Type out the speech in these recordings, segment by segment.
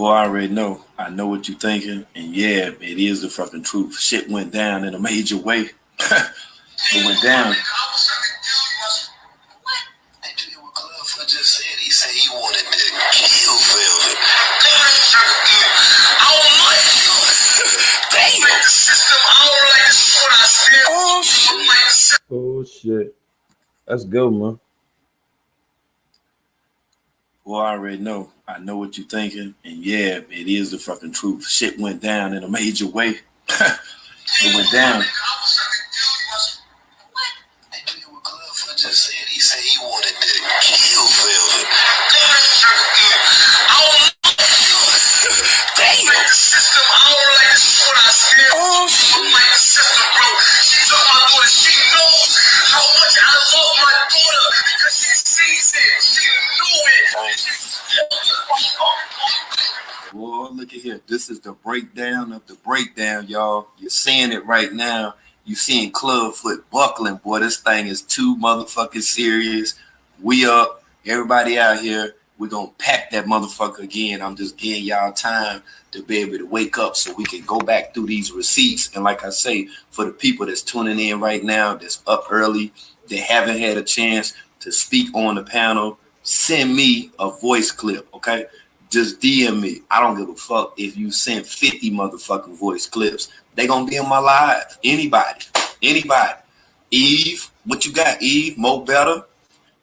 Well, I already know. I know what you're thinking, and yeah, it is the fucking truth. Shit went down in a major way. It went down. He said he wanted to kill Velvet. Damn. Oh shit. Let's go, man. Well, I already know. I know what you're thinking, and yeah, it is the fucking truth. Shit went down in a major way. It went down. He said he wanted to kill Velvet. Damn. Oh shit. Bro. She told my daughter she knows how much I love my daughter because she sees it. She knew it. Well, look at here. This is the breakdown of the breakdown, y'all. You're seeing it right now. You seeing Clubfoot buckling, boy. This thing is too motherfucking serious. We up. Everybody out here. We're going to pack that motherfucker again. I'm just giving y'all time to be able to wake up so we can go back through these receipts. And like I say, for the people that's tuning in right now, that's up early, they haven't had a chance to speak on the panel, send me a voice clip, okay? Just DM me. I don't give a fuck if you send 50 motherfucking voice clips. They gonna be in my live. Anybody. Eve, what you got, Eve? Mo Better.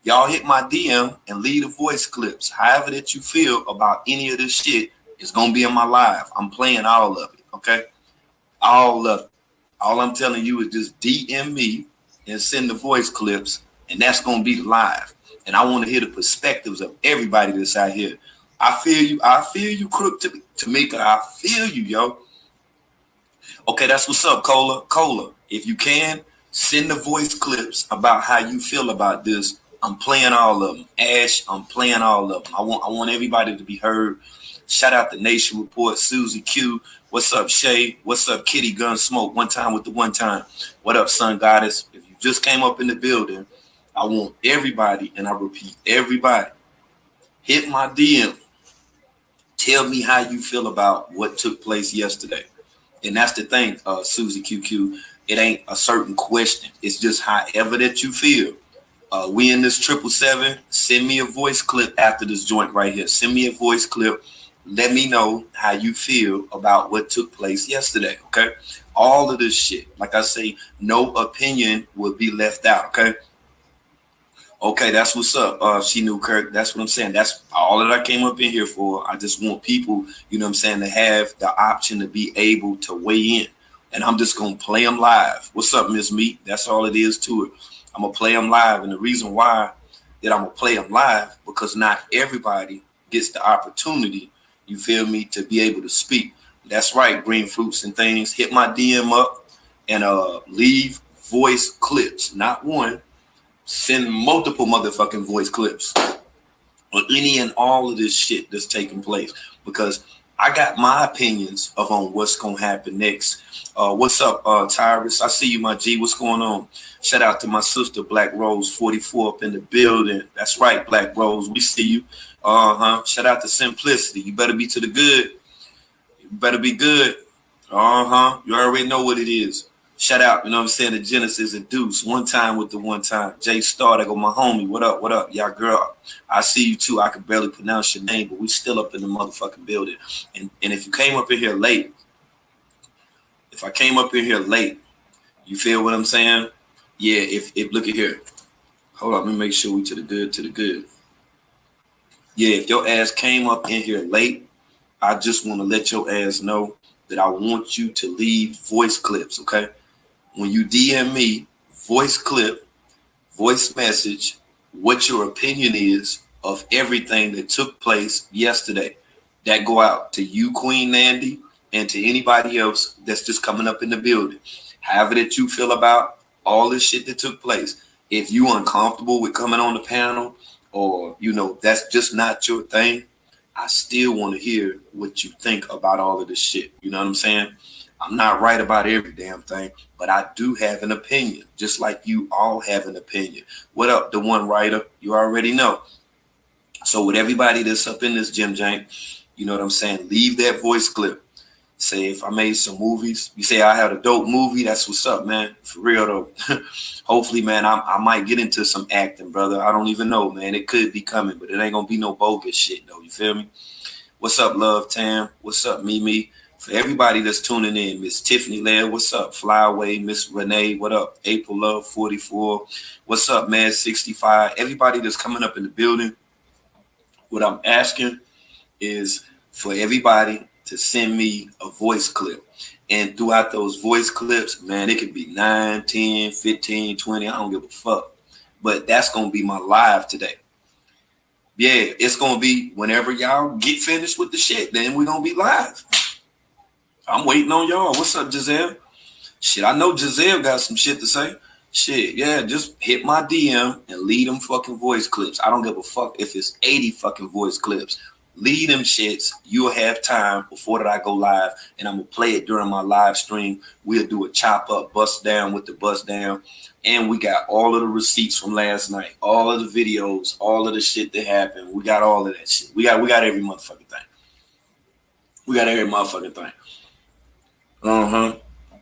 Y'all hit my DM and leave the voice clips. However that you feel about any of this shit is gonna be in my live. I'm playing all of it, okay? All of it. All I'm telling you is just DM me and send the voice clips, and that's gonna be live. And I want to hear the perspectives of everybody that's out here. I feel you, Crook Tamika. I feel you, yo. Okay, that's what's up, Cola. If you can, send the voice clips about how you feel about this. I'm playing all of them. Ash, I'm playing all of them. I want everybody to be heard. Shout out the Nation Report, Susie Q. What's up, Shay? What's up, Kitty Gunsmoke? One time with the one time. What up, Sun Goddess? If you just came up in the building, I want everybody, and I repeat, everybody, hit my DM. Tell me how you feel about what took place yesterday. And that's the thing, Susie QQ. It ain't a certain question. It's just however that you feel. We in this 777. Send me a voice clip after this joint right here. Send me a voice clip. Let me know how you feel about what took place yesterday, okay? All of this shit. Like I say, no opinion will be left out, okay? Okay, that's what's up. She knew Kirk. That's what I'm saying. That's all that I came up in here for. I just want people, you know what I'm saying, to have the option to be able to weigh in. And I'm just going to play them live. What's up, Miss Meat? That's all it is to it. I'm going to play them live. And the reason why that I'm going to play them live, because not everybody gets the opportunity, you feel me, to be able to speak. That's right, Green Fruits and Things. Hit my DM up and leave voice clips. Not one. Send multiple motherfucking voice clips or any and all of this shit that's taking place, because I got my opinions of on what's going to happen next. What's up, Tyrus? I see you, my G. What's going on? Shout out to my sister, Black Rose 44 up in the building. That's right, Black Rose. We see you. Shout out to Simplicity. You better be to the good. You better be good. You already know what it is. Shout out, you know what I'm saying, to Genesis and Deuce. One time with the one time. Jay Star, that go my homie. What up? Y'all girl. I see you too. I can barely pronounce your name, but we still up in the motherfucking building. And if you came up in here late, you feel what I'm saying? Yeah, if look at here. Hold on, let me make sure we to the good. Yeah, if your ass came up in here late, I just want to let your ass know that I want you to leave voice clips, okay? When you DM me, voice clip, voice message, what your opinion is of everything that took place yesterday. That go out to you, Queen Nandy, and to anybody else that's just coming up in the building. However that you feel about all this shit that took place. If you uncomfortable with coming on the panel, or, you know, that's just not your thing, I still want to hear what you think about all of this shit. You know what I'm saying? I'm not right about every damn thing, but I do have an opinion, just like you all have an opinion. What up, the one writer? You already know. So with everybody that's up in this gym jank, You know what I'm saying? Leave that voice clip. Say if I made some movies, you say I had a dope movie, that's what's up, man. For real though. Hopefully, man, I might get into some acting, brother. I don't even know, man. It could be coming, but it ain't gonna be no bogus shit though. You feel me? What's up, Love Tam? What's up, Mimi? For everybody that's tuning in, Miss Tiffany Laird, what's up? Flyaway, Miss Renee, what up? April Love 44, what's up, man? 65. Everybody that's coming up in the building, what I'm asking is for everybody to send me a voice clip. And throughout those voice clips, man, it could be 9, 10, 15, 20. I don't give a fuck. But that's going to be my live today. Yeah, it's going to be whenever y'all get finished with the shit, then we're going to be live. I'm waiting on y'all. What's up, Giselle? Shit, I know Giselle got some shit to say. Shit, yeah, just hit my DM and leave them fucking voice clips. I don't give a fuck if it's 80 fucking voice clips. Leave them shits. You'll have time before that I go live, and I'm going to play it during my live stream. We'll do a chop up, bust down with the bust down. And we got all of the receipts from last night, all of the videos, all of the shit that happened. We got all of that shit. We got every motherfucking thing. We got every motherfucking thing.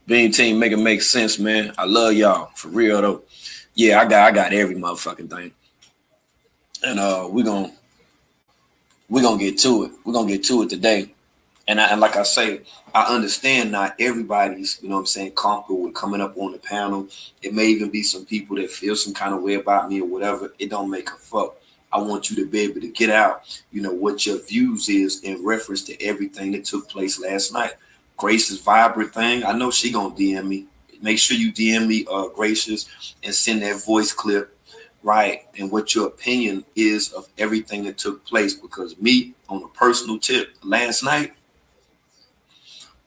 Being team, make it make sense, man. I love y'all for real though. Yeah, I got every motherfucking thing, and we're gonna get to it. We're gonna get to it today. And like I say, I understand not everybody's, you know what I'm saying, comfortable with coming up on the panel. It may even be some people that feel some kind of way about me or whatever. It don't make a fuck. I want you to be able to get out, you know, what your views is in reference to everything that took place last night. Grace's vibrant thing, I know she gonna DM me. Make sure you DM me, Gracious, and send that voice clip, right? And what your opinion is of everything that took place. Because me, on a personal tip, last night,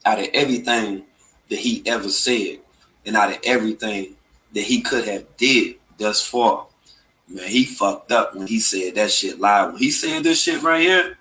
out of everything that he ever said, and out of everything that he could have did thus far, man, he fucked up when he said that shit live. When he said this shit right here,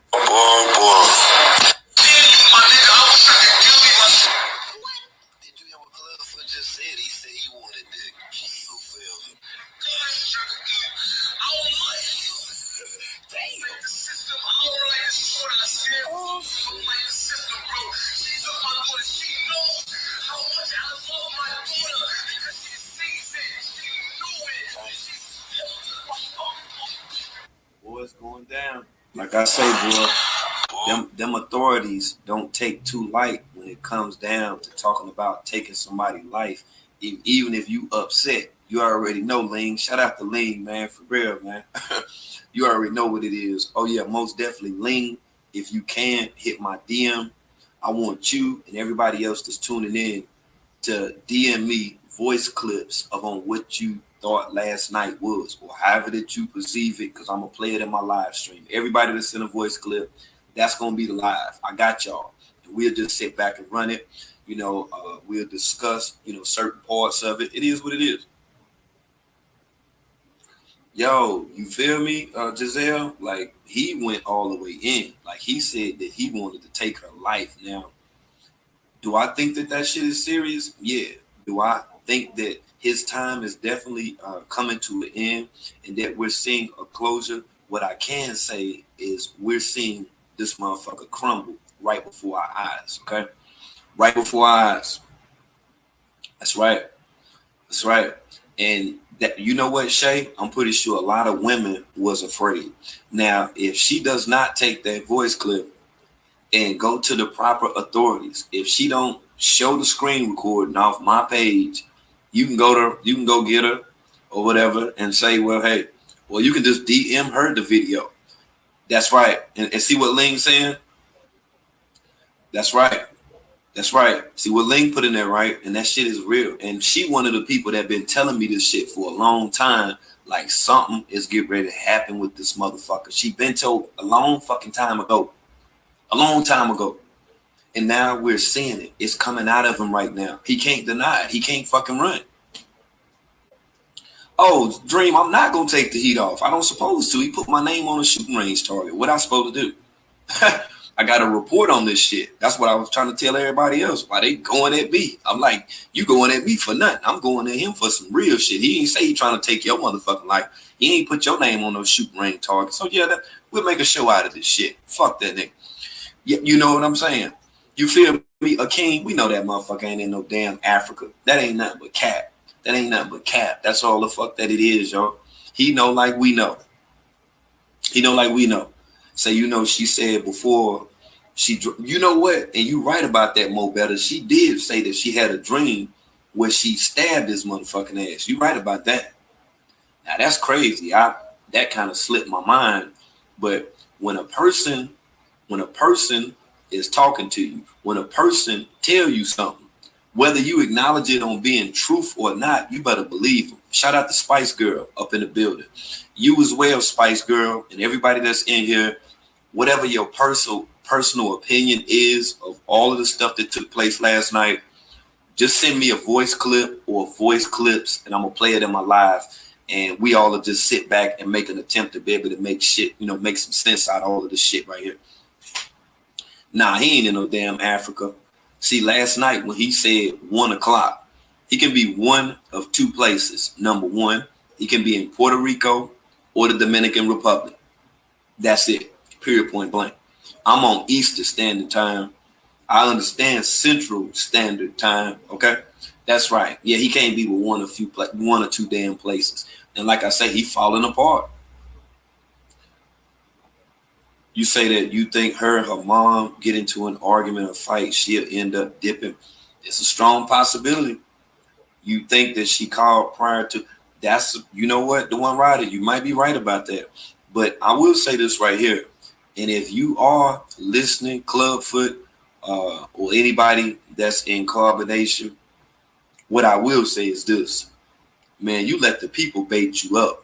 boy, it's going down. Like I say, boy, them authorities don't take too light when it comes down to talking about taking somebody's life. Even if you upset, you already know, Ling. Shout out to Ling, man, for real, man. You already know what it is. Oh yeah, most definitely, Ling. If you can, hit my DM. I want you and everybody else that's tuning in to DM me voice clips of on what you thought last night was, or however that you perceive it, because I'm gonna play it in my live stream. Everybody that's in a voice clip, that's gonna be the live. I got y'all, and we'll just sit back and run it. You know, we'll discuss, you know, certain parts of it. It is what it is. Yo, you feel me, Giselle? Like, he went all the way in. Like, he said that he wanted to take her life. Now, do I think that shit is serious? Yeah. Do I think that his time is definitely coming to an end and that we're seeing a closure? What I can say is we're seeing this motherfucker crumble right before our eyes, okay? Right before our eyes. That's right. That's right. And that, you know what, Shay? I'm pretty sure a lot of women was afraid. Now, if she does not take that voice clip and go to the proper authorities, if she don't show the screen recording off my page, you can go get her or whatever and say, well, hey, well, you can just DM her the video. That's right. And see what Ling's saying? That's right. That's right. See what Ling put in there, right? And that shit is real. And she one of the people that been telling me this shit for a long time. Like, something is getting ready to happen with this motherfucker. She been told a long fucking time ago. A long time ago. And now we're seeing it. It's coming out of him right now. He can't deny it. He can't fucking run. Oh, Dream, I'm not going to take the heat off. I don't supposed to. He put my name on a shooting range target. What I supposed to do? I got a report on this shit. That's what I was trying to tell everybody else. Why they going at me? I'm like, you going at me for nothing. I'm going at him for some real shit. He ain't say he trying to take your motherfucking life. He ain't put your name on no shooting range target. So yeah, we'll make a show out of this shit. Fuck that nigga. You know what I'm saying? You feel me? A king, we know that motherfucker ain't in no damn Africa. That ain't nothing but cap. That ain't nothing but cap. That's all the fuck that it is, yo. He know like we know. He know like we know. So you know, she said before you know what? And you right about that, Mo Better. She did say that she had a dream where she stabbed his motherfucking ass. You right about that. Now that's crazy. That kind of slipped my mind. But when a person is talking to you, when a person tell you something, whether you acknowledge it on being truth or not, you better believe them. Shout out to Spice Girl up in the building. You as well, Spice Girl, and everybody that's in here, whatever your personal opinion is of all of the stuff that took place last night, just send me a voice clip or voice clips, and I'm gonna play it in my live. And we all will just sit back and make an attempt to be able to make shit, make some sense out of all of this shit right here. Nah, he ain't in no damn Africa. See, last night when he said 1 o'clock, he can be one of two places. Number one, he can be in Puerto Rico or the Dominican Republic. That's it. Period, point blank. I'm on Eastern Standard Time. I understand Central Standard Time. Okay, that's right. Yeah, he can't be with one or two damn places. And like I say, he falling apart. You say that you think her mom get into an argument or fight, she'll end up dipping. It's a strong possibility. You think that she called prior to, that's, you know what, the one rider, you might be right about that. But I will say this right here. And if you are listening, Clubfoot, or anybody that's in Carbonation, what I will say is this. Man, you let the people bait you up.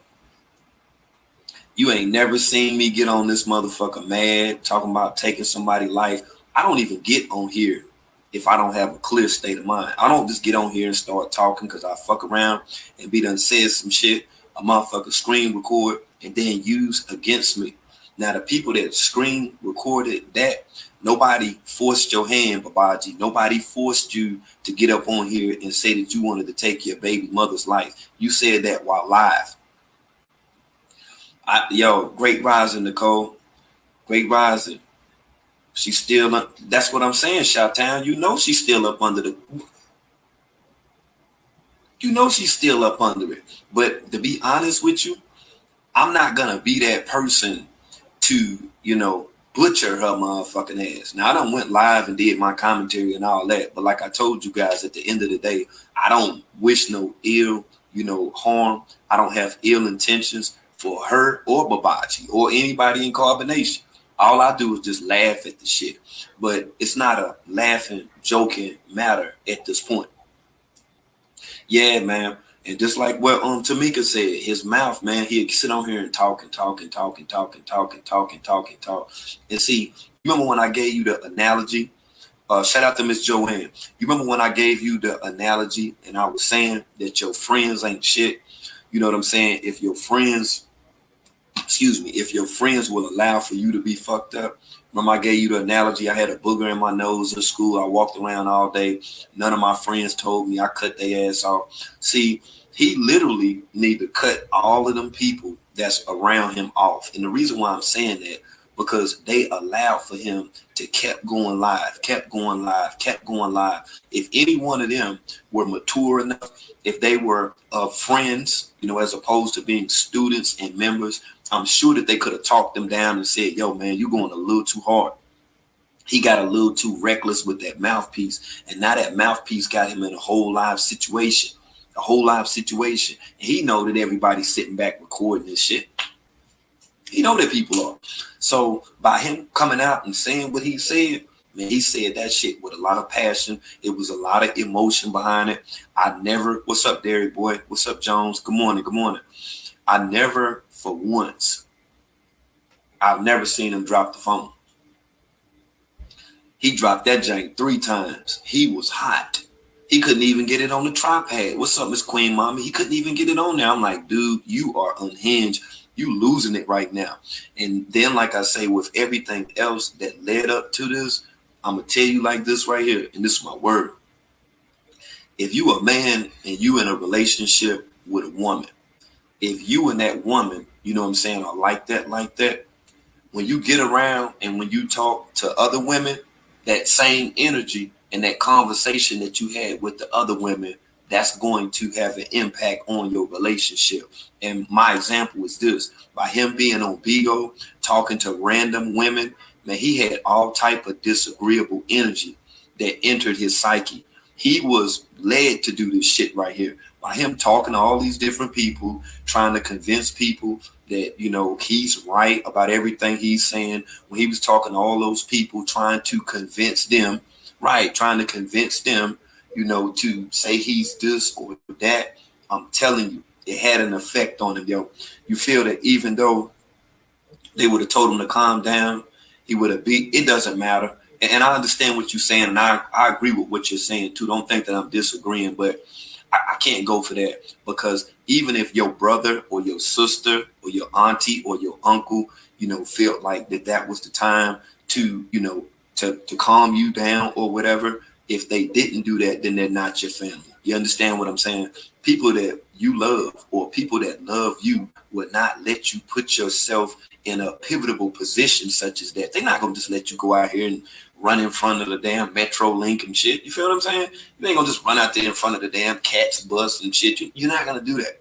You ain't never seen me get on this motherfucker mad, talking about taking somebody's life. I don't even get on here if I don't have a clear state of mind. I don't just get on here and start talking because I fuck around and be done said some shit, a motherfucker screen record, and then use against me. Now, the people that screen recorded that, nobody forced your hand, Babaji. Nobody forced you to get up on here and say that you wanted to take your baby mother's life. You said that while live. Great rising, Nicole. Great rising. She's still up. That's what I'm saying, Shot-Town. You know she's still up under it. But to be honest with you, I'm not gonna be that person to, butcher her motherfucking ass. Now, I done went live and did my commentary and all that, but like I told you guys, at the end of the day, I don't wish no ill, harm. I don't have ill intentions for her or Babaji or anybody in Carbonation. All I do is just laugh at the shit. But it's not a laughing, joking matter at this point. Yeah, man. And just like what Tamika said, his mouth, man, he'd sit on here and talk. And see, remember when I gave you the analogy? Shout out to Miss Joanne. You remember when I gave you the analogy and I was saying that your friends ain't shit? You know what I'm saying? If your friends will allow for you to be fucked up. Remember I gave you the analogy, I had a booger in my nose in school. I walked around all day. None of my friends told me I cut their ass off. See, he literally need to cut all of them people that's around him off. And the reason why I'm saying that, because they allowed for him to kept going live. If any one of them were mature enough, if they were friends, as opposed to being students and members, I'm sure that they could have talked them down and said, yo, man, you're going a little too hard. He got a little too reckless with that mouthpiece. And now that mouthpiece got him in a whole live situation. And he know that everybody's sitting back recording this shit. He know that people are. So by him coming out and saying what he said, man, he said that shit with a lot of passion. It was a lot of emotion behind it. What's up, Derek boy? What's up, Jones? Good morning. I've never seen him drop the phone. He dropped that jank 3 times. He was hot. He couldn't even get it on the tripod. What's up, Miss Queen Mommy? He couldn't even get it on there. I'm like, dude, you are unhinged. You losing it right now. And then, like I say, with everything else that led up to this, I'm going to tell you like this right here, and this is my word. If you a man and you in a relationship with a woman, if you and that woman, you know what I'm saying, are like that, when you get around and when you talk to other women, that same energy and that conversation that you had with the other women, that's going to have an impact on your relationship. And my example is this: by him being on Bigo, talking to random women, man, he had all type of disagreeable energy that entered his psyche. He was led to do this shit right here by him talking to all these different people, trying to convince people that, you know, he's right about everything he's saying. When he was talking to all those people, trying to convince them, right, trying to convince them, you know, to say he's this or that. I'm telling you, it had an effect on him, yo. You feel that even though they would have told him to calm down, he would have beat. It doesn't matter. And I understand what you're saying, and I agree with what you're saying too. Don't think that I'm disagreeing, but I can't go for that, because even if your brother or your sister or your auntie or your uncle, you know, felt like that was the time to, you know, to calm you down or whatever, if they didn't do that, then they're not your family. You understand what I'm saying? People that you love or people that love you would not let you put yourself in a pivotal position such as that. They're not going to just let you go out here and run in front of the damn Metro Link and shit. You feel what I'm saying? You ain't going to just run out there in front of the damn Cats bus and shit. You're not going to do that.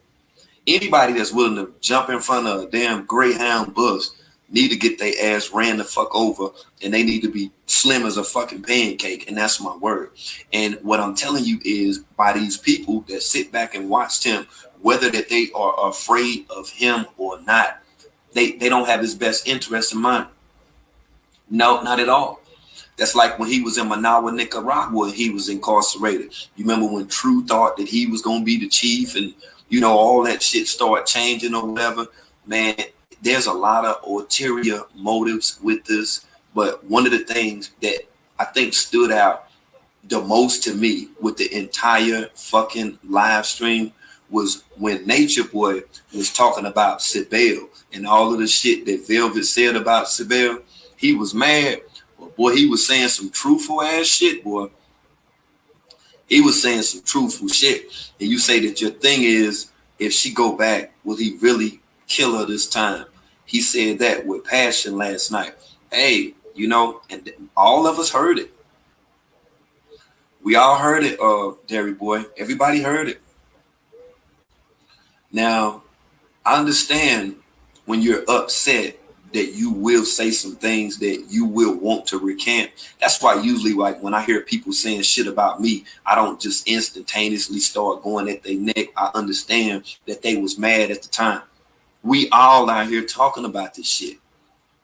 Anybody that's willing to jump in front of a damn Greyhound bus need to get their ass ran the fuck over, and they need to be slim as a fucking pancake, and that's my word. And what I'm telling you is, by these people that sit back and watched him, whether that they are afraid of him or not, they don't have his best interest in mind. No, not at all. That's like when he was in Managua, Nicaragua, he was incarcerated. You remember when True thought that he was going to be the chief, and, you know, all that shit started changing or whatever. Man, there's a lot of ulterior motives with this. But one of the things that I think stood out the most to me with the entire fucking live stream was when Nature Boy was talking about Sibel and all of the shit that Velvet said about Sibel. He was mad. But boy, he was saying some truthful ass shit, boy. He was saying some truthful shit. And you say that your thing is, if she go back, will he really kill her this time? He said that with passion last night. Hey, you know, and all of us heard it. We all heard it, Derry boy. Everybody heard it. Now, I understand when you're upset that you will say some things that you will want to recant. That's why usually, like, when I hear people saying shit about me, I don't just instantaneously start going at their neck. I understand that they was mad at the time. We all out here talking about this shit.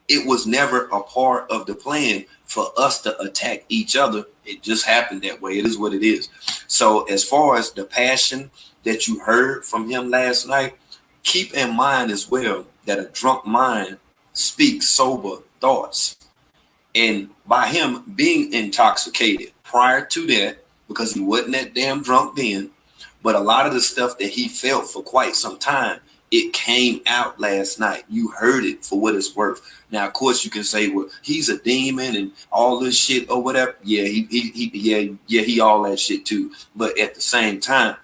It was never a part of the plan for us to attack each other. It just happened that way. It is what it is. So as far as the passion that you heard from him last night, keep in mind as well that a drunk mind speaks sober thoughts. And by him being intoxicated prior to that, because he wasn't that damn drunk then, but a lot of the stuff that he felt for quite some time, it came out last night. You heard it for what it's worth. Now, of course, you can say, well, he's a demon and all this shit or whatever. Yeah, he all that shit too. But at the same time,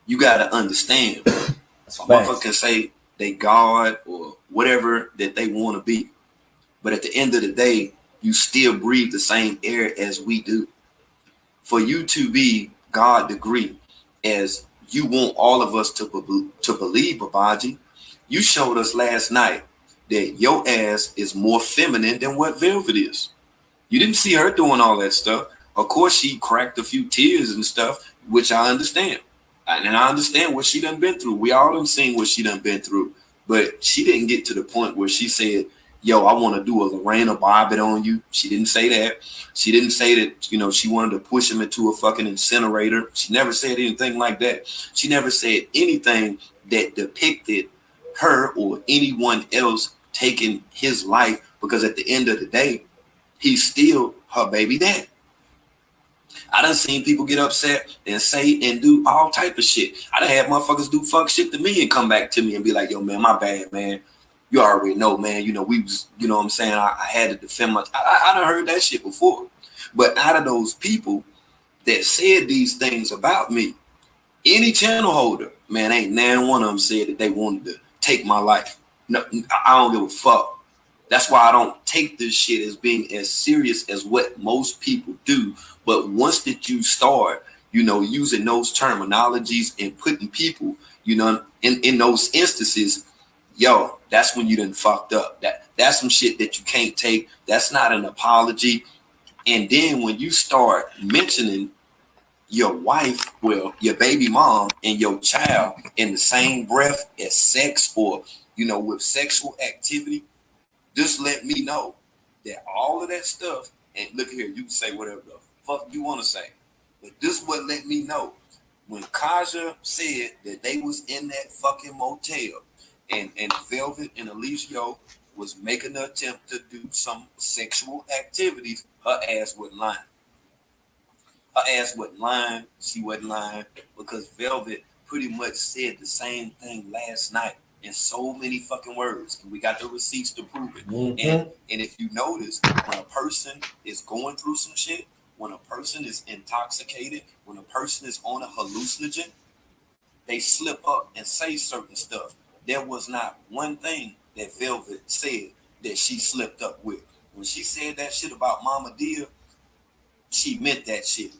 you got to understand, a motherfucker can say they God or whatever that they want to be. But at the end of the day, you still breathe the same air as we do. For you to be God degree, as you want all of us to believe, Babaji, you showed us last night that your ass is more feminine than what Velvet is. You didn't see her doing all that stuff. Of course, she cracked a few tears and stuff, which I understand. And I understand what she done been through. We all done seen what she done been through. But she didn't get to the point where she said, yo, I want to do a Lorena Bobbitt on you. She didn't say that. She didn't say that, you know, she wanted to push him into a fucking incinerator. She never said anything like that. She never said anything that depicted her or anyone else taking his life, because at the end of the day, he's still her baby dad. I done seen people get upset and say and do all type of shit. I done had motherfuckers do fuck shit to me and come back to me and be like, yo, man, my bad, man. You already know, man. You know, we was, you know what I'm saying? I had to defend my, I done heard that shit before. But out of those people that said these things about me, any channel holder, man, ain't none one of them said that they wanted to take my life. No, I don't give a fuck. That's why I don't take this shit as being as serious as what most people do. But once that you start, using those terminologies and putting people, in those instances, yo, that's when you done fucked up. That's some shit that you can't take. That's not an apology. And then when you start mentioning your wife, well, your baby mom and your child in the same breath as sex or, with sexual activity, just let me know that all of that stuff, and look here, you can say whatever the fuck you want to say, but this what let me know. When Kaja said that they was in that fucking motel and Velvet and Eligio was making an attempt to do some sexual activities, her ass wasn't lying. Her ass wasn't lying. She wasn't lying because Velvet pretty much said the same thing last night in so many fucking words, and we got the receipts to prove it. And if you notice, when a person is going through some shit, when a person is intoxicated, when a person is on a hallucinogen, they slip up and say certain stuff. There was not one thing that Velvet said that she slipped up with. When she said that shit about Mama Dia, she meant that shit.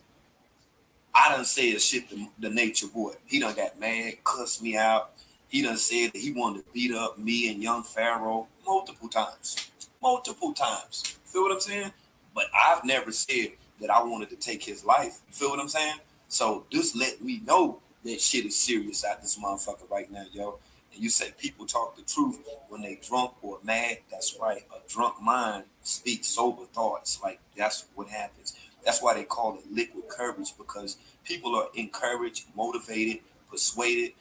I done said shit to the nature boy. He done got mad, cussed me out. He done said that he wanted to beat up me and young Pharaoh multiple times. Multiple times. Feel what I'm saying? But I've never said that I wanted to take his life. You feel what I'm saying? So just let me know that shit is serious out this motherfucker right now, yo. And you say people talk the truth when they drunk or mad. That's right. A drunk mind speaks sober thoughts. Like, that's what happens. That's why they call it liquid courage, because people are encouraged, motivated, persuaded.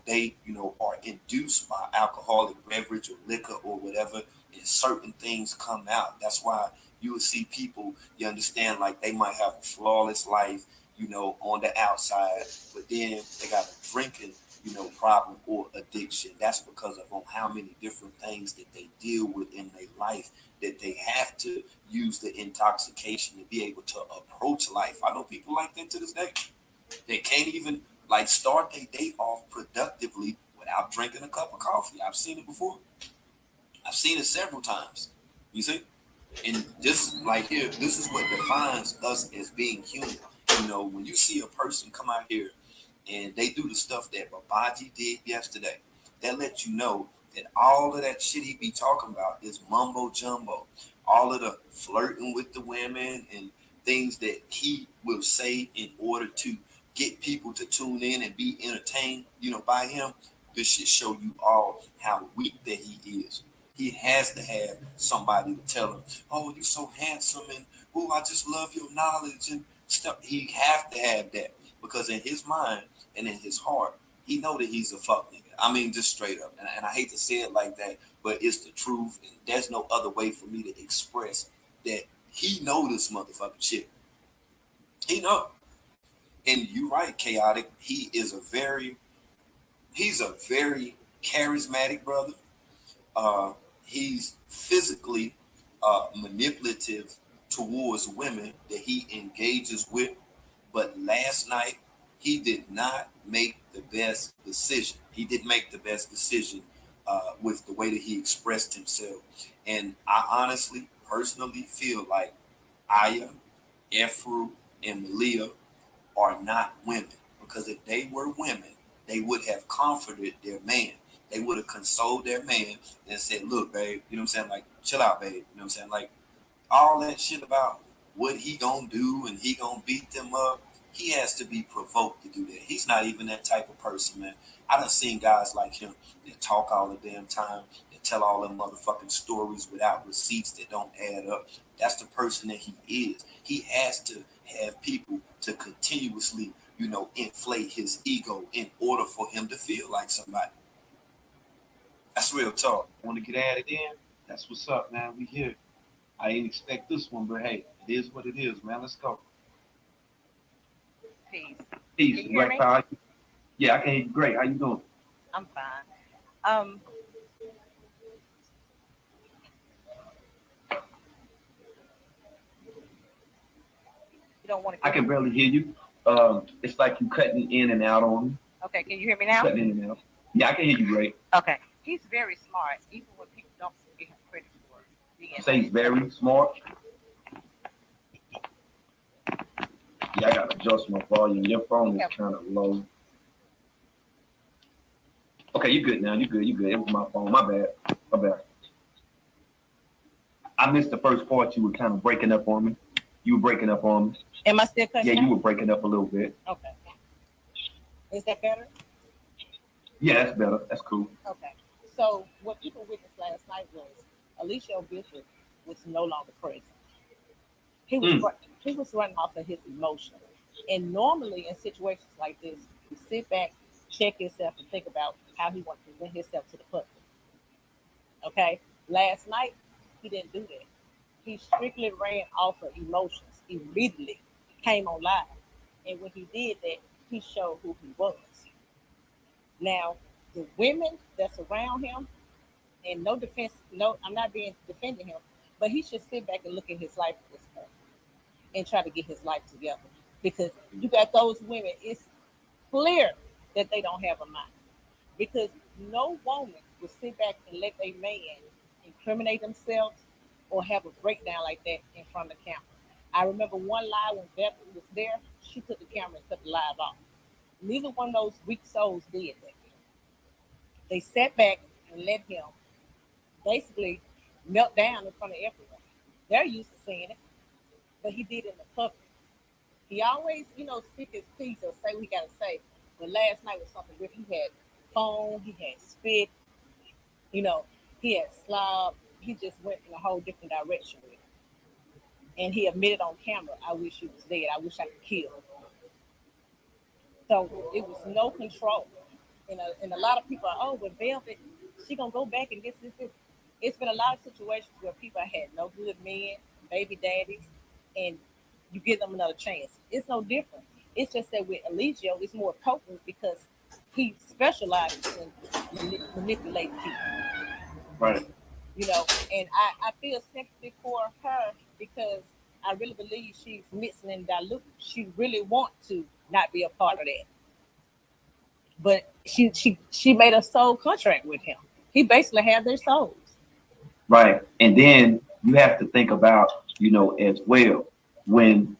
They, are induced by alcoholic beverage or liquor or whatever, and certain things come out. That's why you will see people, you understand, like they might have a flawless life, on the outside, but then they got a drinking, problem or addiction. That's because of how many different things that they deal with in their life, that they have to use the intoxication to be able to approach life. I know people like that to this day. They can't even like start their day off productively without drinking a cup of coffee. I've seen it before. I've seen it several times. You see? And this like here, this is what defines us as being human. When you see a person come out here and they do the stuff that Babaji did yesterday, that lets you know that all of that shit he be talking about is mumbo jumbo. All of the flirting with the women and things that he will say in order to get people to tune in and be entertained, by him. This should show you all how weak that he is. He has to have somebody to tell him, "Oh, you're so handsome," and "Oh, I just love your knowledge," and stuff. He have to have that because in his mind and in his heart, he know that he's a fuck nigga. I mean, just straight up. And I hate to say it like that, but it's the truth. And there's no other way for me to express that he know this motherfucking shit. He know. And you're right, chaotic. He's a very charismatic brother. He's physically manipulative towards women that he engages with. But last night, he did not make the best decision. He didn't make the best decision with the way that he expressed himself. And I honestly, personally feel like Aya, Efru, and Malia are not women. Because if they were women, they would have comforted their man. They would have consoled their man and said, "Look, babe, you know what I'm saying? Like, chill out, babe. You know what I'm saying? Like, all that shit about what he gonna do and he gonna beat them up, he has to be provoked to do that. He's not even that type of person, man. I done seen guys like him that talk all the damn time, that tell all them motherfucking stories without receipts that don't add up. That's the person that he is. He has to have people to continuously, inflate his ego in order for him to feel like somebody. That's real talk. Want to get at it in? That's what's up, man. We here. I didn't expect this one, but hey, it is what it is, man. Let's go. Peace. Peace. Can you hear me? Yeah, I can hear you. Great. How you doing? I'm fine. Um, you don't want to. I can barely hear you. It's like you cutting in and out on me. Okay, can you hear me now? Cutting in and out. Yeah, I can hear you great. Okay. He's very smart, even when people don't give him credit for it. Say he's very smart. Yeah, I gotta adjust my volume. Your phone is kind of low. Okay, you good now. You good. It was my phone. My bad. I missed the first part. You were kind of breaking up on me. Am I still cutting? Yeah, you were breaking up a little bit. Okay. Is that better? Yeah, that's better. That's cool. Okay. So what people witnessed last night was Eligio Bishop was no longer present. He was running off of his emotions. And normally in situations like this, you sit back, check yourself, and think about how he wants to present himself to the public. Okay? Last night, he didn't do that. He strictly ran off of emotions immediately, came on live. And when he did that, he showed who he was. Now, the women that's around him, and no defense, no, I'm not defending him, but he should sit back and look at his life at this point and try to get his life together. Because you got those women, it's clear that they don't have a mind. Because no woman will sit back and let a man incriminate themselves or have a breakdown like that in front of the camera. I remember one live when Beth was there, she took the camera and cut the live off. Neither one of those weak souls did that. They sat back and let him basically melt down in front of everyone. They're used to seeing it, but he did it in the public. He always, speak his piece or say what he got to say. But last night was something different. He had foam, he had spit, he had slob. He just went in a whole different direction with it. And he admitted on camera, I wish he was dead. I wish I could kill him. So it was no control. And a lot of people are, with Velvet, she going to go back and this. It's been a lot of situations where people had no good men, baby daddies, and you give them another chance. It's no different. It's just that with Eligio, it's more potent because he specializes in manipulating people. Right. And I feel sympathy for her because I really believe she's mixing and diluting. She really wants to not be a part of that. But she made a soul contract with him. He basically had their souls. Right. And then you have to think about, as well, when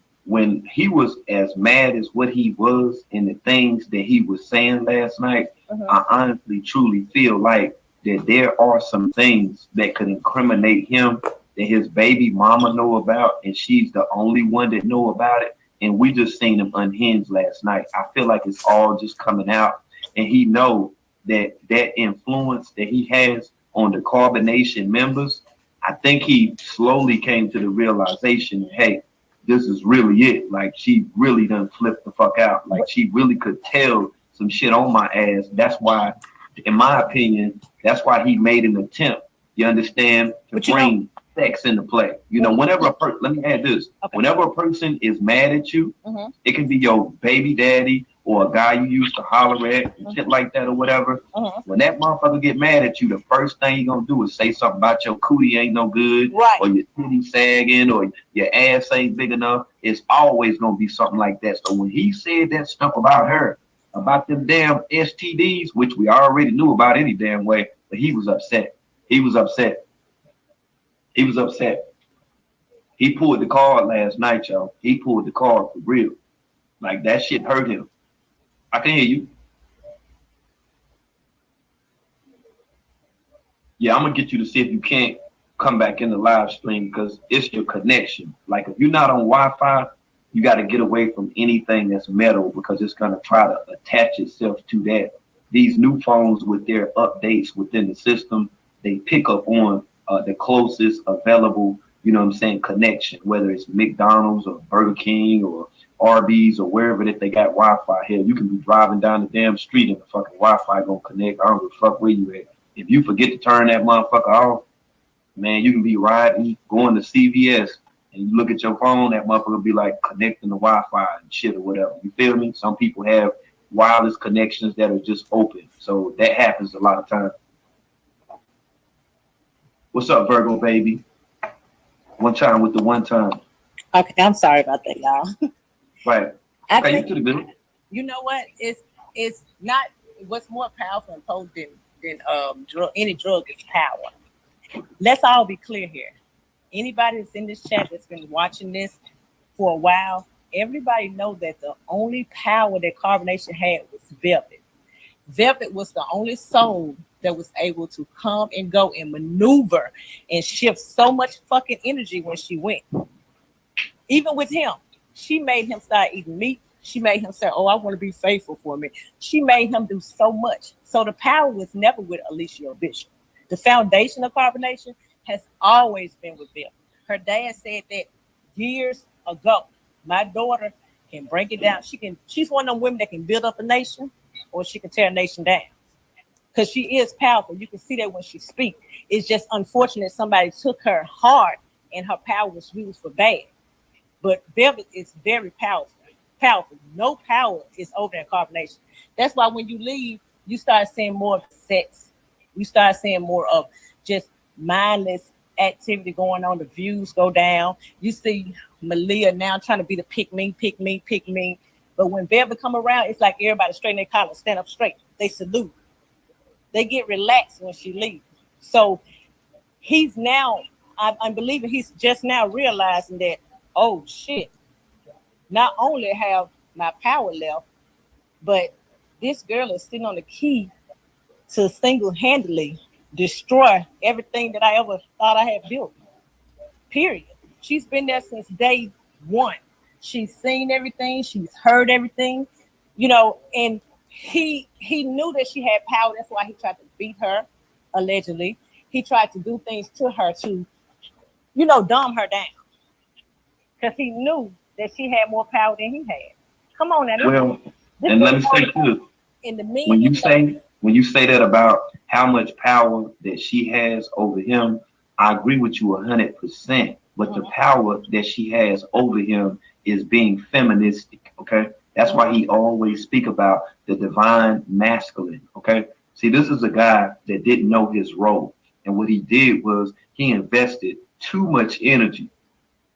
he was as mad as what he was and the things that he was saying last night, I honestly truly feel like that there are some things that could incriminate him that his baby mama know about, and she's the only one that know about it. And we just seen him unhinged last night. I feel like it's all just coming out, and he know that influence that he has on the Carbonation members. I think he slowly came to the realization, hey, this is really it. Like, she really done flipped the fuck out. Like, she really could tell some shit on my ass. That's why, in my opinion, that's why he made an attempt, you understand, to bring sex into play. Whenever a person, let me add this, whenever a person is mad at you, it can be your baby daddy or a guy you used to holler at and shit like that or whatever. When that motherfucker get mad at you, the first thing he gonna do is say something about your cootie ain't no good, or your titty sagging, or your ass ain't big enough. It's always gonna be something like that. So when he said that stuff about her, about them damn STDs, which we already knew about any damn way, but he was upset. He was upset. He pulled the card last night, y'all. He pulled the card for real. Like, that shit hurt him. I can hear you. Yeah, I'm gonna get you to see if you can't come back in the live stream because it's your connection. Like, if you're not on Wi-Fi, you got to get away from anything that's metal because it's gonna try to attach itself to that. These new phones with their updates within the system, they pick up on the closest available, connection, whether it's McDonald's or Burger King or Arby's or wherever that they got Wi-Fi here. You can be driving down the damn street and the fucking Wi-Fi gonna connect. I don't give a fuck where you at. If you forget to turn that motherfucker off, man, you can be riding, going to CVS, and you look at your phone, that motherfucker will be like connecting to Wi-Fi and shit or whatever. You feel me? Some people have wireless connections that are just open. So that happens a lot of times. What's up, Virgo baby? One time with the one time. Okay, I'm sorry about that, y'all. Right. Okay, you to the good. You know what? It's not what's more powerful and potent than any drug is power. Let's all be clear here. Anybody that's in this chat that's been watching this for a while, everybody know that the only power that Carbonation had was Velvet. Velvet was the only soul that was able to come and go and maneuver and shift so much fucking energy when she went. Even with him, she made him start eating meat. She made him say, "Oh, I want to be faithful for me." She made him do so much. So the power was never with Eligio Bishop. The foundation of Carbonation has always been with them. Her dad said that years ago. My daughter can break it down. She's one of them women that can build up a nation, or she can tear a nation down. Because she is powerful. You can see that when she speaks. It's just unfortunate somebody took her heart and her power was used for bad. But Velvet is very powerful. Powerful. No power is over that Carbonation. That's why when you leave, you start seeing more of sex. You start seeing more of just mindless activity going on. The views go down. You see Malia now trying to be the pick me. But when Velvet come around, it's like everybody straighten their collar, stand up straight. They salute. They get relaxed when she leaves. So he's now, I'm believing he's just now realizing that, oh shit, not only have my power left, but this girl is sitting on the key to single-handedly destroy everything that I ever thought I had built. Period. She's been there since day one. She's seen everything. She's heard everything, and he knew that she had power. That's why he tried to beat her, allegedly. He tried to do things to her to, dumb her down. Because he knew that she had more power than he had. Come on now. Well, and let me say too, when you say that about how much power that she has over him, I agree with you 100%. But the power that she has over him is being feministic. Okay, that's why he always speak about the divine masculine. Okay, see, this is a guy that didn't know his role, and what he did was he invested too much energy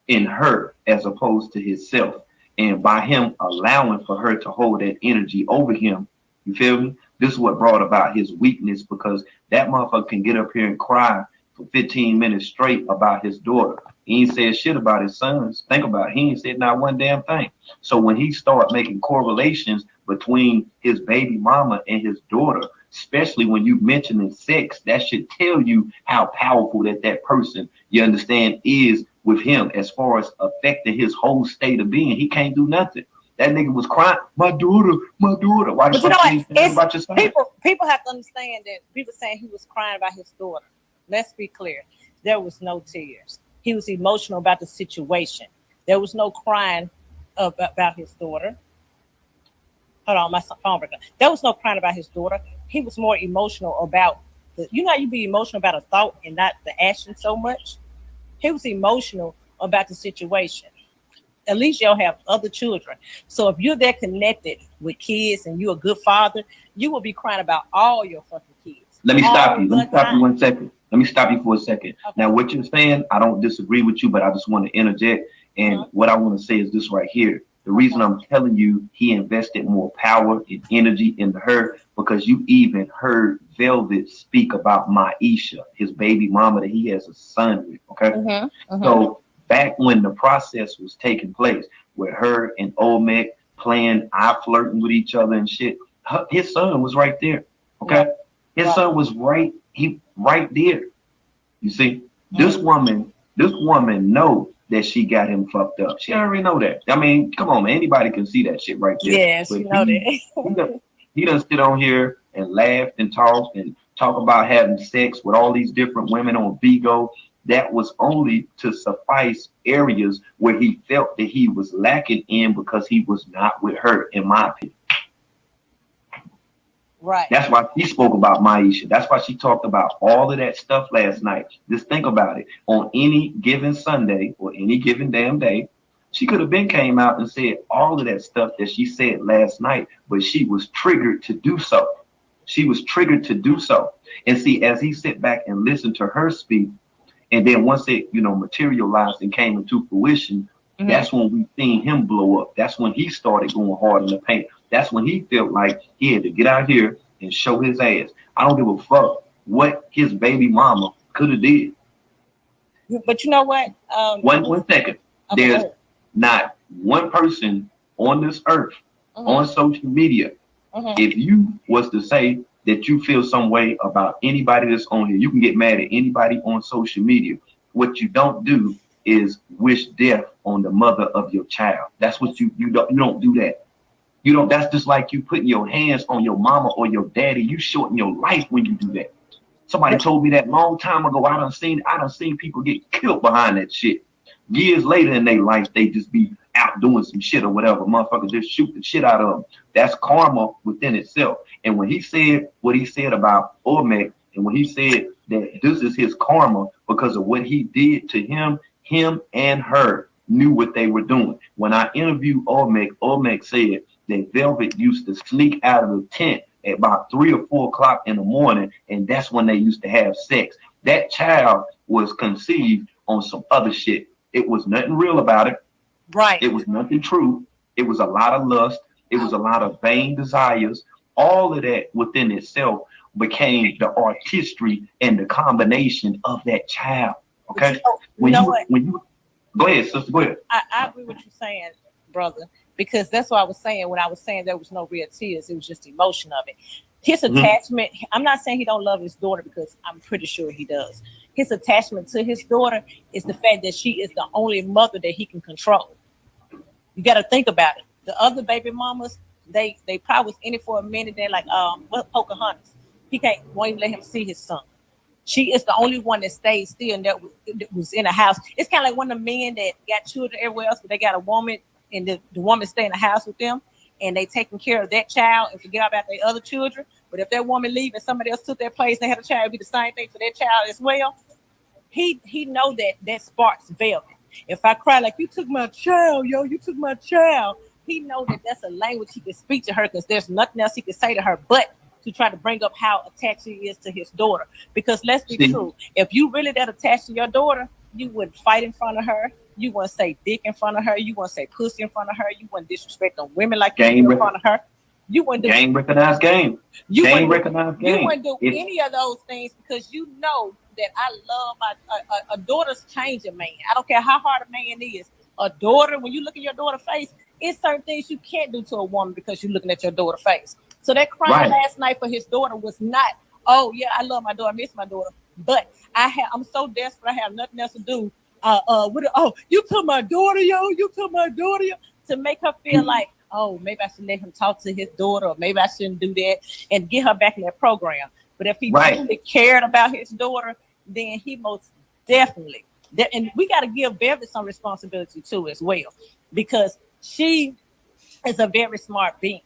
in her as opposed to himself. And by him allowing for her to hold that energy over him, you feel me? This is what brought about his weakness, because that motherfucker can get up here and cry for 15 minutes straight about his daughter. He ain't said shit about his sons. Think about it. He ain't said not one damn thing. So when he started making correlations between his baby mama and his daughter, especially when you mentioning sex, that should tell you how powerful that person, you understand, is with him as far as affecting his whole state of being. He can't do nothing. That nigga was crying, my daughter. Why the fuck you saying about your son? People have to understand that people saying he was crying about his daughter. Let's be clear. There was no tears. He was emotional about the situation. There was no crying about his daughter. Hold on, my phone broke down. There was no crying about his daughter. He was more emotional about how you be emotional about a thought and not the action so much? He was emotional about the situation. Eligio have other children. So if you're that connected with kids and you're a good father, you will be crying about all your fucking kids. Let me stop you. Let me stop you 1 second. Let me stop you for a second. Okay. Now, what you're saying, I don't disagree with you, but I just want to interject. And what I want to say is this right here. The reason I'm telling you he invested more power and energy into her, because you even heard Velvet speak about Maisha, his baby mama that he has a son with. Okay. So back when the process was taking place, with her and Olmec playing, flirting with each other and shit, his son was right there. Okay. His son was right there. You see, this woman know that she got him fucked up. She already know that. I mean, come on, man. Anybody can see that shit right there. Yeah, she know that. He done sit on here and laugh and talk about having sex with all these different women on Vigo. That was only to suffice areas where he felt that he was lacking in, because he was not with her, in my opinion. Right. That's why she spoke about Maisha. That's why she talked about all of that stuff last night. Just think about it. On any given Sunday or any given damn day, she could have been came out and said all of that stuff that she said last night, but she was triggered to do so. She was triggered to do so. And see, as he sit back and listen to her speak, and then once it, materialized and came into fruition, that's when we seen him blow up. That's when he started going hard in the paint. That's when he felt like he had to get out here and show his ass. I don't give a fuck what his baby mama could have did. But you know what? One second. Okay, There's not one person on this earth on social media. If you was to say that you feel some way about anybody that's on here, you can get mad at anybody on social media. What you don't do is wish death on the mother of your child. That's what you don't do that. You don't. That's just like you putting your hands on your mama or your daddy. You shorten your life when you do that. Somebody told me that long time ago. I done seen people get killed behind that shit. Years later in their life, they just be out doing some shit or whatever. Motherfuckers just shoot the shit out of them. That's karma within itself. And when he said what he said about Olmec, and when he said that this is his karma because of what he did to him and her knew what they were doing. When I interviewed Olmec said that Velvet used to sneak out of the tent at about 3 or 4 o'clock in the morning, and that's when they used to have sex. That child was conceived on some other shit. It was nothing real about it. Right. It was nothing true. It was a lot of lust. It was a lot of vain desires. All of that within itself became the artistry and the combination of that child. Okay. When you go ahead, sister. Go ahead. I agree with you saying, brother, because that's what I was saying when I was saying there was no real tears. It was just the emotion of it. His attachment, I'm not saying he don't love his daughter because I'm pretty sure he does. His attachment to his daughter is the fact that she is the only mother that he can control. You got to think about it. The other baby mamas, they probably was in it for a minute. They're like, Pocahontas. He won't even let him see his son. She is the only one that stayed still and that was in a house. It's kind of like one of the men that got children everywhere else, but they got a woman and the woman stay in the house with them and they taking care of that child and forget about their other children. But if that woman leave and somebody else took their place, they had a child, it'd be the same thing for that child as well. He know that sparks Velvet. If I cry like you took my child, you took my child, he know that that's a language he can speak to her because there's nothing else he can say to her but to try to bring up how attached he is to his daughter. Because let's be true, if you really that attached to your daughter, you wouldn't fight in front of her. You wouldn't say dick in front of her. You wouldn't say pussy in front of her. You wouldn't disrespect on women like you do in front of her. You wouldn't do game recognized game. You wouldn't do any of those things because you know that I love a daughter's changing man. I don't care how hard a man is. A daughter, when you look at your daughter's face, it's certain things you can't do to a woman because you're looking at your daughter's face. So that crying last night for his daughter was not, oh yeah, I love my daughter, I miss my daughter. But I'm so desperate, I have nothing else to do. You took my daughter, you took my daughter, to make her feel like, oh, maybe I should let him talk to his daughter, or maybe I shouldn't do that, and get her back in that program. But if he really cared about his daughter, then he most definitely, and we got to give Velvet some responsibility too as well, because she is a very smart being.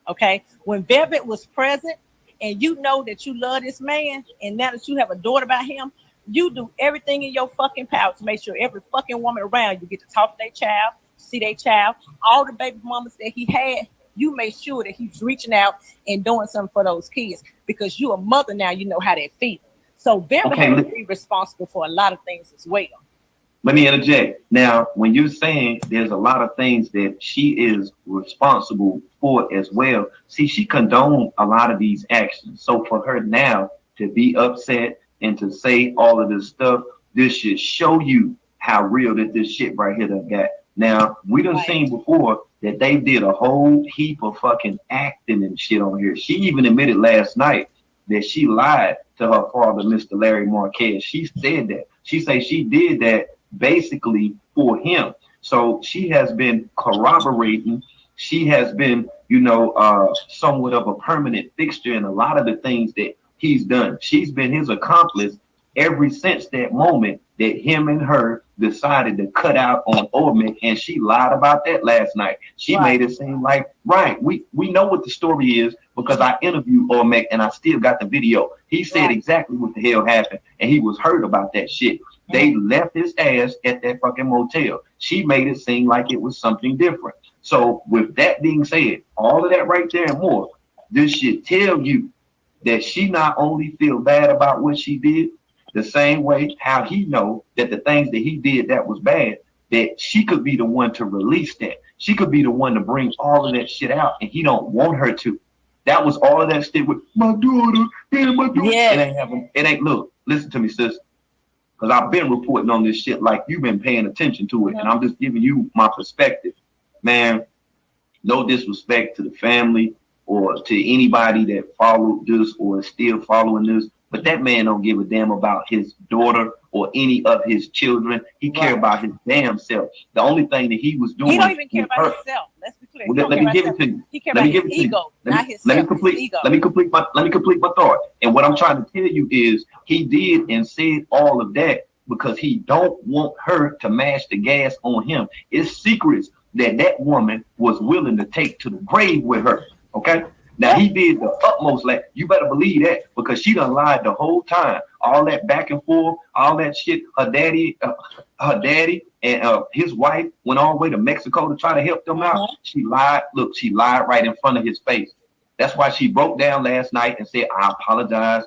Okay, when Velvet was present, and you know that you love this man, and now that you have a daughter by him, you do everything in your fucking power to make sure every fucking woman around you get to talk to their child, see their child, all the baby mamas that he had. You make sure that he's reaching out and doing something for those kids because you're a mother now. You know how they feel. So Velvet has to be responsible for a lot of things as well. Let me interject. Now, when you're saying there's a lot of things that she is responsible for as well, see, she condoned a lot of these actions. So for her now to be upset and to say all of this stuff, this should show you how real that this shit right here done got. Now, we done seen before that they did a whole heap of fucking acting and shit on here. She even admitted last night that she lied to her father, Mr. Larry Marquez. She said that. She said she did that basically for him. So she has been corroborating. She has been, somewhat of a permanent fixture in a lot of the things that he's done. She's been his accomplice ever since that moment that him and her decided to cut out on Olmec, and she lied about that last night. She made it seem like, we know what the story is because I interviewed Olmec and I still got the video. He said exactly what the hell happened, and he was hurt about that shit. They left his ass at that fucking motel. She made it seem like it was something different. So with that being said, all of that right there and more, this should tell you that she not only feel bad about what she did, the same way how he know that the things that he did that was bad, that she could be the one to release that. She could be the one to bring all of that shit out, and he don't want her to. That was all of that shit with my daughter, and my daughter. It ain't, look, listen to me, sis. because I've been reporting on this shit like you've been paying attention to it, and I'm just giving you my perspective, man. No disrespect to the family or to anybody that followed this or is still following this, but that man don't give a damn about his daughter or any of his children. He care about his damn self. The only thing that he was doing, he don't even care about himself. Let's be clear. Well, let me give it to you. He care about his ego, not his Let me complete my thought. And what I'm trying to tell you is he did and said all of that because he don't want her to mash the gas on him. It's secrets that woman was willing to take to the grave with her. Okay. Now he did the utmost. Like, you better believe that, because she done lied the whole time. All that back and forth, all that shit. Her daddy and his wife went all the way to Mexico to try to help them out. She lied. Look, she lied right in front of his face. That's why she broke down last night and said, I apologize,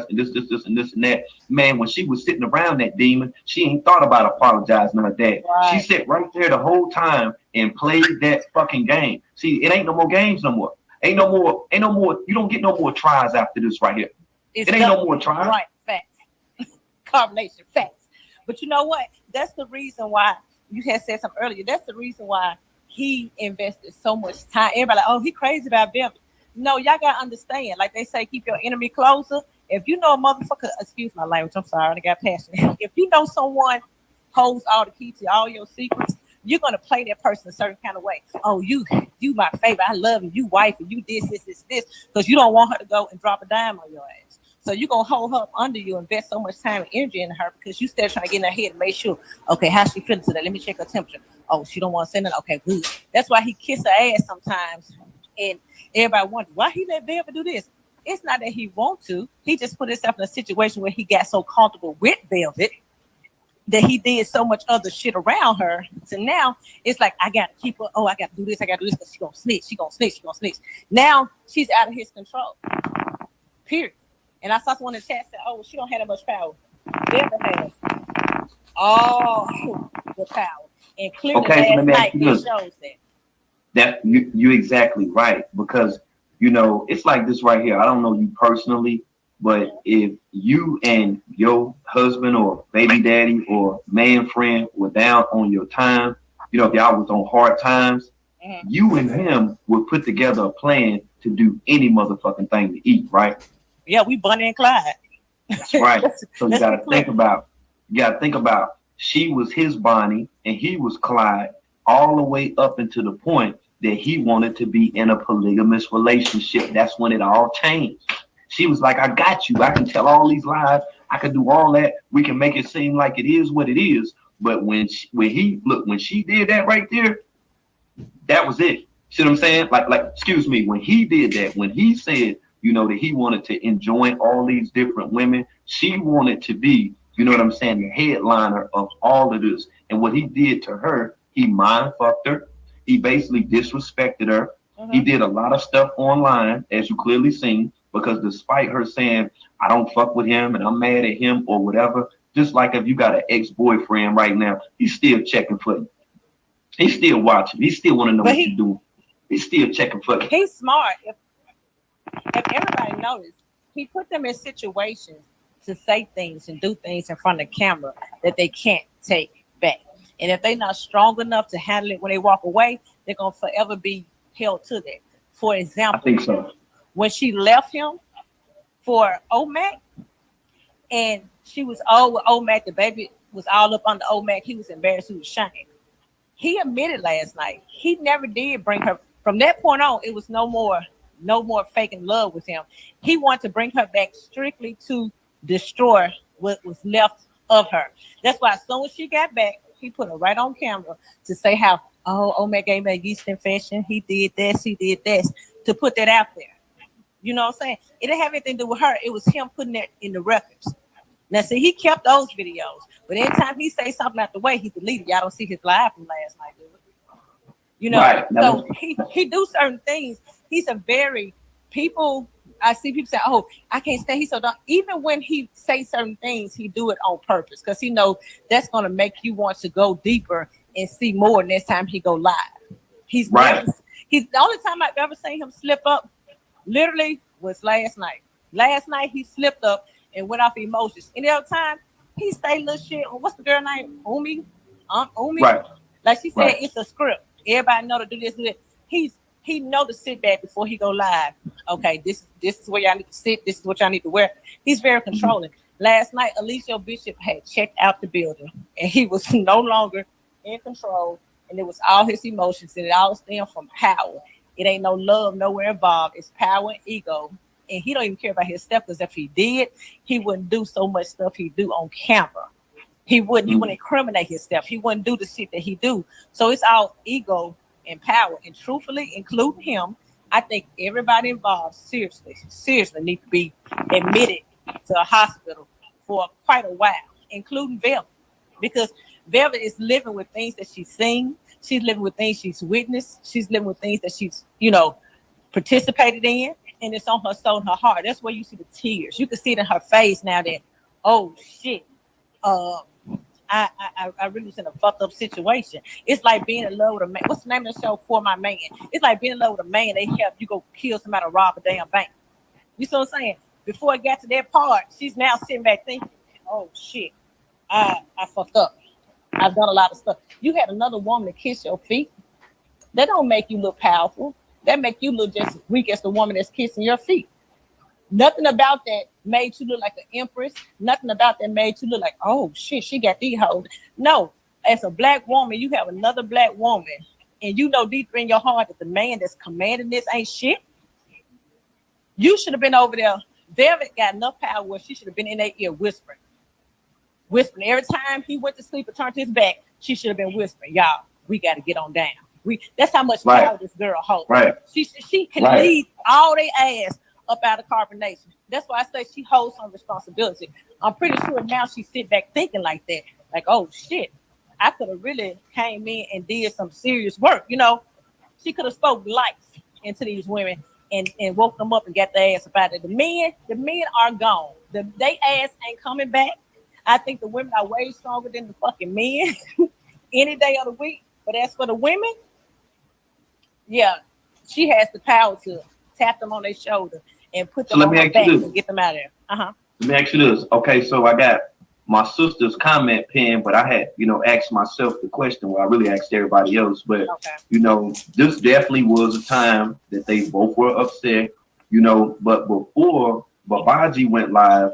and this, and this, and that. Man, when she was sitting around that demon, she ain't thought about apologizing to her dad. Right. She sat right there the whole time and played that fucking game. See, it ain't no more games no more. Ain't no more. You don't get no more tries after this right here. It ain't no more tries. Right, facts. Carbonation, facts. But you know what? That's the reason why you had said something earlier. That's the reason why he invested so much time. Everybody like, oh, he crazy about Beverly. No, y'all gotta understand. Like they say, keep your enemy closer. If you know a motherfucker, excuse my language, I'm sorry, I got passionate. If you know someone holds all the keys to all your secrets, you're gonna play that person a certain kind of way. Oh, you my favorite. I love you. You wife, and you this, because you don't want her to go and drop a dime on your ass. So you're gonna hold her up under you, invest so much time and energy in her because you still trying to get in her head and make sure, okay, how she feeling today? Let me check her temperature. Oh, she don't want to send it. Okay, good. That's why he kiss her ass sometimes, and everybody wonders why he let Velvet do this. It's not that he want to. He just put himself in a situation where he got so comfortable with Velvet that he did so much other shit around her. So now it's like, I got to keep her. Oh, I got to do this. I got to do this because she going to snitch. Now she's out of his control. Period. And I saw someone in the chat say, oh, she don't have that much power. Velvet has all the power. And clearly last night it shows that. That you exactly right, because it's like this right here. I don't know you personally, but if you and your husband or baby daddy or man friend were down on your time, if y'all was on hard times, you and him would put together a plan to do any motherfucking thing to eat, right? Yeah, we Bonnie and Clyde. That's right. So you gotta think about she was his Bonnie and he was Clyde, all the way up into the point that he wanted to be in a polygamous relationship. That's when it all changed. She was like, I got you. I can tell all these lies. I can do all that. We can make it seem like it is what it is. But when she did that right there, that was it. See what I'm saying? Like, excuse me, when he did that, when he said, that he wanted to enjoy all these different women, she wanted to be, the headliner of all of this. And what he did to her, he mind fucked her. He basically disrespected her. He did a lot of stuff online, as you clearly seen, because despite her saying, I don't fuck with him and I'm mad at him or whatever, just like if you got an ex-boyfriend right now, he's still checking for you. He's still watching. He still want to know what you're doing. He's still checking for you. He's smart. If everybody noticed, he put them in situations to say things and do things in front of the camera that they can't take back. And if they're not strong enough to handle it when they walk away, they're going to forever be held to that. For example, I think so. When she left him for Omac and she was all with Omac, the baby was all up under Omac, he was embarrassed, he was ashamed. He admitted last night he never did bring her. From that point on, it was no more faking love with him. He wanted to bring her back strictly to destroy what was left of her. That's why as soon as she got back, he put her right on camera to say how, Omac gave me a yeast infection. He did this, to put that out there. You know what I'm saying? It didn't have anything to do with her. It was him putting that in the records. Now, see, he kept those videos. But anytime he say something out the way, he deleted. Y'all don't see his live from last night, do it? Right. So he do certain things. He's a very I see people say, oh, I can't stay. He's so dumb. Even when he say certain things, he do it on purpose because he know that's going to make you want to go deeper and see more next time he go live. He's right. He's the only time I've ever seen him slip up literally was last night. Last night he slipped up and went off emotions. Any other time he say little shit. What's the girl name? Umi? Umi? Right. Like she said, Right. it's a script. Everybody know to do this, do that. He know to sit back before he go live. Okay, this is where y'all need to sit. This is what y'all need to wear. He's very controlling. Last night, Eligio Bishop had checked out the building, and he was no longer in control. And it was all his emotions, and it all stemmed from power. It ain't no love nowhere involved. It's power and ego. And he don't even care about his stuff, because if he did, he wouldn't do so much stuff he do on camera. He wouldn't incriminate his stuff. He wouldn't do the shit that he do. So it's all ego and power. And truthfully, including him, I think everybody involved seriously need to be admitted to a hospital for quite a while, including Velvet, because Velvet is living with things that she's seen. She's living with things she's witnessed. She's living with things that she's, participated in, and it's on her soul and her heart. That's where you see the tears. You can see it in her face now that, oh shit, I really was in a fucked up situation. It's like being in love with a man. What's the name of the show, For My Man? It's like being in love with a man. They help you go kill somebody, rob a damn bank. You see what I'm saying? Before it got to that part, she's now sitting back thinking, oh shit, I fucked up. I've done a lot of stuff. You had another woman to kiss your feet. That don't make you look powerful. That make you look just as weak as the woman that's kissing your feet. Nothing about that made you look like an empress. Nothing about that made you look like, oh shit, she got these hoes. No, as a black woman, you have another black woman, and you know deep in your heart that the man that's commanding this ain't shit. You should have been over there. Velvet got enough power where she should have been in their ear whispering. Whispering. Every time he went to sleep or turned his back, she should have been whispering, y'all, we got to get on down. That's how much power this girl holds. Right. She can lead all their ass up out of carbonation. That's why I say she holds some responsibility. I'm pretty sure now she sit back thinking like that. Like, oh shit, I could have really came in and did some serious work. She could have spoke life into these women and woke them up and got their ass about it. The men are gone. They ass ain't coming back. I think the women are way stronger than the fucking men any day of the week. But as for the women, yeah, she has the power to tap them on their shoulder and put them on their back and get them out of there. Let me ask you this. Okay, so I got my sister's comment pinned, but I had, asked myself the question where I really asked everybody else. But, this definitely was a time that they both were upset, but before Babaji went live,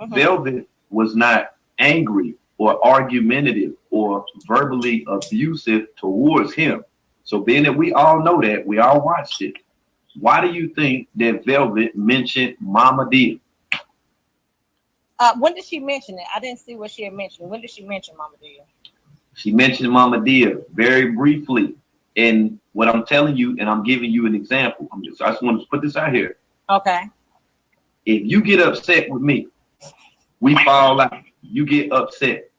Velvet was not angry or argumentative or verbally abusive towards him. So being that we all know that, we all watched it, why do you think that Velvet mentioned Mama Dia? When did she mention it? I didn't see what she had mentioned. When did she mention Mama Dia? She mentioned Mama Dia very briefly. And what I'm telling you, and I'm giving you an example. I just want to put this out here. Okay. If you get upset with me, we fall out. You get upset.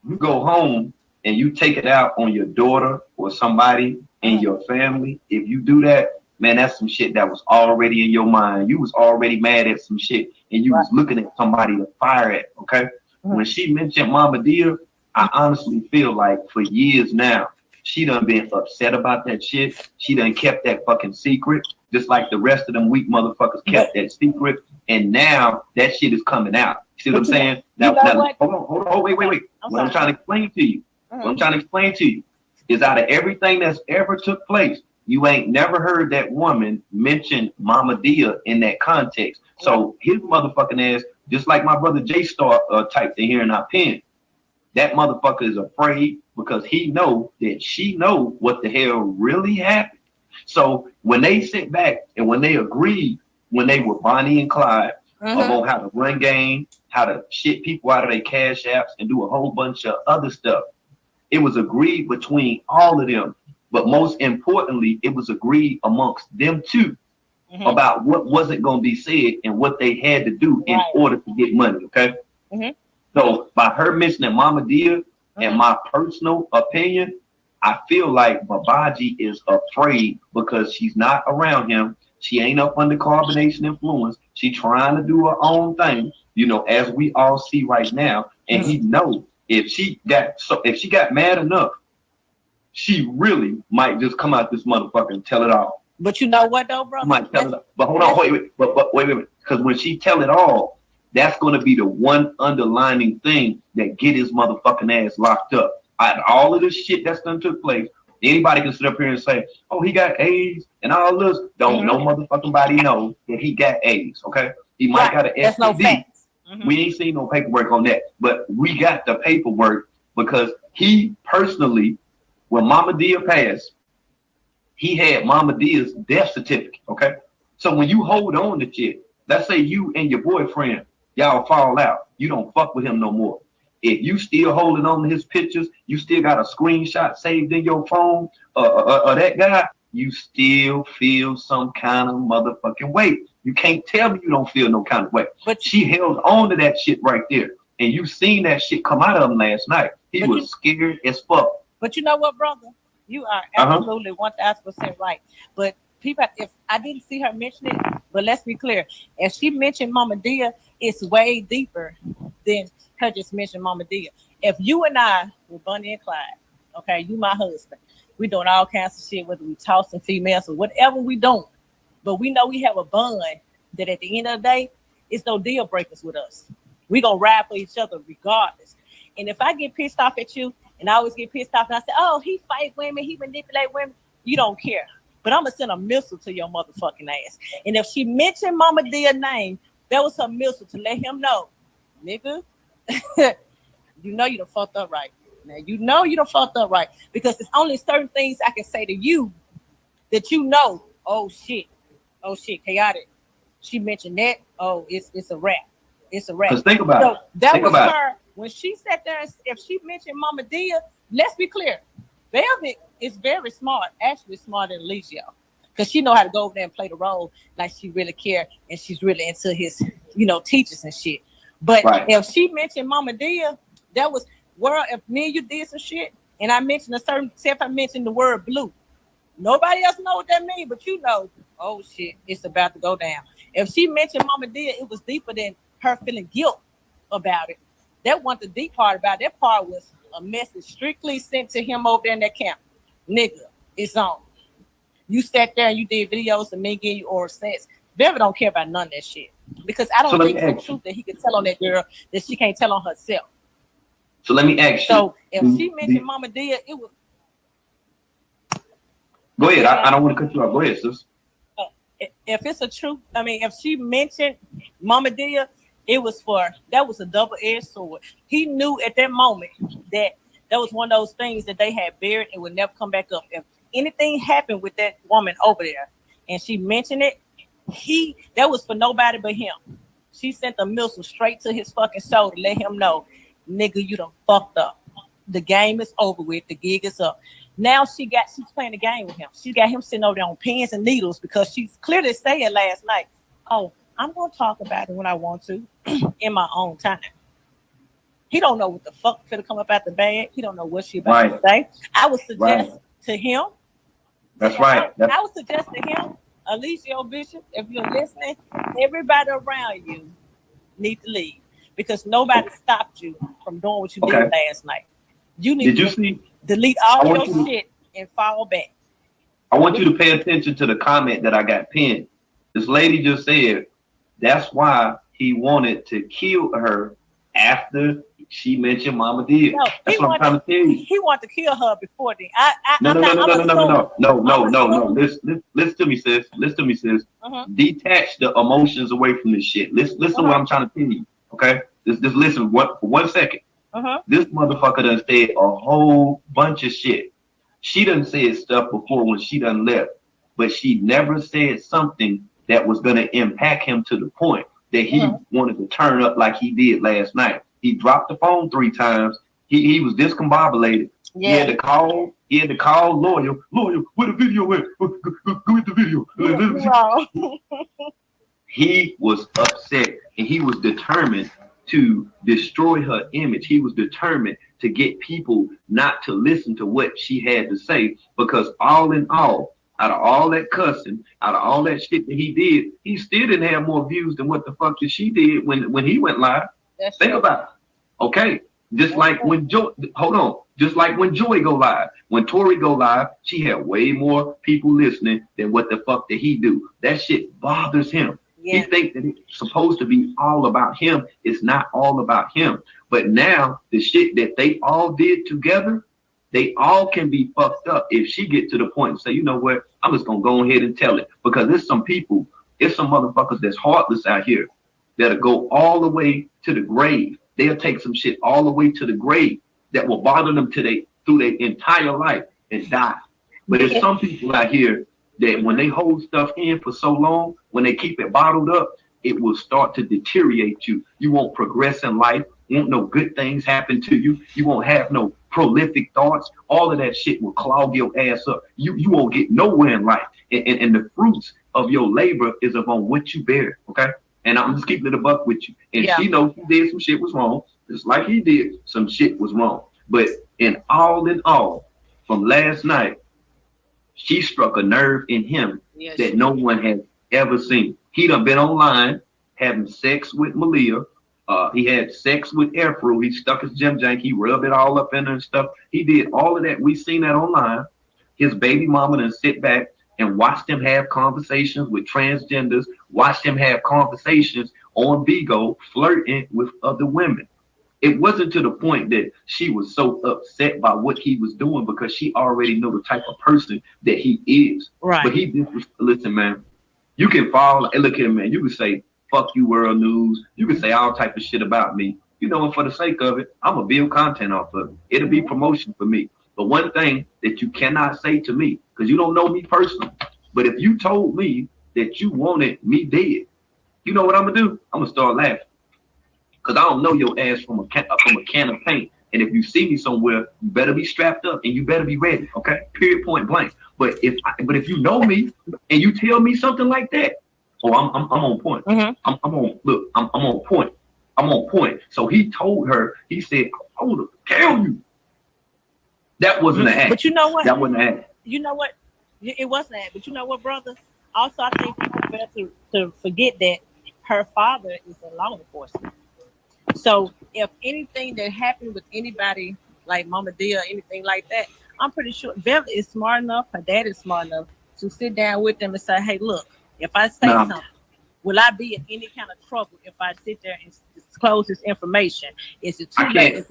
You go home and you take it out on your daughter or somebody in your family. If you do that, man, that's some shit that was already in your mind. You was already mad at some shit, and you was looking at somebody to fire at, okay? When she mentioned Mama Dia, I honestly feel like for years now, she done been upset about that shit. She done kept that fucking secret, just like the rest of them weak motherfuckers kept that secret, and now that shit is coming out. See what I'm saying? Now, hold on, wait. What I'm trying to explain to you is out of everything that's ever took place, you ain't never heard that woman mention Mama Dia in that context. So his motherfucking ass, just like my brother J Star typed in here in our pen, that motherfucker is afraid because he know that she know what the hell really happened. So when they sit back and when they agreed, when they were Bonnie and Clyde about how to run game, how to shit people out of their cash apps and do a whole bunch of other stuff, it was agreed between all of them. But most importantly, it was agreed amongst them two about what wasn't going to be said and what they had to do in order to get money, okay? So by her mentioning Mama Dia, in my personal opinion, I feel like Babaji is afraid because she's not around him. She ain't up under carbonation influence. She trying to do her own thing, as we all see right now. And he knows if she got mad enough, she really might just come out this motherfucker and tell it all. But you know what though, bro? Might tell it all. But hold on, wait. But wait. Because when she tell it all, that's going to be the one underlining thing that get his motherfucking ass locked up. Out of all of this shit that's done took place, anybody can sit up here and say, "Oh, he got AIDS," and all this. Don't no motherfucking body know that he got AIDS. Okay, he might got an STD. That's no facts. We ain't seen no paperwork on that, but we got the paperwork because he personally, when Mama Dia passed, he had Mama Dia's death certificate. Okay, so when you hold on to shit, let's say you and your boyfriend, y'all fall out, you don't fuck with him no more. If you still holding on to his pictures, you still got a screenshot saved in your phone of that guy, you still feel some kind of motherfucking way. You can't tell me you don't feel no kind of way. But she held on to that shit right there. And you seen that shit come out of him last night. He was scared as fuck. But you know what, brother? You are absolutely 1,000% right. But people, if I didn't see her mention it, but let's be clear, if she mentioned Mama Dia, it's way deeper than her just mentioning Mama Dia. If you and I were Bonnie and Clyde, okay, you my husband, we doing all kinds of shit, whether we tossing females or whatever we doing, but we know we have a bond that at the end of the day, it's no deal breakers with us. We gonna ride for each other regardless. And if I get pissed off at you, and I always get pissed off, and I say, "Oh, he fight women, he manipulate women," you don't care. But I'm gonna send a missile to your motherfucking ass. And if she mentioned Mama Dia's name, that was her missile to let him know, nigga, you know you done fucked up right. Now you know you done fucked up right. Because there's only certain things I can say to you that you know, oh shit, chaotic. She mentioned that, oh, it's a wrap. It's a wrap. Because think about it. That was her. When she sat there, if she mentioned Mama Dia, let's be clear, Velvet is very smart, actually smarter than Eligio, because she know how to go over there and play the role like she really care and she's really into his, teachers and shit. But if she mentioned Mama Dia, that was Wurld. If me and you did some shit, and I mentioned if I mentioned the word blue, nobody else know what that means, but you know, oh shit, it's about to go down. If she mentioned Mama Dia, it was deeper than her feeling guilt about it. That wasn't the deep part about it. That part was a message strictly sent to him over there in that camp. Nigga, it's on. You sat there and you did videos of me giving you oral sex. Velvet don't care about none of that shit. Because I don't think it's the truth that he can tell on that girl that she can't tell on herself. So let me ask you. So if she mentioned Mama Dia, it was. Go ahead. I don't want to cut you off. Go ahead, sis. If it's a truth, if she mentioned Mama Dia, that was a double-edged sword. He knew at that moment that was one of those things that they had buried and would never come back up. If anything happened with that woman over there and she mentioned it, that was for nobody but him. She sent the missile straight to his fucking soul to let him know, nigga, you done fucked up. The game is over with. The gig is up. Now she's playing the game with him. She got him sitting over there on pins and needles because she's clearly saying last night, oh, I'm going to talk about it when I want to in my own time. He don't know what the fuck finna come up out the bag. He don't know what she about to say. I would suggest to him. That's right. I would suggest to him, Eligio Bishop, if you're listening, everybody around you need to leave because nobody stopped you from doing what you did last night. You need to delete all your shit and fall back. I want you to pay attention to the comment that I got pinned. This lady just said, that's why he wanted to kill her after she mentioned Mama Dia. No, that's what I'm trying to tell you. He wanted to kill her before then. No. Listen to me, sis. Detach the emotions away from this shit. Listen to what I'm trying to tell you. Okay? Just listen for 1 second. This motherfucker done said a whole bunch of shit. She done said stuff before when she done left, but she never said something that was going to impact him to the point that he wanted to turn up like he did last night. He dropped the phone 3 times. He was discombobulated. Yeah. He had to call lawyer, where the video at? Go get the video. He was upset and he was determined to destroy her image. He was determined to get people not to listen to what she had to say because all in all, out of all that cussing, out of all that shit that he did, he still didn't have more views than what the fuck that she did when he went live. Think about it. Okay. Just like when Joy go live. When Tori go live, she had way more people listening than what the fuck did he do. That shit bothers him. He thinks that it's supposed to be all about him. It's not all about him. But now the shit that they all did together, they all can be fucked up if she get to the point and say, you know what, I'm just gonna go ahead and tell it. Because there's some people, there's some motherfuckers that's heartless out here that'll go all the way to the grave. They'll take some shit all the way to the grave that will bother them through their entire life and die. But there's some people out here that when they hold stuff in for so long, when they keep it bottled up, it will start to deteriorate you. You won't progress in life. Won't no good things happen to you. You won't have no prolific thoughts. All of that shit will clog your ass up. You won't get nowhere in life. And the fruits of your labor is upon what you bear. Okay. And I'm just keeping it a buck with you. And she knows she did some shit was wrong. Just like he did, some shit was wrong. But in all, from last night, she struck a nerve in him that no one has ever seen. He done been online having sex with Malia. He had sex with Airfru. He stuck his gym jank. He rubbed it all up in there and stuff. He did all of that. We seen that online. His baby mama done sit back and watched him have conversations with transgenders, watched him have conversations on Vigo, flirting with other women. It wasn't to the point that she was so upset by what he was doing because she already knew the type of person that he is. Right. But he did, listen, man, you can follow, and look at him, man, you can say, fuck you, World News. You can say all type of shit about me. You know, and for the sake of it, I'm going to build content off of it. It'll be promotion for me. But one thing that you cannot say to me, because you don't know me personally, but if you told me that you wanted me dead, you know what I'm going to do? I'm going to start laughing. Because I don't know your ass from a can of paint. And if you see me somewhere, you better be strapped up and you better be ready, okay? Period, point blank. But if you know me and you tell me something like that, oh, I'm on point. I'm on point. I'm on point. So he told her, he said, I would have killed you. That wasn't an act. But you know what? That wasn't an act. You know what? It wasn't an act. But you know what, brother? Also, I think people better to forget that her father is a law enforcement. So if anything that happened with anybody like Mama Dia or anything like that, I'm pretty sure Beverly is smart enough, her dad is smart enough to sit down with them and say, hey, look, if I say something, will I be in any kind of trouble if I sit there and disclose this information? Is it too late?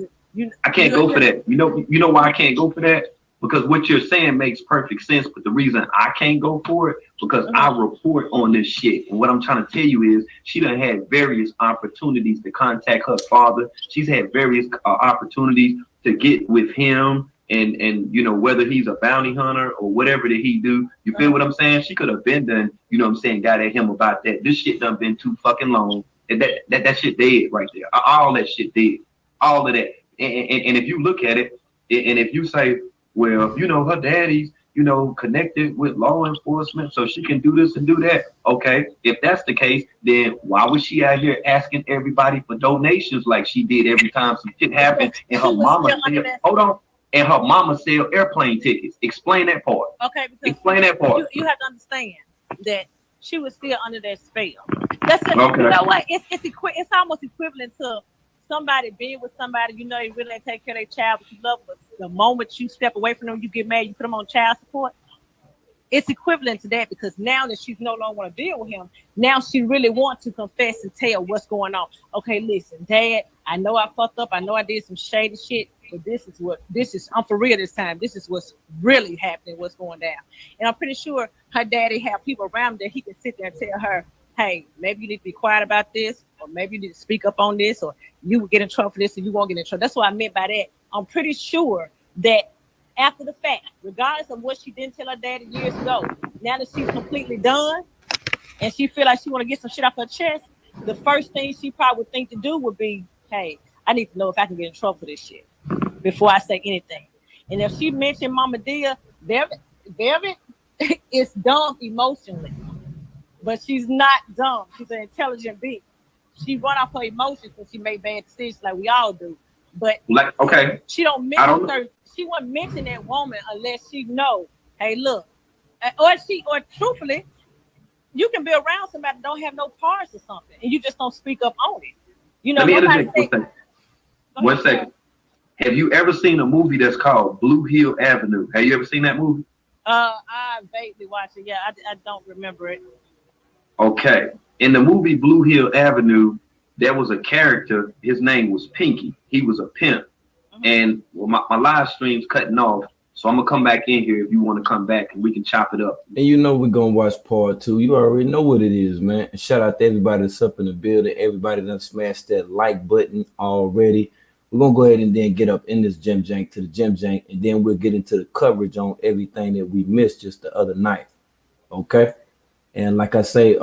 I can't go for that. You know why I can't go for that? Because what you're saying makes perfect sense. But the reason I can't go for it, because I report on this shit. And what I'm trying to tell you is she done had various opportunities to contact her father. She's had various opportunities to get with him and you know, whether he's a bounty hunter or whatever that he do. You feel what I'm saying? She could have been done, you know what I'm saying, got at him about that. This shit done been too fucking long. And that shit dead right there. All that shit dead. All of that. And if you look at it, and if you say, well, you know, her daddy's, you know, connected with law enforcement, so she can do this and do that. Okay, if that's the case, then why was she out here asking everybody for donations like she did every time some shit happened? And her mama said, hold on, and her mama sell airplane tickets. Explain that part. Okay, because explain that part. You have to understand that she was still under that spell. That's just, you know what? It's almost equivalent to somebody being with somebody, you know, they really ain't take care of their child, but you love them. The moment you step away from them, you get mad, you put them on child support. It's equivalent to that because now that she's no longer want to deal with him, now she really wants to confess and tell what's going on. Okay, listen, Dad, I know I fucked up. I know I did some shady shit, but I'm for real this time. This is what's really happening, what's going down. And I'm pretty sure her daddy have people around that he can sit there and tell her, hey, maybe you need to be quiet about this, or maybe you need to speak up on this, or you will get in trouble for this and you won't get in trouble. That's what I meant by that. I'm pretty sure that after the fact, regardless of what she didn't tell her daddy years ago, now that she's completely done and she feel like she want to get some shit off her chest, the first thing she probably would think to do would be, hey, I need to know if I can get in trouble for this shit before I say anything. And if she mentioned Mama Dia, Beverly is dumb emotionally. But she's not dumb. She's an intelligent being. She run off her emotions when she made bad decisions like we all do. But she don't mention her. She won't mention that woman unless she know, hey, look, or truthfully, you can be around somebody that don't have no parts or something, and you just don't speak up on it. You know, one second. Have you ever seen a movie that's called Blue Hill Avenue? Have you ever seen that movie? I vaguely watched it. Yeah, I don't remember it. Okay. In the movie Blue Hill Avenue, there was a character. His name was Pinky. He was a pimp. And well, my live stream's cutting off, so I'm gonna come back in here if you want to come back and we can chop it up. And you know we're gonna watch part 2. You already know what it is, man. And shout out to everybody that's up in the building, everybody that smashed that like button already. We're gonna go ahead and then get up in this Gym Jank to the Gym Jank, and then we'll get into the coverage on everything that we missed just the other night. Okay. And like I say,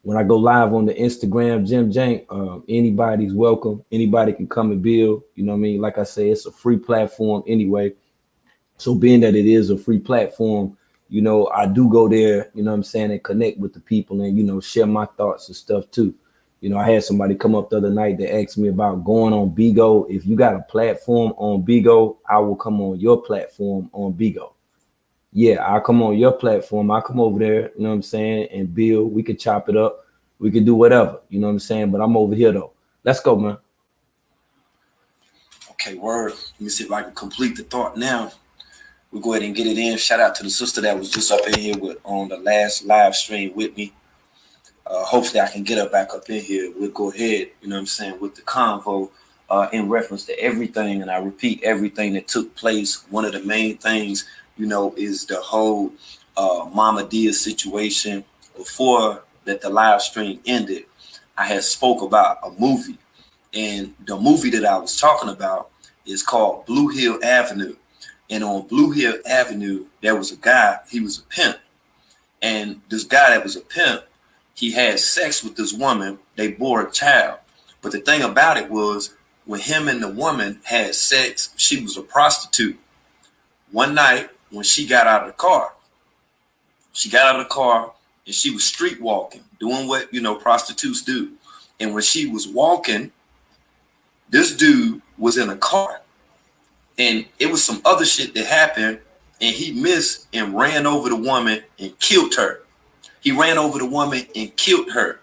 when I go live on the Instagram Gym Jank, anybody's welcome. Anybody can come and build. You know what I mean? Like I say, it's a free platform anyway. So being that it is a free platform, you know, I do go there, you know what I'm saying, and connect with the people and, you know, share my thoughts and stuff too. You know, I had somebody come up the other night that asked me about going on Bigo. If you got a platform on Bigo, I will come on your platform on Bigo. Yeah, I'll come on your platform. I'll come over there, you know what I'm saying, and build. We could chop it up. We could do whatever, you know what I'm saying? But I'm over here though. Let's go, man. Okay, word. Let me see if I can complete the thought now. We'll go ahead and get it in. Shout out to the sister that was just up in here on the last live stream with me. Hopefully I can get her back up in here. We'll go ahead, you know what I'm saying, with the convo in reference to everything. And I repeat, everything that took place. One of the main things, you know, is the whole Mama Dia situation. Before that the live stream ended, I had spoke about a movie. And the movie that I was talking about is called Blue Hill Avenue. And on Blue Hill Avenue, there was a guy, he was a pimp. And this guy that was a pimp, he had sex with this woman. They bore a child. But the thing about it was, when him and the woman had sex, she was a prostitute. One night, when she got out of the car, and she was street walking, doing what, you know, prostitutes do. And when she was walking, this dude was in a car. And it was some other shit that happened, and he missed and ran over the woman and killed her. He ran over the woman and killed her.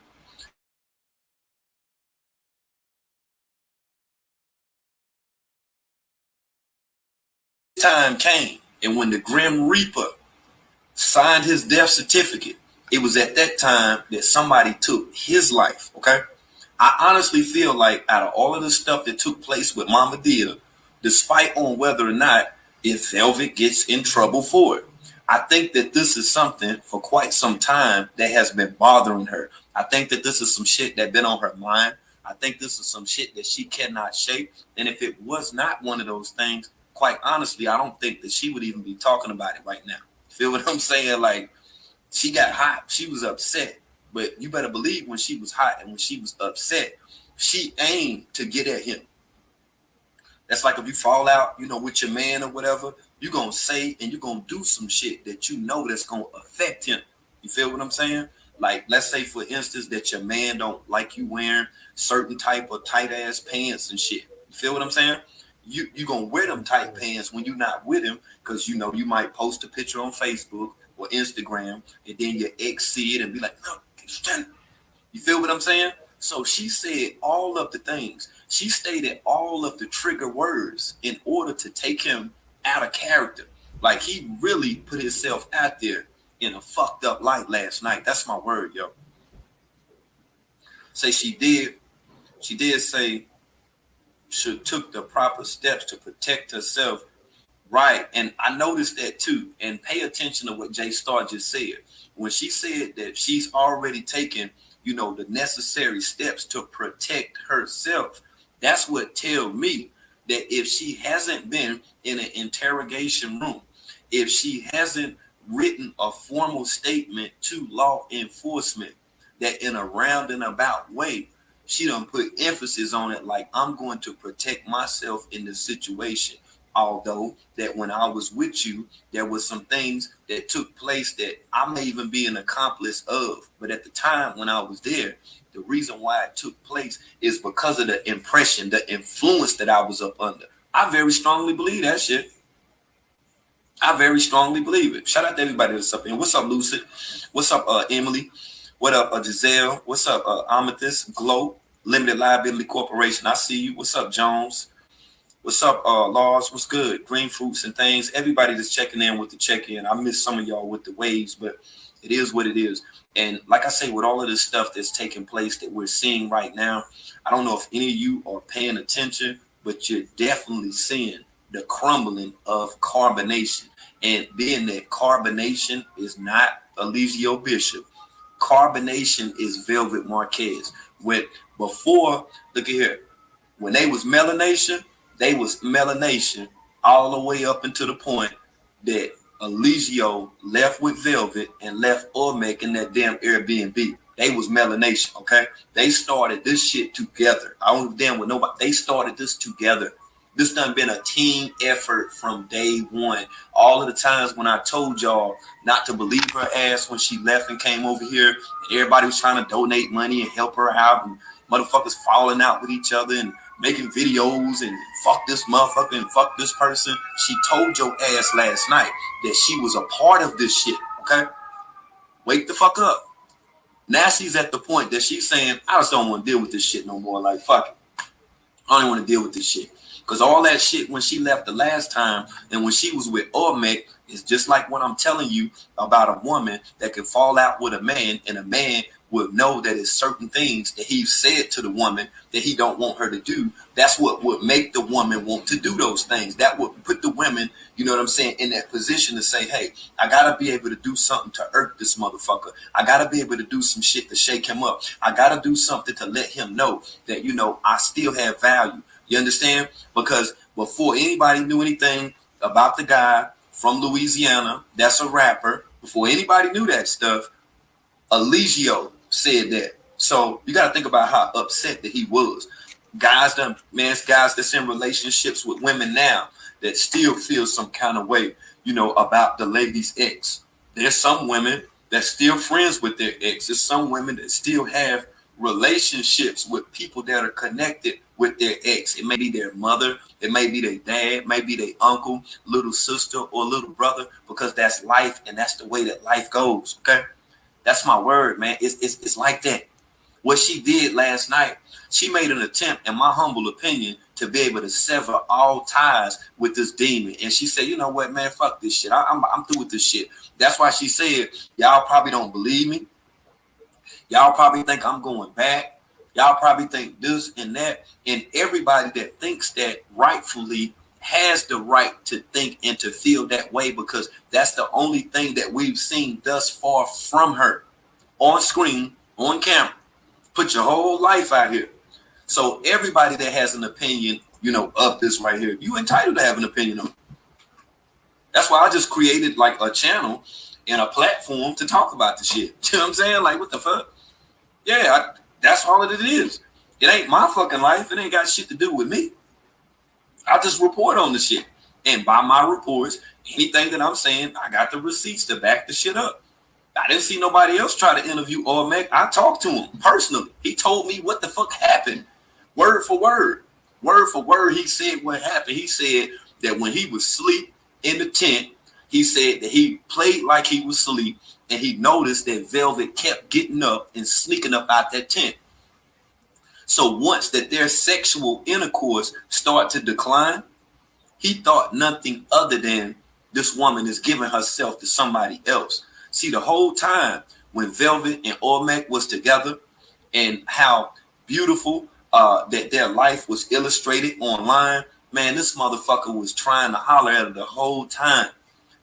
Time came, and when the Grim Reaper signed his death certificate, it was at that time that somebody took his life, okay? I honestly feel like out of all of the stuff that took place with Mama Dia, despite on whether or not if Velvet gets in trouble for it, I think that this is something for quite some time that has been bothering her. I think that this is some shit that been on her mind. I think this is some shit that she cannot shake. And if it was not one of those things, quite honestly, I don't think that she would even be talking about it right now. Feel what I'm saying? Like, she got hot. She was upset. But you better believe when she was hot and when she was upset, she aimed to get at him. That's like if you fall out, you know, with your man or whatever, you're going to say and you're going to do some shit that you know that's going to affect him. You feel what I'm saying? Like, let's say, for instance, that your man don't like you wearing certain type of tight-ass pants and shit. You feel what I'm saying? You're going to wear them tight pants when you're not with him because, you know, you might post a picture on Facebook or Instagram and then your ex see it and be like, no, you feel what I'm saying? So she said all of the things. She stated all of the trigger words in order to take him out of character. Like, he really put himself out there in a fucked up light last night. That's my word, yo. Say she did say she took the proper steps to protect herself. Right. And I noticed that too. And pay attention to what J Star just said. When she said that she's already taken, you know, the necessary steps to protect herself, that's what tells me that if she hasn't been in an interrogation room, if she hasn't written a formal statement to law enforcement, that in a roundabout way, she done put emphasis on it, like, I'm going to protect myself in this situation. Although that when I was with you, there was some things that took place that I may even be an accomplice of. But at the time when I was there, the reason why it took place is because of the impression, the influence that I was up under. I very strongly believe that shit. I very strongly believe it. Shout out to everybody that's up in. What's up, Lucid? What's up, Emily? What up, Giselle? What's up, Amethyst? Glow, Limited Liability Corporation. I see you. What's up, Jones? What's up, Laws? What's good? Green Fruits and things. Everybody that's checking in with the check-in. I missed some of y'all with the waves, but It is what it is. And like I say, with all of this stuff that's taking place that we're seeing right now, I don't know if any of you are paying attention, but you're definitely seeing the crumbling of Carbonation. And being that Carbonation is not Eligio Bishop, Carbonation is Velvet Marquez. When before, look at here, when they was Melanation, they was Melanation all the way up until the point that Eligio left with Velvet and left Olmec in that damn Airbnb. They was Melanation, okay? They started this shit together. I don't damn with nobody. They started this together. This done been a team effort from day one. All of the times when I told y'all not to believe her ass when she left and came over here, and everybody was trying to donate money and help her out, and motherfuckers falling out with each other and making videos and fuck this motherfucker and fuck this person. She told your ass last night that she was a part of this shit, okay? Wake the fuck up. Now she's at the point that she's saying, I just don't want to deal with this shit no more. Like, fuck it. I don't want to deal with this shit. Because all that shit when she left the last time and when she was with Olmec is just like what I'm telling you about a woman that can fall out with a man, and a man will know that it's certain things that he said to the woman that he don't want her to do. That's what would make the woman want to do those things. That would put the women, you know what I'm saying, in that position to say, hey, I got to be able to do something to irk this motherfucker. I got to be able to do some shit to shake him up. I got to do something to let him know that, you know, I still have value. You understand? Because before anybody knew anything about the guy from Louisiana, that's a rapper, before anybody knew that stuff, Eligio said that. So you got to think about how upset that he was. Guys that's in relationships with women now that still feel some kind of way, you know, about the lady's ex. There's some women that's still friends with their ex. There's some women that still have relationships with people that are connected with their ex. It may be their mother, it may be their dad, maybe their uncle, little sister, or little brother, because that's life and that's the way that life goes. Okay, that's my word, man. It's like that. What she did last night, she made an attempt, in my humble opinion, to be able to sever all ties with this demon. And she said, you know what, man, fuck this shit. I'm through with this shit. That's why she said, y'all probably don't believe me. Y'all probably think I'm going back. Y'all probably think this and that. And everybody that thinks that rightfully has the right to think and to feel that way, because that's the only thing that we've seen thus far from her on screen, on camera. Put your whole life out here. So everybody that has an opinion, you know, of this right here, you entitled to have an opinion on it. That's why I just created like a channel and a platform to talk about the shit. You know what I'm saying? Like, what the fuck? Yeah, that's all it is. It ain't my fucking life. It ain't got shit to do with me. I just report on the shit. And by my reports, anything that I'm saying, I got the receipts to back the shit up. I didn't see nobody else try to interview Olmec. I talked to him personally. He told me what the fuck happened. Word for word. Word for word, he said what happened. He said that when he was asleep in the tent, he said that he played like he was asleep, and he noticed that Velvet kept getting up and sneaking up out that tent. So once that their sexual intercourse started to decline, he thought nothing other than this woman is giving herself to somebody else. See, the whole time when Velvet and Olmec was together and how beautiful that their life was illustrated online, man, this motherfucker was trying to holler at her the whole time.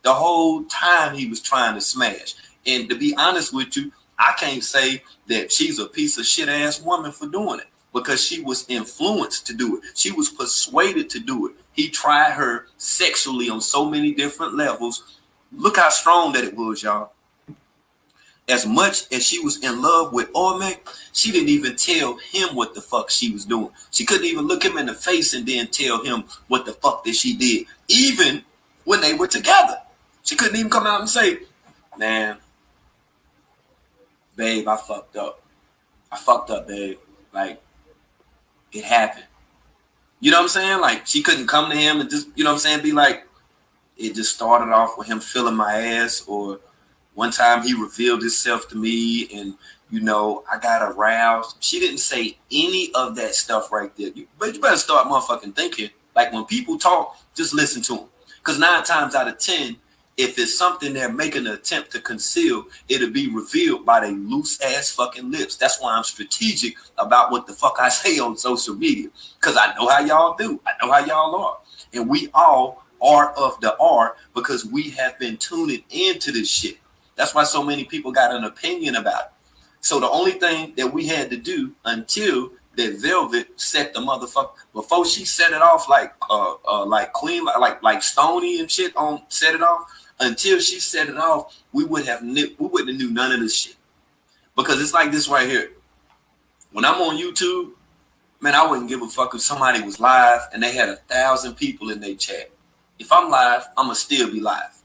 The whole time he was trying to smash. And to be honest with you, I can't say that she's a piece of shit ass woman for doing it, because she was influenced to do it. She was persuaded to do it. He tried her sexually on so many different levels. Look how strong that it was, y'all. As much as she was in love with Olmec, she didn't even tell him what the fuck she was doing. She couldn't even look him in the face and then tell him what the fuck that she did. Even when they were together, she couldn't even come out and say, man, babe, I fucked up. I fucked up, babe. Like, it happened. You know what I'm saying? Like, she couldn't come to him and just, you know what I'm saying, be like, it just started off with him feeling my ass, or one time he revealed himself to me and, you know, I got aroused. She didn't say any of that stuff right there. But you better start motherfucking thinking. Like, when people talk, just listen to them. Because 9 times out of 10, If it's something they're making an attempt to conceal, it'll be revealed by their loose ass fucking lips. That's why I'm strategic about what the fuck I say on social media. Because I know how y'all do. I know how y'all are. And we all are of the R because we have been tuning into this shit. That's why so many people got an opinion about it. So the only thing that we had to do until that Velvet set the motherfucker, before she set it off like Queen, like Stony and shit on set it off, until she set it off, we wouldn't have knew none of this shit. Because it's like this right here. When I'm on YouTube, man, I wouldn't give a fuck if somebody was live and they had 1,000 people in their chat. If I'm live, I'ma still be live.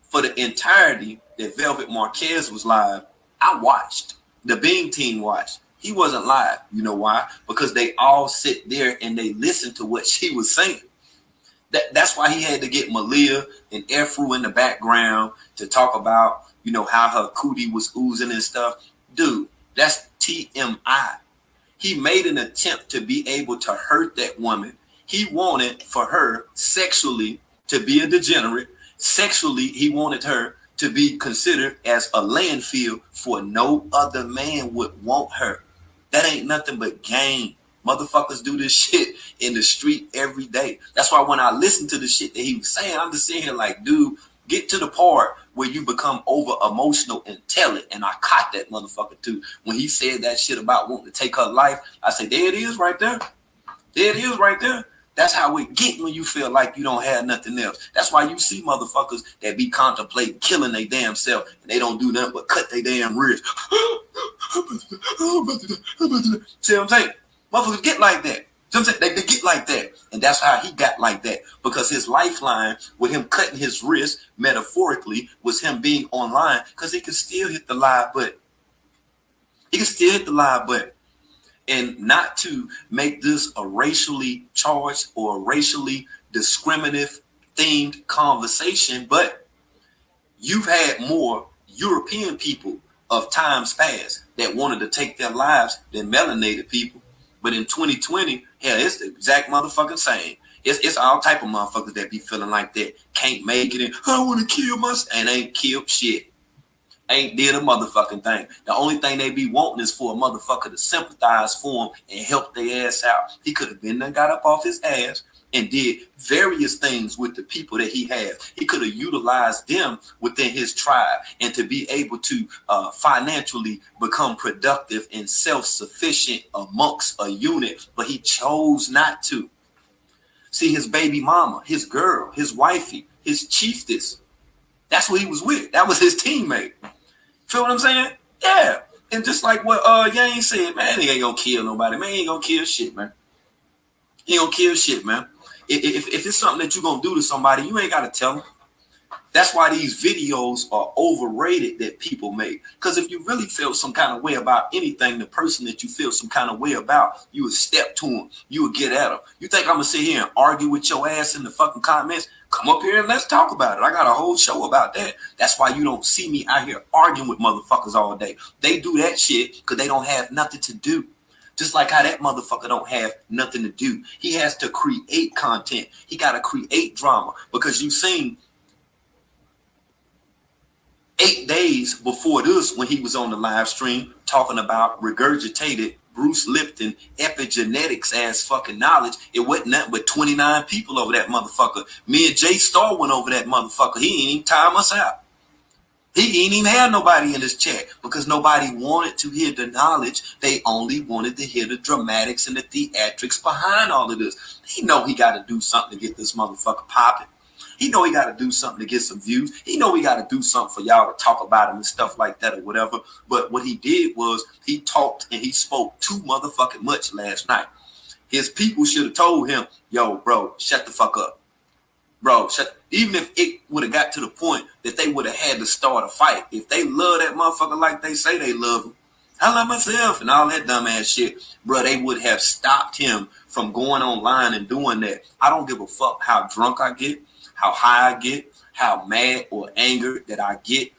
For the entirety that Velvet Marquez was live, I watched. The Bing team watched. He wasn't live. You know why? Because they all sit there and they listen to what she was saying. That's why he had to get Malia and Efru in the background to talk about, you know, how her cootie was oozing and stuff. Dude, that's TMI. He made an attempt to be able to hurt that woman. He wanted for her sexually to be a degenerate. Sexually, he wanted her to be considered as a landfill for no other man would want her. That ain't nothing but game. Motherfuckers do this shit in the street every day. That's why when I listen to the shit that he was saying, I'm just sitting here like, dude, get to the part where you become over emotional and tell it. And I caught that motherfucker too. When he said that shit about wanting to take her life, I said, there it is right there. There it is right there. That's how it get when you feel like you don't have nothing else. That's why you see motherfuckers that be contemplating killing their damn self and they don't do nothing but cut their damn wrist. See what I'm saying? Motherfuckers get like that. See what I'm saying? They get like that. And that's how he got like that. Because his lifeline with him cutting his wrist, metaphorically, was him being online because he could still hit the live button. He can still hit the live button. And not to make this a racially charged or a racially discriminative themed conversation, but you've had more European people of times past that wanted to take their lives than melanated people. But in 2020, hell, it's the exact motherfucking same. It's all type of motherfuckers that be feeling like that. Can't make it in. I want to kill myself and ain't killed shit. Ain't did a motherfucking thing. The only thing they be wanting is for a motherfucker to sympathize for him and help their ass out. He could have been there, got up off his ass and did various things with the people that he has. He could have utilized them within his tribe and to be able to financially become productive and self-sufficient amongst a unit, but he chose not to. See, his baby mama, his girl, his wifey, his chiefess, that's what he was with. That was his teammate. Feel what I'm saying? Yeah. And just like what Yang said, man, he ain't gonna kill nobody. Man, he ain't gonna kill shit, man. He ain't gonna kill shit, man. If it's something that you're gonna do to somebody, you ain't gotta tell them. That's why these videos are overrated that people make. Because if you really feel some kind of way about anything, the person that you feel some kind of way about, you would step to him. You would get at him. You think I'm gonna sit here and argue with your ass in the fucking comments? Come up here and let's talk about it. I got a whole show about that. That's why you don't see me out here arguing with motherfuckers all day. They do that shit because they don't have nothing to do. Just like how that motherfucker don't have nothing to do. He has to create content. He got to create drama because you seen 8 days before this when he was on the live stream talking about regurgitated Bruce Lipton epigenetics ass fucking knowledge. It wasn't nothing but 29 people over that motherfucker. Me and Jay Starr went over that motherfucker. He ain't even time us out. He ain't even had nobody in his chat because nobody wanted to hear the knowledge. They only wanted to hear the dramatics and the theatrics behind all of this. He know he got to do something to get this motherfucker popping. He know he got to do something to get some views. He know he got to do something for y'all to talk about him and stuff like that or whatever. But what he did was he talked and he spoke too motherfucking much last night. His people should have told him, yo, bro, shut the fuck up. Bro, even if it would have got to the point that they would have had to start a fight. If they love that motherfucker like they say they love him, I love myself and all that dumbass shit, bro, they would have stopped him from going online and doing that. I don't give a fuck how drunk I get, how high I get, how mad or angered that I get.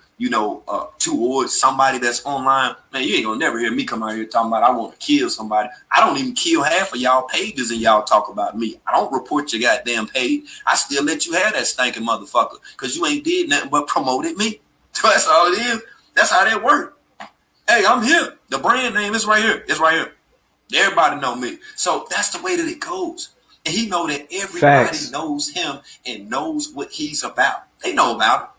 towards somebody that's online, man, you ain't gonna never hear me come out here talking about I want to kill somebody. I don't even kill half of y'all pages and y'all talk about me. I don't report your goddamn page. I still let you have that stinking motherfucker because you ain't did nothing but promoted me. That's all it is. That's how that works. Hey, I'm here. The brand name is right here. It's right here. Everybody know me. So that's the way that it goes. And he know that everybody knows him and knows what he's about. They know about it.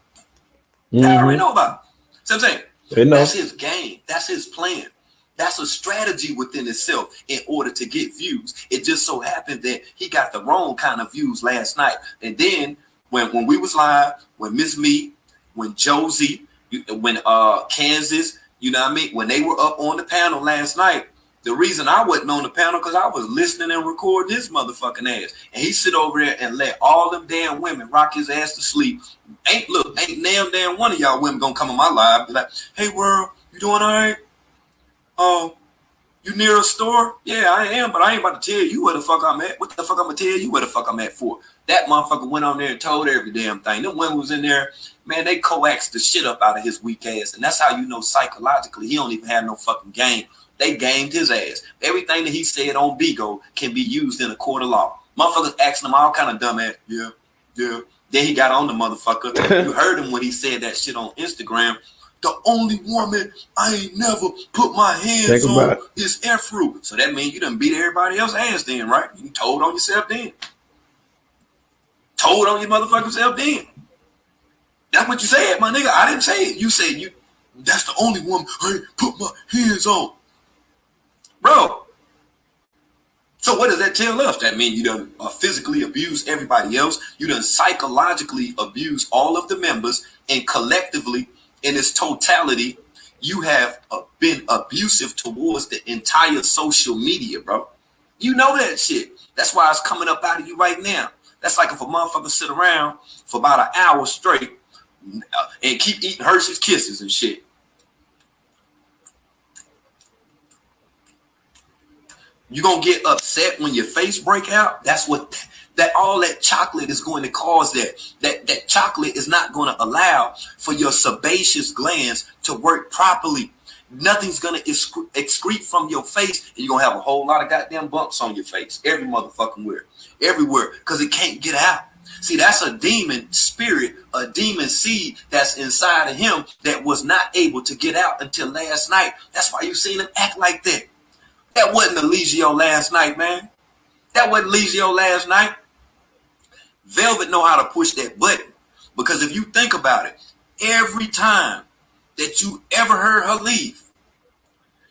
They already know about it. So I'm saying, that's his game. That's his plan. That's a strategy within itself in order to get views. It just so happened that he got the wrong kind of views last night. And then when we was live, when Miss Me, when Josie, when Kansas, you know what I mean? When they were up on the panel last night, the reason I wasn't on the panel because I was listening and recording his motherfucking ass. And he sit over there and let all them damn women rock his ass to sleep. Ain't damn one of y'all women gonna come on my live be like, hey, Wurld, you doing all right? Oh, you near a store? Yeah, I am, but I ain't about to tell you where the fuck I'm at. What the fuck I'm gonna tell you where the fuck I'm at for? That motherfucker went on there and told every damn thing. Them women was in there, man, they coaxed the shit up out of his weak ass. And that's how you know psychologically he don't even have no fucking game. They gamed his ass. Everything that he said on Bigo can be used in a court of law. Motherfuckers asking him all kind of dumb ass. Yeah. Then he got on the motherfucker. You heard him when he said that shit on Instagram. The only woman I ain't never put my hands on is Afro. So that means you done beat everybody else's ass then, right? You told on yourself then. Told on your motherfucking self then. That's what you said, my nigga. I didn't say it. You said that's the only woman I ain't put my hands on. Bro, so what does that tell us? That means you done physically abuse everybody else. You done psychologically abuse all of the members, and collectively, in its totality, you have been abusive towards the entire social media, bro. You know that shit. That's why it's coming up out of you right now. That's like if a motherfucker sit around for about an hour straight and keep eating Hershey's Kisses and shit. You're going to get upset when your face break out. That's what all that chocolate is going to cause. That chocolate is not going to allow for your sebaceous glands to work properly. Nothing's going to excrete from your face, and you're going to have a whole lot of goddamn bumps on your face. Every motherfucking where. Everywhere, because it can't get out. See, that's a demon spirit, a demon seed that's inside of him that was not able to get out until last night. That's why you seen him act like that. That wasn't Eligio last night, man. That wasn't Eligio last night. Velvet know how to push that button. Because if you think about it, every time that you ever heard her leave,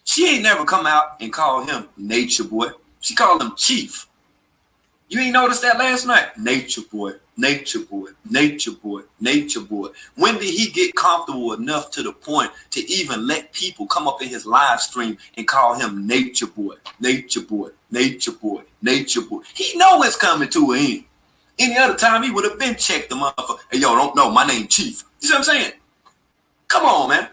she ain't never come out and called him Nature Boy. She called him Chief. You ain't noticed that last night? Nature Boy, Nature Boy, Nature Boy, Nature Boy. When did he get comfortable enough to the point to even let people come up in his live stream and call him Nature Boy, Nature Boy, Nature Boy, Nature Boy? He know it's coming to an end. Any other time he would have been checked the motherfucker. Hey, yo, don't know my name Chief. You see what I'm saying? Come on, man.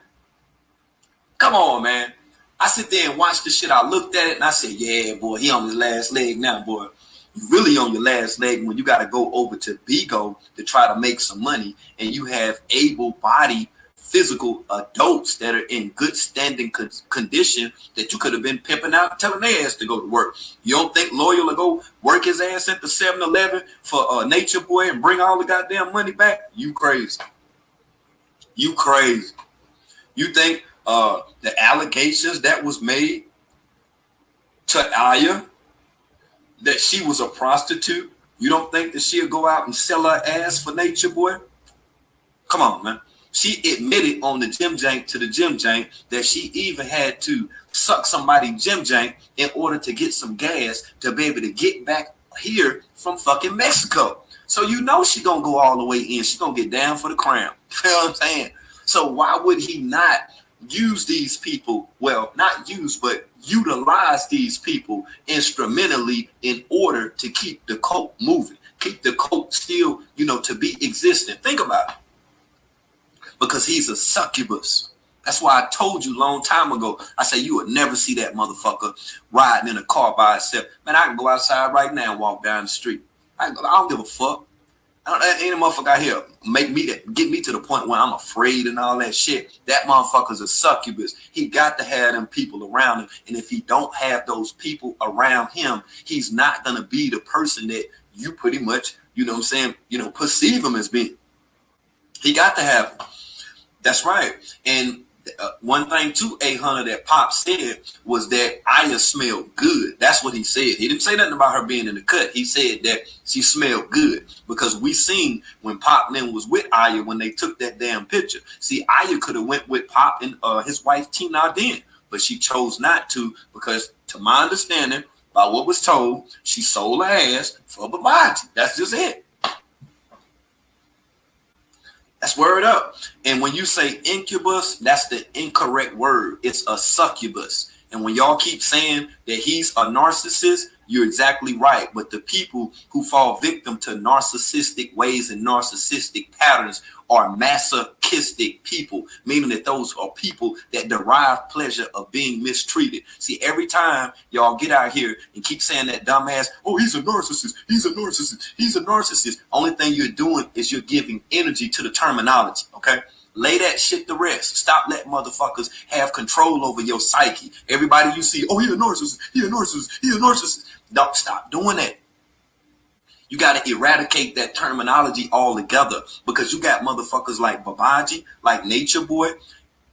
Come on, man. I sit there and watch the shit. I looked at it and I said, yeah, boy, he on his last leg now, boy. You really on your last leg when you got to go over to Bigo to try to make some money, and you have able-bodied physical adults that are in good standing condition that you could have been pimping out and telling their ass to go to work. You don't think Loyal will go work his ass at the 7-Eleven for Nature Boy and bring all the goddamn money back? You crazy. You crazy. You think the allegations that was made to Aya, that she was a prostitute, you don't think that she'll go out and sell her ass for Nature Boy? Come on, man. She admitted on the Jim Jank to the Jim Jank that she even had to suck somebody Jim Jank in order to get some gas to be able to get back here from fucking Mexico. So you know she gonna go all the way in. She gonna get down for the crown. You know what I'm saying? So why would he not use these people? Well, not use, but utilize these people instrumentally in order to keep the cult moving, keep the cult still, to be existent. Think about it. Because he's a succubus. That's why I told you a long time ago, I said you would never see that motherfucker riding in a car by himself. Man, I can go outside right now and walk down the street. I don't give a fuck. Any motherfucker out here get me to the point where I'm afraid and all that shit. That motherfucker's a succubus. He got to have them people around him. And if he don't have those people around him, he's not going to be the person that you pretty much, you know what I'm saying, you know, perceive him as being. He got to have them. That's right. And one thing too, 800 that Pop said was that Aya smelled good. That's what he said. He didn't say nothing about her being in the cut. He said that she smelled good because we seen when Pop then was with Aya when they took that damn picture. See, Aya could have went with Pop and his wife Tina then, but she chose not to because, to my understanding, by what was told, she sold her ass for Babaji. That's just it. That's word up. And when you say incubus, that's the incorrect word. It's a succubus. And when y'all keep saying that he's a narcissist, you're exactly right. But the people who fall victim to narcissistic ways and narcissistic patterns are masochistic people, meaning that those are people that derive pleasure of being mistreated. See, every time y'all get out here and keep saying that dumbass, oh, he's a narcissist, he's a narcissist, he's a narcissist. Only thing you're doing is you're giving energy to the terminology, okay? Lay that shit to rest. Stop letting motherfuckers have control over your psyche. Everybody you see, oh, he a narcissist, he a narcissist, he a narcissist. Don't stop doing that. You got to eradicate that terminology altogether because you got motherfuckers like Babaji, like Nature Boy.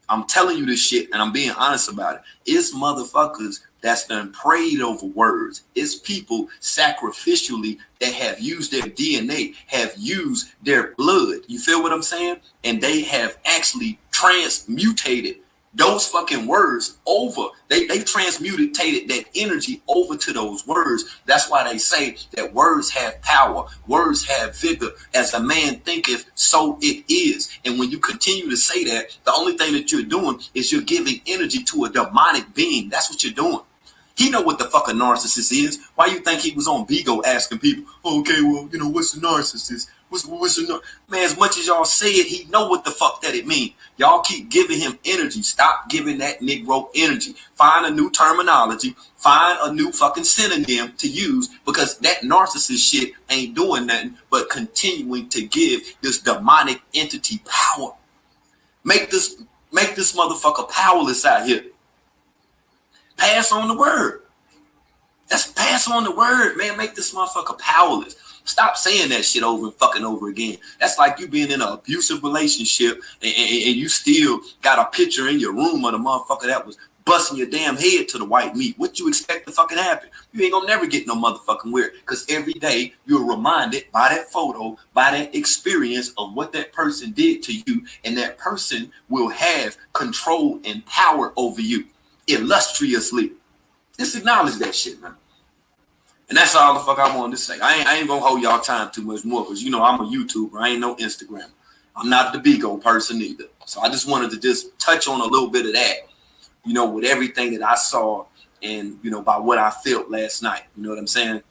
I'm telling you this shit and I'm being honest about it. It's motherfuckers that's done prayed over words. It's people sacrificially that have used their DNA, have used their blood. You feel what I'm saying? And they have actually transmutated those fucking words over. They transmutated that energy over to those words. That's why they say that words have power. Words have vigor. As a man thinketh, so it is. And when you continue to say that, the only thing that you're doing is you're giving energy to a demonic being. That's what you're doing. He know what the fuck a narcissist is. Why you think he was on Bigo asking people, okay, well, you know, what's a narcissist? What's a man, as much as y'all say it, he know what the fuck that it means. Y'all keep giving him energy. Stop giving that Negro energy. Find a new terminology. Find a new fucking synonym to use because that narcissist shit ain't doing nothing but continuing to give this demonic entity power. Make this motherfucker powerless out here. Pass on the word. That's pass on the word, man. Make this motherfucker powerless. Stop saying that shit over and fucking over again. That's like you being in an abusive relationship and you still got a picture in your room of the motherfucker that was busting your damn head to the white meat. What you expect to fucking happen? You ain't gonna never get no motherfucking weird because every day you're reminded by that photo, by that experience of what that person did to you, and that person will have control and power over you illustriously. Just acknowledge that shit, man. And that's all the fuck I wanted to say. I ain't gonna hold y'all time too much more because, you know, I'm a YouTuber. I ain't no Instagram. I'm not the Bigo person either. So I just wanted to just touch on a little bit of that, you know, with everything that I saw and, you know, by what I felt last night. You know what I'm saying?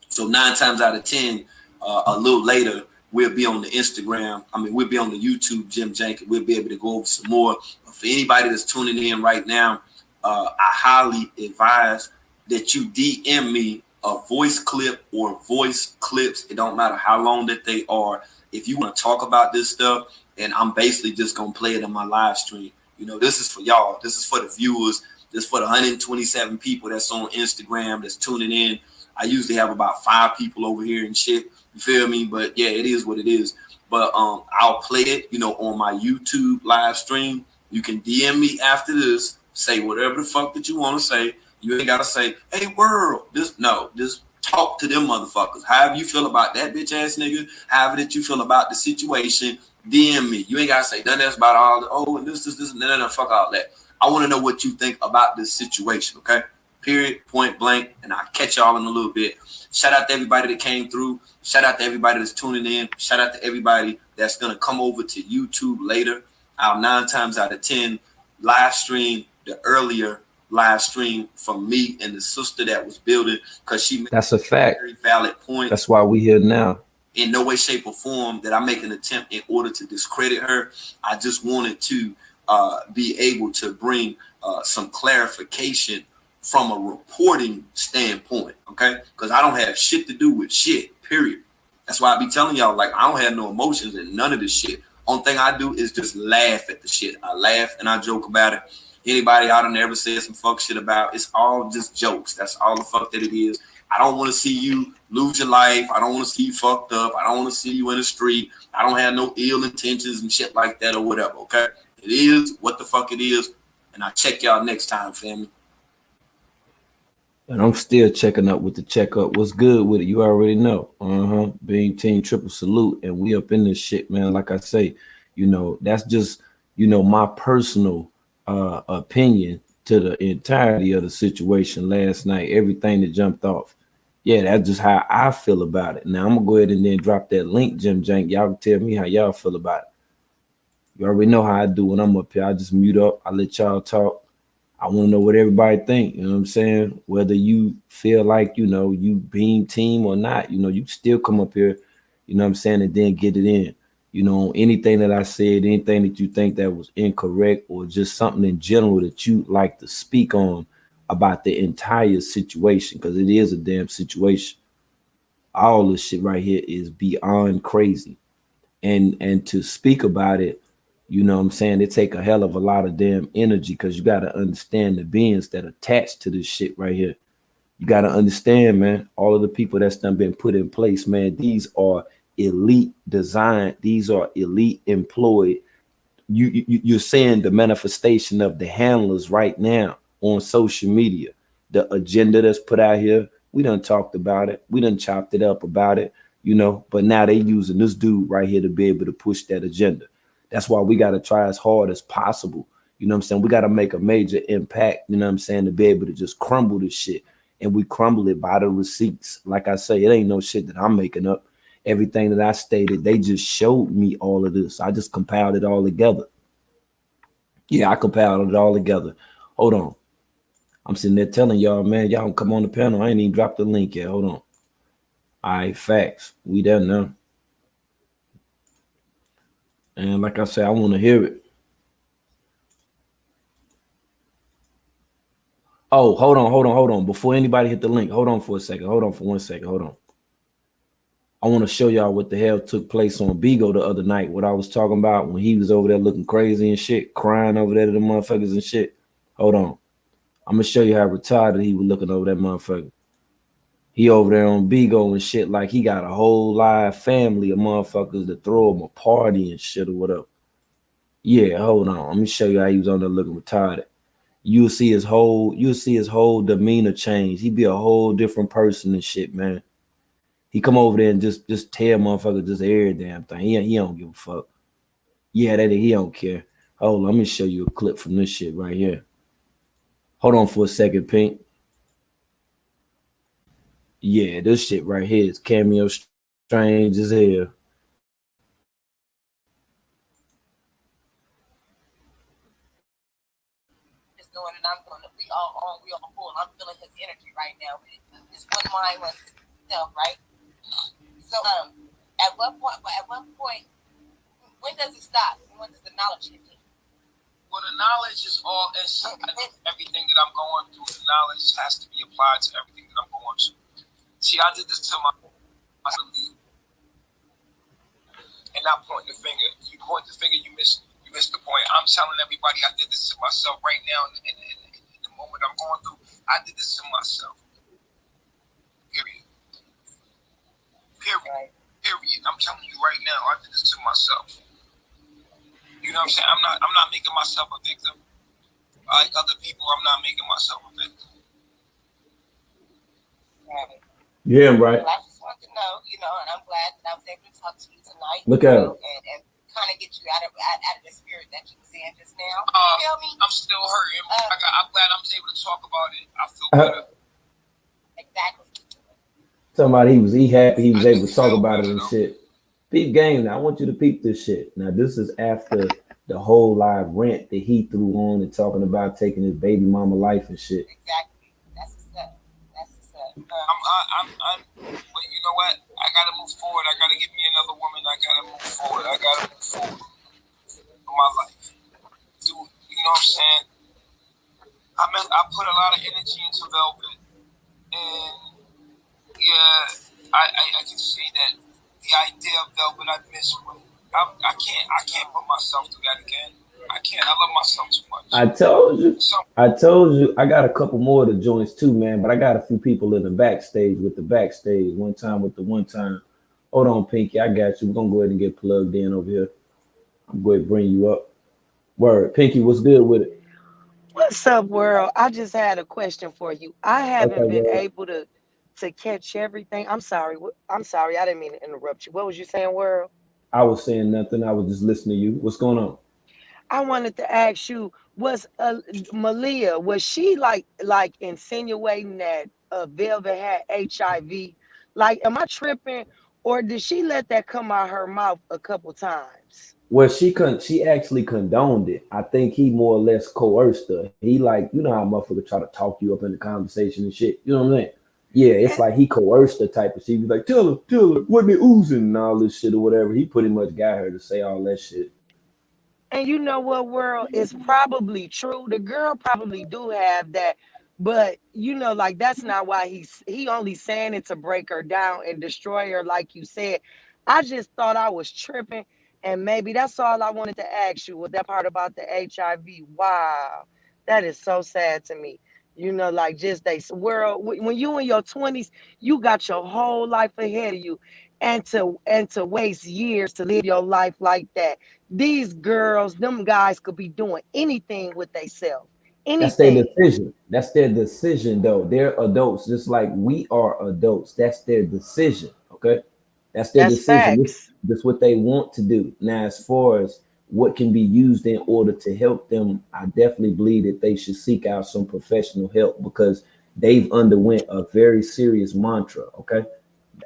So 9 times out of 10, a little later, we'll be on the Instagram. I mean, we'll be on the YouTube, Jim Jank. We'll be able to go over some more. But for anybody that's tuning in right now, I highly advise that you DM me a voice clip or voice clips. It don't matter how long that they are. If you want to talk about this stuff, and I'm basically just going to play it on my live stream. You know, this is for y'all. This is for the viewers. This is for the 127 people that's on Instagram that's tuning in. I usually have about 5 people over here and shit. You feel me? But yeah, it is what it is. But I'll play it, you know, on my YouTube live stream. You can DM me after this. Say whatever the fuck that you want to say. You ain't got to say, hey, Wurld. Just talk to them motherfuckers. However you feel about that bitch ass nigga, however that you feel about the situation, DM me. You ain't got to say nothing else about all the, oh, and this, no, fuck all that. I want to know what you think about this situation, okay? Period, point blank, and I'll catch y'all in a little bit. Shout out to everybody that came through. Shout out to everybody that's tuning in. Shout out to everybody that's going to come over to YouTube later. I'll 9 times out of 10 live stream the earlier live stream from me and the sister that was building because she made that's a fact. Very valid point. That's why we here now. In no way, shape, or form that I make an attempt in order to discredit her. I just wanted to be able to bring some clarification from a reporting standpoint, okay? Because I don't have shit to do with shit, period. That's why I be telling y'all, like, I don't have no emotions and none of this shit. Only thing I do is just laugh at the shit. I laugh and I joke about it. Anybody out there ever said some fuck shit about, it's all just jokes. That's all the fuck that it is. I don't want to see you lose your life. I don't want to see you fucked up. I don't want to see you in the street. I don't have no ill intentions and shit like that or whatever, okay? It is what the fuck it is. And I'll check y'all next time, family. And I'm still checking up with the checkup. What's good with it? You already know. Being team triple salute. And we up in this shit, man. Like I say, you know, that's just, you know, my personal opinion to the entirety of the situation last night. Everything that jumped off. Yeah, that's just how I feel about it. Now I'm gonna go ahead and then drop that link, Jim Jank. Y'all can tell me how y'all feel about it. You already know how I do when I'm up here. I just mute up. I let y'all talk. I want to know what everybody think. You know what I'm saying? Whether you feel like, you know, you being team or not, you know, you still come up here, you know what I'm saying, and then get it in. You know, anything that I said, anything that you think that was incorrect or just something in general that you like to speak on about the entire situation, because it is a damn situation. All this shit right here is beyond crazy. And to speak about it, you know what I'm saying, it take a hell of a lot of damn energy, because you got to understand the beings that attached to this shit right here. You got to understand, man, all of the people that's done been put in place, man, these are elite design. These are elite employed. You're saying the manifestation of the handlers right now on social media, the agenda that's put out here. We done talked about it. We done chopped it up about it, you know, but now they using this dude right here to be able to push that agenda. That's why we got to try as hard as possible. You know what I'm saying? We got to make a major impact, you know what I'm saying, to be able to just crumble this shit. And we crumble it by the receipts. Like I say, it ain't no shit that I'm making up. Everything that I stated, they just showed me all of this. I just compiled it all together. Yeah, I compiled it all together. Hold on. I'm sitting there telling y'all, man, y'all come on the panel. I ain't even dropped the link yet. Hold on. All right, facts. We there now. And like I said, I want to hear it. Oh, hold on. Before anybody hit the link, hold on for a second. Hold on for 1 second. Hold on. I want to show y'all what the hell took place on Bigo the other night. What I was talking about when he was over there looking crazy and shit, crying over there to the motherfuckers and shit. Hold on. I'm going to show you how retarded he was looking over that motherfucker. He over there on Bigo and shit like he got a whole live family of motherfuckers that throw him a party and shit or whatever. Yeah, hold on. Let me show you how he was on there looking retarded. You'll see his whole demeanor change. He be a whole different person and shit, man. He come over there and just tell motherfuckers just every damn thing. He don't give a fuck. Yeah, that he don't care. Hold on, let me show you a clip from this shit right here. Hold on for a second, Pink. Yeah, this shit right here is cameo strange as hell. Just doing it, I'm doing it. We all full. I'm feeling his energy right now. It's one mind, one self, right? So, at what point, when does it stop? When does the knowledge hit me? Well, the knowledge is all, everything that I'm going through, the knowledge has to be applied to everything that I'm going through. See, I did this to my belief. And not pointing the finger. You point the finger, you miss the point. I'm telling everybody I did this to myself right now in the moment I'm going through. I did this to myself. Period. I'm telling you right now, I did this to myself. You know what I'm saying? I'm not making myself a victim. Like other people, I'm not making myself a victim. Right. Yeah, right. Well, I just want to know, you know, and I'm glad that I was able to talk to you tonight. Look at him. And kind of get you out of the spirit that you was in just now. Tell me. I'm still hurting. I'm glad I was able to talk about it. I feel better. Exactly. Somebody he happy he was able to talk about it and shit. Peep game now. I want you to peep this shit. Now this is after the whole live rant that he threw on and talking about taking his baby mama life and shit. Exactly. That's what's up. But you know what? I gotta move forward. I gotta get me another woman. I gotta move forward. I gotta move forward in my life. Dude, you know what I'm saying? I put a lot of energy into Velvet, and yeah, I can see that the idea of Velvet, I miss one. I can't put myself through that again. I can't. I love myself too much. I told you. So I told you. I got a couple more of the joints too, man. But I got a few people in the backstage with the backstage. One time with the one time. Hold on, Pinky. I got you. We're gonna go ahead and get plugged in over here. I'm going to bring you up. Word, Pinky. What's good with it? What's up, world? I just had a question for you. I Okay, haven't been word. able to catch everything. I'm sorry. I'm sorry. I didn't mean to interrupt you. What was you saying, world? I was saying nothing. I was just listening to you. What's going on? I wanted to ask you, was Malia, was she like insinuating that Velvet had HIV? Like, am I tripping, or did she let that come out her mouth a couple times? Well, she actually condoned it. I think he more or less coerced her. He like, you know how motherfucker try to talk you up in the conversation and shit. You know what I'm saying? Yeah, it's And, like he coerced her type of shit. He was like, tell her, wasn't it oozing and all this shit or whatever. He pretty much got her to say all that shit. And you know what, world is probably true. The girl probably do have that, but like that's not why he only saying it to break her down and destroy her, like you said. I just thought I was tripping, and maybe that's all I wanted to ask you was that part about the HIV. Wow, that is so sad to me. Like just they world when you in your 20s, you got your whole life ahead of you, and to waste years to live your life like that. These girls, them guys could be doing anything with themselves. That's their Anything. decision. That's their decision, though. They're adults, just like we are adults. That's their decision. Okay, that's their That's decision. facts. This what they want to do. Now, as far as what can be used in order to help them, I definitely believe that they should seek out some professional help because they've underwent a very serious mantra. Okay,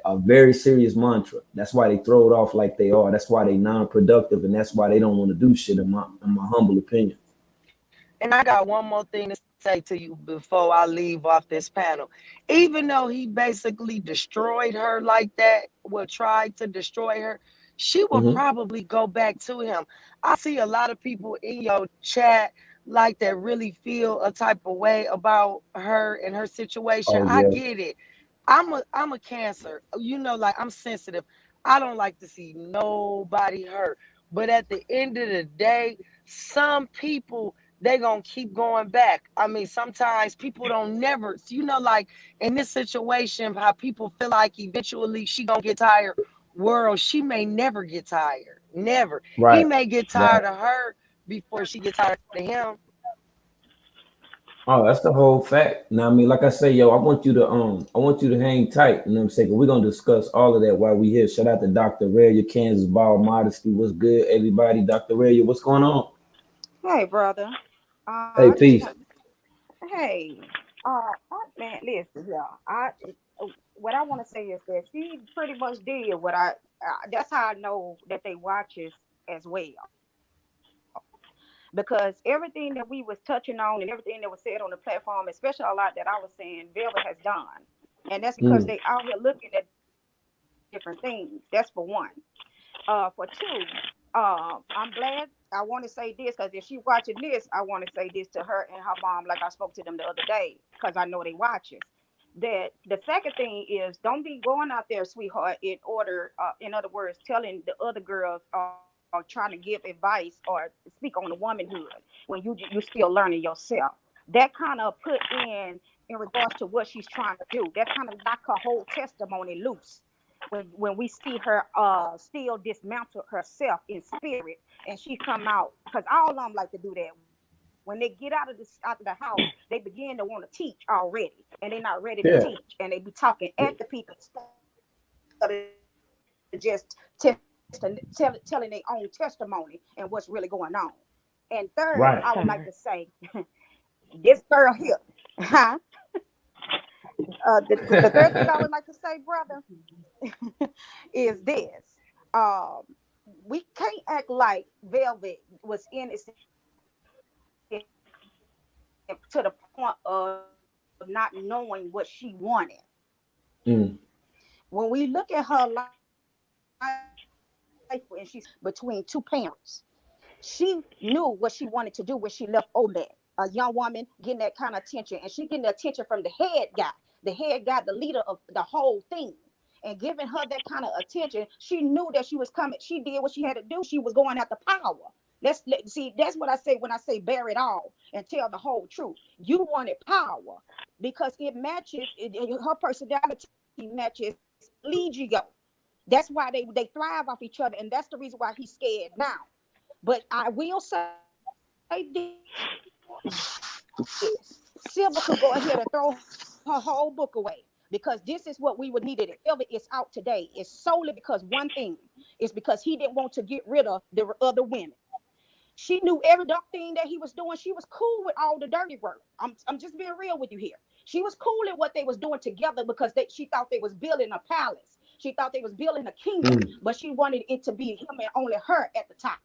a very serious mantra. That's why they throw it off like they are. That's why they non-productive, and that's why they don't want to do shit. In my humble opinion. And I got one more thing to say to you before I leave off this panel. Even though he basically destroyed her like that, or tried to destroy her, she will Hmm. probably go back to him. I see a lot of people in your chat like that really feel a type of way about her and her situation. Oh I yeah. get it. I'm a cancer. Like I'm sensitive. I don't like to see nobody hurt. But at the end of the day, some people they gonna keep going back. I mean, sometimes people don't never, like in this situation, how people feel like eventually she gonna get tired. World, she may never get tired. Never. He Right. may get Right. tired of her before she get tired of him. Oh, that's the whole fact. Now, I mean, like I say, yo, I want you to hang tight. You know what I'm saying? We're gonna discuss all of that while we here. Shout out to Dr. Ray, Kansas Ball Modesty. What's good, everybody? Dr. Ray, what's going on? Hey, brother. Hey, I just peace. want. Hey, man, listen, y'all. What I want to say is that she pretty much did what I. That's how I know that they watch us as well, because everything that we was touching on and everything that was said on the platform, especially a lot that I was saying, Velvet has done, and that's because they Mm, out here looking at different things. That's for one. For two, I'm glad. I want to say this because if she watching this, I want to say this to her and her mom, like I spoke to them the other day, because I know they watch us. That the second thing is, don't be going out there, sweetheart, in other words, telling the other girls or trying to give advice or speak on the womanhood when you still learning yourself. That kind of put in regards to what she's trying to do. That kind of knock her whole testimony loose when we see her still dismantle herself in spirit and she come out, because all of them like to do that when they get out of the house. They begin to want to teach already, and they're not ready to teach, yeah. and they be talking at the people instead of just telling their own testimony and what's really going on. And third, I would like to say Right. this girl here. Huh? The third thing I would like to say, brother, is this. Um, we can't act like Velvet was innocent to the point of not knowing what she wanted. Mm, When we look at her life and she spent between two parents, she knew what she wanted to do when she left Oleg, a young woman getting that kind of attention, and she getting the attention from the head guy, the leader of the whole thing. and giving her that kind of attention, she knew that she was coming. She did what she had to do. She was going after power. See. That's what I say when I say bear it all and tell the whole truth. You wanted power because it matches her personality matches Eligio. That's why they thrive off each other, and that's the reason why he's scared now. But I will say this: Silver could go ahead and throw her whole book away because this is what we would need it. If Silver is out today, it's solely because one thing is because he didn't want to get rid of the other women. She knew every dark thing that he was doing. She was cool with all the dirty work. I'm just being real with you here. She was cool at what they was doing together because she thought they was building a palace. She thought they was building a kingdom, but she wanted it to be him and only her at the top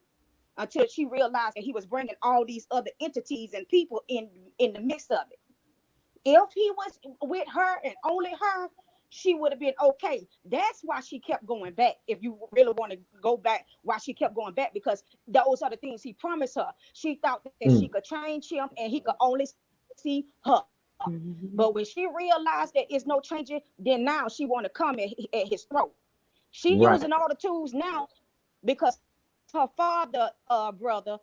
until she realized that he was bringing all these other entities and people in the mix of it. If he was with her and only her, she would have been okay. That's why she kept going back. If you really want to go back, why she kept going back, because those are the things he promised her. She thought that she could change him and he could only see her. But when she realized that it's no changing, then now she want to come at his throat. She using all the tools now because her father, her father.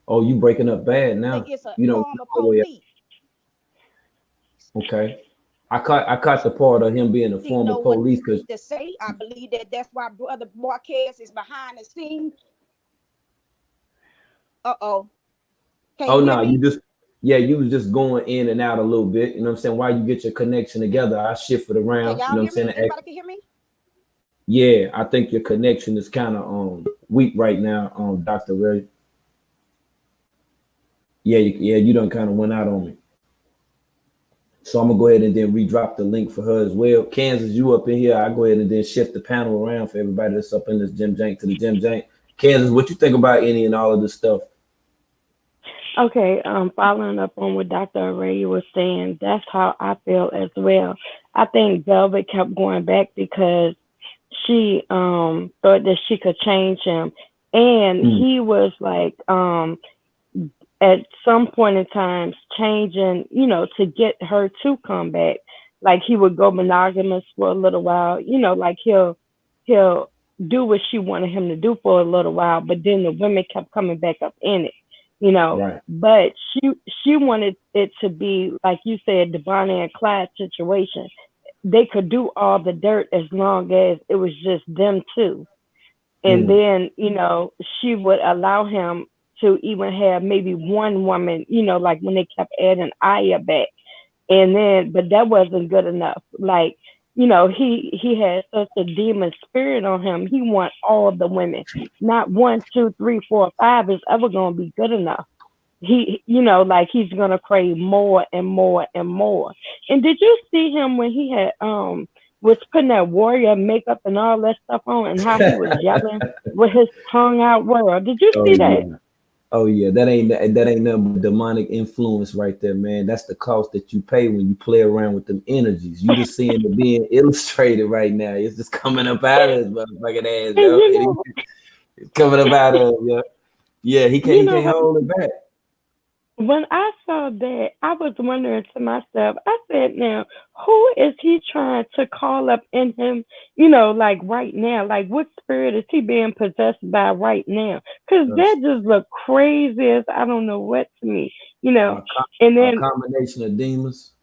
Oh, you breaking up bad now. It's a You know. form of police. Okay. I caught the part of him being a former police because to say. I believe that's why Brother Marquez is behind the scene. Oh no, you was just going in and out a little bit. You know what I'm saying? While you get your connection together, I shift it around. Can y'all you know hear what I'm saying? me? Anybody can hear me? Yeah, I think your connection is kind of weak right now, Dr. Ray. Yeah, you done kind of went out on me. So I'm gonna go ahead and then redrop the link for her as well. Kansas, you up in here? I go ahead and then shift the panel around for everybody that's up in this Jim Jank to the Jim Jank. Kansas, what you think about any and all of this stuff? Okay, following up on what Dr. Array was saying, that's how I feel as well. I think Velvet kept going back because she thought that she could change him, and he was like at some point in time changing, to get her to come back. Like he would go monogamous for a little while, like he'll do what she wanted him to do for a little while, but then the women kept coming back up in it. Right. But she wanted it to be, like you said, the Bonnie and Clyde situation. They could do all the dirt as long as it was just them two. And then, she would allow him to even have maybe one woman, like when they kept adding Aya back. And then, but that wasn't good enough. Like, he had such a demon spirit on him. He want all the women. Not 1, 2, 3, 4, 5 is ever going to be good enough. He, like he's going to crave more and more and more. And did you see him when he had, was putting that warrior makeup and all that stuff on and how he was yelling with his tongue out? World? Did you see that? Yeah. Oh yeah, that ain't nothing but demonic influence right there, man. That's the cost that you pay when you play around with them energies. You just seeing it being illustrated right now. It's just coming up out of his motherfucking ass, yo. It's coming up out of him, yo. Yeah, he can't hold it back. When I saw that, I was wondering to myself, I said, now, who is he trying to call up in him, like right now? Like, what spirit is he being possessed by right now? Because that just looked crazy as I don't know what to me, and then a combination of demons.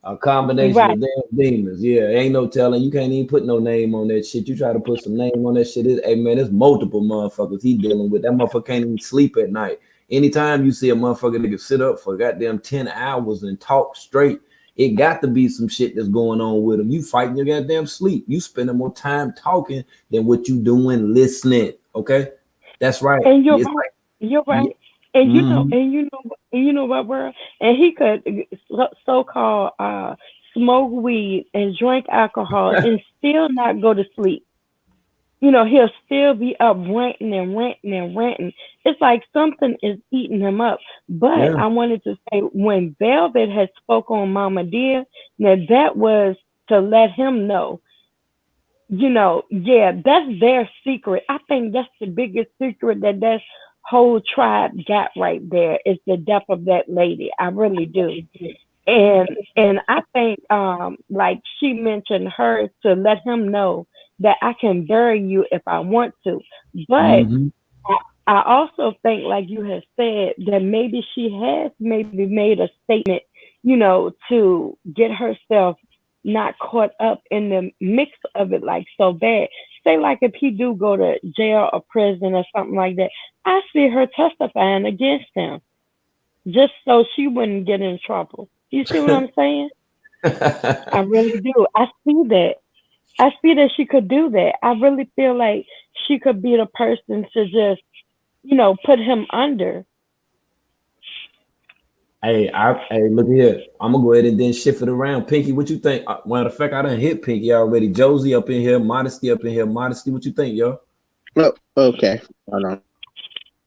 A combination of damn demons. Yeah, ain't no telling. You can't even put no name on that shit. You try to put some name on that shit. Hey, man, there's multiple motherfuckers he dealing with. That motherfucker can't even sleep at night. Anytime you see a motherfucker that can sit up for goddamn 10 hours and talk straight, it got to be some shit that's going on with him. You fighting your goddamn sleep. You spending more time talking than what you doing listening. Okay, that's right. And you're right. You're right. Yeah. And you know what, World? And he could so-called smoke weed and drink alcohol and still not go to sleep. He'll still be up ranting and ranting and ranting. It's like something is eating him up. But I wanted to say, when Velvet had spoke on Mama Dear, now that was to let him know, that's their secret. I think that's the biggest secret that whole tribe got right there is the death of that lady. I really do. And I think like she mentioned her to let him know that I can bury you if I want to. But Mm-hmm. I also think, like you have said, that maybe she has maybe made a statement, to get herself not caught up in the mix of it like so bad. Say like if he do go to jail or prison or something like that, I see her testifying against him just so she wouldn't get in trouble. You see what I'm saying? I really do. I see that. I see that she could do that. I really feel like she could be the person to just, put him under. Hey, look here. I'm gonna go ahead and then shift it around. Pinky, what you think? Matter of fact, I done hit Pinky already. Josie up in here, Modesty up in here. Modesty, what you think, yo? Oh, okay. Hold on.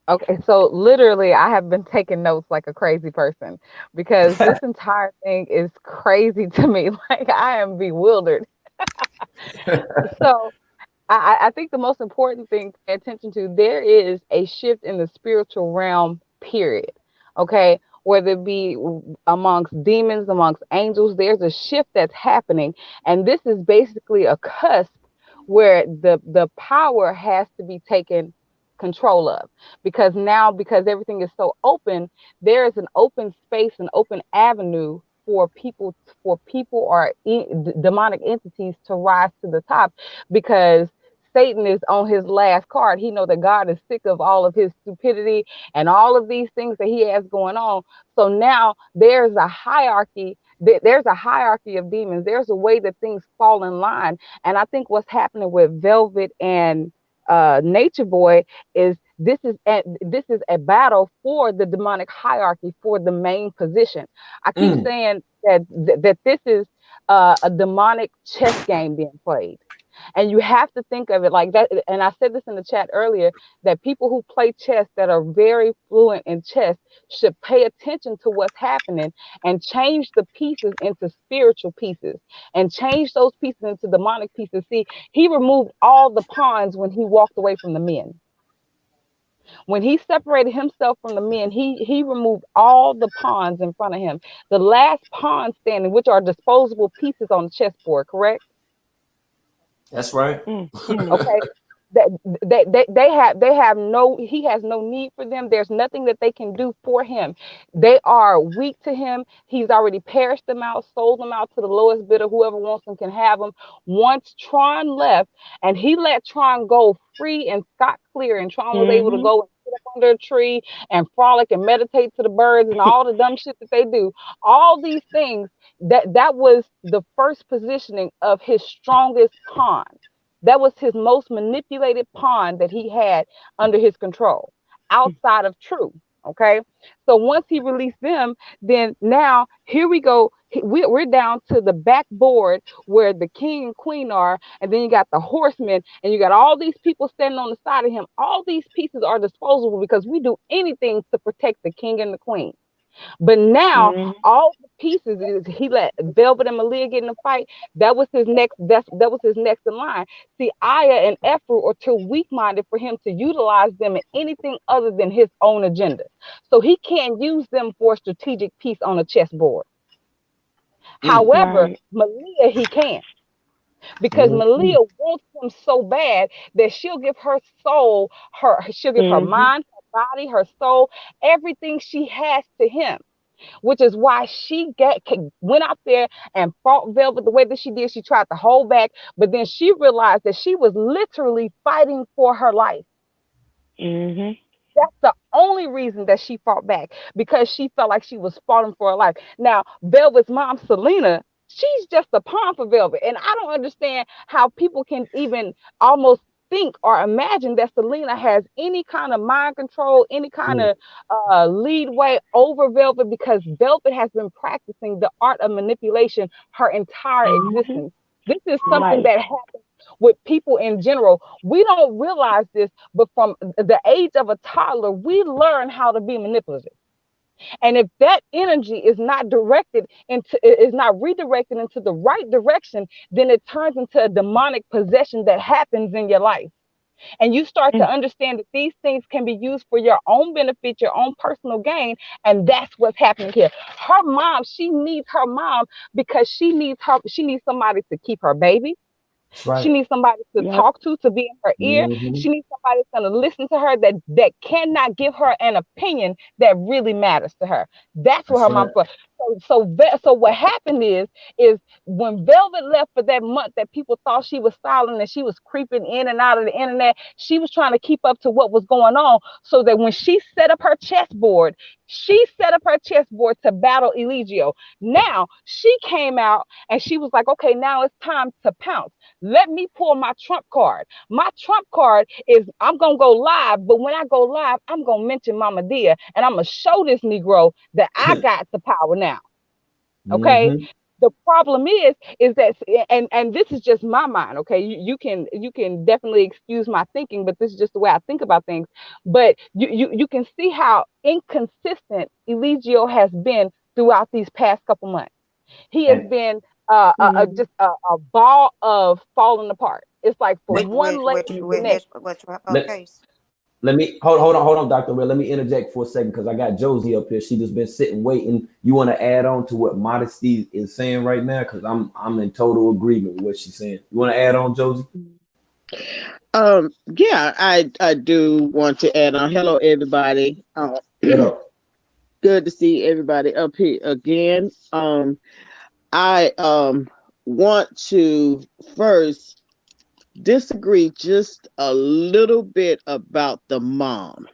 Okay, so literally, I have been taking notes like a crazy person because this entire thing is crazy to me. Like, I am bewildered. So, I think the most important thing to pay attention to, there is a shift in the spiritual realm, period. Okay. Whether it be amongst demons, amongst angels, there's a shift that's happening. And this is basically a cusp where the power has to be taken control of, because now, because everything is so open, there is an open space, an open avenue for people or demonic entities to rise to the top, because Satan is on his last card. He know that God is sick of all of his stupidity and all of these things that he has going on. So now there's a hierarchy. There's a hierarchy of demons. There's a way that things fall in line. And I think what's happening with Velvet and Nature Boy is this is a battle for the demonic hierarchy, for the main position. I keep Mm. saying that this is a demonic chess game being played. And you have to think of it like that. And I said this in the chat earlier, that people who play chess, that are very fluent in chess, should pay attention to what's happening and change the pieces into spiritual pieces and change those pieces into demonic pieces. See, he removed all the pawns when he walked away from the men. When he separated himself from the men, he removed all the pawns in front of him. The last pawn standing, which are disposable pieces on the chessboard, correct? That's right. Mm-hmm. Okay. They have no, he has no need for them. There's nothing that they can do for him. They are weak to him. He's already perished them out, sold them out to the lowest bidder. Whoever wants them can have them. Once Tron left, and he let Tron go free and scot clear, and Tron was able to Mm-hmm. go and sit up under a tree and frolic and meditate to the birds and all the dumb shit that they do. All these things, that was the first positioning of his strongest pawn. That was his most manipulated pawn that he had under his control, outside of True. Okay. So once he released them, then now here we go. We're down to the backboard where the king and queen are. And then you got the horsemen, and you got all these people standing on the side of him. All these pieces are disposable because we do anything to protect the king and the queen. But now Mm-hmm. all the pieces he let Velvet and Malia get in a fight. That was his next. That was his next in line. See, Aya and Ephru are too weak-minded for him to utilize them in anything other than his own agenda. So he can't use them for a strategic piece on a chessboard. Mm. However, Right. Malia he can, because Mm-hmm. Malia wants him so bad that she'll give her soul, she'll give her Mm-hmm. mind, her body, her soul, everything she has to him, which is why went out there and fought Velvet the way that she did. She tried to hold back, but then she realized that she was literally fighting for her life. Mm-hmm. That's the only reason that she fought back, because she felt like she was fighting for her life. Now, Velvet's mom, Selena, she's just a pawn for Velvet. And I don't understand how people can even almost think or imagine that Selena has any kind of mind control, any kind Mm. of lead way over Velvet, because Velvet has been practicing the art of manipulation her entire Mm-hmm. existence. This is something Life. that happens with people in general. We don't realize this, but from the age of a toddler, we learn how to be manipulative. And if that energy is not redirected into the right direction, then it turns into a demonic possession that happens in your life. And you start to understand that these things can be used for your own benefit, your own personal gain. And that's what's happening here. Her mom, she needs her mom because she needs somebody to keep her baby. That's She right. needs somebody to Yep. talk to be in her ear. Mm-hmm. She needs somebody that's going to listen to her, that cannot give her an opinion that really matters to her. That's what That's her right. mom's for. So what happened is when Velvet left for that month that people thought she was silent and she was creeping in and out of the internet, she was trying to keep up to what was going on so that when she set up her chessboard to battle Eligio. Now she came out and she was like, okay, now it's time to pounce. Let me pull my trump card. My trump card is I'm gonna go live, but when I go live, I'm gonna mention Mama Dia and I'm gonna show this Negro that I got the power now. Okay. Mm-hmm. The problem is that, and this is just my mind. Okay, you can definitely excuse my thinking, but this is just the way I think about things. But you can see how inconsistent Eligio has been throughout these past couple months. He has And been Mhm. just a ball of falling apart. It's like from let, one layer to the next. let, Okay. let me hold on, Dr. Red. Let me interject for a second because I got Josie up here. She just been sitting waiting. You want to add on to what Modesty is saying right now? Because I'm in total agreement with what she's saying. You want to add on, Josie? Yeah, I do want to add on. Hello, everybody. What up? Good to see everybody up here again. I want to first disagree just a little bit about the mom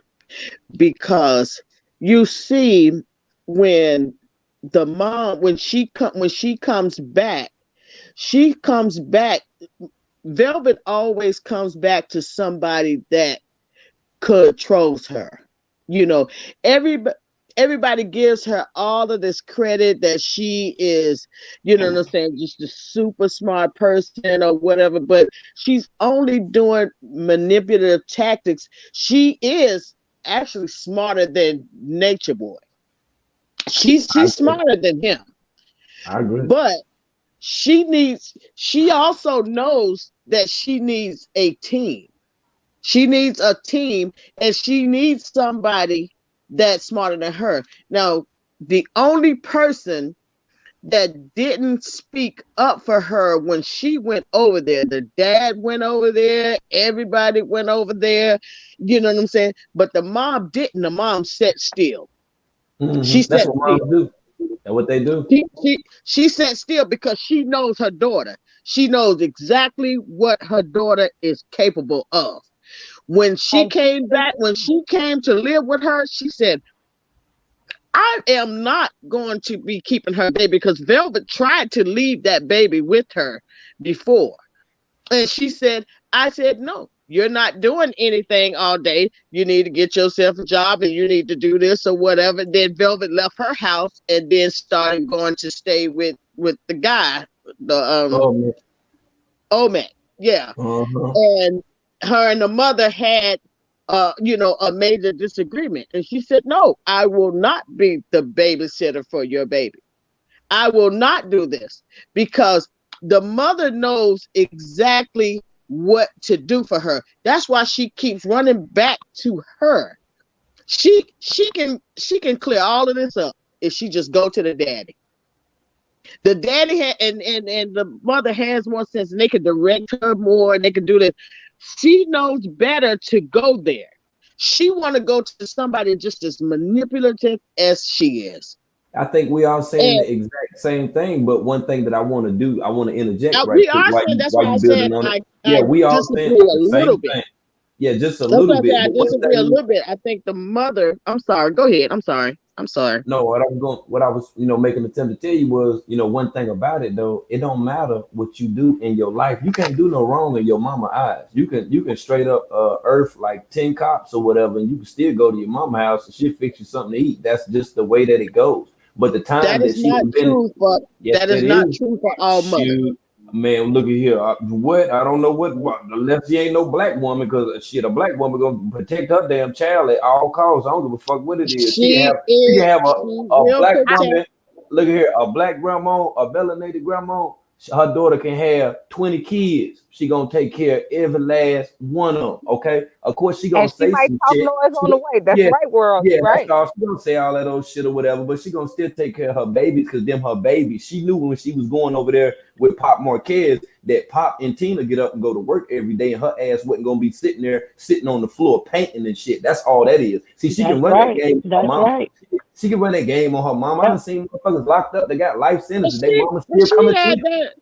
because you see when the mom when she comes back, she comes back. Velvet always comes back to somebody that controls her. You know, everybody everybody gives her all of this credit that she is, you know what I'm saying, just a super smart person or whatever, but she's only doing manipulative tactics. She is actually smarter than Nature Boy. She's I she's agree. smarter than him. I agree. But she also knows that she needs a team. She needs a team and she needs somebody that's smarter than her. Now, the only person that didn't speak up for her when she went over there, the dad went over there, everybody went over there, you know what I'm saying? But the mom didn't. The mom sat still. She That's sat what still. moms do. That's what they do. She sat still because she knows her daughter. She knows exactly what her daughter is capable of. When she And she came back, when she came to live with her, she said, I am not going to be keeping her baby because Velvet tried to leave that baby with her before. And she said, I said, no, you're not doing anything all day. You need to get yourself a job and you need to do this or whatever. Then Velvet left her house and then started going to stay with the guy, the Oh man. Omet. Yeah. Uh-huh. And her and the mother had a major disagreement. And she said, no, I will not be the babysitter for your baby. I will not do this because the mother knows exactly what to do for her. That's why she keeps running back to her. She can clear all of this up if she just go to the daddy. The daddy and the mother has more sense and they can direct her more and they can do this. She knows better to go there. She want to go to somebody just as manipulative as she is. I think we all saying And the exact same thing, but one thing that I want to do, I want to interject right we quick are saying that's while why I you said building on it. I Yeah, we all saying disagree a the little same bit. thing. Yeah, just a That's why little I said bit. I But one disagree a thing, little bit. I think the mother. I'm sorry. Go ahead. I'm sorry. I'm sorry. no, what I was, making an attempt to tell you was, one thing about it though, it don't matter what you do in your life. You can't do no wrong in your mama eyes. You can straight up earth like 10 cops or whatever, and you can still go to your mama house and she'll fix you something to eat. That's just the way that it goes. But the That time is that she not done been, true for. yes, That is that not is. true for all mothers. Shoot, man, look at here. What? I don't know what unless she ain't no black woman, because shit, a black woman gonna protect her damn child at all costs. I don't give a fuck what it is. She can have She a will black I, protect. woman. Look at here, a black grandma, a melanated grandma. Her daughter can have 20 kids. She gonna take care of every last one of them. Okay. Of course, she gonna And she say might some talk shit. noise on the way. That's Yeah, right, World. yeah, You're that's right. all. She gonna say all that old shit or whatever, but she gonna still take care of her babies because them her babies. She knew when she was going over there with Pop Marquez that Pop and Tina get up and go to work every day, and her ass wasn't gonna be sitting there sitting on the floor painting and shit. That's all that is. See, she can That's run that right. game on her That's mama. right. She can run that game on her mama. I done Yep. seen motherfuckers locked up. They got life But sentences. They she, mama but still she coming had to. that,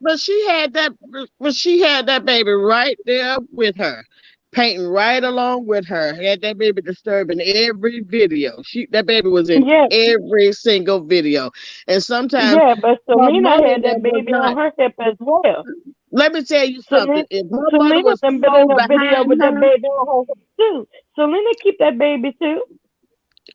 but she had that baby right there with her, painting right along with her. Had that baby disturbing every video. That baby was in Yeah, every single video, and sometimes yeah, but her Selena mother had that was baby not. on her hip as well. Let me tell you something. Selena, If her mother Selena was done been so in a video behind with that her, baby on her hip too. Selena keep that baby too.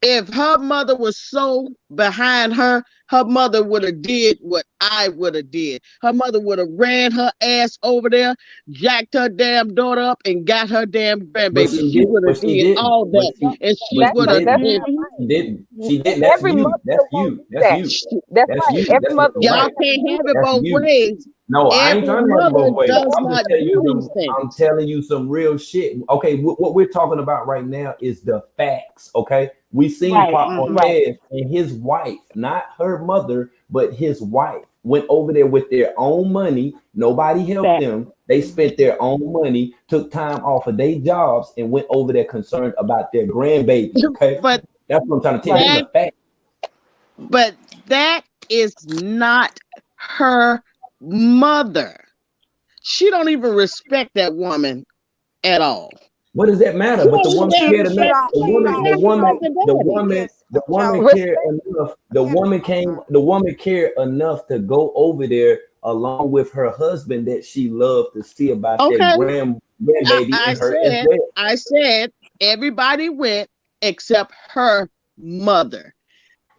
if her mother was so behind her, her mother would have did what I would have did. Her mother would have ran her ass over there, jacked her damn daughter up, and got her damn But grandbaby. she She did. would But have she did didn't. all But that, she. and she But That's she would her. have. That's didn't. her And She right. didn't. She didn't. That's Every you. mother That's won't you. do That's that. you. That's That's right. you. Every That's not mother y'all won't right. never can't do have it that. That's both you. ways. No, I ain't Every trying to have it mother both ways. does I'm just not telling you do some. these I'm things. telling you some real shit. Okay, what we're talking about right now is the facts. Okay, we seen Right, Pop Mm-hmm. right. Marquez and his wife, not her mother, but his wife, went over there with their own money. Nobody helped That. them. They spent their own money, took time off of their jobs, and went over there concerned about their grandbaby. Okay, But that's what I'm trying to tell you. This Right. is that, a fact. but that is not her mother. She don't even respect that woman at all. What does that matter? She But the don't woman even cared enough. respect. The She woman, don't the even woman, respect Josie, the the daddy. woman, is the woman Josie. cared Respect. enough. The Can woman came. The woman cared enough to go over there along with her husband that she loved to see about their Okay, grandbaby I and her as said, well. I said everybody went except her mother.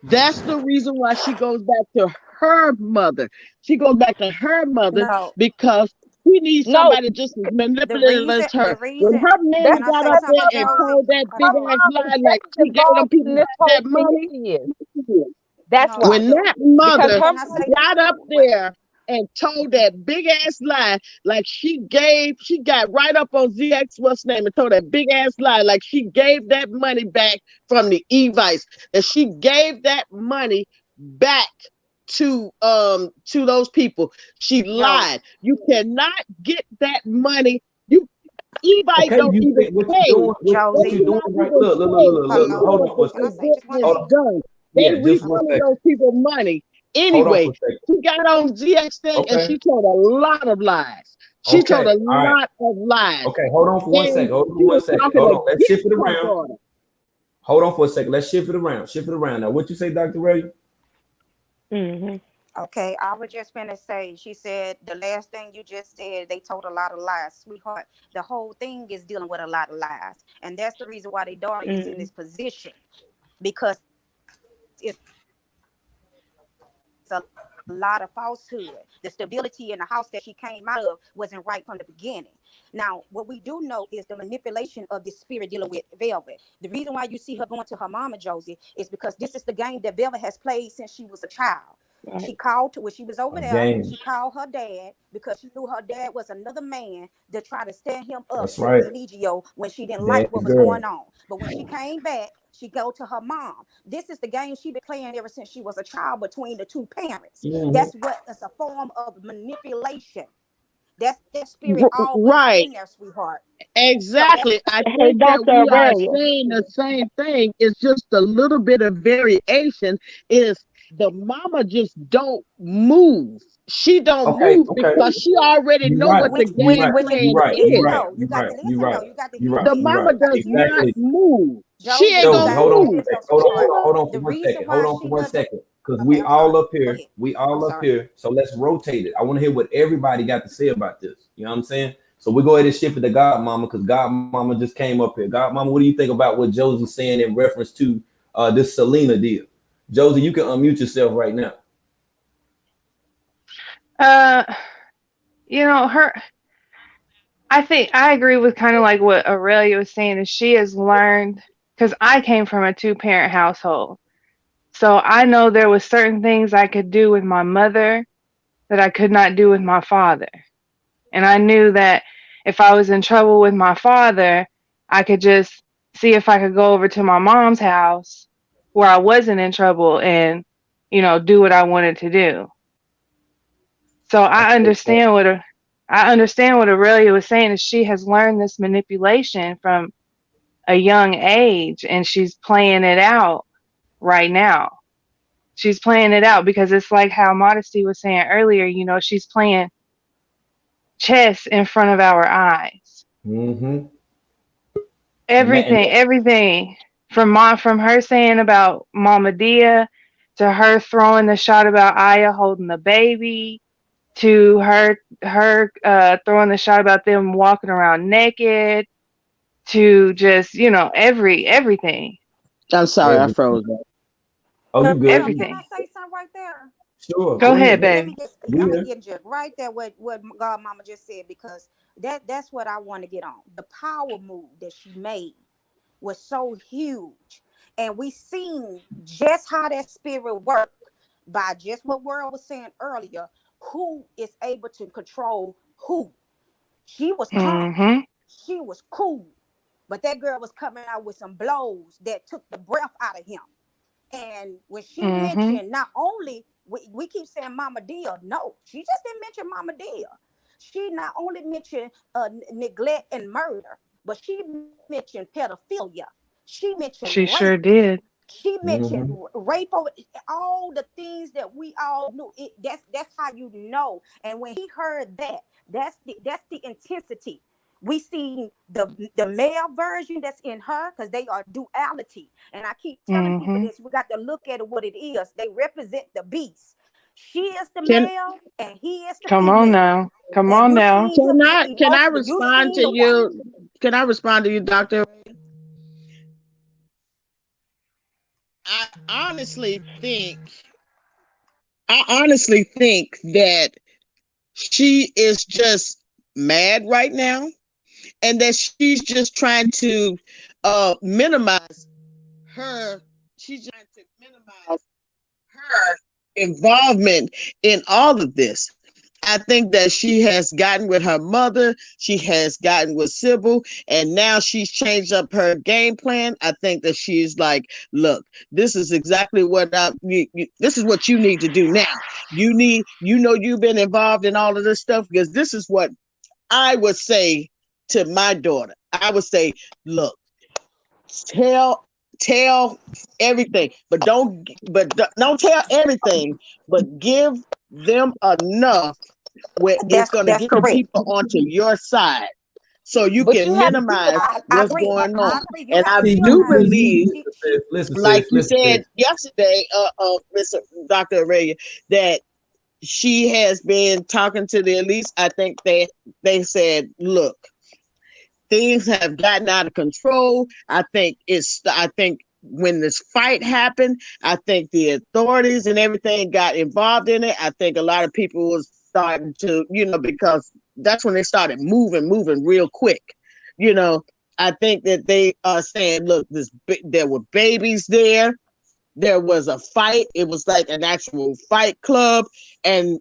That's the reason why she goes back to her mother. She goes back to her mother no, because she needs No, somebody just as the manipulative reason as her. the When reason her that's man can I got say up because there something, her and mom, Josie? told that Hold big her on. ass mom is lie like just she gave them involved in people this that whole thing money, she is. That's Hold why. on. when that Because mother her Can I say mom, got up what there and told that big ass lie, like she got right up on ZX, what's name, and told that big ass lie, like she gave that money back from the Evice, that she gave that money back to those people. She Josie? lied. You cannot get that money. You Evite Okay, don't you even think what you pay. doing? What They you Josie. do doing not right? even pay Look. Hello. Hold until on for a Can I second. say the just one event is thing? Hold, done. They yeah, just one refunded second. those people money. Hold on for Anyway, a second. she got on ZX thing and Okay. she told a lot of lies. She told Okay. a All right. lot of lies. Okay. Hold on for one And second. Hold on for she one was second. talking Hold on. Let's shift against it her around. daughter. Hold on for a second. Let's shift it around. Shift it around. Now, what you say, Dr. Ray? Mhm. Okay, I was just gonna say, she said the last thing you just said, they told a lot of lies, sweetheart. The whole thing is dealing with a lot of lies. And that's the reason why their daughter is in Mhm. this position. Because it's a lot of falsehood. The stability in the house that she came out of wasn't right from the beginning. Now, what we do know is the manipulation of the spirit dealing with Velvet. The reason why you see her going to her mama, Josie, is because this is the game that Velvet has played since she was a child. She Right. called when she was over A there. She game. called her dad because she knew her dad was another man that tried to stand him up That's to right. Eligio when she didn't like There what you was going go. on. But when she came back, she go to her mom. This is the game she been playing ever since she was a child between the two parents. Mhm. That's what is a form of manipulation. That's that spirit always Right. been there, sweetheart. So that's Exactly. I Hey, think that Dr. we are Aurelia. saying the same thing. It's just a little bit of variation. Is the mama just don't move. She don't Okay. move Okay. because she already You're know right. what the You're right. game which is You're plan but right. You're listen is. right. though. You You're got right. to You're listen right. though. You got to You're hear right. The You're this. right. mama You got to does hear not Exactly. this. move. She Josie, ain't you gonna Josie, got to hear move. this though, hold She on, ain't sweetheart. gonna. hold on for The one reason second. why Hold on for she one doesn't second. Because okay, we I'm sorry. all up Go here. ahead. We I'm all up sorry. here. So let's rotate it. I want to hear what everybody got to say about this. You know what I'm saying? So we go ahead and shift it to God Mama because God Mama just came up here. God Mama, what do you think about what Josie's saying in reference to this Selena deal? Josie, you can unmute yourself right now. uh, her. I think I agree with kind of like what Aurelia was saying. Is she has learned because I came from a two-parent household, so I know there was certain things I could do with my mother that I could not do with my father. And I knew that if I was in trouble with my father, I could just see if I could go over to my mom's house where I wasn't in trouble and, do what I wanted to do. So I take that. I understand what Aurelia was saying is she has learned this manipulation from a young age and she's playing it out right now. She's playing it out because it's like how Modesty was saying earlier, she's playing chess in front of our eyes. Mm-hmm. And Everything from her saying about Mama Dia to her throwing the shot about Aya holding the baby to her throwing the shot about them walking around naked to just everything I'm sorry, I every, froze up. oh, you Can good? I everything. can I say something right there? Sure, Go go ahead, ahead. Let baby. me just We I'm gonna here. interject right there what God Mama just said because that's what I want to get on. The power move that she made was so huge, and we seen just how that spirit worked by just what World was saying earlier. Who is able to control who? She was calm, Mhm. she was cool, but that girl was coming out with some blows that took the breath out of him. And when she Mhm. mentioned, not only we keep saying Mama Dia, no, she just didn't mention Mama Dia. She not only mentioned neglect and murder, but she mentioned pedophilia. She mentioned She rape. sure did. She mentioned Mm-hmm. rape over all the things that we all knew. That's how you know. And when he heard that, that's the intensity. We see the male version that's in her because they are duality. And I keep telling people Mhm. this: we got to look at it what it is. They represent the beast. She is the Can male, and he is the Come on female. now. Come And on you now. seen him can I emotionally. You respond seen to the wife. you? Can I respond to you, Doctor? I honestly think I honestly think that she is just mad right now and that she's just trying to minimize her she's trying to minimize her involvement in all of this. I think that she has gotten with her mother, she has gotten with Sybil, and now she's changed up her game plan. I think that she's like, look, this is exactly what this is what you need to do now. You've been involved in all of this stuff because this is what I would say to my daughter. I would say, look, tell tell everything, but don't tell everything, but give them enough where it's going to That's get the correct. people onto your side so you But you can have minimize I what's agree. going I on. agree. You And have I to See, do minimize it. believe, listen, like sis, you listen, said sis. yesterday, Mr. Dr. Aurelia, that she has been talking to the elites. I think they said, look, things have gotten out of control. I think when this fight happened, I think the authorities and everything got involved in it. I think a lot of people was starting to, because that's when they started moving real quick. You know, I think that they are saying, look, there were babies there. There was a fight. It was like an actual fight club, and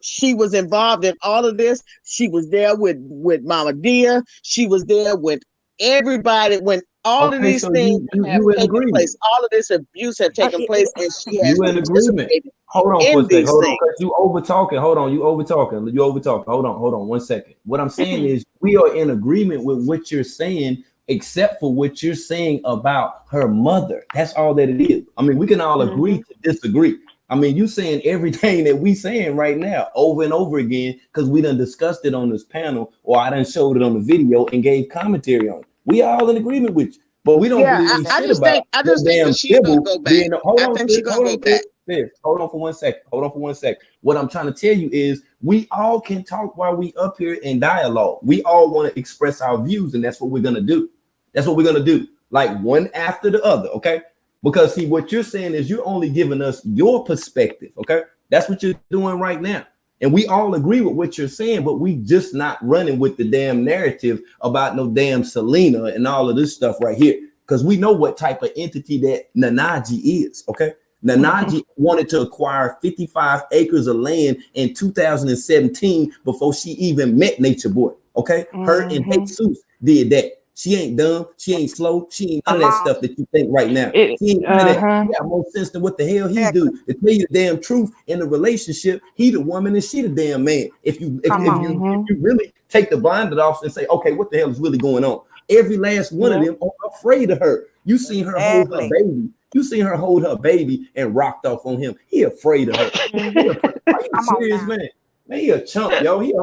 she was involved in all of this. She was there with Mama Dia. She was there with everybody when all of Okay, these so things have you in taken agreement. place. All of this abuse have taken place, and she has You in agreement. participated Hold on for a in second. these Hold on, things. because you over talking. Hold on, you over talking. You over talking. Hold on 1 second. What I'm saying is we are in agreement with what you're saying, except for what you're saying about her mother. That's all that it is. I mean, we can all agree Mhm. to disagree. I mean, you saying everything that we saying right now over and over again because we done discussed it on this panel or I done showed it on the video and gave commentary on it. We all in agreement with you, but we don't Yeah, believe I shit just about think I no just think that damn she's gonna Sybil go back. being. Hold I on, think sis. she's gonna Hold go on, sis. back. Sis. Hold on for 1 second. Hold on for 1 second. What I'm trying to tell you is we all can talk while we up here in dialogue. We all want to express our views, and that's what we're gonna do. That's what we're gonna do. Like one after the other, okay? Because see, what you're saying is you're only giving us your perspective, okay? That's what you're doing right now. And we all agree with what you're saying, but we just not running with the damn narrative about no damn Selena and all of this stuff right here. Because we know what type of entity that Nanaji is, okay? Nanaji wanted to acquire 55 acres of land in 2017 before she even met Nature Boy. Okay, her and Jesus did that. She ain't dumb. She ain't slow. She ain't none of Come that on. stuff that you think right now. It, She ain't none of that. He got more sense than what the hell he Exactly. do. To tell you the damn truth, in the relationship, he the woman and she the damn man. If you Come on. if you really take the blinders off and say, okay, what the hell is really going on? Every last one of them are afraid of her. You seen her hold her Exactly. baby. You seen her hold her baby and rocked off on him. He afraid of her. He afraid. Are you Come on serious, now. man? Man, he a chump, yo. He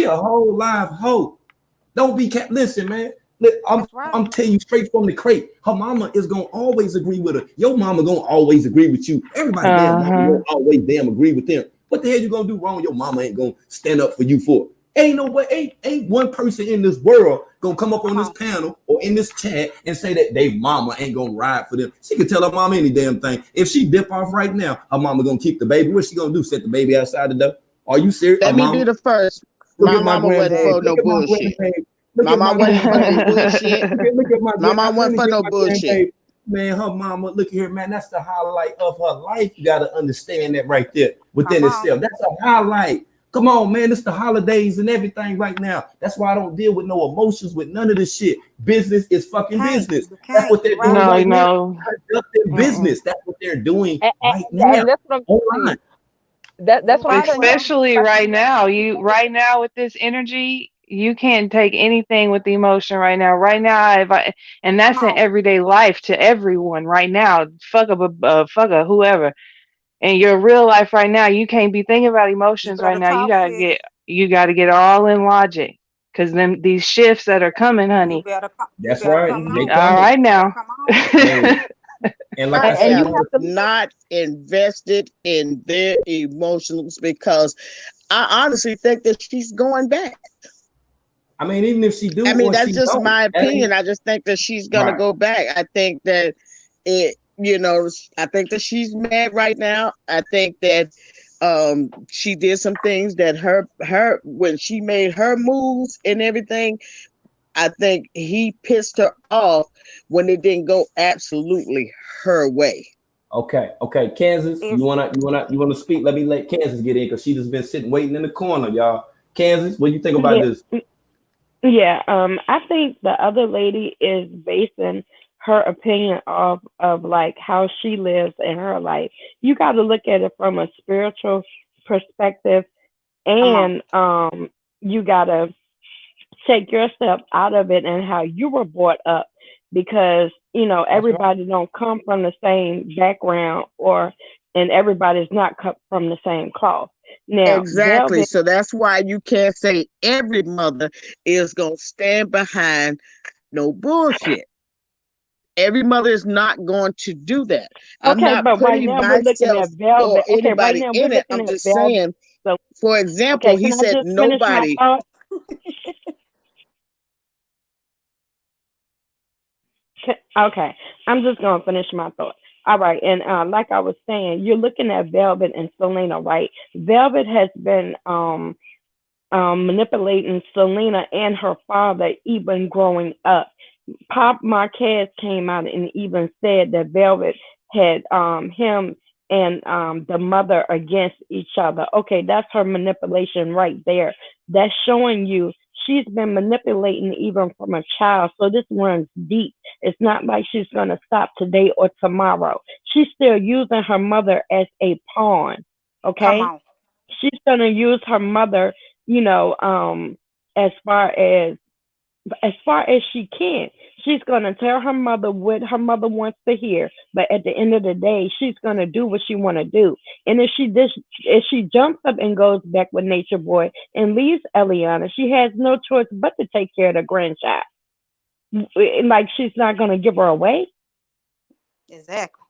a whole live hoe. Don't be listen, man. I'm That's right. I'm telling you straight from the crate. Her mama is gonna always agree with her. Your mama gonna always agree with you. Everybody damn mama gonna always damn agree with them. What the hell you gonna do wrong? Your mama ain't gonna stand up for you for. Ain't no way, ain't one person in this world gonna come up on Come this on. panel or in this chat and say that they mama ain't gonna ride for them. She can tell her mama any damn thing. If she dip off right now, her mama gonna keep the baby. What she gonna do? Set the baby outside the door? Are you serious? Her Let me be mama. the first. Look My at my mama wasn't grandbaby. for Exactly. no Look at my bullshit. grandbaby. Look My at my mama wasn't for no grandbaby. bullshit. Look at my My grand. mama wasn't Let for me get no my bullshit. grandbaby. Man, her mama, look here, man. That's the highlight of her life. You got to understand that right there within Come on. itself. That's a highlight. Come on, man. It's the holidays and everything right now. That's why I don't deal with no emotions with none of this shit. Business is You fucking can't. business. You That's can't. what You're they're right. doing no, right now. no. Conducting business. That's what they're doing right now. And that's what I'm telling Online. you. That's You're what I'm right, telling you. Will. Especially right now with this energy, you can't take anything with the emotion right now. Right now, and Come that's in on. everyday life to everyone right now. Fuck a whoever. In your real life right now, you can't be thinking about You emotions right better now. talk, sis. You gotta get all in logic, because then these shifts that are coming, You honey. better come. You That's better right. come They on. All coming. right You better now. come on. Hey, and like I I said, And I you am want have to to. look not invested in their emotions because I honestly think that she's going back. I mean, even if she do I mean, or that's she just don't, my that ain't opinion. I just think that she's gonna right. go back. I think that it, I think that she's mad right now. I think that she did some things that her when she made her moves and everything, I think he pissed her off when it didn't go absolutely her way. Okay. Kansas, If you wanna speak? Let Kansas get in because she just been sitting waiting in the corner, y'all. Kansas, what do you think about yeah, this? yeah. I think the other lady is basing her opinion of like how she lives in her life. You got to look at it from a spiritual perspective, come on. and you got to take yourself out of it and how you were brought up, because That's right. everybody don't come from the same background, or and everybody's not cut from the same cloth. Now Exactly. Velvet, So that's why you can't say every mother is gonna stand behind no bullshit. Every mother is not going to do that. I'm okay, not but right putting now we're looking myself at or Velvet. Okay, right anybody now we're in it. looking I'm at just Velvet. saying, So for example, okay, he can I said just finish my nobody. thought? Okay, I'm just gonna finish my thought. All right, and like I was saying, you're looking at Velvet and Selena, right? Velvet has been manipulating Selena and her father even growing up. Pop Marquez came out and even said that Velvet had him and the mother against each other. Okay, that's her manipulation right there. That's showing you she's been manipulating even from a child. So this runs deep. It's not like she's gonna stop today or tomorrow. She's still using her mother as a pawn. Come Okay, on. she's gonna use her mother, you know, as far as she can. She's gonna tell her mother what her mother wants to hear, but at the end of the day, she's gonna do what she wanna do. And if she jumps up and goes back with Nature Boy and leaves Eliana, she has no choice but to take care of the grandchild. Like she's not gonna give her away, Exactly.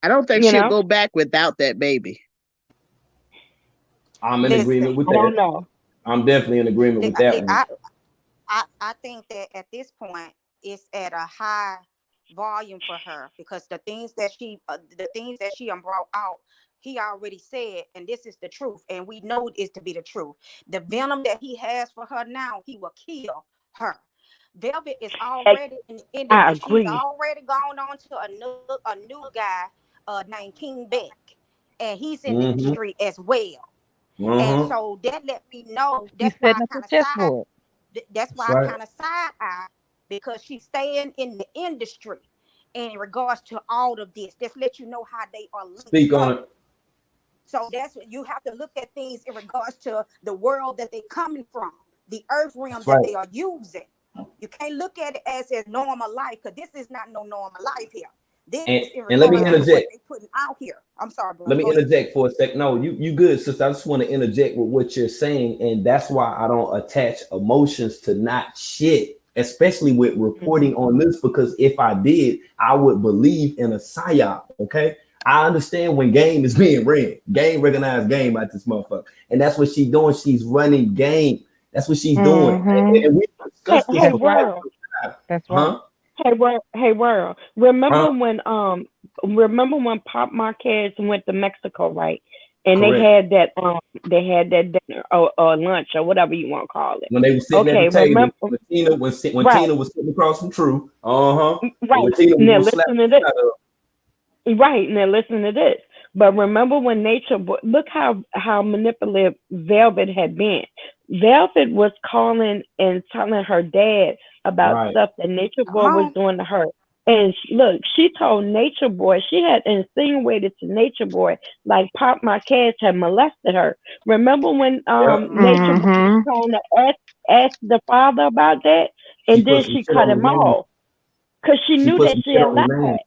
I don't think you she'll know. go back without that baby. I'm in Listen. agreement with I don't that. know. I'm definitely in agreement the- with that one. I, I think that at this point it's at a high volume for her because the things that she brought out, he already said, and this is the truth, and we know it is to be the truth. The venom that he has for her now, he will kill her. Velvet is I, already in the I she's agree. already gone on to a new guy named King Beck, and he's in the Mm-hmm. industry as well. And Uh-huh. so that let me know. He's That's why setting I up a kind of side. chessboard. That's That's why I right. kind of side eye, because she's staying in the industry in regards to all of this. Just let you know how they are linked Speak on up. it. So that's what you have to look at things in regards to the world that they're coming from, the earth realm That's that right. they are using. You can't look at it as a normal life, because this is not no normal life here. This And is in and let me regards to what interject. they putting out here. I'm sorry, Let brother. me Go ahead. interject for a sec. No, you good, sister. I just want to interject with what you're saying, and that's why I don't attach emotions to not shit, especially with reporting on this. Because if I did, I would believe in a psyop. Okay, I understand when game is being ran, game recognized game out this motherfucker, and that's what she's doing. She's running game. That's what she's doing, Mm-hmm. and we Hey, discussed this hey, for That's right. quite World. some time. That's right. Huh? Hey, World. Huh? Remember when Pop Marquez went to Mexico, right? And Correct. they had that dinner or lunch or whatever you want to call it. When they were sitting at the Okay, table, remember? when Right, Tina was sitting across from True, uh-huh, and right. when Tina was Now gonna slap listen to the shit this. out of Right, now listen to this. But remember when Nature Boy, look how manipulative Velvet had been. Velvet was calling and telling her dad her. about Right. stuff that Nature Come Boy was on. doing to her. And look, she told Nature Boy, she had insinuated to Nature Boy like Pop Marquez had molested her. Remember when Yep. Nature Boy was Mm-hmm. trying to ask the father about that, She and put then some she shit cut on his him name. off because she She knew put that some she shit had on his lied. name.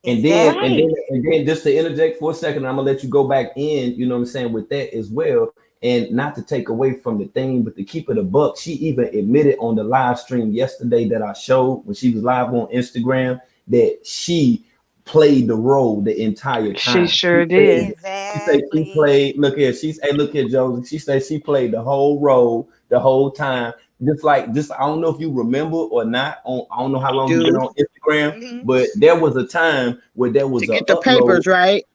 Exactly. And then just to interject for a second, I'm gonna let you go back in, you know what I'm saying, with that as well. And not to take away from the thing, but to keep it a buck, she even admitted on the live stream yesterday that I showed when she was live on Instagram that she played the role the entire She time. sure did. She said she Exactly. played. Look here, look here, Josie. She said she played the whole role the whole time. Just I don't know if you remember or not. I don't know how I long you've been do. on Instagram, Hmm. but there was a time where there To was a get the upload. papers right.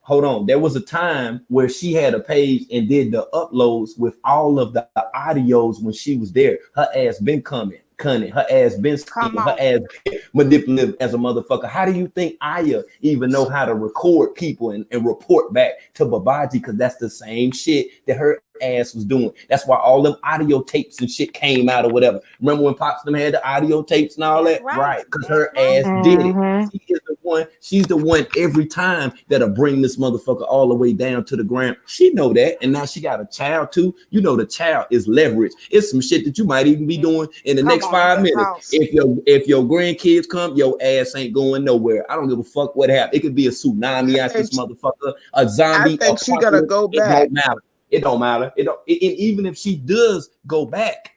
Hold on, there was a time where she had a page and did the uploads with all of the audios when she was there. Her ass been coming, cunning, her ass been Come scheming, her on. ass been manipulative as a motherfucker. How do you think Aya even know how to record people and report back to Babaji? Because that's the same shit that her ass was doing. That's why all them audio tapes and shit came out or whatever. Remember when Pops them had the audio tapes and all That's that? right. Right, because That's her right. ass did it. Mm-hmm. She is the one. She's the one every time that'll bring this motherfucker all the way down to the ground. She know that, and now she got a child too. You know the child is leverage. It's some shit that you might even be doing in the Come next on. You five better minutes. talk. If your grandkids come, your ass ain't going nowhere. I don't give a fuck what happened. It could be a tsunami I out think this motherfucker, a I zombie think she gotta apocalypse. go It back. don't matter. It don't matter. It don't. Even if she does go back,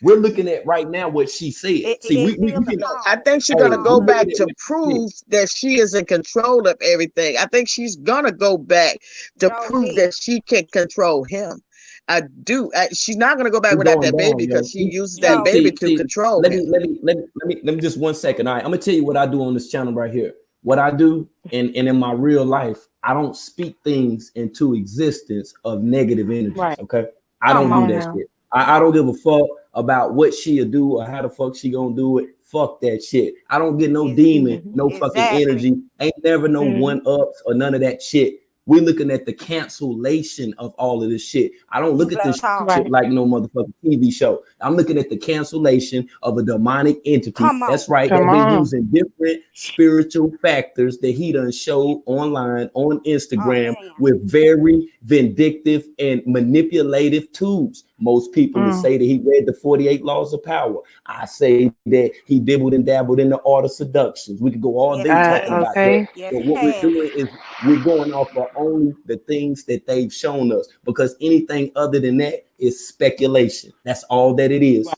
we're looking at right now what she said. It, See, it's we still a can. No, I call. think It's she's a Hey, gonna go we're call. back looking at to what she said. prove that she is in control of everything. I think she's gonna go back to prove Josie. that she can control him. I do. She's not gonna go back It's without going that baby down, because yo. she uses that See, baby see, to Josie. see. control Let him. me, let me, let me, let me just 1 second. All right, I'm gonna tell you what I do on this channel right here. What I do, and in my real life, I don't speak things into existence of negative energies. Right. Okay, I Come don't do on that now. Yeah. shit. Come I don't on. give a fuck about what she'll do or how the fuck she gonna do it. Fuck that shit. I don't get no Is demon, Mm-hmm. no fucking exactly. energy. Ain't never no Mm-hmm. one ups or none of that shit. We're looking at the cancellation of all of this shit. I don't You look at better this talk. shit Right. like no motherfucking TV show. I'm looking at the cancellation of a demonic entity. Come That's on. right. Come They've been on. using different spiritual factors that he done showed online on Oh Instagram man. with very vindictive and manipulative tools. Most people would Mm. say that he read the 48 laws of power. I say that he dibbled and dabbled in the art of seductions. We could go all Yes, day he talking about has. that. Okay. Yes, But he what we're has. doing is we're going off of only the things that they've shown us because anything other than that is speculation. That's all that it Right. is.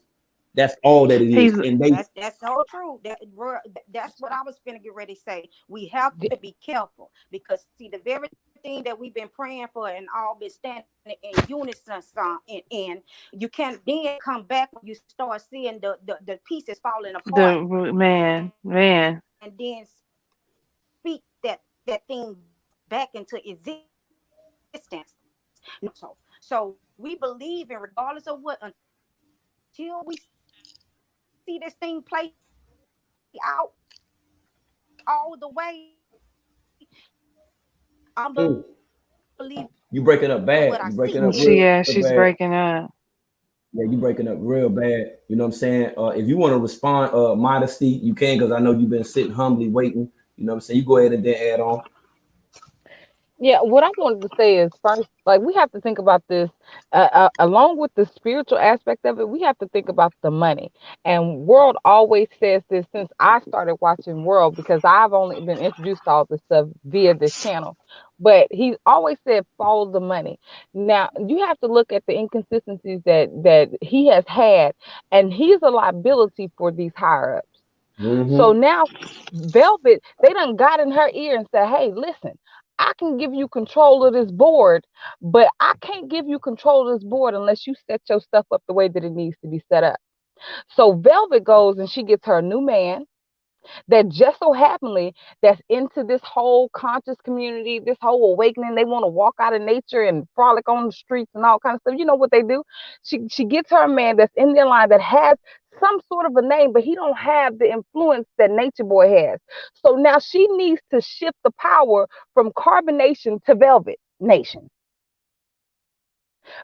That's all that it See, is. And they That's so true. That's what I was finna get ready to say. We have to be careful, because see, the very thing that we've been praying for and all been standing in unison in, you can't then come back when you start seeing the pieces falling apart, man, man. and then speak that thing back into existence. No. So we believe in, regardless of what, until we see this thing play out all the way, we believe in God. unbelievable You breaking up what bad. I You see. breaking up And real Yeah, she's bad. breaking up. Yeah, you breaking up real bad. You know what I'm saying? If you want to respond, modesty, you can, because I know you've been sitting humbly waiting. You know what I'm saying? You go ahead and then add on. Yeah, what I wanted to say is first, like we have to think about this, along with the spiritual aspect of it. We have to think about the money. And World always says this since I started watching World, because I've only been introduced to all this stuff via this channel. But he's always said follow the money. Now you have to look at the inconsistencies that he has had, and he's a liability for these higher ups. So Mm-hmm. now Velvet, they done got in her ear and said, hey, listen, I can give you control of this board, but I can't give you control of this board unless you set your stuff up the way that it needs to be set up. So Velvet goes and she gets her a new man that just so happenly that's into this whole conscious community, this whole awakening. They want to walk out of nature and frolic on the streets and all kinds of stuff. You know what they do? She gets her a man that's in their line that has some sort of a name, but he don't have the influence that Nature Boy has. So now she needs to shift the power from Carbonation to Velvet Nation.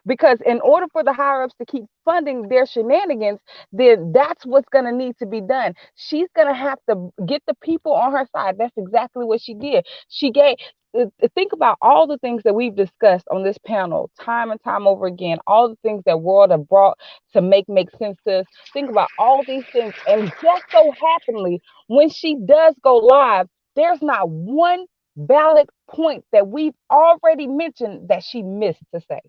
Because in order for the higher ups to keep funding their shenanigans, then that's what's going to need to be done. She's going to have to get the people on her side. That's exactly what she did. She gave, think about all the things that we've discussed on this panel time and time over again, all the things that World have brought to make sense to us. Think about all these things. And just so happenly, when she does go live, there's not one valid point that we've already mentioned that she missed to say.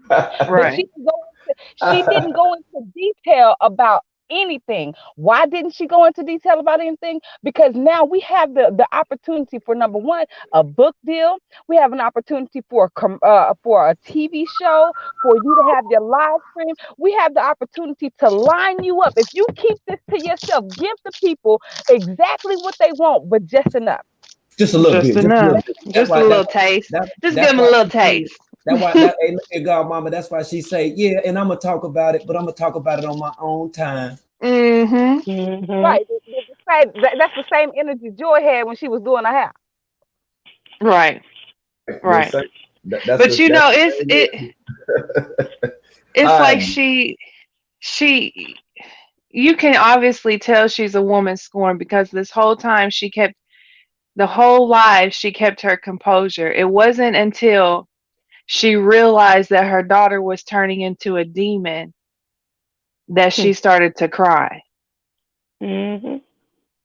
But Right. she didn't go into detail about anything. Why didn't she go into detail about anything? Because now we have the opportunity for, number one, a book deal. We have an opportunity for a TV show, for you to have your live stream. We have the opportunity to line you up. If you keep this to yourself, give the people exactly what they want, but just enough. Just a little Just bit. Just a enough. little bit. That's Just a why. little taste. Just give That's them a why little she say. taste. That why that. Hey, look at God, Mama. That's why she say, yeah. And I'm gonna talk about it, but I'm gonna talk about it on my own time. Mm-hmm. Mm-hmm. Right. That's the same energy Joy had when she was doing her hair. Right. The Right. same. That's But the you that's know, the same it's like time. she you can obviously tell she's a woman scorned because this whole time she kept the whole life she kept her composure. It wasn't until she realized that her daughter was turning into a demon that she started to cry. Mm-hmm.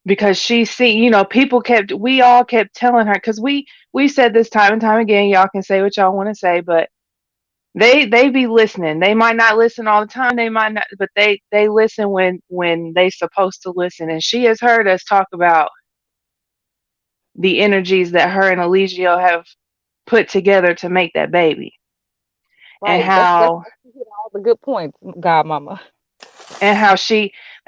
Because she see, people we all kept telling her, because we said this time and time again, y'all can say what y'all want to say, but they be listening. They might not listen all the time, they might not, but they listen when they supposed to listen. And she has heard us talk about the energies that her and Eligio have put together to make that baby, and Right. That's how you hit all the good points, Godmama. and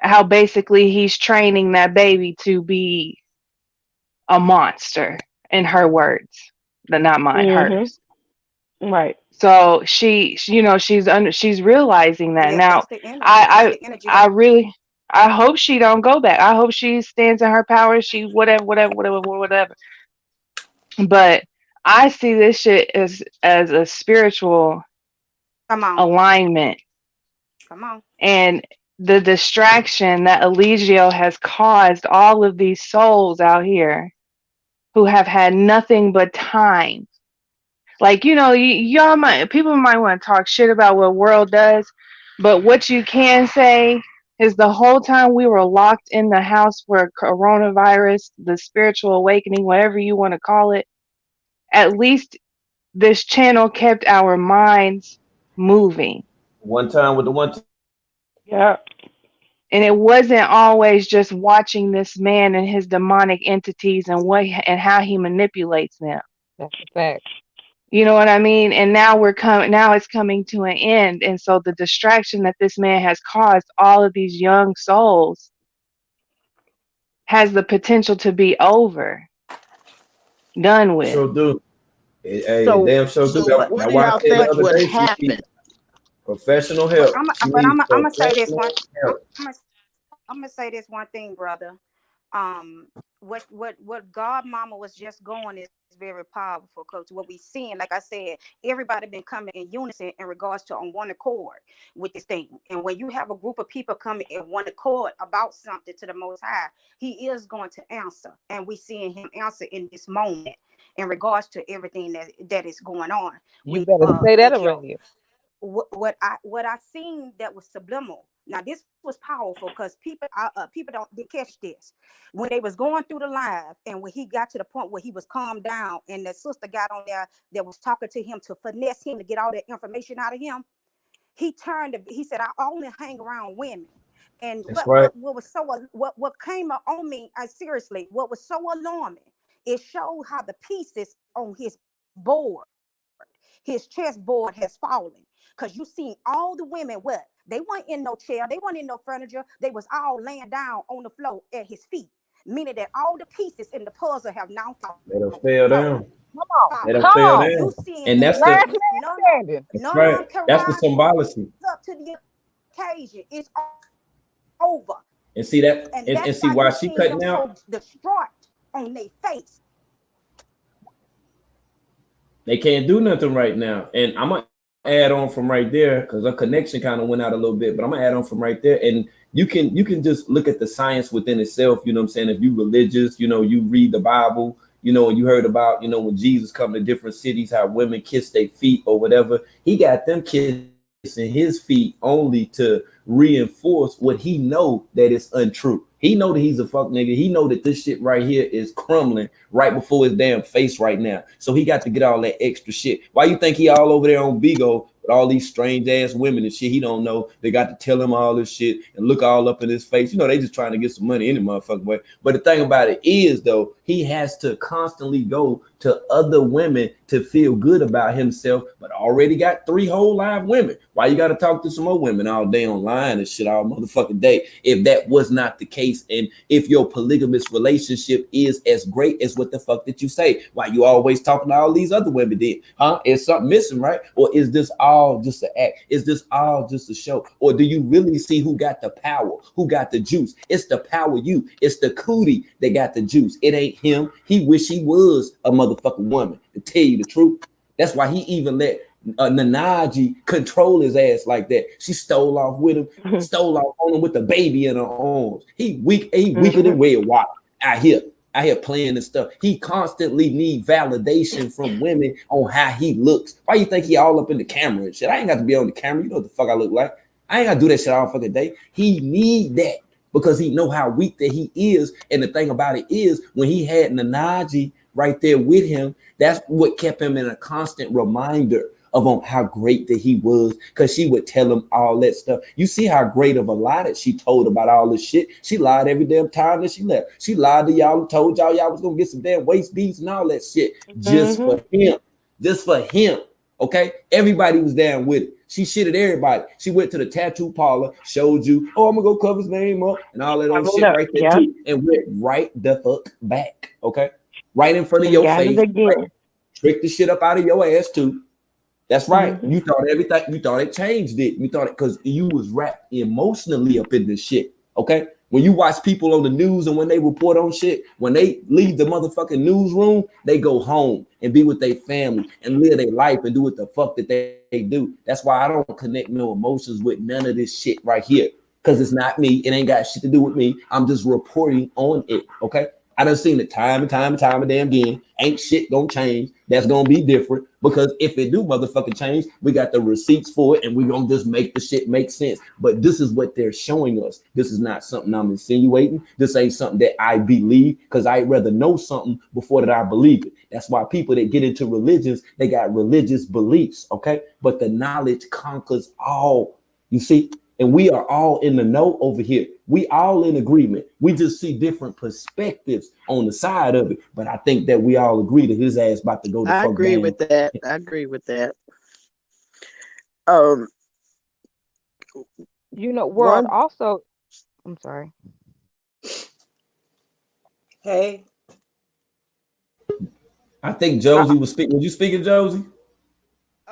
how basically he's training that baby to be a monster, in her words, but not mine, hers. Mm-hmm. Right. So she's realizing that Yeah, now. that's the energy. That's I the energy I I really I hope she don't go back. I hope she stands in her power. She whatever. But I see this shit as a spiritual come on. alignment, Come on. and the distraction that Eligio has caused all of these souls out here who have had nothing but time. Like, y'all people might want to talk shit about what World does, but what you can say is the whole time we were locked in the house for coronavirus, the spiritual awakening, whatever you want to call it, at least this channel kept our minds moving. One time with the one. Yeah. And it wasn't always just watching this man and his demonic entities and how he manipulates them. That's a fact. You know what I mean? And now it's coming to an end. And so the distraction that this man has caused all of these young souls has the potential to be over, done with. Sure do. Hey, So, damn sure do. But what That's do why I y'all said the think but other would day she happen? needs professional but help. I'm She but needs I'm gonna say this professional one. help. I'm gonna say this one thing, brother. What Godmama was just going is very powerful because what we seeing, like I said, everybody been coming in unison in regards to on one accord with this thing. And when you have a group of people coming in one accord about something to the Most High, He is going to answer, and we seeing Him answer in this moment in regards to everything that is going on You with better say that, Eligio. Aurelia. What I seen that was subliminal. Now this was powerful because people didn't catch this when they was going through the live, and when he got to the point where he was calmed down, and the sister got on there that was talking to him to finesse him to get all that information out of him. He turned. He said, "I only hang around women." And That's right. what was so what came on me? Seriously, what was so alarming? It showed how the pieces on his board, his chessboard has fallen. Because you seen all the women, what? They weren't in no chair, they weren't in no furniture, they was all laying down on the floor at his feet. Meaning that all the pieces in the puzzle have now Let them fell down. Come on. Let fallen. them Come fell on. You down. seeing And that that's the Last man standing. that's none of right. them can That's the rise symbology. up to the occasion. It's over. And see that, And that's and see why why you she seen them cutting so out. distraught on their face. They can't do nothing right now. And I'm gonna add on from right there because our connection kind of went out a little bit, but I'm gonna add on from right there. And you can just look at the science within itself. You know what I'm saying? If you religious, you read the Bible, and you heard about, when Jesus come to different cities, how women kiss their feet or whatever. He got them kissing his feet only to reinforce what he know that is untrue. He know that he's a fuck nigga. He know that this shit right here is crumbling right before his damn face right now. So he got to get all that extra shit. Why you think he all over there on Bigo with all these strange ass women and shit? He don't know. They got to tell him all this shit and look all up in his face. They just trying to get some money any motherfucking way. But the thing about it is, though, he has to constantly go to other women to feel good about himself, but already got 3 whole live women. Why you got to talk to some more women all day online and shit all motherfucking day if that was not the case? And if your polygamous relationship is as great as what the fuck that you say, why you always talking to all these other women then? Huh? Is something missing, right? Or is this all just an act? Is this all just a show? Or do you really see who got the power, who got the juice? It's the power you. It's the cootie that got the juice. It ain't him. He wish he was a motherfucking woman, to tell you the truth. That's why he even let Nanaji control his ass like that. She stole off with him, stole off on him with the baby in her arms. He weaker than Red Water out here playing this stuff. He constantly need validation from women on how he looks. Why you think he all up in the camera and shit? I ain't got to be on the camera. You know what the fuck I look like. I ain't got to do that shit all fucking day. He need that because he know how weak that he is. And the thing about it is, when he had Nanaji right there with him, that's what kept him in a constant reminder of on how great that he was, because she would tell him all that stuff. You see how great of a lie that she told about all this shit. She lied every damn time that she left. She lied to y'all and told y'all was gonna get some damn waist beads and all that shit just for him. Just for him. Okay, everybody was down with it. She shitted everybody. She went to the tattoo parlor, showed you, oh, I'm gonna go cover his name up and all that old shit right there too, and went right the fuck back. Okay, right in front of your face. Right? Trick the shit up out of your ass too. That's right. You thought everything. You thought it changed it. You thought it because you was wrapped emotionally up in this shit. Okay. When you watch people on the news and when they report on shit, when they leave the motherfucking newsroom, they go home and be with their family and live their life and do what the fuck that they do. That's why I don't connect no emotions with none of this shit right here. Because it's not me. It ain't got shit to do with me. I'm just reporting on it. Okay. I done seen it time and time and time and damn again. Ain't shit gonna change. That's gonna be different, because if it do motherfucking change, we got the receipts for it and we gonna just make the shit make sense. But this is what they're showing us. This is not something I'm insinuating. This ain't something that I believe, because I'd rather know something before that I believe it. That's why people that get into religions, they got religious beliefs, okay? But the knowledge conquers all, you see? And we are all in the know over here. We all in agreement. We just see different perspectives on the side of it. But I think that we all agree that his ass about to go to I fuck agree down. with that. I agree with that. Wurld also. I'm sorry. Hey. I think Josie was speaking. Was you speaking, Josie?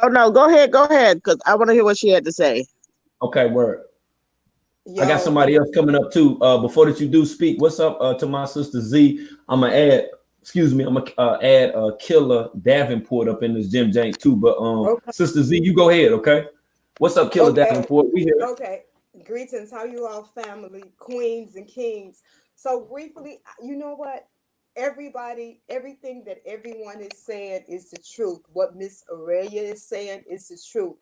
Oh no, go ahead, because I want to hear what she had to say. Okay, word. I got Yo, somebody else coming up too. Before that you do speak, what's up to my sister Z? I'm gonna add, excuse me, I'm gonna add Killer Davenport up in this Jim Jank too. But okay, Sister Z, you go ahead, okay? What's up, Killer okay, Davenport? We here. okay. Greetings, how you all family, queens and kings. So briefly, you know what? Everybody, everything that everyone is saying is the truth. What Miss Aurelia is saying is the truth.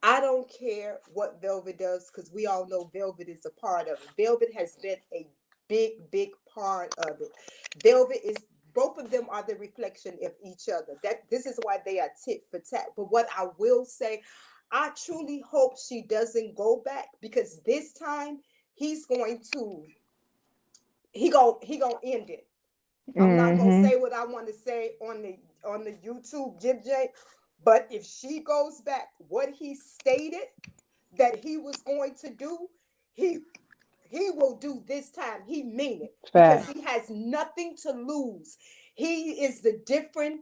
I don't care what Velvet does because we all know Velvet is a part of it. Velvet has been a big part of it. Velvet is both of them are the reflection of each other. That this is why they are tit for tat. But what I will say, I truly hope she doesn't go back because this time he's going to he gonna end it. I'm not gonna Mm-hmm. say what I want to say on the YouTube, Jib J, but if she goes back, what he stated that he was going to do, he he will do this time. He mean it because Fact. he has nothing to lose. He is the different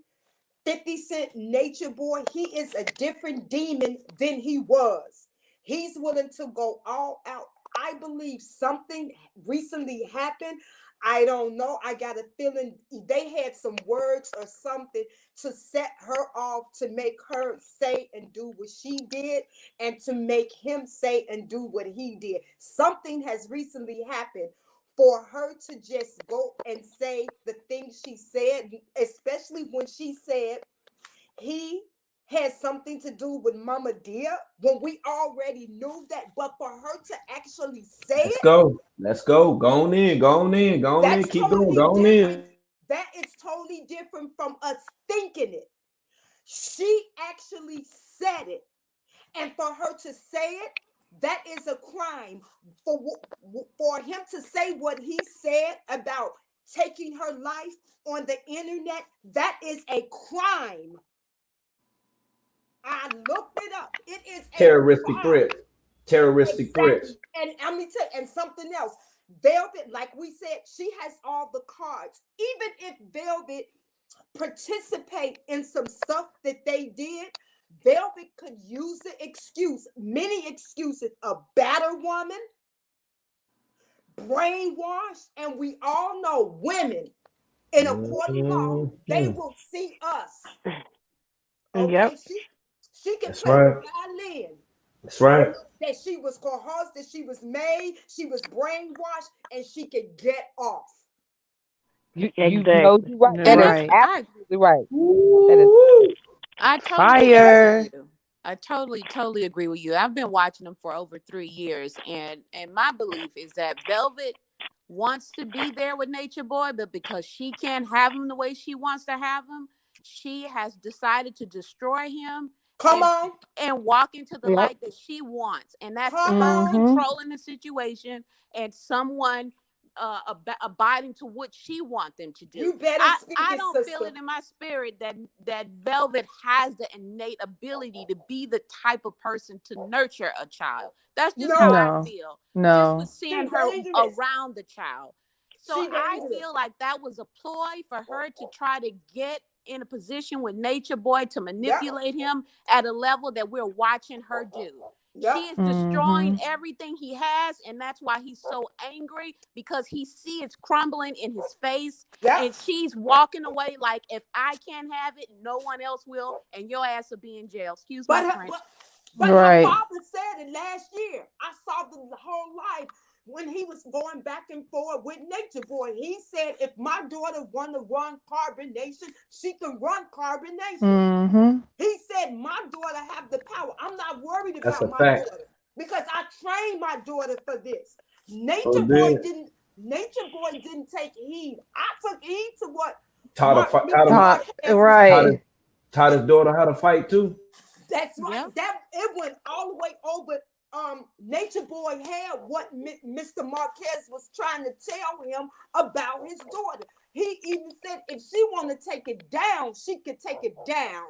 50 Cent Nature Boy. He is a different demon than he was. He's willing to go all out. I believe something recently happened. I don't know. I got a feeling they had some words or something to set her off to make her say and do what she did and to make him say and do what he did. Something has recently happened for her to just go and say the things she said, especially when she said he had something to do with Mama Dear, when we already knew that. But for her to actually say Let's it, go. Let's go. Go on in. Go on in. Go on in. that's Keep going. totally Go on in. different. That is totally different from us thinking it. She actually said it. And for her to say it, that is a crime. For him to say what he said about taking her life on the internet, that is a crime. I looked it up. It is a Terroristic crime. threat. Terroristic threats. Exactly. And let me tell you, and something else. Velvet, like we said, she has all the cards. Even if Velvet participate in some stuff that they did, Velvet could use the excuse, many excuses, a battered woman, brainwashed, and we all know women in a court of law, they Mhm. will see us. Okay, Yep. she can That's play the right. violin. That's right. That she was coerced, that she was made, she was brainwashed, and she could get off. You know Exactly. you're right. That's That And is it's right. absolutely right. That is Woo. I totally agree with Fire. you. I totally agree with you. I've been watching them for over 3 years, and my belief is that Velvet wants to be there with Nature Boy, but because she can't have him the way she wants to have him, she has decided to destroy him Come and on, walk into the Yep. light that she wants, and that's come her on. Mm-hmm. controlling the situation and someone abiding to what she want them to do. You better speak I it, don't feel sister. it in my spirit that Velvet has the innate ability to be the type of person to nurture a child. That's just how I No, No. feel, just with No. seeing she her dangerous. around the child. So She I dangerous. feel like that was a ploy for her to try to get in a position with Nature Boy to Yep, manipulate him at a level that we're watching her do. yep, She is destroying Mm-hmm. everything he has, and that's why he's so angry, because he sees it's crumbling in his face, yep. and she's walking away like, if I can't have it, no one else will, and your ass will be in jail. Excuse my But her, French. but her Right. father said it last year. I saw the whole life when he was going back and forth with Nature Boy. He said, if my daughter want to run Carbonation, she can run Carbonation. Mm-hmm. He said, my daughter have the power. I'm not worried That's about a my fact. daughter because I trained my daughter for this. Oh, Nature Boy dude. didn't. Nature Boy didn't take heed. I took heed to what Taught a Mr. Taught. Marquez was taught doing. his, Right. taught his daughter how to fight too. That's right. Yeah. That it went all the way over. Nature Boy had what Mr. Marquez was trying to tell him about his daughter. He even said if she want to take it down, she could take it down.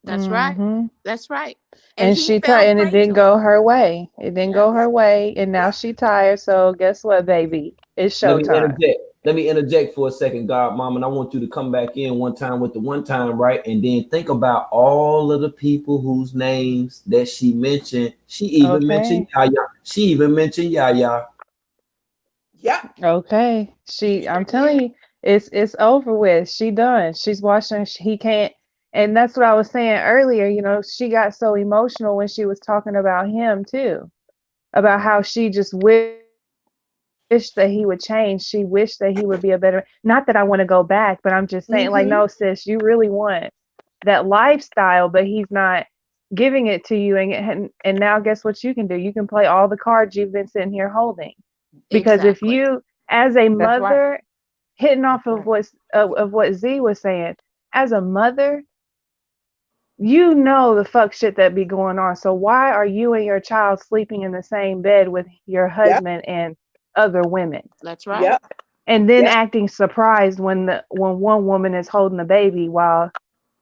That's right. Mm-hmm. That's right. And And he she fell tired, and it prey didn't to go it. her way. It didn't Yep, go her way, and now yep. she tired. So guess what, baby? It's Let me showtime. interject. Let me interject for a second, God, Mom, and I want you to come back in one time with the one time, right? And then think about all of the people whose names that she mentioned. She even mentioned Okay. Yaya. She even mentioned Yaya. Yep. Okay. I'm telling you, it's over with. She done. She's watching. He can't. And that's what I was saying earlier. She got so emotional when she was talking about him too, about how she just wished that he would change. She wished that he would be a better. Not that I want to go back, but I'm just saying, like, no, sis, you really Mm-hmm. want that lifestyle, but he's not giving it to you. And now guess what you can do? You can play all the cards you've been sitting here holding. Because if Exactly. you, as a That's right. mother, hitting off That's of right. what Z was saying, as a mother, you know the fuck shit that be going on. So why are you and your child sleeping in the same bed with your Yep. husband and other women? That's right. Yep. And then Yep. acting surprised when one woman is holding the baby while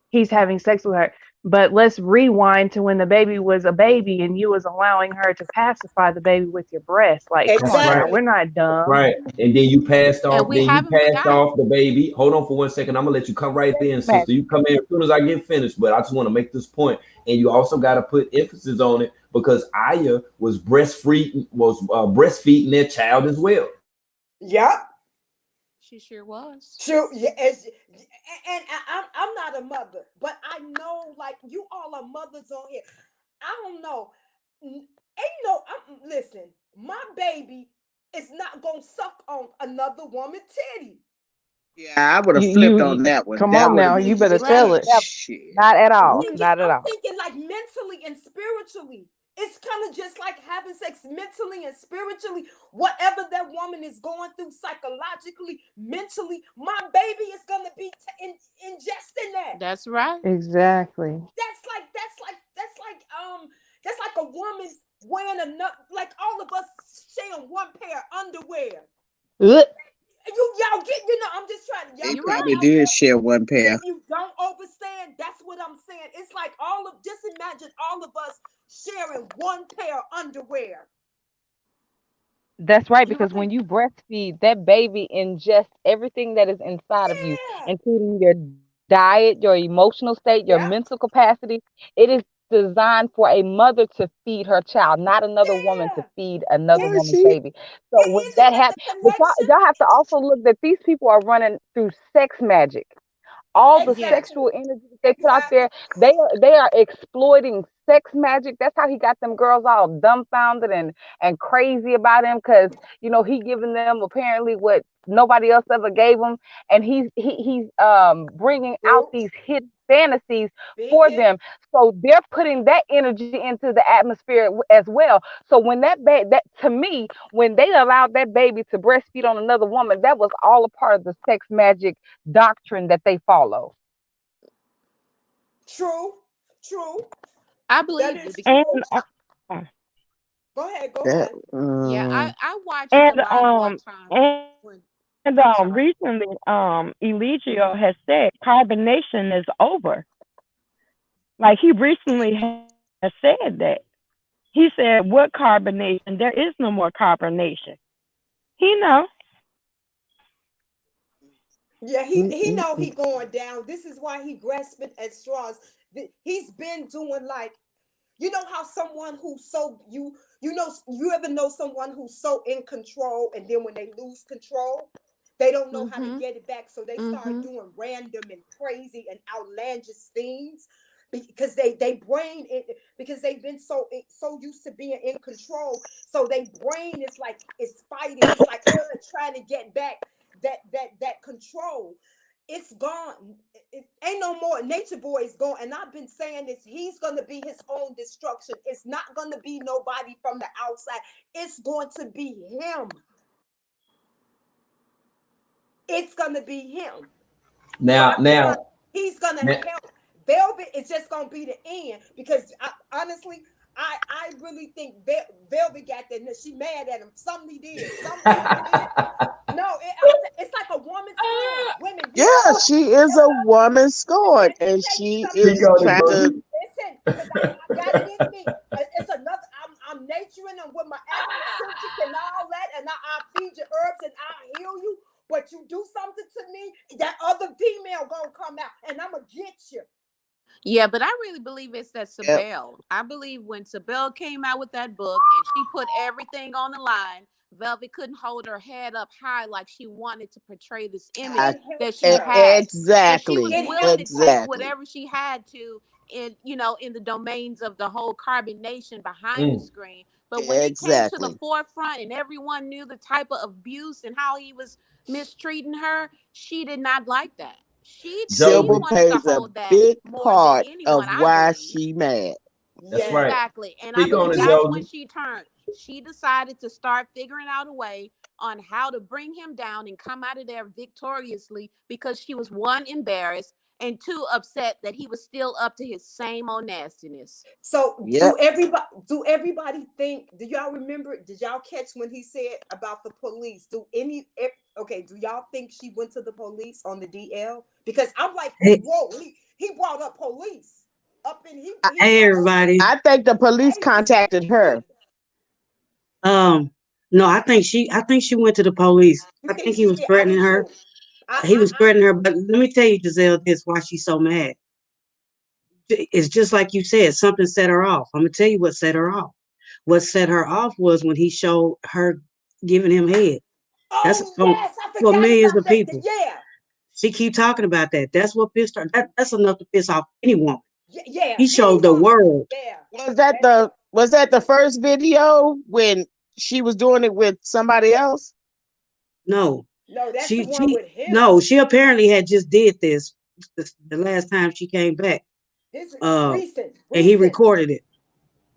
he's having sex with her. But let's rewind to when the baby was a baby and you was allowing her to pacify the baby with your breast. Like, come That's on now, right. we're Exactly. not That's dumb. right. And then you passed And off. we Then you haven't passed forgot. off the baby. Hold on for 1 second. I'm gonna let you come right in, Man, sister. You come in as soon as I get finished. But I just want to make this point, and you also got to put emphasis on it because Aya was breastfeeding their child as well. Yep. She sure was. True. Yeah. And I'm not a mother, but I know like you all are mothers on here. I don't know. Ain't no. Listen. My baby is not gonna suck on another woman's titty. Yeah, I would have You, flipped you, on you that one. come That on would have now. You been That's better just tell right. it. shit. Not at I'm all. thinking. Not at I'm all. thinking like mentally and spiritually. It's kind of just like having sex mentally and spiritually. Whatever that woman is going through psychologically, mentally, my baby is gonna be ingesting that. That's right. Exactly. That's like a woman wearing enough, like all of us sharing one pair of underwear. Ugh. Y'all get, I'm just trying to, y'all They You're get it probably right. out did there. share one pair. If you don't understand, that's what I'm saying. It's like just imagine all of us sharing one pair of underwear. That's right, You're because right. when you breastfeed, that baby ingests everything that is inside of you, Yeah. including your diet, your emotional state, your Yep. mental capacity. It is designed for a mother to feed her child, not another woman to Yeah. feed another Yeah, woman's she. baby. So when Isn't that that happens, the but connection? y'all have to also look that these people are running through sex magic. All the Yes. Exactly. sexual energy that they put out Exactly. there, they are exploiting sex magic. That's how he got them girls all dumbfounded and crazy about him because he giving them apparently what nobody else ever gave him, and he's bringing out True. these hidden fantasies Big for hit. them. So they're putting that energy into the atmosphere as well. So when that to me, when they allowed that baby to breastfeed on another woman, that was all a part of the sex magic doctrine that they follow. True. True. I That believed it. is and true. uh, Go ahead. Go That. ahead. Yeah, I watched and the live one time when I'm sorry. recently, Eligio has said carbonation is over. Like he recently has said that. He said, "What carbonation? There is no more carbonation." He know. Yeah, he know he Mm-mm-mm. going down. This is why he grasping at straws. He's been doing like, how someone who's so you ever know someone who's so in control, and then when they lose control, they don't know how to Mm-hmm. get it back, so they start Mm-hmm. doing random and crazy and outlandish things because they brain it, because they've been so used to being in control, so they brain is like it's fighting. It's like trying to get back that control. It's gone. It ain't no more. Nature boy is gone, and I've been saying this. He's gonna be his own destruction. It's not gonna be nobody from the outside. It's going to be him. It's gonna be him. So Now, now, he's gonna now help. Velvet is just gonna be the end because honestly, I really think Velvet got that. She mad at him. Something he did. Something he did. No, it's like a woman scorn. Women, you know Yeah, what? she is a woman scorned, Let me and tell you she something, speak is on it, Velvet. trying to. Boogie. Listen, because I got it in me. It's another. I'm naturing them with my accent and all that, and I feed you herbs and I heal you. But you do something to me, that other female gonna come out, and I'ma get you. Yeah, but I really believe it's that Yep. Sabelle. I believe when Sabelle came out with that book and she put everything on the line, Velvet couldn't hold her head up high like she wanted to portray this image I, It that helped she her. had. So she was exactly. It willing to helped her. take Exactly. whatever she had to in, you know, in the domains of the whole carbonation behind the Mm. screen. But when it came to the Exactly. forefront and everyone knew the type of abuse and how he was mistreating her, she did not like that. She Sybil Josie, wanted to plays a hold that big more than part anyone, of I why believe. she mad. that's right. Yes. Exactly. And I Speak believe on it, Yes. that's when Josie. she turned. She decided to start figuring out a way on how to bring him down and come out of there victoriously because she was one, embarrassed, and two, upset that he was still up to his same old nastiness. So Yep. do everybody think, do y'all remember, did y'all catch when he said about the police? Okay, do y'all think she went to the police on the DL? Because I'm like, Hey, whoa, he brought up police up in I, he hey brought up everybody. I think the police hey Miss contacted her. Meat. No, I think she went to the police. You I think think he she was did? I threatening do her. too. He was I threatening her, but let me tell you, Giselle, this why she's so mad. It's just like you said, something set her off. I'm gonna tell you what set her off. What set her off was when he showed her giving him head. That's oh on yes, I for forgot millions about of that. people. Yeah. She keep talking about that. That's what pissed her. That's enough to piss off anyone. Yeah, He any showed the woman. world. Yeah. That's Was it. that the first video when she was doing it with somebody else? No, No, that's the she one she with him. no. She apparently had just did this the last time she came back. This is Uh, recent. and he Recent. recorded it.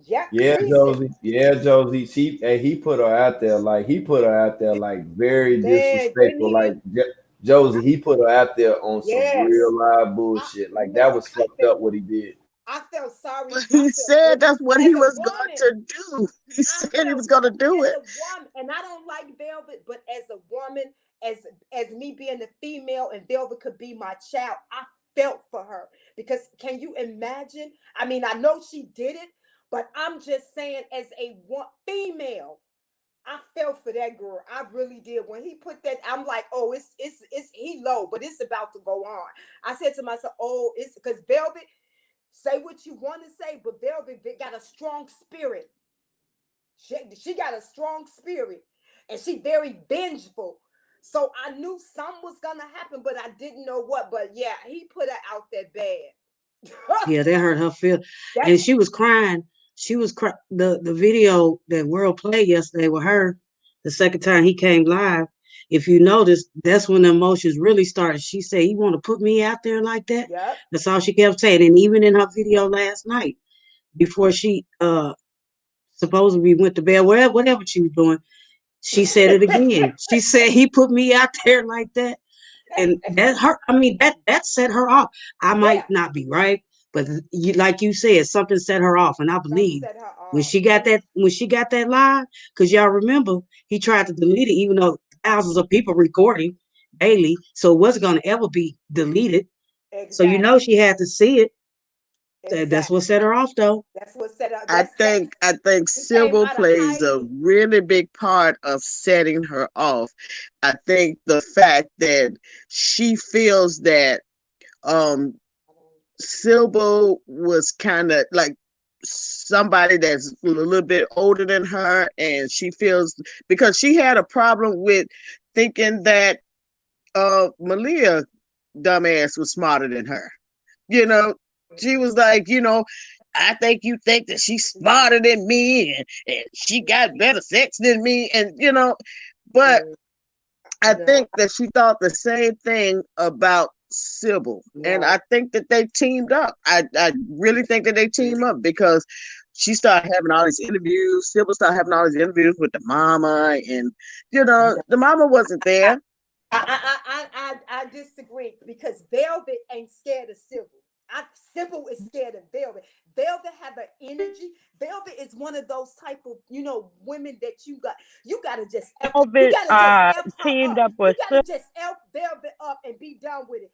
Yeah, Yeah, recent. Josie. Yeah, Josie. He put her out there like very Man, didn't disrespectful. he? Josie, he put her out there on some Yes. real live I bullshit. Like that no, was fucked up what he did. I felt sorry. But I he felt said good that's what as he a was going woman. to do. He I said he felt was going to do as it. a woman, and I don't like Velvet, but as a woman, as me being a female, and Velvet could be my child, I felt for her because can you imagine? I mean, I know she did it, but I'm just saying, as a female, I felt for that girl. I really did. When he put that, I'm like, oh, it's he low, but it's about to go on. I said to myself, oh, it's because Velvet, say what you want to say, but Velvet got a strong spirit. She got a strong spirit, and she very vengeful. So I knew something was gonna happen, but I didn't know what. But yeah, he put her out there bad. Yeah, that hurt her feel, that and she was crying. She was the video that World played yesterday with her. The second time he came live, if you notice, that's when the emotions really started. She said, "You want to put me out there like that?" yep, That's all she kept saying. And even in her video last night, before she supposedly went to bed, whatever she was doing, she said it again. She said he put me out there like that, and that hurt. I mean, that set her off. I might yeah, not be right, but like you said, something set her off, and I some believe set her when off. she got that live, because y'all remember he tried to delete it, even though thousands of people recording daily, so it wasn't going to ever be deleted. So you know Exactly, she had to see it. That's what exactly. set her off, though. That's what set her. I That think I think he came Sybil out of plays a hiding. really big part of setting her off. I think the fact that she feels that um Sybil was kind of like somebody that's a little bit older than her, and she feels because she had a problem with thinking that Malia dumbass was smarter than her. You know, she was like, I think you think that she's smarter than me, and she got better sex than me, and but I No, think that she thought the same thing about Sybil. And no. I think that they teamed up. I really think that they team up because she started having all these interviews. Sybil started having all these interviews with the mama, and the mama wasn't there. I disagree because Velvet ain't scared of Sybil. Sybil is scared of Velvet. Velvet have an energy. Velvet is one of those type of women that you gotta just you Velvet gotta just f her teamed up. up You with gotta just f Velvet up and be done with it.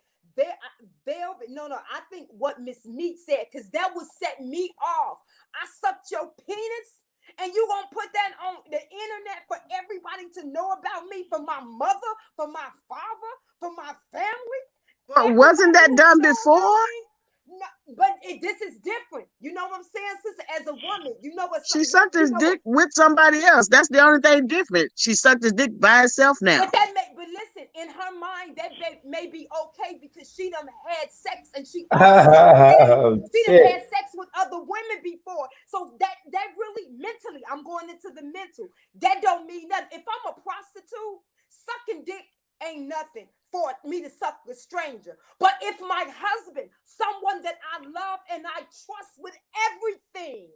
Velvet, no, I think what Miss Meat said because that would set me off. I sucked your penis and you gonna put that on the internet for everybody to know about me, for my mother, for my father, for my family. But wasn't Everybody that gonna done know about before? me. No, but this is different. You know what I'm saying, sister? As a woman, you know what? She sucked You his know dick what? with somebody else. That's the only thing different. She sucked his dick by herself now. But listen, in her mind, that may be okay because she done had sex and she also said she done Shit. had sex with other women before. So that really mentally, I'm going into the mental. That don't mean nothing. If I'm a prostitute, sucking dick ain't nothing for me to suck a stranger. But if my husband, someone that I love and I trust with everything,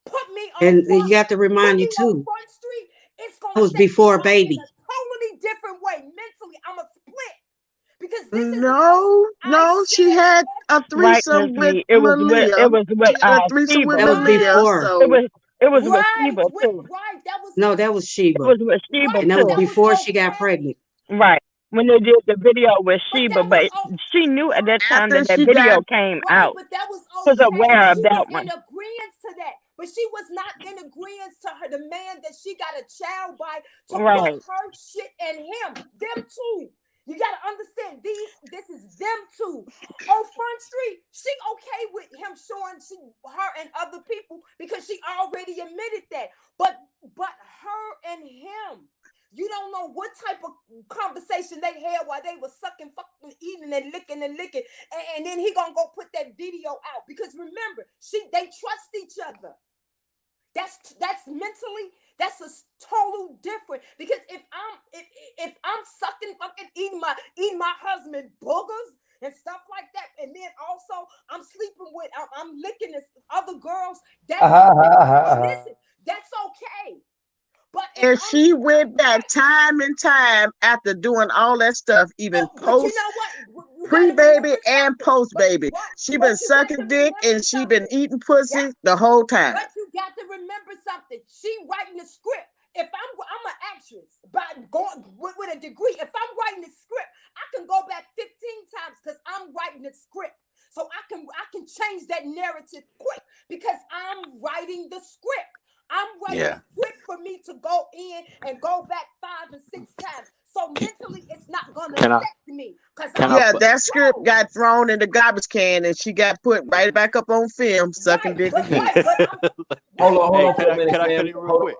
put me on And front, you got to put remind me you on too, front street, it's that gonna was set me before off in baby. a totally different way. Mentally, I'm a split because this is the person No, I no, she share. had a Right, threesome Miss with B. Malia. It was with She had a threesome with Sheba. That was Malia. Right, before. So It was with right, Sheba with too. right. That was No, that was It Sheba. was with Sheba right, And that but was too. that was before she got okay. pregnant. Right. When they did the video with But Sheba, that was but she knew at that time after that she video got came right, out. but that was Was okay. aware of She was that in one. agreement to that, but she was not in agreement to her the man that she got a child by to put Right. her shit in him. Them two. You gotta understand this is them two. On Front Street, she okay with him showing her and other people because she already admitted that. But her and him, you don't know what type of conversation they had while they were sucking, fucking, eating, and licking and then he gonna go put that video out because remember, they trust each other. That's mentally that's a total different because if I'm sucking fucking eating my husband boogers and stuff like that, and then also I'm sleeping with I'm licking this other girls. Listen, that's okay. But if and I'm she went back right, time and time after doing all that stuff, even but you post know what? You got to pre-baby remember and something. post-baby. She been But you got to sucking dick remember and she been something. eating Yeah. pussy the whole time. But you got to remember something. She writing the script. If I'm an actress, but going with a degree, if I'm writing the script, I can go back 15 times because I'm writing the script. So I can change that narrative quick because I'm writing the script. I'm writing Yeah. the script for me to go in and go back 5 and 6 times. So Can, mentally, it's not gonna can I affect me because can I'm I Yeah, put in that script control. got thrown in the garbage can and she got put right back up on film, sucking Right, dick again. but I'm Hold right. on, hold hey, on for a minute, can I cut fam. in real Hold on. quick?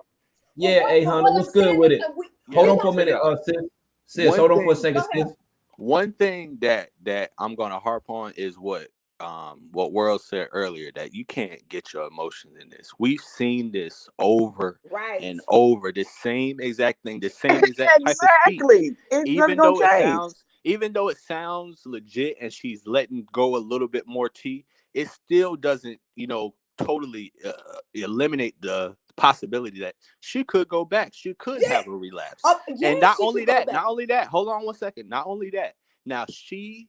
Yeah, hey But Hunter, what I'm what's good saying with is it? that Hold Yeah, on we for a don't. check it minute, out. sis. One Hold on for a thing second, Go sis. ahead. one thing that I'm gonna harp on is what World said earlier, that you can't get your emotions in this. We've seen this over Right. and over, the same exact thing, the same exact type of speech. Exactly. It's not gonna change. Even though it sounds legit and she's letting go a little bit more tea, it still doesn't, totally eliminate the possibility that she could go back. She could Yeah. have a relapse. Yeah, And not she only could go that, back. not only that, hold on one second. Not only that, now she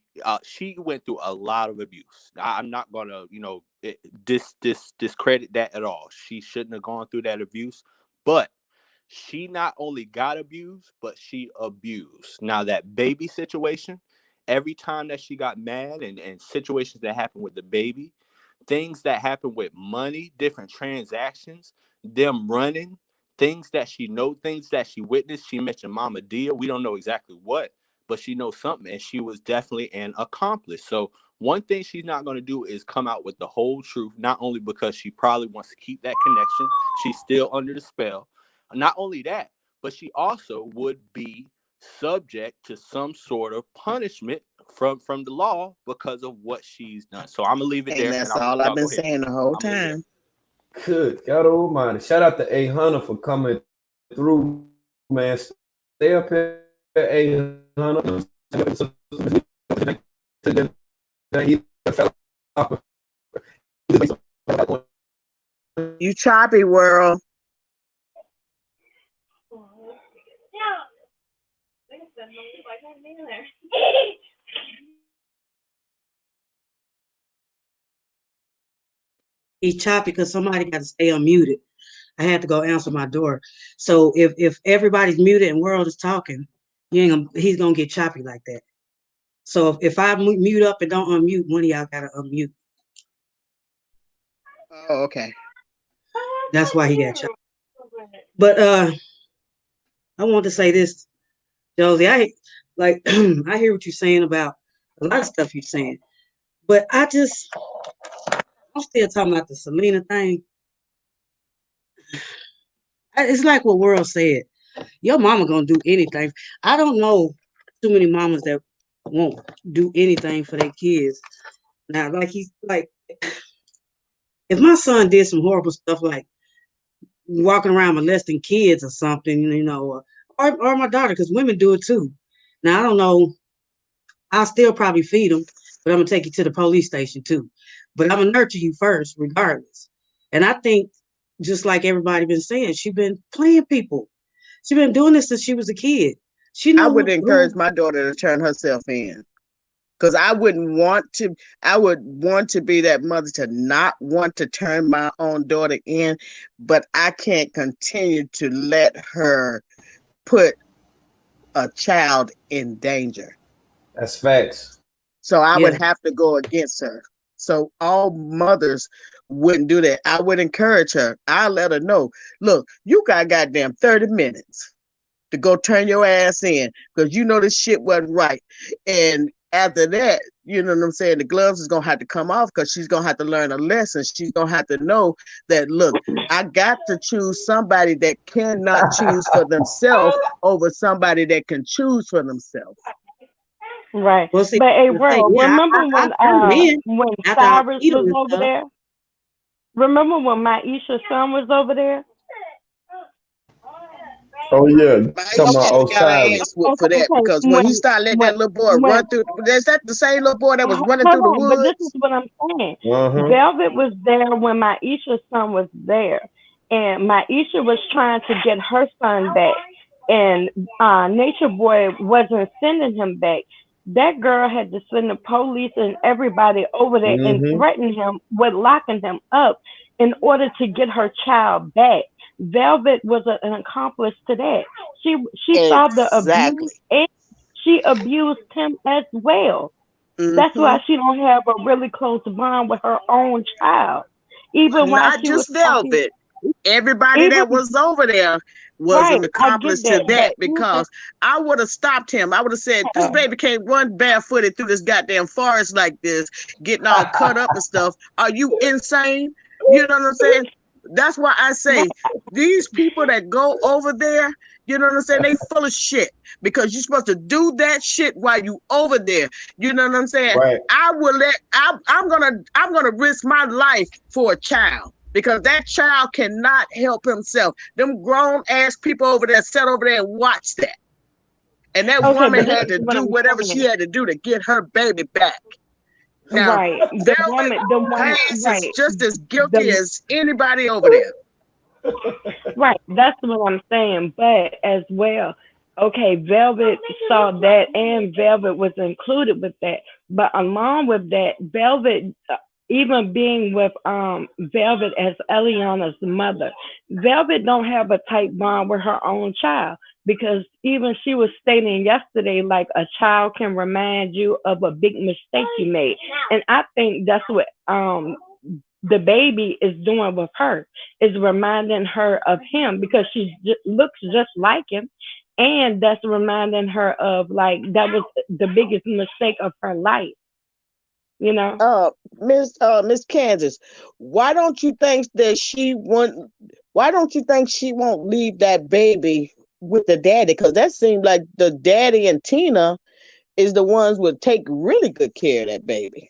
went through a lot of abuse. I'm not gonna, discredit that at all. She shouldn't have gone through that abuse, but she not only got abused, but she abused. Now that baby situation, every time that she got mad and situations that happened with the baby, things that happen with money, different transactions, them running, things that she witnessed. She mentioned Mama Dia. We don't know exactly what, but she knows something, and she was definitely an accomplice. So one thing she's not going to do is come out with the whole truth, not only because she probably wants to keep that connection. She's still under the spell. Not only that, but she also would be subject to some sort of punishment from the law because of what she's done. So I'm gonna leave it And there, and that's I'll let all I've y'all been go ahead. saying the whole I'm gonna leave it there. time. Good God Almighty! Shout out to A Hunter for coming through, man. Stay up here, A Hunter. You choppy world. He's choppy because somebody got to stay unmuted. I had to go answer my door. So if everybody's muted and World is talking, he's gonna get choppy like that. So if I mute up and don't unmute, one of y'all gotta unmute. Oh, okay. That's why he got choppy. But I want to say this, Josie. I hear what you're saying about a lot of stuff you're saying. But I'm still talking about the Selena thing. It's like what World said. Your mama gonna do anything. I don't know too many mamas that won't do anything for their kids. Now, like he's like, if my son did some horrible stuff like walking around molesting kids or something, or my daughter, because women do it too. Now I don't know. I'll still probably feed them, but I'm gonna take you to the police station too. But I'm gonna nurture you first, regardless. And I think, just like everybody been saying, she been playing people. She been doing this since she was a kid. She I know would who encourage my daughter to turn herself in. Because I would want to be that mother to not want to turn my own daughter in, but I can't continue to let her put a child in danger. That's facts. So I would yeah. have to go against her. So all mothers wouldn't do that. I would encourage her. I let her know, look, you got goddamn 30 minutes to go turn your ass in because you know this shit wasn't right. And after that, you know what I'm saying? The gloves is gonna have to come off because she's gonna have to learn a lesson. She's gonna have to know that look, I got to choose somebody that cannot choose for themselves over somebody that can choose for themselves. Right. Well, see, But hey, the thing, World, yeah, remember I turn them in when after I Cyrus feed them was and over stuff. there? Remember when Maisha's son was over there? Oh yeah, you talking Maisha about should have got her Osiris? ass whooped Okay, for that okay. because when he started letting When that little boy when run through, is that the same little boy that was running hold through the on, but this is woods? what I'm saying. Uh-huh. Velvet was there when Maisha's son was there, and Maisha was trying to get her son back, and Nature Boy wasn't sending him back. That girl had to send the police and everybody over there and Mm-hmm. threaten him with locking him up in order to get her child back. Velvet was an accomplice to that. She saw the abuse Exactly. and she abused him as well. That's Hmm. why she don't have a really close bond with her own child. Even while Not she was just talking, Velvet. Everybody even that was over there was right, an I get accomplice to that, that but because I would have stopped him. I would have said, this baby can't run barefooted through this goddamn forest like this, getting all cut up and stuff. Are you insane? You know what I'm saying? That's why I say these people that go over there, you know what I'm saying? They full of shit because you're supposed to do that shit while you over there. You know what I'm saying? Right. I'm gonna risk my life for a child because that child cannot help himself. Them grown ass people over there sat over there and watched that. And that okay, woman but this had is to what do I'm whatever she saying. had to do to get her baby back. Now, Right, Velvet the woman, Paz is right, just as guilty the as anybody over there. right. That's what I'm saying. But as well, okay, Velvet saw that, and Velvet was included with that. But along with that, Velvet, even being with Velvet as Eliana's mother, Velvet don't have a tight bond with her own child because even she was stating yesterday, like a child can remind you of a big mistake you made, and I think that's what the baby is doing with her, is reminding her of him because she looks just like him, and that's reminding her of like that was the biggest mistake of her life, you know. Miss Kansas, why don't you think that she want why don't you think she won't leave that baby with the daddy? Because that seems like the daddy and Tina is the ones would take really good care of that baby.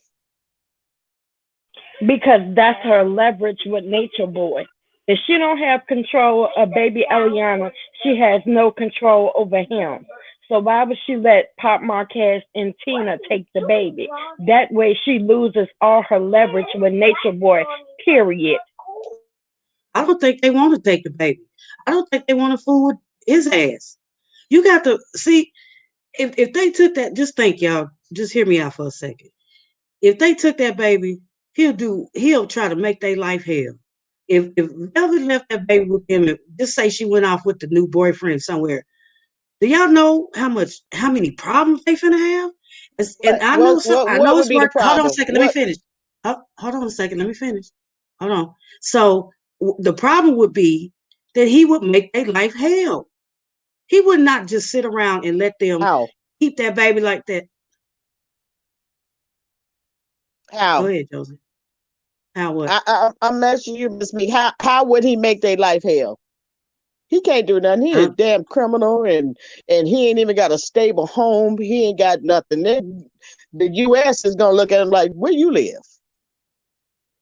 Because that's her leverage with Nature Boy. If she don't have control of baby Eliana, she has no control over him. So why would she let Pop Marquez and Tina take the baby? That way she loses all her leverage with Nature Boy, period. I don't think they want to take the baby. I don't think they want to fool with his ass. You got to see if they took that. Just think, y'all. Just hear me out for a second. If they took that baby, he'll try to make their life hell. If Velvet left that baby with him, and just say she went off with the new boyfriend somewhere, do y'all know how many problems they finna have? And What I know what some. what I what know would it's be the work. Hold on a problem? second. Let me What finish. Hold on a second. Let me finish. Hold on. So the problem would be that he would make their life hell. He would not just sit around and let them how? keep that baby like that. Go How? ahead, Joseph. How what? I'm asking you, Miss Me. How would he make their life hell? He can't do nothing. He a Huh? damn criminal, and he ain't even got a stable home. He ain't got nothing. Then the U.S. is gonna look at him like, where you live,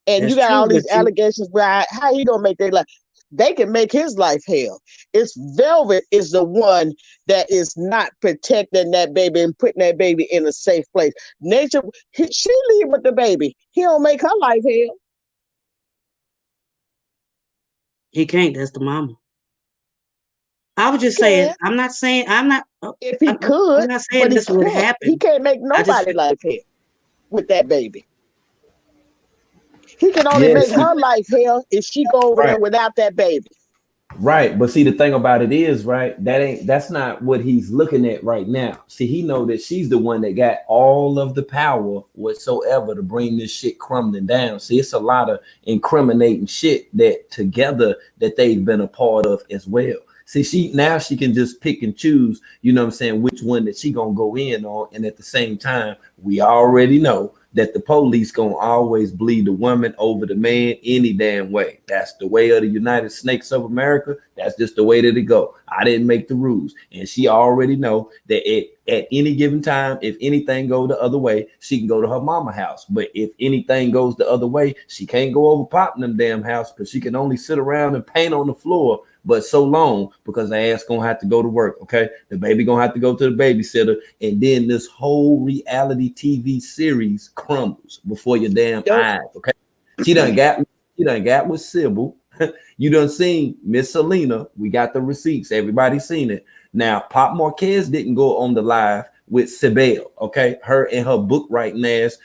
and you That's got true, all but these allegations. Where how he gonna make their life? They can make his life hell. It's Velvet is the one that is not protecting that baby and putting that baby in a safe place. Nature, she leave with the baby. He don't make her life hell. he can't. That's the mama. I was He just saying. can I'm not saying. I'm not. if he I'm could, not saying but he this would can't. He happen. can't make I just. nobody life hell with that baby. He can only Yeah, make see, her life hell if she go over right. there without that baby. Right, but see the thing about it is, right, that's not what he's looking at right now. See, he know that she's the one that got all of the power whatsoever to bring this shit crumbling down. See, it's a lot of incriminating shit that together that they've been a part of as well. See, she can just pick and choose, you know what I'm saying, which one that she gonna go in on, and at the same time, we already know that the police gonna always bleed the woman over the man any damn way. That's the way of the United Snakes of America. That's just the way that it go. I didn't make the rules, and she already know that at any given time, if anything go the other way, she can go to her mama house. But if anything goes the other way, she can't go over popping them damn house because she can only sit around and paint on the floor but so long because the ass gonna have to go to work. Okay, the baby gonna have to go to the babysitter, and then this whole reality TV series crumbles before your damn Don't eyes. Okay, she done got with Sybil. You done seen Miss Selena. We got the receipts. Everybody seen it. Now, Pop Marquez didn't go on the live with Sybil. Okay, her and her book writing ass.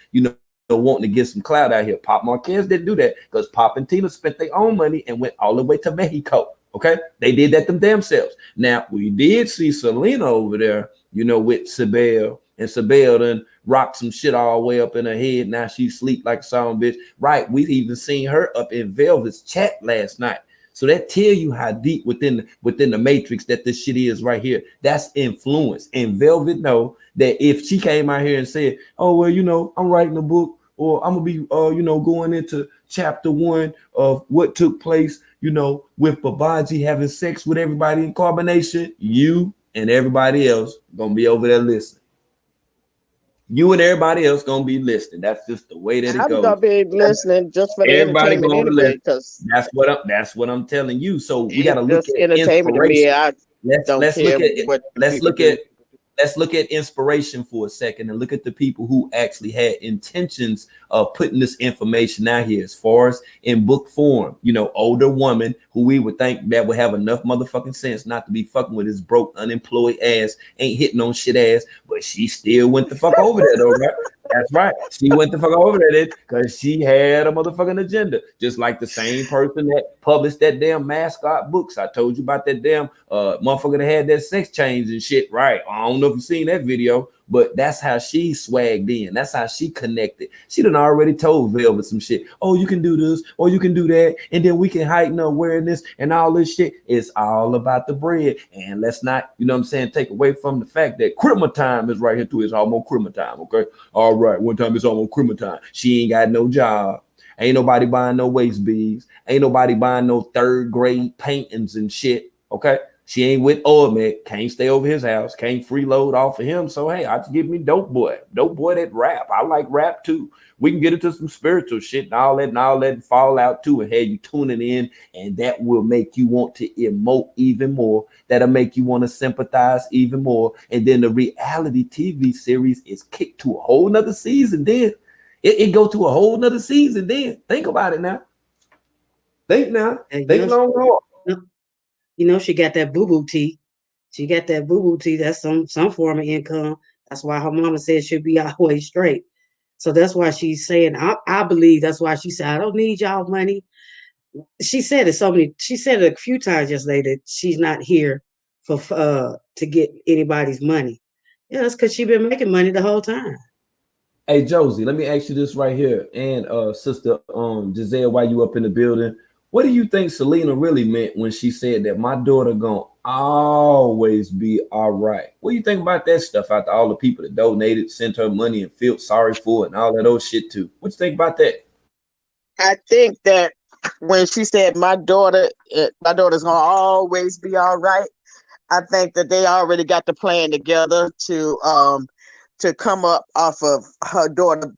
Wanting to get some clout out here. Pop Marquez didn't do that because Pop and Tina spent their own money and went all the way to Mexico. Okay, they did that them damn selves. Now we did see Selena over there, with Sybil, and Sybil done rocked some shit all the way up in her head. Now she sleep like a song bitch. Right, we even seen her up in Velvet's chat last night. So that tell you how deep within the matrix that this shit is right here. That's influence. And Velvet know that if she came out here and said, "Oh well, I'm writing a book, or I'm gonna be going into chapter 1 of what took place, with Babaji having sex with everybody in Carbonation," you and everybody else gonna be over there listening. You and everybody else gonna be listening. That's just the way that it I'm gonna goes. be listening just for the Everybody entertainment gonna anyway, listen. because That's what I'm telling you. So we got it's to look just at entertainment to me. inspiration. I Let's don't let's care look at what the let's people look at do. let's look at inspiration for a second and look at the people who actually had intentions of putting this information out here as far as in book form. Older woman who we would think that would have enough motherfucking sense not to be fucking with his broke unemployed ass, ain't hitting on shit ass, but she still went the fuck over there though, right? That's right. She went the fuck over there because she had a motherfucking agenda. Just like the same person that published that damn mascot books. I told you about that damn motherfucker that had that sex change and shit. Right. I don't know if you've seen that video, but that's how she swagged in. That's how she connected. She done already told Velvet some shit. Oh, you can do this, or you can do that, and then we can heighten awareness and all this shit. It's all about the bread. And let's not, take away from the fact that criminal time is right here too. It's almost criminal time. Okay. All right, one time it's almost criminal time. She ain't got no job. Ain't nobody buying no waist beads. Ain't nobody buying no third grade paintings and shit. Okay. She ain't with Ormet. Can't stay over his house. Can't freeload off of him. So hey, I just give me Dope Boy. Dope Boy that rap. I like rap too. We can get into some spiritual shit and all that fall out too, and have you tuning in, and that will make you want to emote even more. That'll make you want to sympathize even more. And then the reality TV series is kicked to a whole nother season. Then it go to a whole nother season. Then think about it now. Think now. And Think long haul. she got that boo boo tea. She got that boo boo tea. That's some form of income. That's why her mama said she'll be always straight. So that's why she's saying. I believe that's why she said I don't need y'all money. She said it so many. She said it a few times yesterday that she's not here for to get anybody's money. Yeah, that's because she's been making money the whole time. Hey Josie, let me ask you this right here, and sister Giselle, while you up in the building, What do you think Selena really meant when she said that my daughter gonna always be all right? What do you think about that stuff after all the people that donated, sent her money and felt sorry for it and all that old shit too? What you think about that? I think that when she said my daughter's gonna always be all right, I think that they already got the plan together to come up off of her daughter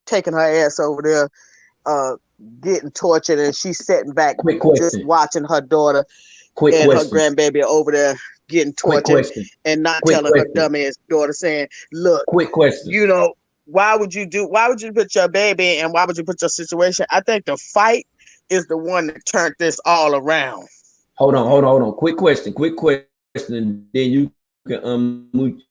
taking her ass over there, uh, getting tortured, and she's sitting back Quick just question. watching her daughter Quick and her question. grandbaby over there getting Quick tortured, question. and not Quick telling her question. dumbass daughter, saying, "Look, Quick question. you know, why would you put your baby and why would you put your situation?" I think the fight is the one that turned this all around. Hold on. Quick question. Quick question. And then you can unmute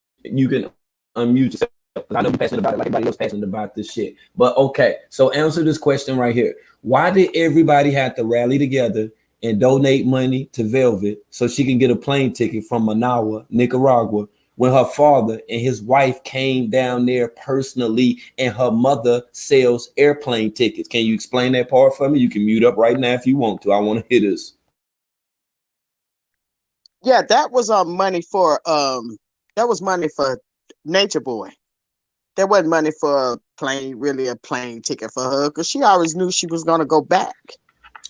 yourself. Because I know you're passionate about it like everybody else passionate about this shit. But okay, so answer this question right here. Why did everybody have to rally together and donate money to Velvet so she can get a plane ticket from Managua, Nicaragua, when her father and his wife came down there personally and her mother sells airplane tickets? Can you explain that part for me? You can mute up right now if you want to. I want to hear this. Yeah, that was money for Nature Boy. That wasn't money for a plane ticket for her, because she always knew she was gonna go back.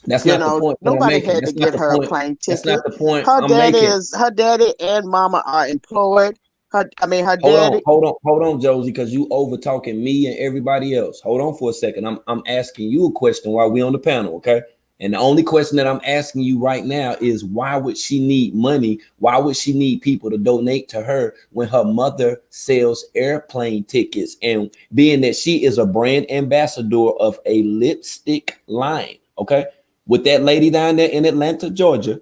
That's not the point that I'm Nobody making. had to That's not get the her a point. plane That's not ticket. the point I'm making. Her daddy and mama are employed. Her Hold on, daddy. hold on, Josie, because you over talking me and everybody else. Hold on for a second. I'm asking you a question while we on the panel, okay? And the only question that I'm asking you right now is why would she need money? Why would she need people to donate to her when her mother sells airplane tickets? And being that she is a brand ambassador of a lipstick line, okay? With that lady down there in Atlanta, Georgia,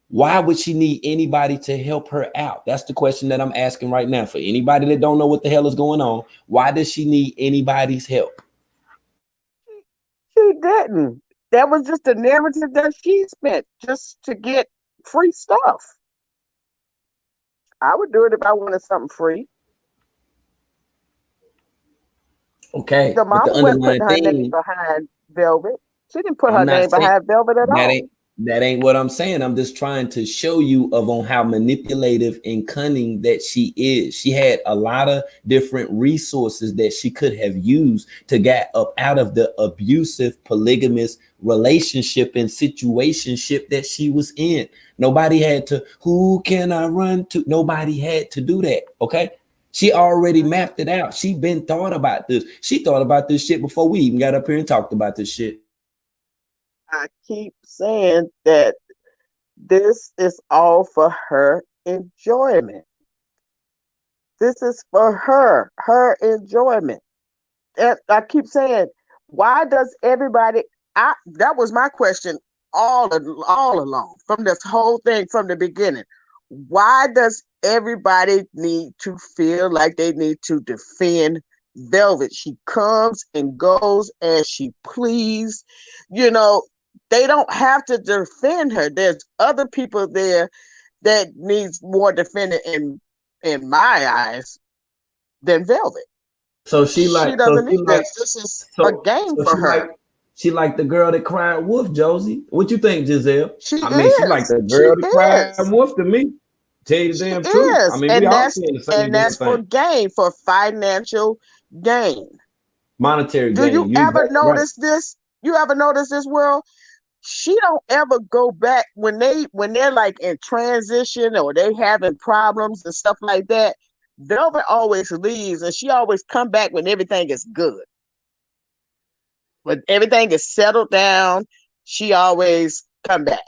why would she need anybody to help her out? That's the question that I'm asking right now. For anybody that don't know what the hell is going on, why does she need anybody's help? She didn't. That was just a narrative that she spent just to get free stuff. I would do it if I wanted something free. Okay, The but the mama wasn't underlying putting her name thing, behind Velvet. She didn't put I'm her not name saying behind Velvet at that all. ain't what I'm saying. I'm just trying to show you of on how manipulative and cunning that she is. She had a lot of different resources that she could have used to get up out of the abusive polygamous relationship and situationship that she was in. Nobody had to, who can I run to? Nobody had to do that. Okay. She already mapped it out. She been thought about this. She thought about this shit before we even got up here and talked about this shit. I keep saying that this is all for her enjoyment. This is for her enjoyment. And I keep saying, why does everybody? That was my question all along from this whole thing from the beginning. Why does everybody need to feel like they need to defend Velvet? She comes and goes as she please. You know, they don't have to defend her. There's other people there that needs more defending in my eyes than Velvet. So she like, She doesn't need this. This is a game so for her. she like the girl that cried wolf, Josie. What you think, Giselle? She I mean, she like is. the She girl that cried is. wolf to me. Tell you the She damn truth. I is. mean, we all saying the same damn And that's for thing. gain, for financial gain. Monetary Do you gain. You ever exactly right. notice this? You ever notice this, World? She don't ever go back when they're like in transition or they having problems and stuff like that. Velvet always leaves and she always come back when everything is good. When everything is settled down, she always come back.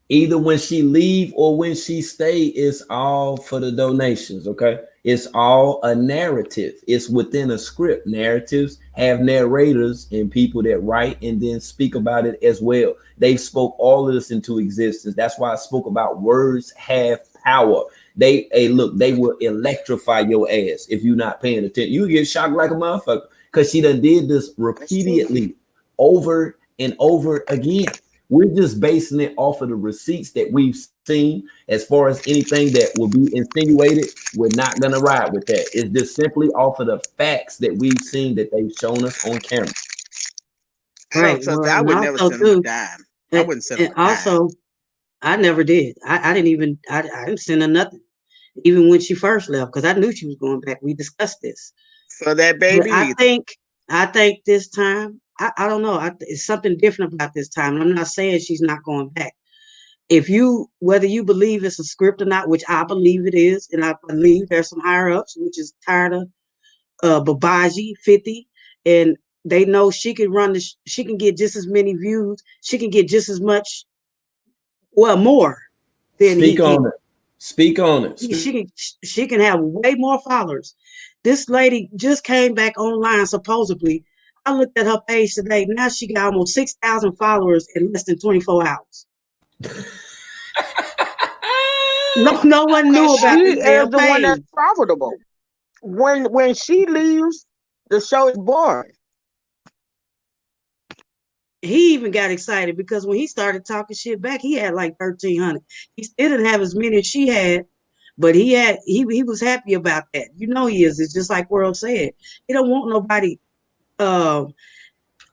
Either when she leave or when she stay, it's all for the donations. Okay, it's all a narrative. It's within a script. Narratives have narrators and people that write and then speak about it as well. They spoke all of this into existence. That's why I spoke about words have power. They, hey, look, they will electrify your ass if you're not paying attention. You get shocked like a motherfucker because she done did this That's true. repeatedly over and over again. We're just basing it off of the receipts that we've seen. As far as anything that will be insinuated, we're not going to ride with that. It's just simply off of the facts that we've seen that they've shown us on camera. Right. So Well, I and would never also send him a too, dime. I wouldn't send him and a dime also I never did. I didn't even I didn't send her nothing, even when she first left, because I knew she was going back. We discussed this. for that But baby either. I think this time, I don't know. It's something different about this time. And I'm not saying she's not going back. If you, whether you believe it's a script or not, which I believe it is, and I believe there's some higher ups, which is tired of Babaji 50, and they know she can run she can get just as many views, she can get just as much, well, more than he Speak on can. it. Speak on it. She can have way more followers. This lady just came back online supposedly. I looked at her page today. Now she got almost 6,000 followers in less than 24 hours. No one Cause knew she about this is damn the one that's page. profitable. When she leaves, the show is boring. He even got excited because when he started talking shit back, he had like 1,300. He still didn't have as many as she had, but he was happy about that. You know he is. It's just like World said. He don't want nobody uh,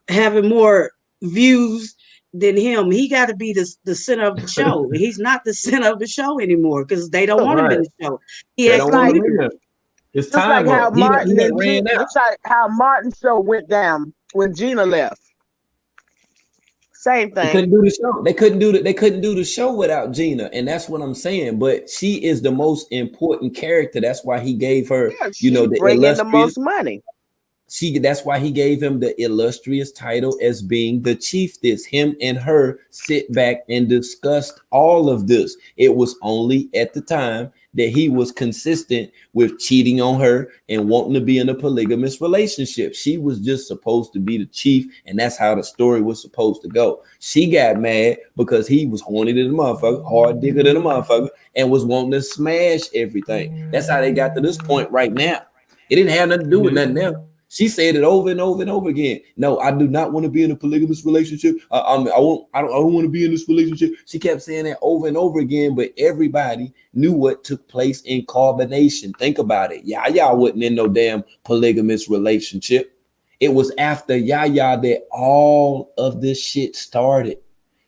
having more views than him. He got to be the center of the show. He's not the center of the show anymore because they don't Look, want him Right. in the show. He They just don't acting want like him in weird. there. His just like time how up. He Martin done and ran out. Just like how Martin's show went down when Gina left. Same They thing. couldn't do the show. They couldn't do the show without Gina, and that's what I'm saying. But she is the most important character. That's why he gave her, Yeah, she the bring in the illustrious. most money. That's why he gave him the illustrious title as being the chiefess. Him and her sit back and discussed all of this. It was only at the time that he was consistent with cheating on her and wanting to be in a polygamous relationship. She was just supposed to be the chief, and that's how the story was supposed to go. She got mad because he was horny to the motherfucker, hard digger to the motherfucker, and was wanting to smash everything. That's how they got to this point right now. It didn't have nothing to do with nothing else. She said it over and over and over again. No, I do not want to be in a polygamous relationship. I don't want to be in this relationship. She kept saying that over and over again, but everybody knew what took place in Carbonation. Think about it. Yaya wasn't in no damn polygamous relationship. It was after Yaya that all of this shit started.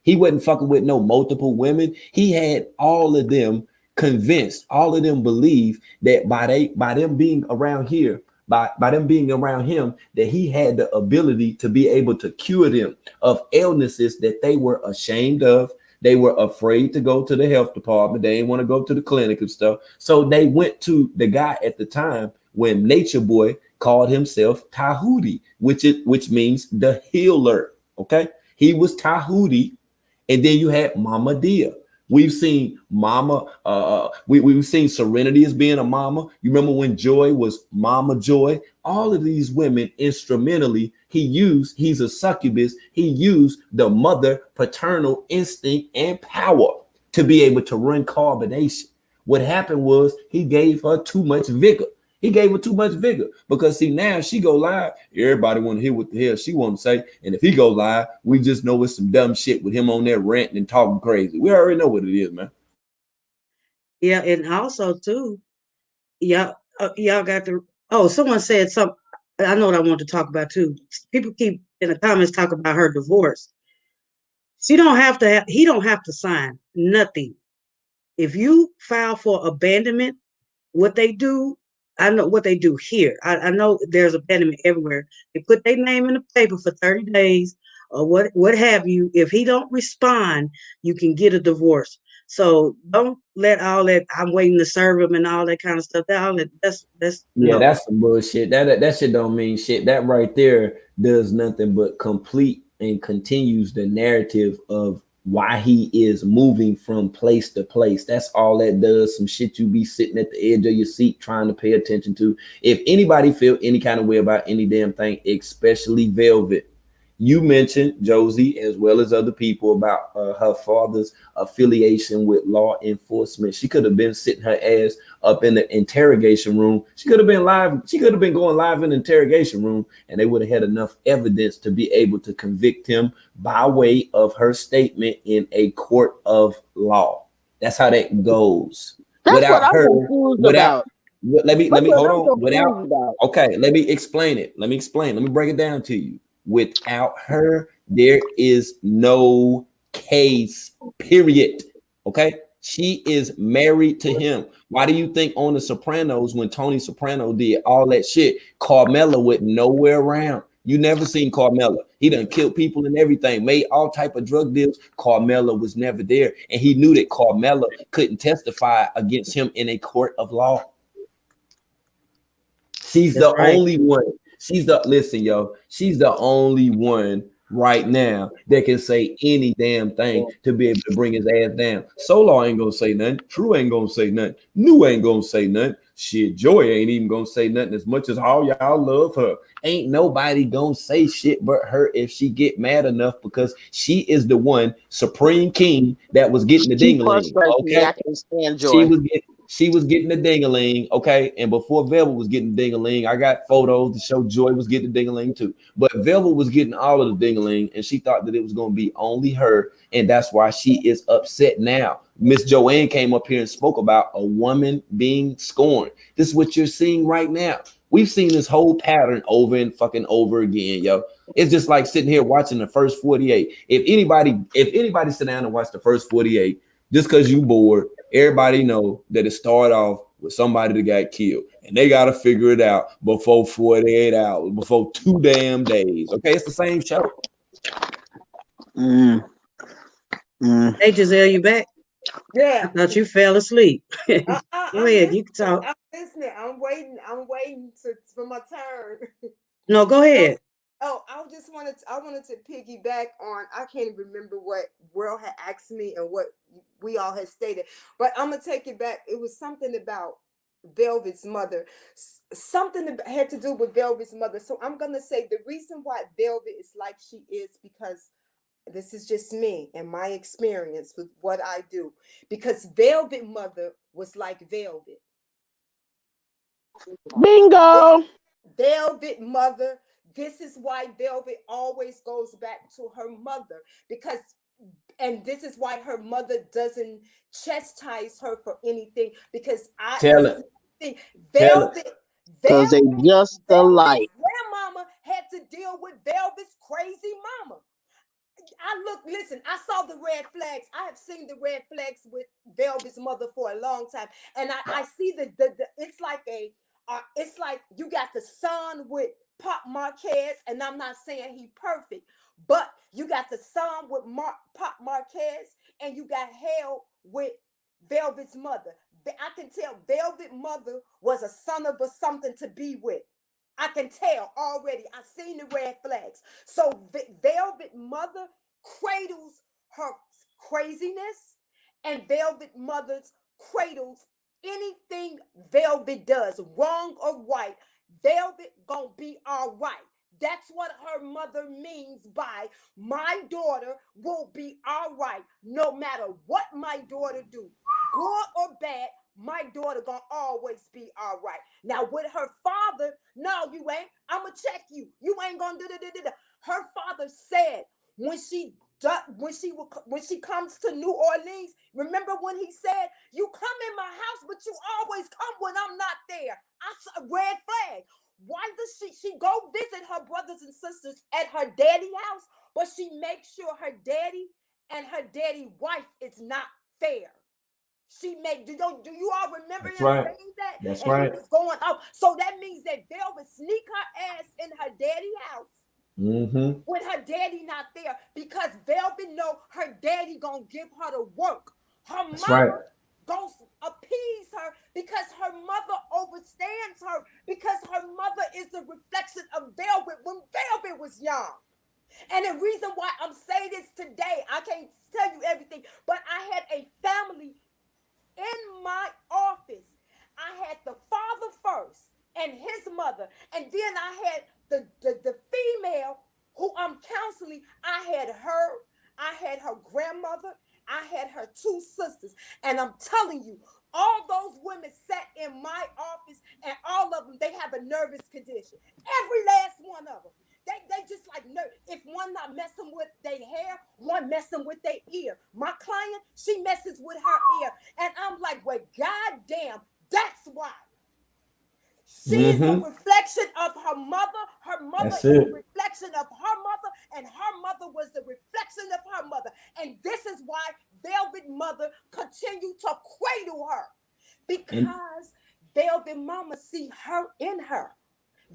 He wasn't fucking with no multiple women. He had all of them convinced, all of them believe that by them being around here, by them being around him, that he had the ability to be able to cure them of illnesses that they were ashamed of. They were afraid to go to the health department. They didn't want to go to the clinic and stuff. So they went to the guy at the time when Nature Boy called himself Tahuti, which means the healer. Okay, he was Tahuti, and then you had Mama Dia. We've seen Mama, we've seen Serenity as being a mama. You remember when Joy was Mama Joy? All of these women instrumentally, he's a succubus. He used the mother paternal instinct and power to be able to run Carbonation. What happened was he gave her too much vigor. He gave her too much vigor because see now she go live. Everybody want to hear what the hell she want to say, and if he go live, we just know it's some dumb shit with him on there ranting and talking crazy. We already know what it is, man. Yeah, and also too, y'all got to. Oh, someone said something. I know what I want to talk about too. People keep in the comments talk about her divorce. She don't have to. He don't have to sign nothing. If you file for abandonment, what they do, I know what they do here. I know there's abandonment everywhere. They put their name in the paper for 30 days or what have you. If he don't respond, you can get a divorce. So don't let all that I'm waiting to serve him and all that kind of stuff. That's Yeah, no. that's some bullshit. That shit don't mean shit. That right there does nothing but complete and continues the narrative of why he is moving from place to place. That's all that does. Some shit you be sitting at the edge of your seat trying to pay attention to. If anybody feel any kind of way about any damn thing, especially Velvet, you mentioned Josie as well as other people about her father's affiliation with law enforcement. She could have been sitting her ass up in the interrogation room. She could have been live. She could have been going live in the interrogation room, and they would have had enough evidence to be able to convict him by way of her statement in a court of law. That's how that goes. That's what Without I'm her, confused without about. let That's me what hold I'm on. Without confused about. Okay, let me explain it. Let me break it down to you. Without her There is no case, period. Okay. She is married to him. Why do you think on The Sopranos, when Tony Soprano did all that shit, Carmela went nowhere around? You never seen Carmela. He done killed people and everything, made all type of drug deals. Carmela was never there. And he knew that Carmela couldn't testify against him in a court of law. She's That's the right. only one. Listen, yo. She's the only one right now that can say any damn thing to be able to bring his ass down. Solar ain't gonna say nothing. True ain't gonna say nothing. New ain't gonna say nothing. Shit, Joy ain't even gonna say nothing. As much as all y'all love her, ain't nobody gonna say shit but her if she get mad enough, because she is the one supreme king that was getting the She ding-a-ling. frustrates me. Okay. I can't stand She Joy. was getting she was getting the ding-a-ling, okay? And before Velvet was getting the ding-a-ling, I got photos to show Joy was getting the ding-a-ling too. But Velvet was getting all of the ding-a-ling, and she thought that it was going to be only her, and that's why she is upset now. Miss Joanne came up here and spoke about a woman being scorned. This is what you're seeing right now. We've seen this whole pattern over and fucking over again, yo. It's just like sitting here watching the first 48. If anybody sit down and watch the first 48, just because you bored, everybody know that it started off with somebody that got killed, and they got to figure it out before 48 hours, before 2 damn days. Okay, it's the same show. Mm, mm. Hey, Giselle, you back? I Yeah. thought you fell asleep. Go I'm ahead, listening. you can talk. I'm listening. I'm waiting. I'm waiting for my turn. No, go So, ahead. I wanted to piggyback on. I can't even remember what World had asked me and what we all had stated, but I'm gonna take it back. It was something about Velvet's mother. Something that had to do with Velvet's mother. So I'm gonna say the reason why Velvet is like she is, because this is just me and my experience with what I do. Because Velvet mother was like Velvet. Bingo. Velvet mother. This is why Velvet always goes back to her mother, because, and this is why her mother doesn't chastise her for anything, because Tell this is it. the thing. Tell it. Velvet, Because they just Velvet's alike. grandmama had to deal with Velvet's crazy mama. Listen, I saw the red flags. I have seen the red flags with Velvet's mother for a long time. And I see the it's like it's like you got the son with Pop Marquez, and I'm not saying he perfect, but you got the son with Pop Marquez, and you got Hell with Velvet's mother. I can tell Velvet mother was a son of a something to be with. I can tell already. I've seen the red flags. So Velvet mother cradles her craziness, and Velvet mother's cradles anything Velvet does, wrong or right. Velvet gonna be all right. That's what her mother means by my daughter will be all right, no matter what my daughter do, good or bad. My daughter gonna always be all right. Now with her father, no, you ain't. I'ma check you. You ain't gonna do da. Her father said when when she comes to New Orleans, remember when he said, "You come in my house, but you always come when I'm not there." I saw red flag. Why does she go visit her brothers and sisters at her daddy house, but she makes sure her daddy and her daddy wife is not fair? She made do you all remember That's him right. saying that? That's And he right. was going up. So that means that Velvet sneak her ass in her daddy house Mm-hmm. with her daddy not there, because Velvet know her daddy gonna give her the work. Her That's right. mama gonna appease her because her mother overstands her, because her mother is the reflection of Velvet when Velvet was young. And the reason why I'm saying this today, I can't tell you everything, but I had a family in my office. I had the father first and his mother, and then I had the female who I'm counseling. I had her grandmother, I had her two sisters, and I'm telling you, all those women sat in my office, and all of them, they have a nervous condition. Every last one of them. They just like, no, if one not messing with their hair, one messing with their ear. My client, she messes with her ear. And I'm like, well, goddamn, that's why. She is a Mm-hmm. reflection of her mother. Her mother That's is a it. reflection of her mother. and her mother was the reflection of her mother. And this is why Velvet mother continued to cradle her, because Velvet mama see her in her.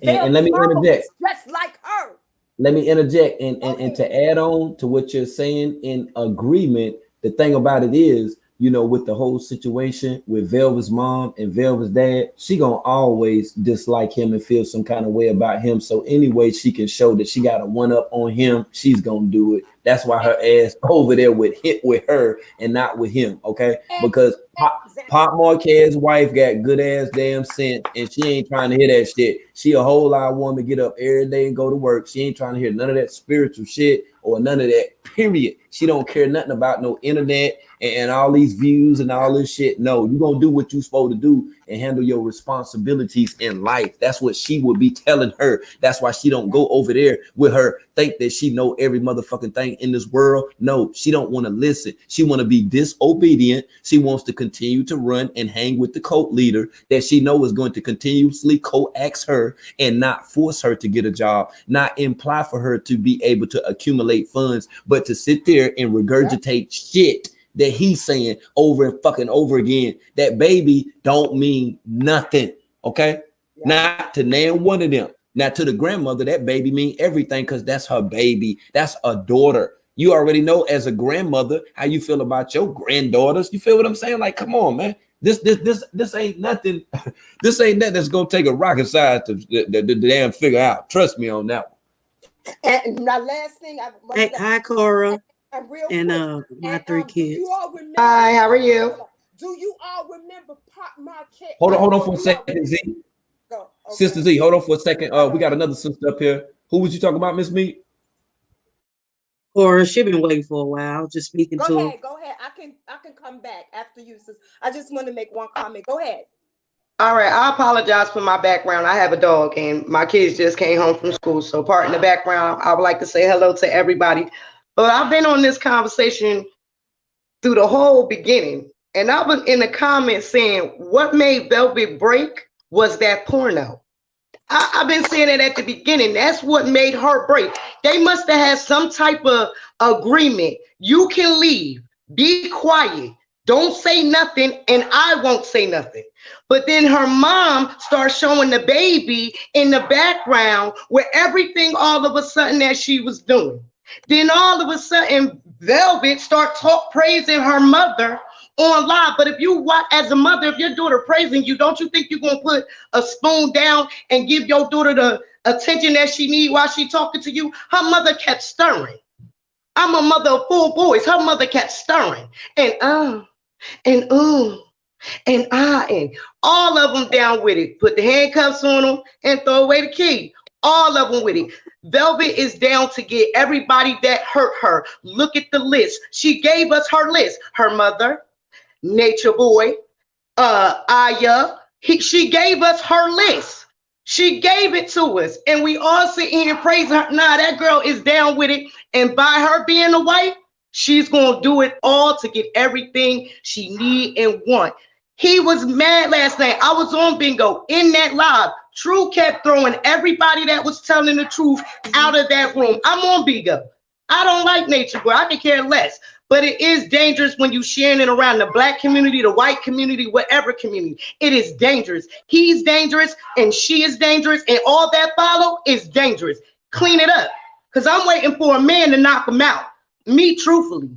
And Velvet let me mama interject. was just like her. Let me interject and to add on to what you're saying in agreement. The thing about it is, you know, with the whole situation with Velvet's mom and Velvet's dad, she gonna always dislike him and feel some kind of way about him. So any way she can show that she got a one up on him, she's gonna do it. That's why her ass over there with her and not with him. Okay, because Pop Marquez's wife got good ass damn sense, and she ain't trying to hear that shit. She a whole lot of woman, get up every day and go to work. She ain't trying to hear none of that spiritual shit or none of that. Period. She don't care nothing about no internet and all these views and all this shit. No, you gonna do what you supposed to do and handle your responsibilities in life. That's what she would be telling her. That's why she don't go over there with her, think that she know every motherfucking thing in this world. No, she don't want to listen. She want to be disobedient. She wants to continue to run and hang with the cult leader that she know is going to continuously coax her and not force her to get a job, not imply for her to be able to accumulate funds, but to sit there and regurgitate shit that he's saying over and fucking over again. That baby don't mean nothing. Okay. Not to name one of them. Now to the grandmother, that baby mean everything because that's her baby. That's a daughter. You already know as a grandmother how you feel about your granddaughters. You feel what I'm saying? Like, come on, man. This ain't nothing. This ain't nothing that's gonna take a rocket science to damn figure out. Trust me on that one. And my last thing, Hey, hi, Cora, I'm real and quick. my three Do kids. you all remember? Hi, how are you? Do you all remember Pop Marquez? Hold on for a second, Z. Go. Okay. Sister Z, hold on for a second. We got another sister up here. Who was you talking about, Miss Meat? Cora, she been waiting for a while. Just speaking to her. Go ahead. I can come back after you, sis. I just want to make one comment. Go ahead. All right, I apologize for my background. I have a dog and my kids just came home from school. So pardon the background. I would like to say hello to everybody. But I've been on this conversation through the whole beginning. And I was in the comments saying what made Velvet break was that porno. I've been saying it at the beginning. That's what made her break. They must have had some type of agreement. You can leave. Be quiet. Don't say nothing, and I won't say nothing. But then her mom starts showing the baby in the background with everything all of a sudden that she was doing. Then all of a sudden, Velvet start praising her mother on live. But if you watch as a mother, if your daughter praising you, don't you think you're gonna put a spoon down and give your daughter the attention that she need while she talking to you? Her mother kept stirring. I'm a mother of 4 boys. Her mother kept stirring and and all of them down with it. Put the handcuffs on them and throw away the key. All of them with it. Velvet is down to get everybody that hurt her. Look at the list. She gave us her list. Her mother, Nature Boy, Aya. She gave us her list. She gave it to us. And we all sit here and praise her. Nah, that girl is down with it. And by her being a wife, she's going to do it all to get everything she need and want. He was mad last night. I was on bingo in that live. True kept throwing everybody that was telling the truth out of that room. I'm on bingo. I don't like Nature Boy. I could care less. But it is dangerous when you sharing it around the black community, the white community, whatever community. It is dangerous. He's dangerous and she is dangerous. And all that follow is dangerous. Clean it up. Because I'm waiting for a man to knock him out. Me, truthfully.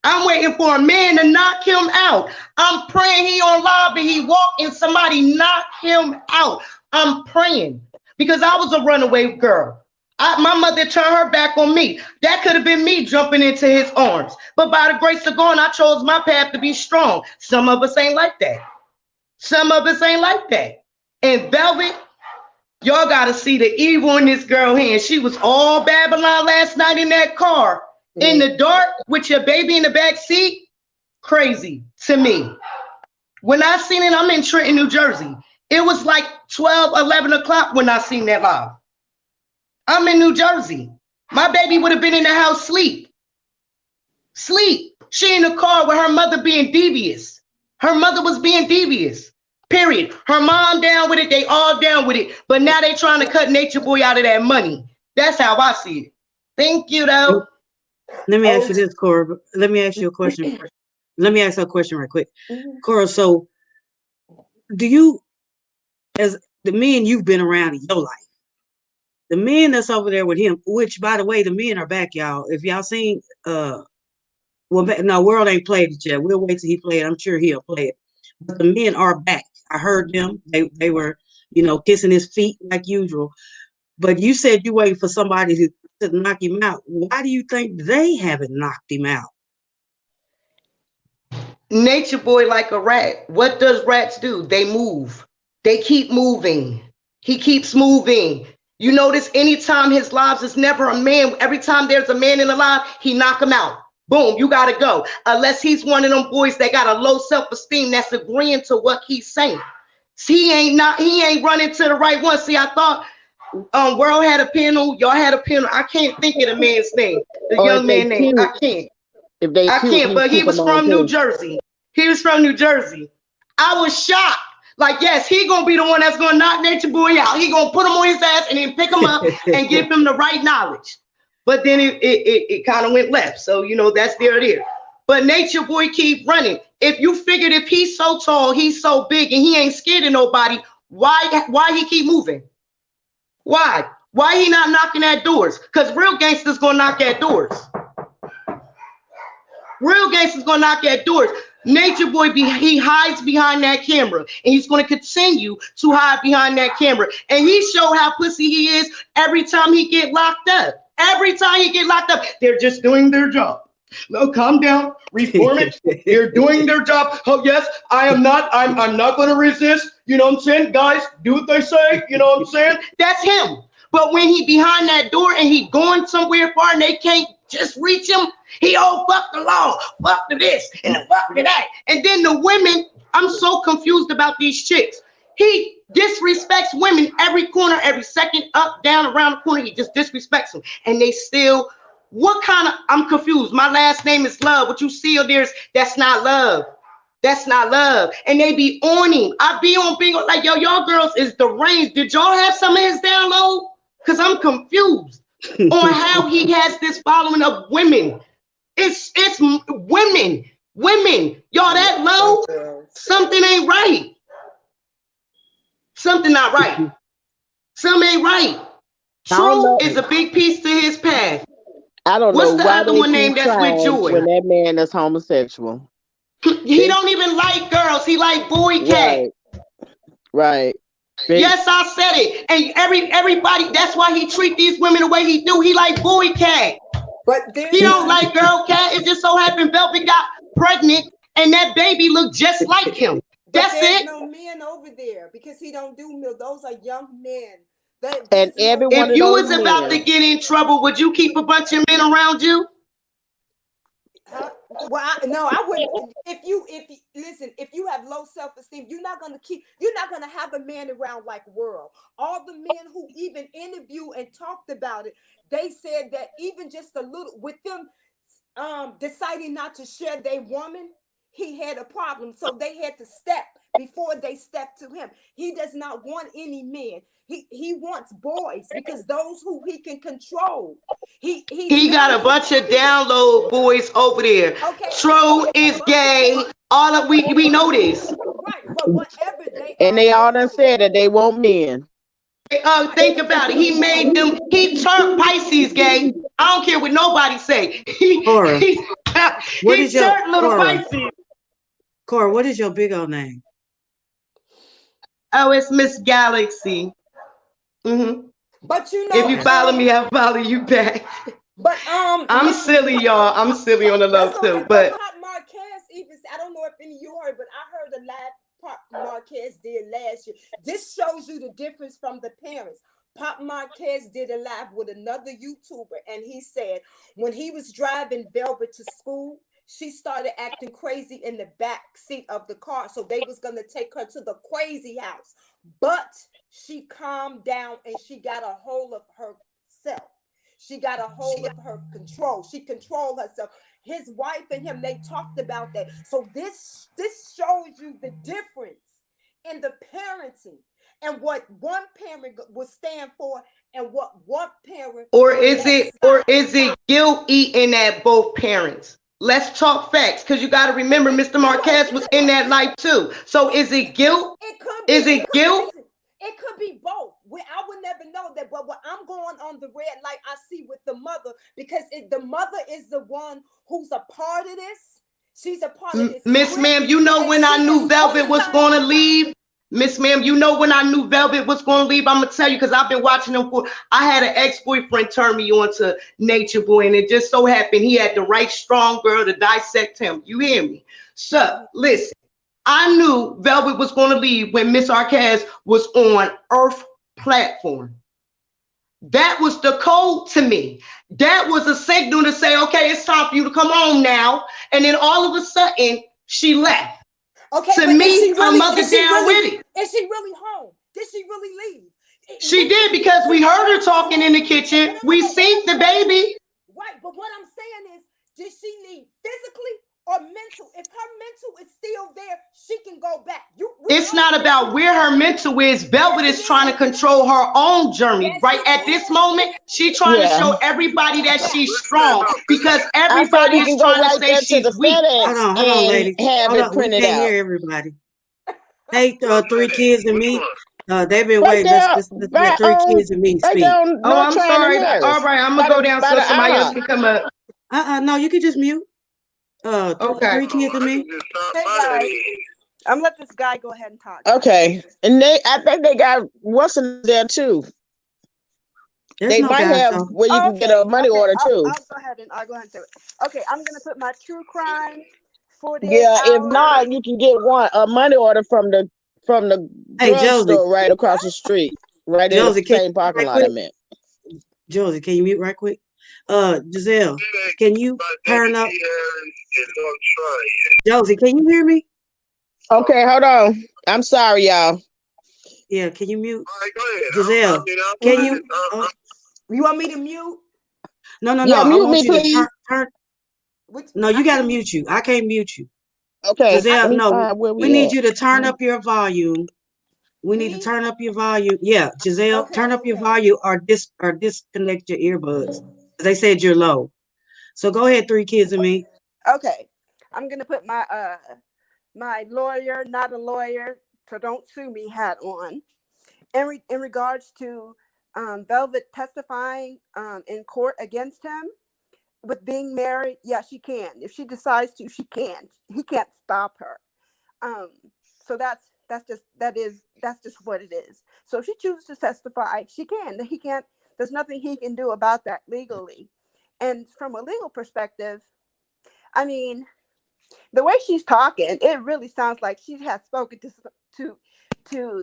I'm waiting for a man to knock him out. I'm praying he on live and he walk and somebody knock him out. I'm praying because I was a runaway girl. My mother turned her back on me. That could have been me jumping into his arms. But by the grace of God, I chose my path to be strong. Some of us ain't like that. Some of us ain't like that. And Velvet, y'all got to see the evil in this girl hand. She was all Babylon last night in that car. In the dark with your baby in the back seat, crazy to me. When I seen it, I'm in Trenton, New Jersey. It was like 12, 11 o'clock when I seen that live. I'm in New Jersey. My baby would have been in the house sleep. She in the car with her mother being devious. Her mother was being devious, period. Her mom down with it. They all down with it. But now they trying to cut Nature Boy out of that money. That's how I see it. Thank you, though. Let me ask Oh, you this, Cora. Let me ask you a question. Let me ask her a question right quick. mhm. Cora, so do you, as the men you've been around in your life, the men that's over there with him, which by the way, the men are back, y'all. If y'all seen well no, World ain't played it yet. We'll wait till he play it. I'm sure he'll play it. But the men are back. I heard them. They were, kissing his feet like usual. But you said you waiting for somebody to knock him out. Why do you think they haven't knocked him out? Nature boy like a rat. What does rats do? They move. They keep moving. He keeps moving. You notice anytime his lives is never a man. Every time there's a man in the live, he knock him out. Boom, you gotta go. Unless he's one of them boys that got a low self-esteem that's agreeing to what he's saying. See, he ain't running to the right one. See, I thought World had a panel, y'all had a panel. I can't think of the man's name, the Or if young they man name. cute, I can't. if they I cute, can't, he but he keep was them on from New too. Jersey. He was from New Jersey. I was shocked. Like, yes, he gonna be the one that's gonna knock Nature Boy out. He gonna put him on his ass and then pick him up and give him the right knowledge. But then it kind of went left. So that's there. But Nature Boy keep running. If you figured if he's so tall, he's so big, and he ain't scared of nobody, why he keep moving? Why? Why he not knocking at doors? Because real gangsters gonna knock at doors. Real gangsters gonna knock at doors. Nature Boy, he hides behind that camera, and he's gonna continue to hide behind that camera. And he show how pussy he is every time he get locked up. Every time he get locked up, they're just doing their job. No, calm down, reform it. They're doing their job. Oh yes, I'm not gonna resist. You know what I'm saying? Guys, do what they say. You know what I'm saying? That's him. But when he behind that door and he going somewhere far and they can't just reach him, he fuck the law, fuck to this and the fuck to that. And then the women, I'm so confused about these chicks. He disrespects women every corner, every second, up, down, around the corner. He just disrespects them. And they still, I'm confused. My last name is Love. What you see there's, that's not love. That's not love. And they be on him. I be on bingo like, yo, y'all girls is deranged. Did y'all have some of his download? Because I'm confused on how he has this following of women. It's women. Y'all that low? Something ain't right. Something not right. Something ain't right. True is a big piece to his path. I don't What's know the why other they one name keep that's with trying Joy? when that man is homosexual. He don't even like girls. He like boy cat. Right. Yes, I said it. And everybody, that's why he treat these women the way he do. He like boy cat. But He don't like girl cat. It just so happened Velvet got pregnant and that baby looked just like him. But That's there's it. no men over there because he don't do milk. Those are young men. And every one If of you those was about to men. get in trouble, would you keep a bunch of men around you? Huh? Well, I wouldn't. If you listen, if you have low self-esteem, you're not gonna have a man around like World. All the men who even interviewed and talked about it, they said that even just a little with them deciding not to share their woman, he had a problem. So they had to step before they stepped to him. He does not want any men. He wants boys because those who he can control. He got a bunch of download boys over there. Okay, Tro is gay. All of we know this. right, but whatever they And are, they all done said that they want men. Think about it. He made them. He turned Pisces gay. I don't care what nobody say. Cora, He what is your turned little Cora? Pisces. Cora, what is your big old name? Oh, it's Miss Galaxy. but If you follow me, I'll follow you back. But I'm silly, y'all. I'm silly on the that's love okay. too. But Pop Marquez even I don't know if any of you heard, but I heard the live Pop Marquez did last year. This shows you the difference from the parents. Pop Marquez did a live with another YouTuber, and he said when he was driving Velvet to school, she started acting crazy in the back seat of the car. So they was gonna take her to the crazy house, but she calmed down and she got a hold of herself. She got a hold of her control. She controlled herself. His wife and him, they talked about that. So this shows you the difference in the parenting and what one parent will stand for and what one parent Or will is let it guilt eating at both parents? Let's talk facts, because you got to remember Mr. Marquez was in that life too. So is it guilt? It could be. Is it guilt? Listen, it could be both. I would never know that, but what I'm going on the red light, I see with the mother, because the mother is the one who's a part of this. She's a part of this. Miss Ma'am, you know when I knew Velvet was going to leave? Miss Ma'am, you know when I knew Velvet was going to leave? I'm going to tell you, because I've been watching him I had an ex-boyfriend turn me on to Nature Boy, and it just so happened he had the right strong girl to dissect him. You hear me? So, listen, I knew Velvet was going to leave when Miss Arquez was on Earth platform. That was the code to me. That was a signal to say, okay, it's time for you to come home now. And then all of a sudden, she left. Okay, to me, her mother down with it. Is she really home? Did she really leave? She did, because we heard her talking in the kitchen. We seen the baby. Right, but what I'm saying is, did she leave physically or mental? If her mental is still there, she can go back. It's not about where her mental is. Velvet is trying to control her own journey. Right at this moment, she's trying to show everybody that she's strong, because everybody is trying to say she's weak. Hold on, ladies. Hold on, we can't hear everybody. Hey, 3 kids and me. They've been waiting. Let's let 3 kids and me speak. Oh, I'm sorry. All right, I'm gonna go down so somebody else can come up. No, you can just mute. Okay. 3 kids and me. Hey guys, I'm gonna let this guy go ahead and talk. Okay, and I think they got Wilson there too. They might have where you can get a money order too. I'll go ahead and say it. Okay, I'm gonna put my true crime 48 if not, you can get a money order from the drugstore right across the street, right in the same parking lot. I meant. Josie, can you mute right quick? Giselle, can you turn up? Josie, can you hear me? Okay, hold on. I'm sorry, y'all. Yeah, can you mute? Giselle, can you? You want me to mute? No. Yeah, I want me, you please. to turn. No, you got to mute you. I can't mute you. Okay. Giselle, no, we need you to turn up your volume. We need to turn up your volume. Yeah, Giselle, turn up your volume or disconnect your earbuds. They said you're low. So go ahead, 3 kids and me. Okay, I'm gonna put my my lawyer, not a lawyer, so don't sue me hat on. In regards to Velvet testifying in court against him with being married, yeah, she can. If she decides to, she can. He can't stop her. So that's just what it is. So if she chooses to testify, she can. He can't. There's nothing he can do about that legally. And from a legal perspective, I mean, the way she's talking, it really sounds like she has spoken to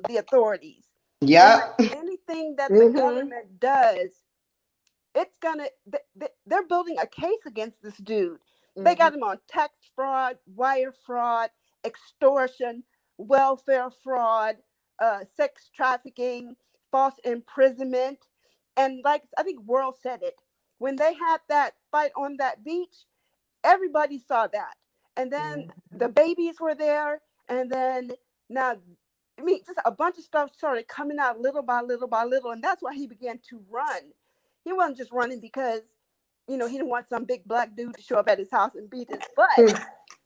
the authorities. Yeah. Anything that the government does, it's gonna. They're building a case against this dude. They got him on tax fraud, wire fraud, extortion, welfare fraud, sex trafficking, false imprisonment, and like I think Wurld said it when they had that fight on that beach. Everybody saw that, and then the babies were there, and then now, I mean, just a bunch of stuff started coming out little by little by little, and that's why he began to run. He wasn't just running because, he didn't want some big black dude to show up at his house and beat his butt.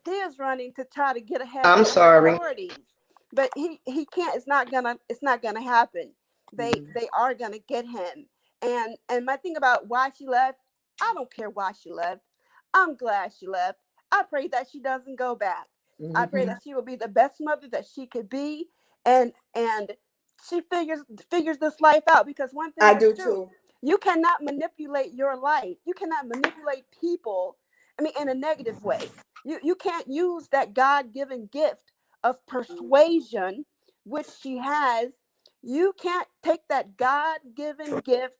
He is running to try to get ahead of the authorities, but he can't. It's not gonna happen. They are gonna get him. And my thing about why she left, I don't care why she left. I'm glad she left. I pray that she doesn't go back. I pray that she will be the best mother that she could be, and she figures this life out, because one thing I is do true. too. You cannot manipulate your life. You cannot manipulate people. I mean, in a negative way. You can't use that God-given gift of persuasion, which she has. You can't take that God-given gift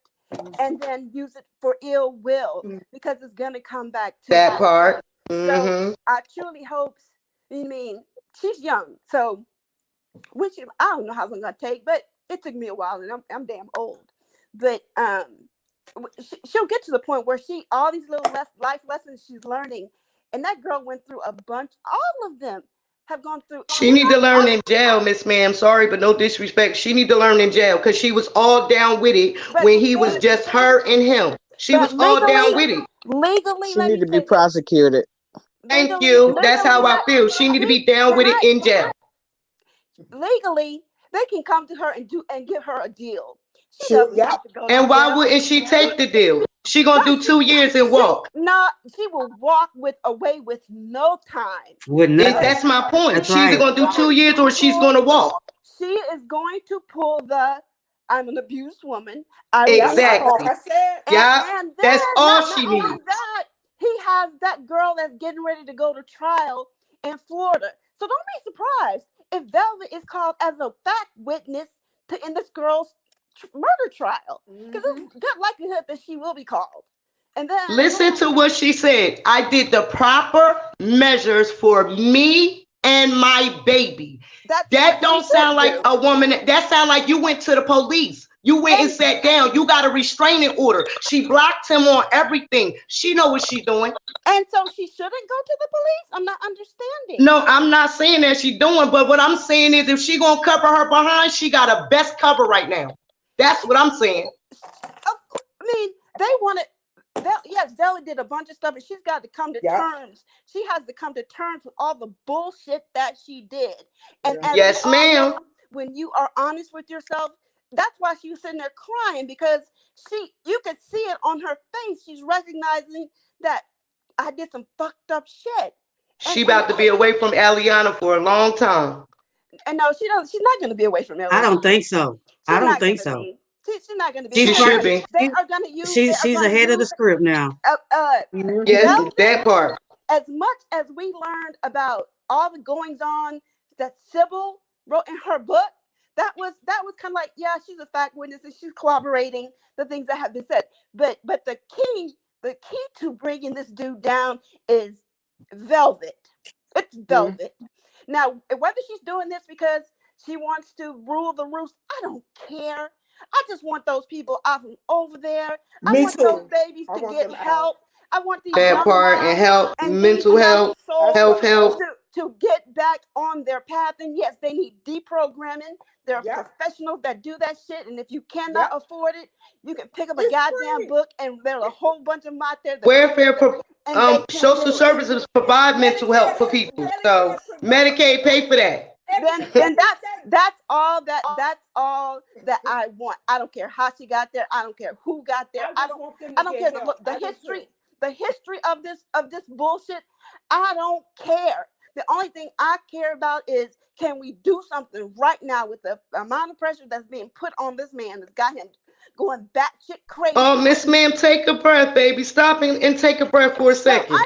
and then use it for ill will, because it's gonna come back to that you. part. So I truly hope. I mean, she's young, so I don't know how long it's gonna take, but it took me a while, and I'm damn old. But she'll get to the point where all these little life lessons she's learning, and that girl went through a bunch. All of them have gone through. She need to learn in jail, Miss Ma'am. Sorry, but no disrespect. She need to learn in jail because she was all down with it when he was just her and him. She was all down with it. Legally, She let need me to be say this. prosecuted. Thank you. That's how I feel. She need to be down with it in jail. Legally, they can come to her and give her a deal. She Sure, doesn't yeah. have to go to And why jail. wouldn't she take the deal? She gonna do 2 years and walk. She will walk away with no time. With nothing. That's my point. That's She's either right. gonna do 2 years or she's gonna walk. She is going to pull the I'm an abused woman. I Exactly. Like I said. Yeah. And then That's all not she only needs. that, he has that girl that's getting ready to go to trial in Florida. So don't be surprised if Velvet is called as a fact witness in this girl's murder trial. Because there's good likelihood that she will be called. And then Listen to what she said. I did the proper measures for me and my baby. That don't sound like a woman. That sound like you went to the police. You went and sat down. You got a restraining order. She blocked him on everything. She know what she's doing. And so she shouldn't go to the police? I'm not understanding. No, I'm not saying that she's doing, but what I'm saying is if she gonna cover her behind, she got a best cover right now. That's what I'm saying. I mean, they wanted. Yes, Vela did a bunch of stuff, and she's got to come to terms. She has to come to terms with all the bullshit that she did. And yes, ma'am. When you are honest with yourself, that's why she was sitting there crying, because you could see it on her face. She's recognizing that I did some fucked up shit. She about to be away from Eliana for a long time. And no, she doesn't. She's not going to be away from Eliana. I don't think so. I don't think so. She's not going to be. She should be. They are going to use. She's ahead of the script now. Yes, that part. As much as we learned about all the goings on that Sybil wrote in her book, that was kind of like, yeah, she's a fact witness and she's corroborating the things that have been said. But the key to bringing this dude down is Velvet. It's Velvet. Now, whether she's doing this because she wants to rule the roost, I don't care. I just want those people out from over there. I want those babies to get help. I want these that part and help, mental health, health. To get back on their path. And yes, they need deprogramming. There are professionals that do that shit. And if you cannot afford it, you can pick up a goddamn book, and there's a whole bunch of them out there. Social services provide mental health for people. So Medicaid pay for that. Then that's all that I want. I don't care how she got there. I don't care who got there. I don't care the history of this bullshit. I don't care. The only thing I care about is, can we do something right now with the amount of pressure that's being put on this man that's got him going batshit crazy? Oh, Miss Ma'am, take a breath, baby. Stop and take a breath for a second.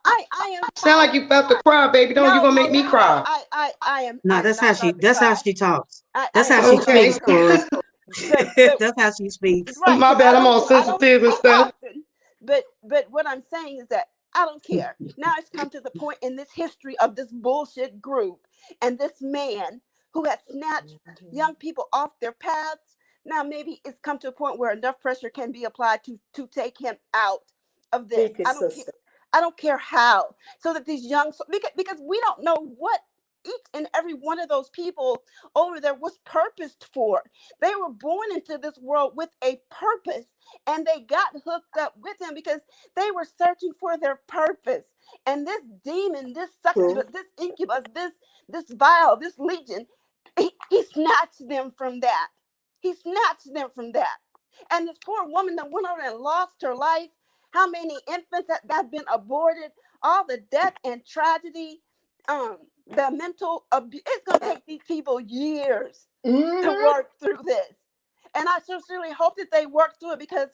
I am. Sound like you about to cry, baby. Don't you gonna make me cry? I am. No, that's how she talks. That's how she Okay. speaks, Cora. That's how she speaks. Right, my bad, I'm all sensitive and stuff. But what I'm saying is that I don't care. Now it's come to the point in this history of this bullshit group and this man who has snatched young people off their paths. Now maybe it's come to a point where enough pressure can be applied to take him out of this. I don't care how. So that these young, because we don't know what each and every one of those people over there was purposed for. They were born into this world with a purpose, and they got hooked up with him because they were searching for their purpose. And this demon, this succubus, this incubus, this vial, this legion, he snatched them from that. He snatched them from that. And this poor woman that went over and lost her life, how many infants have been aborted, all the death and tragedy, the mental abuse. It's going to take these people years to work through this. And I sincerely hope that they work through it, because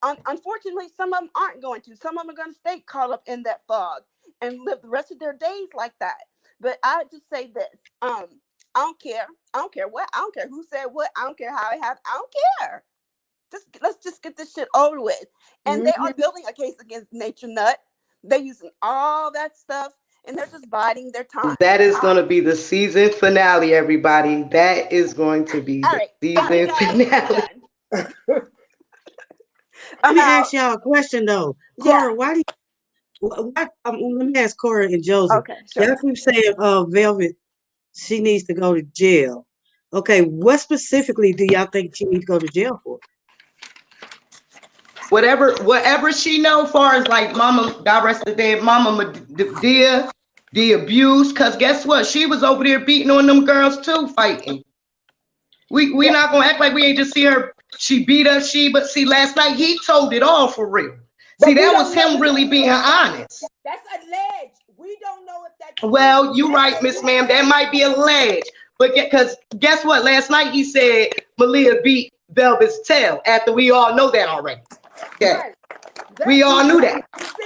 unfortunately, some of them aren't going to. Some of them are going to stay caught up in that fog and live the rest of their days like that. But I would just say this. I don't care. I don't care what. I don't care who said what. I don't care how it happened. I don't care. Let's just get this shit over with. And they are building a case against Nature Nut. They're using all that stuff, and they're just biding their time. That is going to be the season finale, everybody. That is going to be the season finale. Let me ask y'all a question though. Cora, why do Let me ask Corey and Joseph. Okay, sure. Y'all keep saying, Velvet, she needs to go to jail. Okay, what specifically do y'all think she needs to go to jail for? Whatever she know, far as like Mama, God rest the dead, Mama Medea, the abuse. Cause guess what? She was over there beating on them girls too, fighting. We not gonna act like we ain't just see her. She beat us. But see, last night he told it all for real. See, that was him really being honest. That's alleged. We don't know if that's well, you right, Miss Ma'am. That might be alleged. But because guess what? Last night he said Malia beat Velvet's tail after we all know that already. Okay. Right. We all knew that.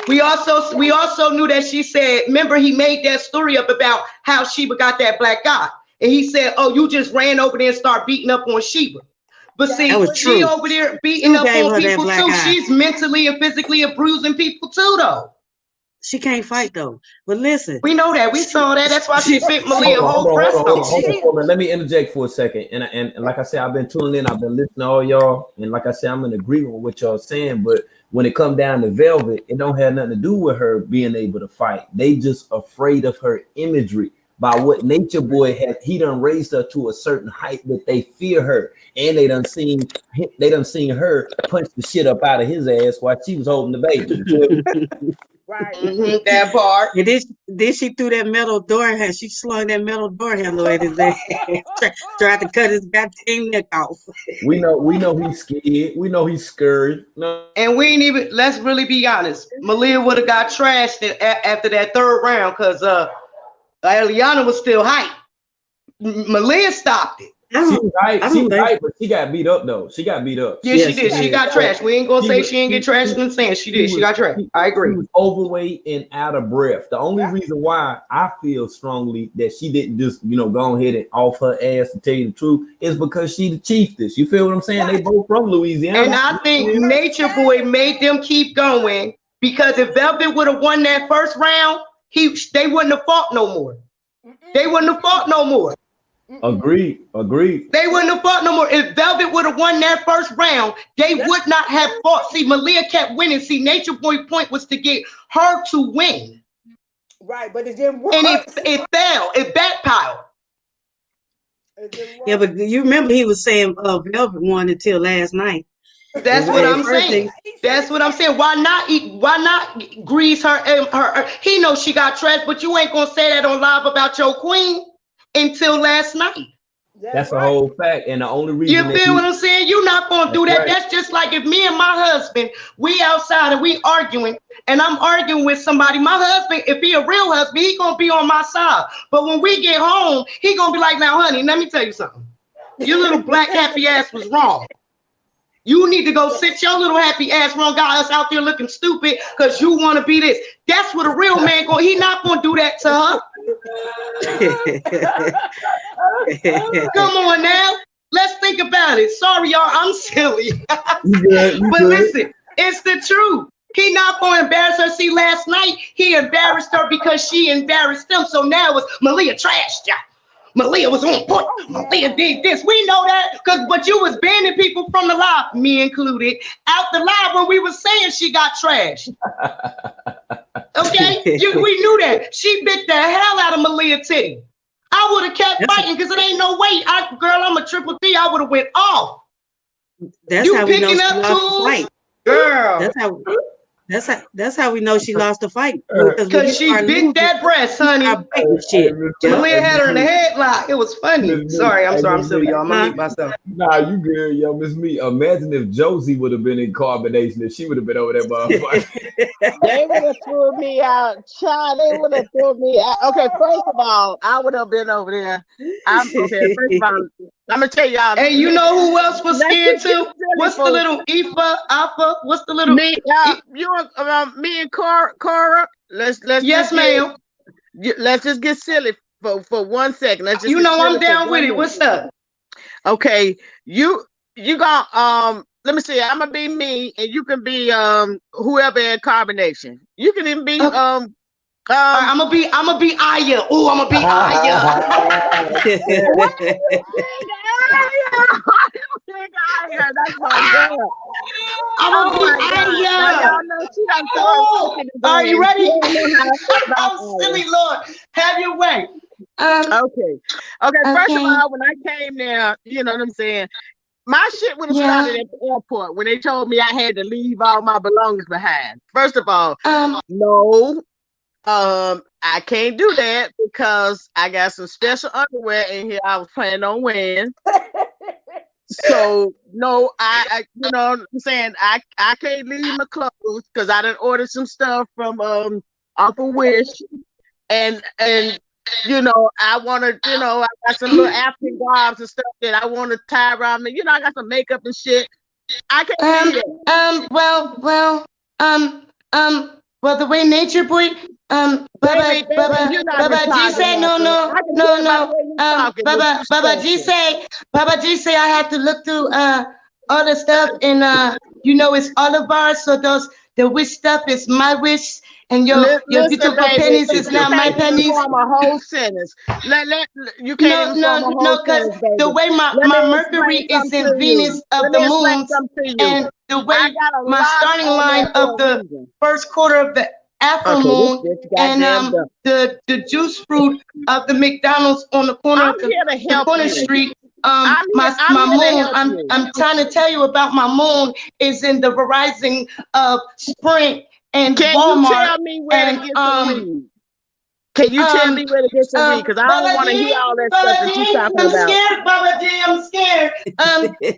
We also knew that she said, remember he made that story up about how Sheba got that black guy. And he said, oh, you just ran over there and started beating up on Sheba. But see, she over there beating up on people too. She's mentally and physically abusing people too, though. She can't fight though. But listen, we know that. We saw that. That's why she bit Malia whole breast off. Let me interject for a second. And like I said, I've been tuning in. I've been listening to all y'all. And like I said, I'm in agreement with what y'all saying. But when it come down to Velvet, it don't have nothing to do with her being able to fight. They just afraid of her imagery. By what Nature Boy had, he done raised her to a certain height that they fear her, and they done seen her punch the shit up out of his ass while she was holding the baby. Right. Mm-hmm, that part. And then she threw that metal door handle. She slung that metal door handle at his ass. Tried to cut his goddamn neck off. We know he's scared. We know he's scurried. No. And we ain't even. Let's really be honest. Malia would have got trashed after that third round because Eliana was still hype. Malia stopped it. She was hype, but she got beat up though. She got beat up. Yeah, she did. She got trashed. We ain't gonna say she ain't get trashed and saying she did. She got trashed. I agree. She was overweight and out of breath. The only reason why I feel strongly that she didn't just go ahead and off her ass to tell you the truth is because she the chiefess. You feel what I'm saying? They both from Louisiana. And I think Nature Boy made them keep going because if Velvet would have won that first round, they wouldn't have fought no more. They wouldn't have fought no more. Agreed. They wouldn't have fought no more. If Velvet would have won that first round, they would not have fought. See, Malia kept winning. See, Nature Boy's point was to get her to win. Right, but it didn't work. And it fell. It backpiled. Yeah, but you remember he was saying Velvet won until last night. That's what I'm saying. That's what I'm saying. Why not grease her? He knows she got trashed, but you ain't gonna say that on live about your queen until last night. That's a whole fact, and the only reason you feel what I'm saying. You're not gonna do that. Right. That's just like if me and my husband we outside and we arguing, and I'm arguing with somebody. My husband, if he a real husband, he gonna be on my side. But when we get home, he gonna be like, "Now, honey, let me tell you something. Your little black happy ass was wrong. You need to go sit your little happy ass wrong guy us out there looking stupid because you want to be this." That's what a real man go. He not gonna do that to her. Come on now. Let's think about it. Sorry, y'all. I'm silly. But listen, it's the truth. He not gonna embarrass her. See, last night he embarrassed her because she embarrassed him. So now it's Malia trashed y'all. Malia was on point. Malia did this. We know that but you was banning people from the live, me included, out the live when we was saying she got trashed. Okay, we knew that. She bit the hell out of Malia titty. I would have kept fighting because it ain't no way. I'm a triple D. I would have went off. That's you how we know picking she up lost tools, the fight. Girl. That's how we know she lost the fight. Because she bit that breast, honey. Malia had her in the headlock. It was funny. Sorry, I'm silly, y'all. I'm gonna mute myself. Nah, you good, yo, Miss Me. Imagine if Josie would have been in Carbonation, if she would have been over there by They would have threw me out, child. They would have threw me out. Okay, first of all, I would have been over there. First of all, I'm gonna tell y'all. Hey, you know who else was scared too? What's the little Alpha? What's the little me and Cora? Let's yes, ma'am. Let's just get silly for 1 second. Let's just I'm down with it. What's up? Okay, you got let me see. I'm gonna be me, and you can be whoever in Carbonation. You can even be I'm gonna be Aya. Oh, I'm gonna be Aya. That's my girl. I'm gonna Oh be my out of God. Now here. y'all know she done threw her Oh, cookie are today you and she ready? don't know how I feel about Oh, Irish. silly Lord, have your way. Okay. Okay, first of Okay, all, when I came there, you know what I'm saying? My shit would have yeah. started at the airport when they told me I had to leave all my belongings behind. First of all, no, I can't do that because I got some special underwear in here I was planning on wearing. So no, you know what I'm saying, I can't leave my clothes because I done ordered some stuff from off of Wish, and you know I want to, you know, I got some little African garbs and stuff that I want to tie around me. You know, I got some makeup and shit. I can't leave that. Well, the way Nature Boy, Baby, you're not Baba G retarded say like no, that. no, I can no, tell by the no, way you talking that you special. Baba G say I have to look through all the stuff, and you know it's all of ours. So the wish stuff is my wish, and your Listen, beautiful baby, pennies is you now my can't even pennies. form a whole sentence. You can't No, even form a no, whole no, because sentence, the baby. way Let my me Mercury explain is something in to you. Venus of Let the me explain moons, something to you. and the I way got a my lot starting on line there of for a the reason. first quarter of the Afro Okay, moon, this and goddamn dumb. the juice fruit of the McDonald's on the corner I'm of here to the help corner you. street. I'm My here to moon. help you. I'm trying to tell you about my moon is in the Verizon of Sprint and Can you Walmart tell me where to and get some weed? Can you tell me where to get some weed? Because I don't want to hear all that stuff that you're talking I'm about. scared, Baba G, I'm scared.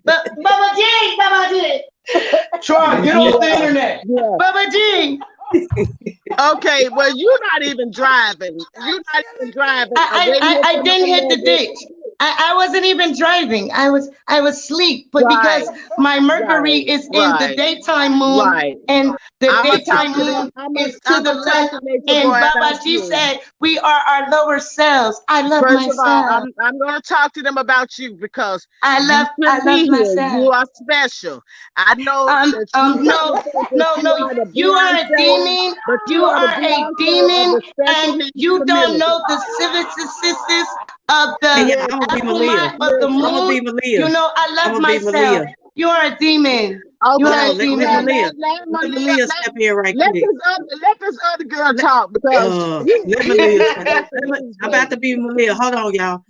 Baba G. Try, get off the Yeah, internet. yeah. Baba G. Okay, well, you're not even driving. You're not even driving. I didn't hit the ditch. I wasn't even driving. I was asleep. But Right, because my Mercury right, is in the right, daytime moon, right. and the I'm gonna talk daytime to them. moon is to I'm the gonna talk left, to Nature and Boy Baba about G you. said we are our lower selves. I love First of all, myself. I'm gonna talk to them about you because I you shouldn't be love here. You myself. are special. I know that you No, probably think that no, you no. are the You are a Beyonce, demon. but You you are the are a Beyonce of demon, the special and needs you don't community. know the vicissitudes of Hey, the yeah, I'm gonna be Malia. afterlife of the I'm gonna be moon. Malia. You know, I I'm love gonna be myself. Malia. You are a demon. You Hold are Okay, a on, let demon. Malia. Let Malia step in right quick. let this other girl Let talk because let you Malia need step. special needs, I'm about to baby. be Malia. Hold on, y'all.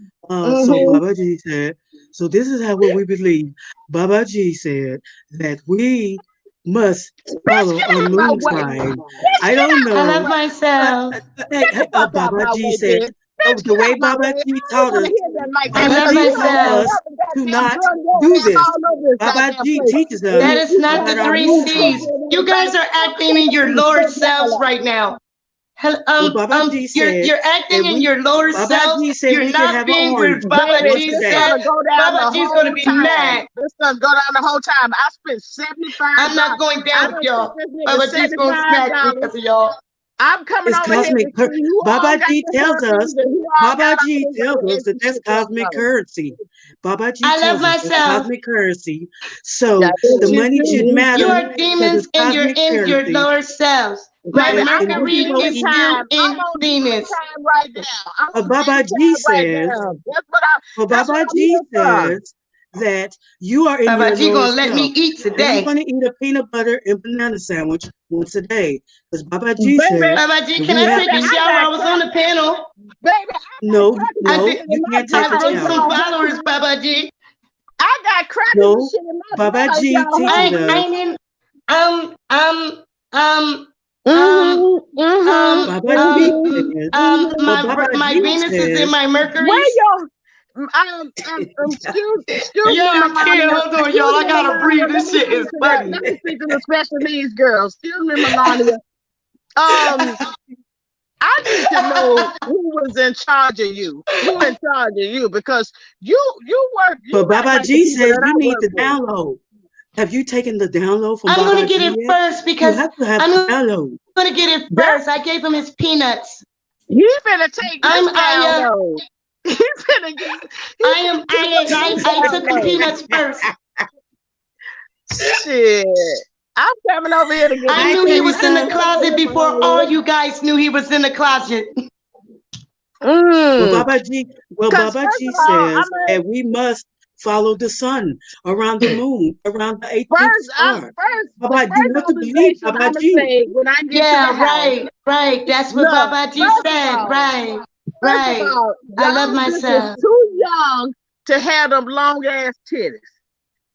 So Mhm. Baba G said. So this is how what we believe. Baba G said that we must Bitch, follow get a out my moon way. sign. Bitch, I get don't out I my love know. way. myself. Get the fuck out Baba my G way, said. bitch. Bitch, The get way out my Baba way. G I don't taught want to us. hear that like I that. Baba love Baby, G you done taught myself. us ever to goddamn not run your do ass this. all over this Baba goddamn G place. teaches And us That you is not about the got our three moon moves C's. sign. in You the back. guys are acting in Take your these lower fuck selves y'all up. right now. Well, Baba G said You're that acting in your lower Baba selves. G said You're we can not have an being orange where Baba once Baby, G a this day. said. gonna go down Baba the G's gonna whole be time. mad. This gonna go down the whole time. I spent I'm not $75. going I down with done sent y'all. this nigga Baba G's gonna smack me $75. because of y'all. I'm coming It's over here to cosmic. see who all Baba got G the tells herpes us. and who all got Baba all G this tells other us that extra that's shit going cosmic on. currency. Baba G I love tells us that's myself. cosmic currency. So That's what the you money should do. You matter are because demons it's and you're cosmic in your currency. lower selves. My Baby, I'm And on what you Mercury gonna demon is eat? still time. I'm in on demon Venus. time right now. I'm on Baba demon G time right says. now. Well, That's what Baba I'm G here for. says that you are in Baba your G lower gonna let me self. eat And I'm today. going to eat a peanut butter and banana sandwich once a day. Because Baba G Baby, said Baba G, that can we I have take a to. I shower? got I was on crack. the panel. Baby, I got No, crackers and I no, shit in you my can't take I a car if brought some shower. y'all want followers, to. Baba G. I got crackers and No, shit in my Baba car if G y'all teaches hungry. us. I didn't um um um um Mm-hmm, mm-hmm, Baba G mm-hmm, says. Well, mm-hmm. Baba my G Venus is in says. my Where Mercury's. y'all? Excuse Yeah, me, I can. Melania. Hold on, y'all. Excuse I me, gotta Melania. breathe. This shit is funny. Let me speak to the special needs girl. Excuse me, Melania. I need to know who was in charge of you. Who in charge of you? Because you But work Baba like the G people says that you I need work to with. download. Have you taken the download from I'm gonna Baba get G it yet? first You because have to have the I'm download. gonna get it That first. I gave him his peanuts. he finna take his I'm download. He finna get his I took the download. peanuts first. Shit. I'm coming over here to get I my Hi, knew he Timmy was in the son. closet before all you guys knew he was in the closet. Well, Mm. Baba G, well, Cause Baba first G of all, says that we must follow the sun around the moon, around the 18th star. The Baba, you first want to believe obligation Baba I'ma G. say when I get to the Yeah, house. right. That's what Look, Baba G first of said. all, first of Right. all, I love y'all bitches myself. too young to have them long ass titties.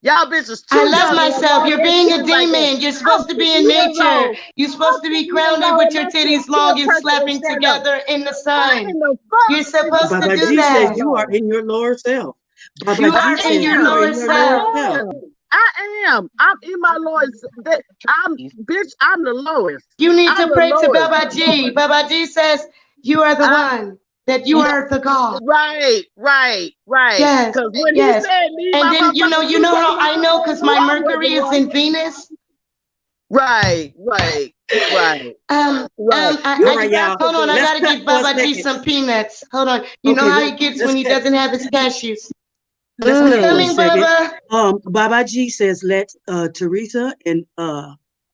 Y'all bitches I too love young to have myself. long You're ass being a titties like that. demon. You're I'm supposed to 50 be in years nature. old. You're I'm supposed to be 50 years grounded old with and your I can titties still long and person and slapping stand up. together in the I sun. ain't no fuck You're supposed to Baba do G says that. you are You in your lower self. Baba G are in says your you are lower in your lower self. self. I am. I'm in my lowest. I'm the lowest. You need I'm to the pray to lowest. Baba G. Baba G says you are the one, that you Yeah, are the God. right. Yes, Because when he yes. said leave And my then you motherfucking know how I suitcase know, on because you, my I wasn't Mercury is in walking. Venus. Right. All You right, got y'all. to Hold on, I be. Let's gotta cut give for a Baba G second. some peanuts. Hold on. You know Okay, how he gets let's when he cut. doesn't have his cashews. Let's cut for a Coming, second. Baba. Baba G says let Teresa and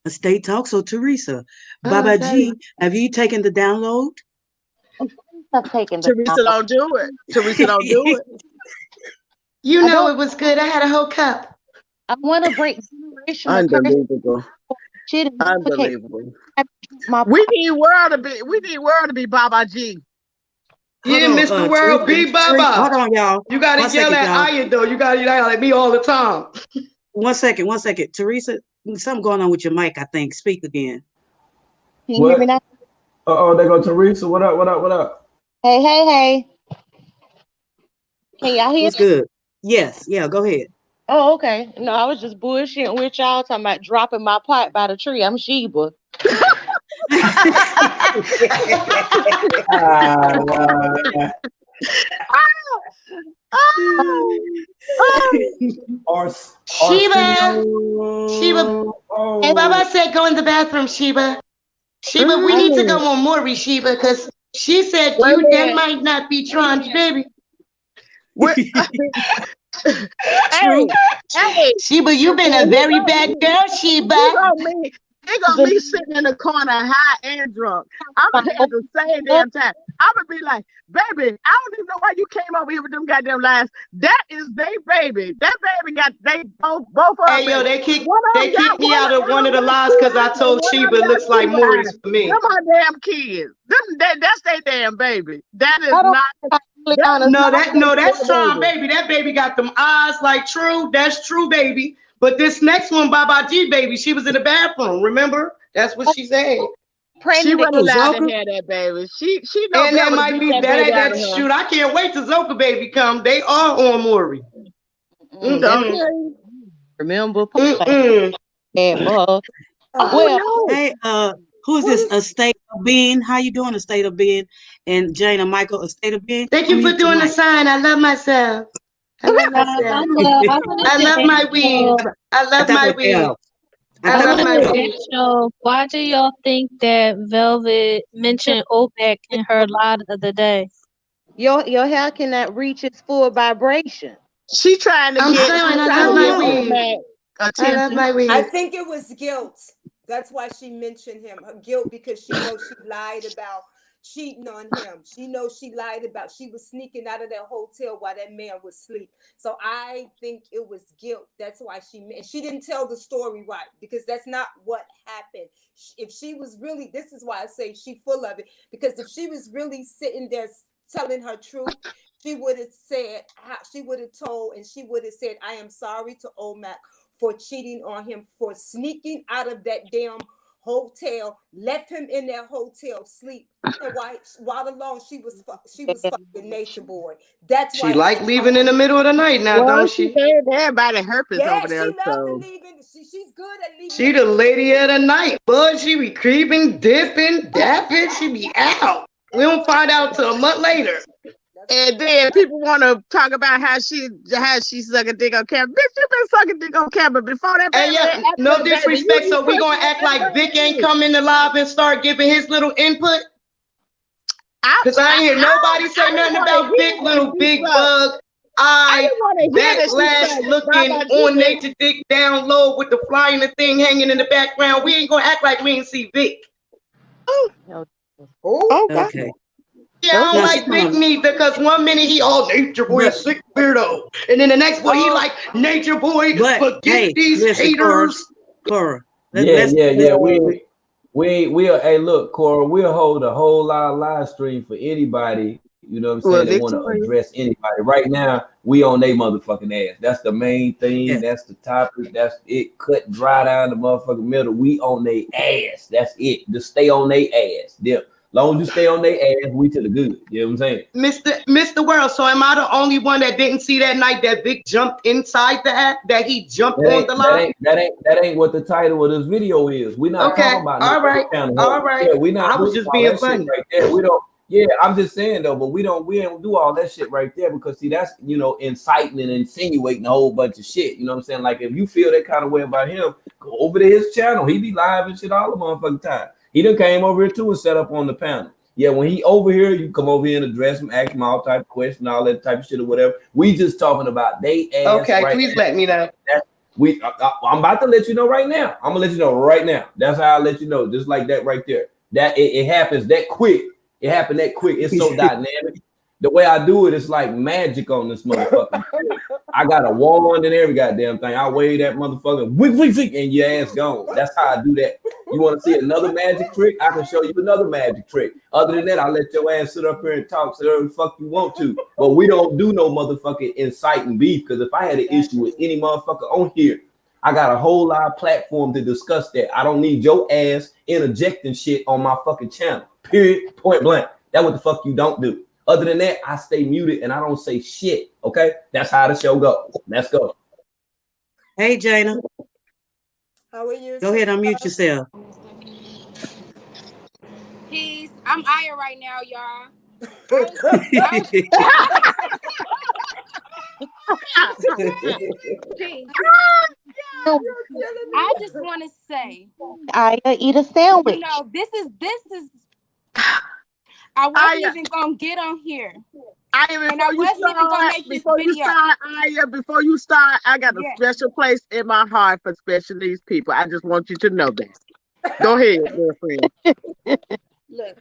Estate talk. So Teresa, Oh, Baba sorry. G, have you taken the download? I've taken the Teresa don't do it. Teresa don't do it. You I know don't it was good. I had a whole cup. I want to break generational curses. Unbelievable. Shit and duplicate Unbelievable. my We need world to be Baba G. Hold Yeah, on, Mr. World, Teresa, be Teresa, Baba. hold on, y'all. You gotta One yell second, at y'all. Aya though. You gotta yell at me all the time. One second. Teresa, something going on with your mic, I think. Speak again. Can you hear me What? now? Oh, there go Teresa. What up? What up? What up? Hey. Can y'all hear What's me? good? Yes, yeah, go ahead. Oh, okay. No, I was just bullshitting with y'all talking about dropping my pot by the tree. I'm Sheba. Ah, Sheba. Hey, Oh, Baba said go in the bathroom, Sheba. Sheba, we I need to go mean, on Maury, Sheba, because she said Wait a that minute. might not be Tron's baby. Wait, True. hey, Sheba, you been a and very bad girl, he Sheba. gonna be he gonna be sitting in the corner high and drunk. I'm my gonna have the same damn time. I'm gonna be like, baby, I don't even know why you came over here with them goddamn lies. That is they baby. That baby got they both of Hey, them. yo, One they of them got kicked me out of one of the got lies two because I eyes and told one of Sheba them it got looks like two eyes. Maury's for me. Them are damn kids. That's their damn baby. That is I don't not click that on is us. No, not that's their Tron, baby. baby. That baby got them eyes like True. That's True, baby. But this next one, Baba G, baby, she was in the bathroom. Remember? That's what she said. She Pregnant wasn't Oh, again. allowed to Zoka? have that baby. She know And better that to might beat be that baby out that of her. shoot. I can't wait till Zoka baby come. They are on Maury. That's Mm-mm. Okay. remember Papa Mm-mm. had for her. Uh, Well, No. hey, who is What this? A is state of being. How you doing, a state of being? And Jane and Michael, a state of being. Thank you for Unmute your doing the mic. sign. I love myself. I love myself. I wanted I to love my weave. ask, I love my weave. I I love wanted my to weave. ask y'all, why do y'all think that Velvet mentioned OPEC in her lie of the day? Your hair cannot reach its full vibration. She trying to I'm get saying I I love don't my know. weave. Omac I love attention. my I weave. think it was guilt. That's why she mentioned him. Her guilt because she knows she lied about cheating on him. She knows she lied about she was sneaking out of that hotel while that man was asleep. So I think it was guilt. That's why she didn't tell the story right because that's not what happened. If she was really, this is why I say she full of it, because if she was really sitting there telling her truth, she would have said how she would have told, and she would have said, I am sorry to Omac for cheating on him, for sneaking out of that damn hotel, left him in that hotel sleep, and while alone she was fucking nature boy. That's She why like she leaving in the middle of the night now, Well, don't she she? gave everybody herpes yeah over there, she loved to so leave in. She's good at leaving She in the the middle. lady of the night, bud. She be creeping, dipping, dapping. She be out. We That's don't why find she out till a month later. that's and then people want to talk about how she suck a dick on camera. Bitch, you been sucking dick on camera before that And baby and yeah, after no that baby. You disrespect. eat So we pussy gonna and act like everything Vic ain't too. come in the live and start giving his little input. I Cause I ain't hear nobody I say didn't nothing want to about hear Big that Little she Big sucked. Bug I eye didn't want to hear that she backlash sucked looking Baba G dick. ornate dick down low with the fly and the thing hanging in the background. We ain't gonna act like we ain't see Vic. No, oh oh God. Okay. I don't No, she like talking big about, meat because one minute he all nature boy a but sick weirdo, and then the next boy he like nature boy. but Forget hey, these listen, Cora, haters. Cora. Yeah, yeah, Let's yeah. keep it. We'll hey look, Cora, we'll hold a whole lot of live stream for anybody, you know what I'm saying, that Well, want to Victoria. address anybody. Right now, we on they motherfucking ass. That's the main thing. Yeah. That's the topic. That's it. Cut dry down the motherfucking middle. We on they ass. That's it. Just stay on they ass. Yeah. Long as you stay on their ass, we to the good. You know what I'm saying? Mr. World. So am I the only one that didn't see that night that Vic jumped inside the app? That he jumped That on ain't the that line? ain't that ain't that ain't what the title of this video is. We're not talking Okay. about no All other right. channel. All right. Yeah, we're not I was doing just all being that shit funny. right there. We don't. Yeah, I'm just saying though, but we don't do all that shit right there because see that's inciting and insinuating a whole bunch of shit. You know what I'm saying? Like if you feel that kind of way about him, go over to his channel. He be live and shit all the motherfucking time. He done came over here too and set up on the panel. Yeah, when he over here, you come over here and address him, ask him all type of questions, all that type of shit or whatever. We just talking about they ass Okay, right please now. let me know. I'm about to let you know right now. I'm gonna let you know right now. That's how I let you know, just like that right there. That it happens that quick. It happened that quick. It's so dynamic. The way I do it is like magic on this motherfucker. I got a wand and every goddamn thing. I wave that motherfucker, and your ass gone. That's how I do that. You want to see another magic trick? I can show you another magic trick. Other than that, I'll let your ass sit up here and talk so whatever the fuck you want to. But we don't do no motherfucking inciting beef because if I had an issue with any motherfucker on here, I got a whole lot of platform to discuss that. I don't need your ass interjecting shit on my fucking channel. Period. Point blank. That's what the fuck you don't do. Other than that, I stay muted and I don't say shit. Okay, that's how the show goes. Let's go. Hey, Jana, How are you? go ahead, unmute yourself. Peace. I'm Aya right now, y'all. Peace. I just want to say, Aya, eat a sandwich. this is. I wasn't even gonna get on here. Aya, And I wasn't even gonna make this video. Before you start, I got a special place in my heart for special needs people. I just want you to know that. Go ahead, girlfriend. Look.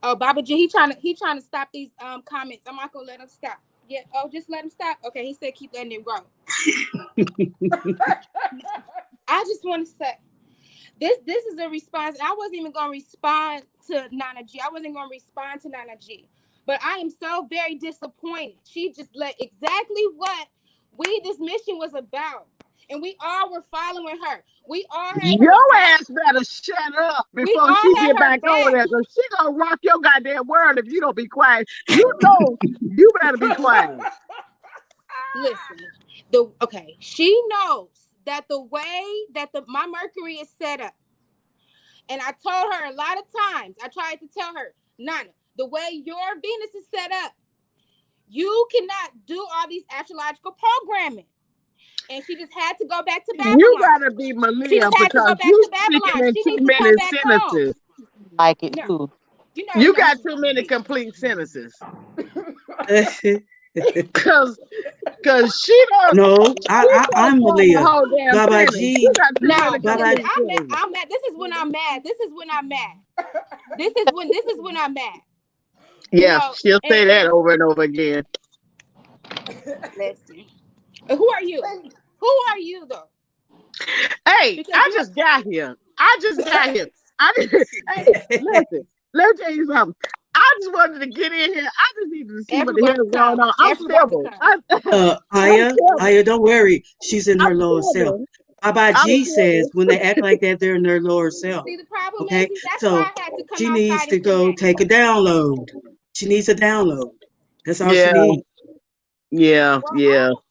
Oh, Baba G, he trying to stop these comments. I'm not gonna let him stop. Yeah. Oh, just let him stop. Okay. He said keep letting it grow. I just want to say this is a response. I wasn't even gonna respond to Nana G. I wasn't gonna respond to Nana G. But I am so very disappointed. She just let exactly what this mission was about. And we all were following her. We all had your ass better shut up before she get back over there, because she gonna rock your goddamn world if you don't be quiet. You know you better be quiet. Listen, she knows that the way that my Mercury is set up, and I told her a lot of times, I tried to tell her, Nana, the way your Venus is set up, you cannot do all these astrological programming. And she just had to go back to Babylon. You gotta be Malia because you speaking in too many sentences. Like it too. You got too many complete sentences. Cause she don't. No, I'm Malia. Baba G. No, Baba. I'm mad. This is when I'm mad. This is when I'm mad. Yeah, she'll say that over and over again. Listen. Who are you? Who are you though? Hey, I just got here. Hey, listen, let me tell you something. I just wanted to get in here. I just needed to see what the hell is going on. I'm civil. Aya, don't worry. She's in her lower self. Baba G says when they act like that, they're in their lower self. See, the problem okay, is that's so why I had to come she needs outside to go take a download. She needs a download. That's all she needs. Yeah. Well,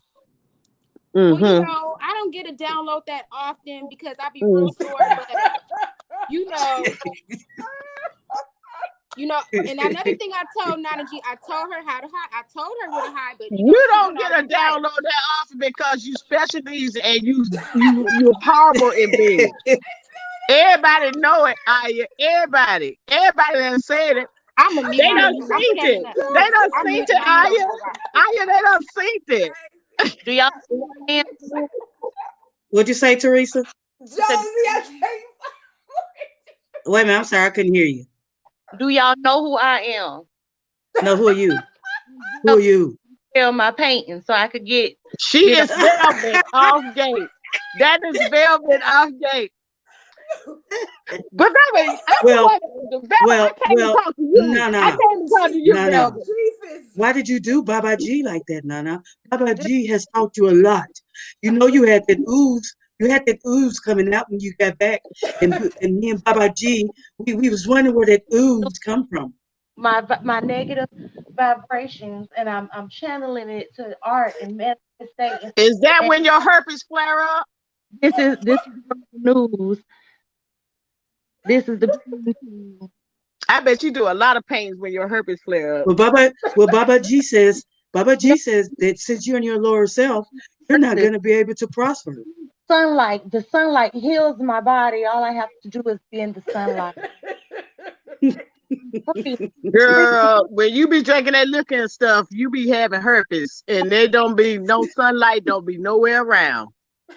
I don't get a download that often because I be real sore, but and another thing I told Nana G, I told her how to hide. I told her where to hide, but you don't get a download that often because you special needs and you horrible in bed. Everybody know it, Aya. Everybody done said it. They done seen it. They done seen it, Aya. Aya, they done seen it. Do y'all? What'd you say, Teresa? Josie, I can't. Wait a minute, I'm sorry, I couldn't hear you. Do y'all know who I am? No, who are you? Who are you? Sell my painting so I could She get a is velvet off gate. That is velvet off gate. But Velvet, I Well, want Velvet. I came to talk to you. I Nana, came to talk to you, Nana. Velvet. Why did you do Baba G like that, Nana? Baba G has taught you a lot. You know you had that ooze. You had that ooze coming out when you got back, and me and Baba G, we was wondering where that ooze come from. my negative vibrations, and I'm channeling it to art and manifesting. Is that And when your herpes flare up? this is news. This is the I bet you do a lot of pains when your herpes flare up. Baba G says, that since you're in your lower self, you're not going to be able to prosper. sunlight. The sunlight heals my body. All I have to do is be in the sunlight. Girl, when you be drinking that liquor and stuff, you be having herpes, and there don't be no sunlight, don't be nowhere around.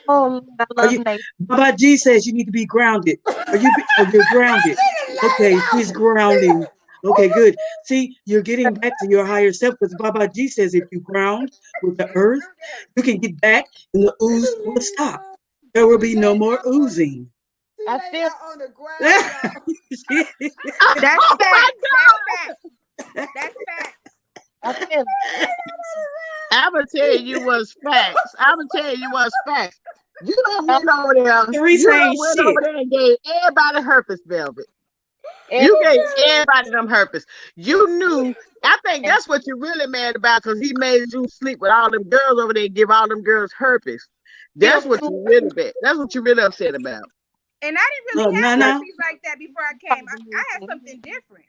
Oh, I love nature. Baba G says you need to be grounded. You're grounded. Okay, she's grounding. Okay, good. See, you're getting back to your higher self because Baba G says if you ground with the earth, you can get back and the ooze will stop. There will be no more oozing. I feel on the ground. That's Oh my facts. God! That's facts. I feel I'm gonna tell you what's facts. I'm gonna tell you what's facts. You don't went over there. Teresa You ain't don't went shit. over there and gave everybody herpes, Velvet. You gave everybody them herpes. You knew. I think that's what you're really mad about because he made you sleep with all them girls over there and give all them girls herpes. That's what you really bad. That's what you really upset about. And I didn't really have Nana. herpes like that before I came. I had something different.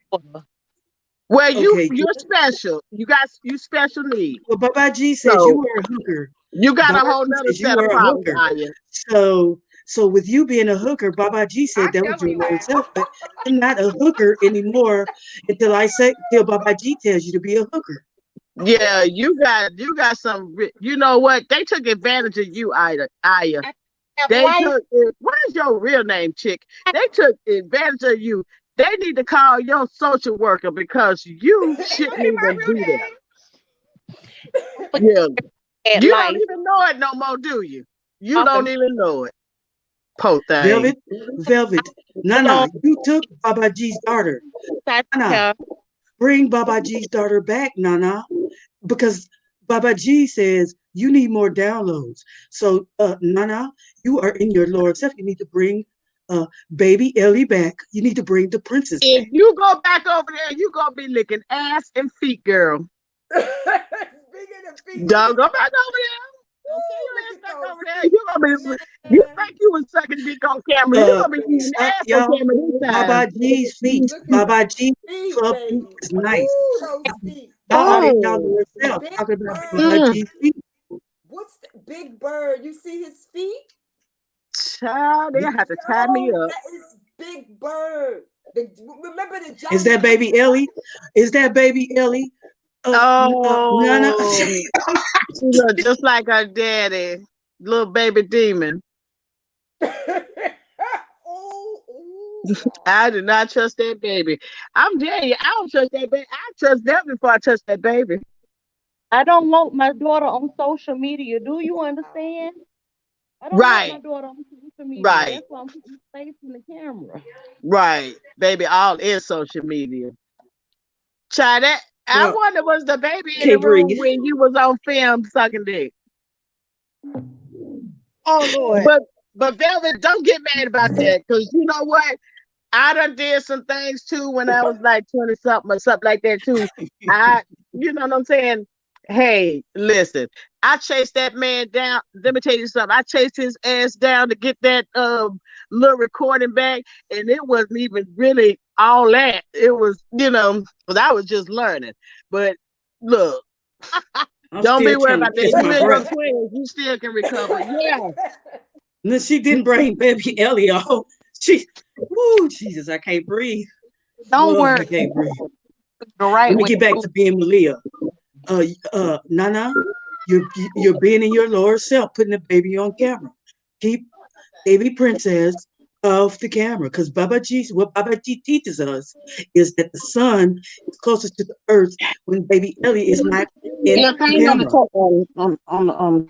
Well, Okay. you're special. You special needs. Well, Baba G says you So are a hooker. you got a Baba whole G nother says you set of are a problems, hooker. Aya. So with you being a hooker, Baba G said that was your lower self, but you're not a hooker anymore till Baba G tells you to be a hooker. Yeah, you got some. You know what? They took advantage of you, Aya. What is your real name, chick? They took advantage of you. They need to call your social worker because you shouldn't even do that. Yeah, you don't even know it no more, do you? You don't even know it. Po thing. Velvet, Nana, you took Baba G's daughter. Nana, bring Baba G's daughter back, Nana, because Baba G says you need more downloads. So, Nana, you are in your lower self. You need to bring baby Ellie back. You need to bring the princess If back. you go back over there, you gonna be licking ass and feet, girl. Don't go back over there. Okay, back over there. You think you was sucking dick on camera. You gonna be eating ass on Y'all, camera this time. Baba G's feet. Baba G's club feet is nice. Y'all are in y'all lower self talking about Baba G's feet. What's the Big Bird? You see his feet? Child, they have to tie me up. That is Big Bird. Remember the Johnny? Is that baby Ellie? Is that baby Ellie? Nana. She look just like her daddy, little baby demon. I do not trust that baby. I'm telling you, I don't trust that baby. I trust them before I trust that baby. I don't want my daughter on social media. Do you understand? I don't want my daughter on social media. Right. That's why I'm putting face in the camera. Right. Baby, all in social media. Try that. I wonder was the baby in the room when you was on film sucking dick. Oh Lord. But Velvet, don't get mad about that. Because you know what? I done did some things too when I was like 20 something or something like that too. You know what I'm saying? Hey, listen, I chased that man down. Let me tell you something. I chased his ass down to get that little recording back, and it wasn't even really all that. It was, because I was just learning. But look, don't be worried about that. You in your 20s, you still can recover. Yeah. No, she didn't bring baby Ellie off. Jesus, I can't breathe. Don't worry. I can't breathe. Right. Let me get back to being Malia. Nana, you're being in your lower self, putting the baby on camera. Keep baby princess of the camera. Because what Baba G teaches us is that the sun is closest to the earth when baby Ellie is not in If I the ain't gonna camera. talk on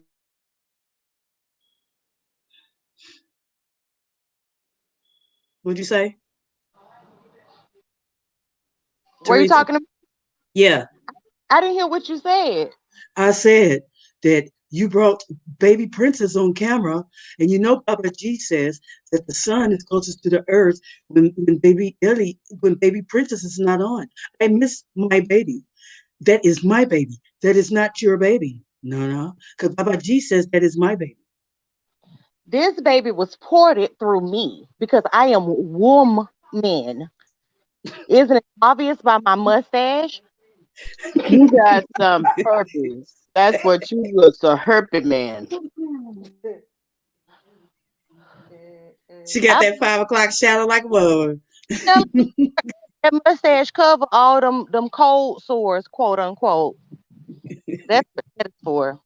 What'd you say, Were you Teresa? talking about? Yeah, I didn't hear what you said. I said that you brought baby princess on camera, and you know Baba G says that the sun is closest to the earth when baby princess is not on. I miss my baby. That is my baby. That is not your baby. No, no. Because Baba G says that is my baby. This baby was ported through me because I am woman. Isn't it obvious by my mustache? you got some herpes. That's what you was, a herpes man. She got I that 5 o'clock shadow like a mug. tell that mustache cover all them cold sores, quote unquote. That's what that is for.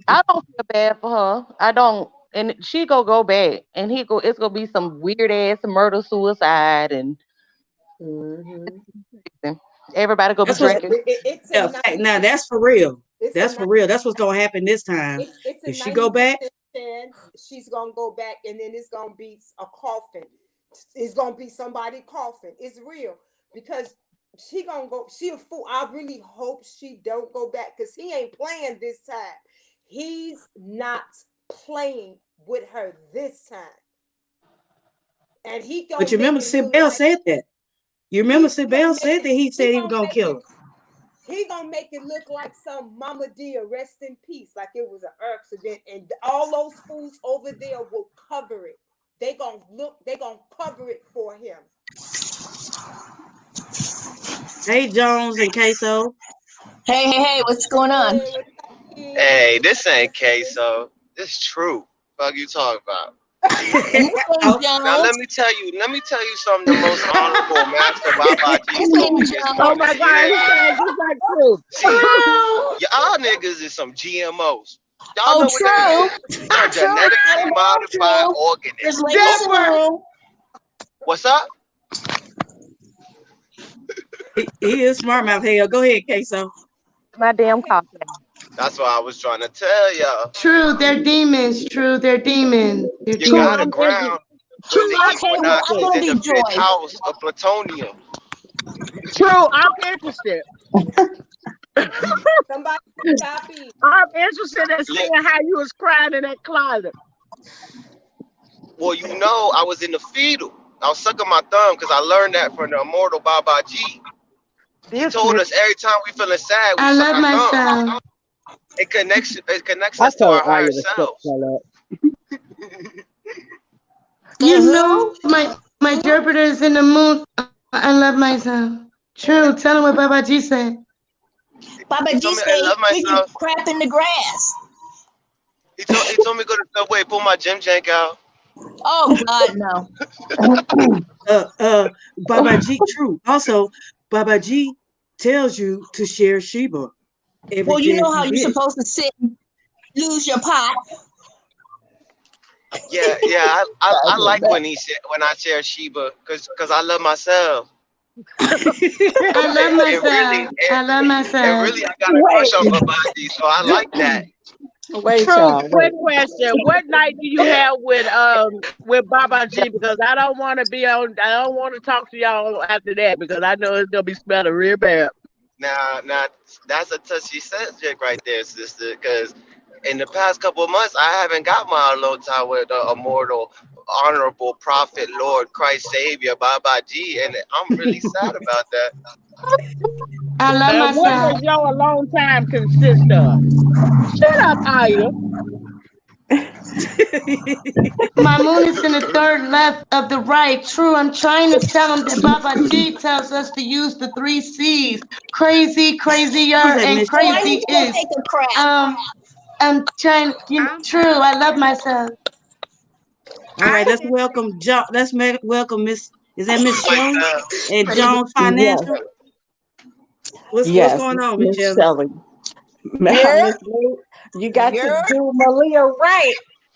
I don't feel bad for her. I don't. And she go back, and he go. It's gonna be some weird ass murder suicide, and Mm-hmm. everybody gonna be That's what's drinking. It's a yeah, nice. fact. Now that's for real. It's a That's nice. for real. That's what's gonna happen this time. It's a If she go 90% back, chance she's gonna go back, and then it's gonna be a coffin. It's gonna be somebody coughing. It's real because she gonna go. She a fool. I really hope she don't go back because he ain't playing this time. He's not playing with her this time, and he but gonna you remember make it look Sibel like said that. You remember he gonna Sibel make said it. that he He said he was gonna gonna make kill it. her. He gonna make it look like some Mama Dear, rest in peace, like it was an accident, and all those fools over there will cover it. They gonna look. They gonna cover it for him. Hey Jones and Queso. Hey, what's going on? Hey, what's up, King? Hey, What's up, this ain't sis? queso. This is true. Fuck you talking about. And this ain't Oh, Now Jones. let me tell you something the most honorable Master Baba G This told ain't me this Oh Jones. morning. my He God, didn't he said just like true. see y'all niggas is some GMOs. Y'all Oh, know what that true. is? They're True. genetically modified True. There's organisms. ladies in the Okay? Different. room. What's up? he is smart mouth. Hell, go ahead, Queso. My I damn hate coffee. That's what I was trying to tell y'all. True, they're demons. True, they're demons. They're You True, gotta demons. I'm interested. ground True. when the I'm equinox is gonna in be the fifth Joy. house of plutonium. True, I'm interested. somebody copy. I'm interested in Yeah, seeing how you was crying in that closet. well, you know, I was in the fetal. I was sucking my thumb because I learned that from the immortal Baba G. He This told nigga. us every time we feeling sad, we I suck love our thumbs. myself. It connects I us to told our Aya higher to shut selves. the hell up. You know my Jupiter is in the moon. I love myself. True. Tell him what Baba G said. He Baba G told me I say love we can myself. crap in the grass. He told me to go to Subway, pull my gym jank out. Oh God, no. Baba G, true. Also, Baba G tells you to share Sheba every Well, you chance know how you you're get. supposed to sit and lose your pot. Yeah. I God, like when I share Sheba because I love myself. I love And really, myself. I love and myself. really, I got a Wait, crush on Babaji, so I like that. wait, True. y'all. Quick question. What night do you have with Baba G? Because I don't want to be on. I don't want to talk to y'all after that because I know it's gonna be smelling real bad. Now, that's a touchy subject right there, sister. Because in the past couple of months, I haven't got my alone time with the immortal, honorable prophet, Lord Christ Savior, Baba G, and I'm really sad about that. I love And what myself. does your alone time consist of? Shut up, Aya. My moon is in the third left of the right. True. I'm trying to tell him that Baba G tells us to use the 3 C's. Crazy, crazier, Who's that, and Miss Oh, I need Tracy? to go crazy is. take a crap. I'm trying. I'm True. I love myself. All right, I let's just welcome John. Welcome Miss. Is that Miss Jones Myself. and Crazy. Jones Yes, Financial? What's yes, going on, Miss Miss Shelley? Shelley. You're Miss Lee, you got to you're do Malia right.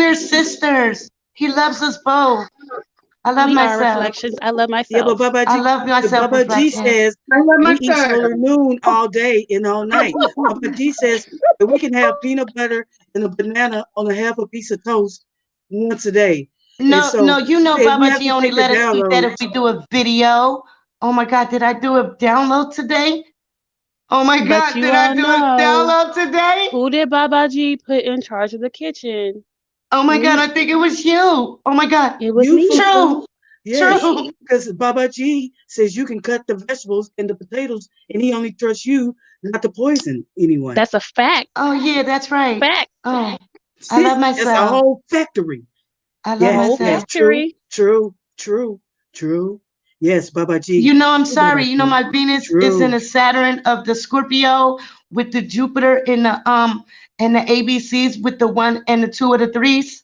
we're sisters. He loves us both. I love We are myself. reflections. I love Yeah, but myself. Baba I G, love myself Baba G reflection. says I love we eat myself. solar noon all day and all night. Baba G says that we can have peanut butter and a banana on a half a piece of toast once a day. And No, no, so you know if we Baba have G to only take the let us do that if downloads, we do a video. Oh my God, did I do a download today? Oh my But God, you did I all do a know, download today? who did Babaji put in charge of the kitchen? Oh my God, Me. I think it was you. Oh my God. It was you me. True. yes, True. Me. because Baba G says you can cut the vegetables and the potatoes, and he only trusts you not to poison anyone. That's a fact. Oh yeah, that's right. Fact. Oh, I love That's a myself. whole factory. I A love Yes, whole yes, myself. true, factory. true, true, true. Yes, Baba G. You know, I'm True, Baba sorry. You know, G. my Venus is in True. a Saturn of the Scorpio with the Jupiter in the ABCs with the 1 and the 2 of the 3s.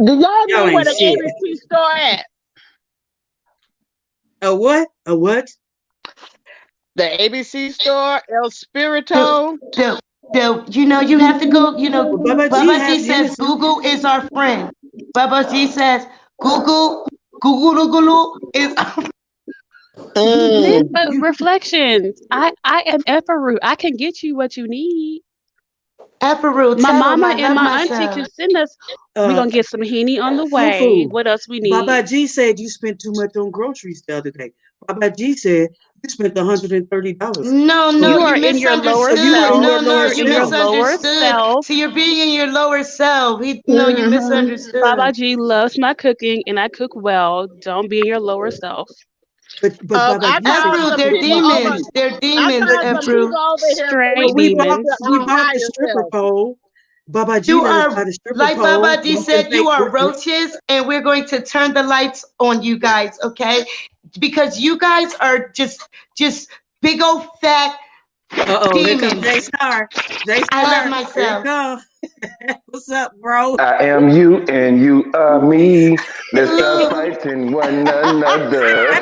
Do y'all Y'all know where ain't the shit. ABC store at? A what? A what? The ABC store, El The, Spirito. you know, you have to go, you know, Well, Baba G Baba G has says Hennessy. Google is our friend. Baba G says Google is Mm. But You, reflections. I am Eparu. I can get you what you need. Aperu. My Tell him mama I and love my auntie can myself. send us. We uh, gonna get some henny on the way. Fufu. What else we Baba need? G said you spent too much on groceries the other day. Baba G said you spent $130. No, no, You So, you are in your lower so you were misunderstood. in self. your No, no, lower You're you in your self. lower misunderstood. self. See, you're being in your lower self. No, you Mm-hmm. misunderstood. Baba G loves my cooking and I cook well. Don't be in your lower self. But Baba I G said called you Afro, some spent they're too people much over. demons. money. They're I demons, called some Afro. people over here so we Straight But can talk demons. we our bought the higher stripper self. pole. Baba G You let us are, buy the stripper like pole Baba so G we can said, you make are breakfast. roaches, and we're going to turn the lights on you guys, okay? Because you guys are just big old fat Uh-oh, here comes demons. J Star. J I love Star, here he myself. comes. What's up, bro? I am you and you are me. Let's stop Ooh. fighting one another.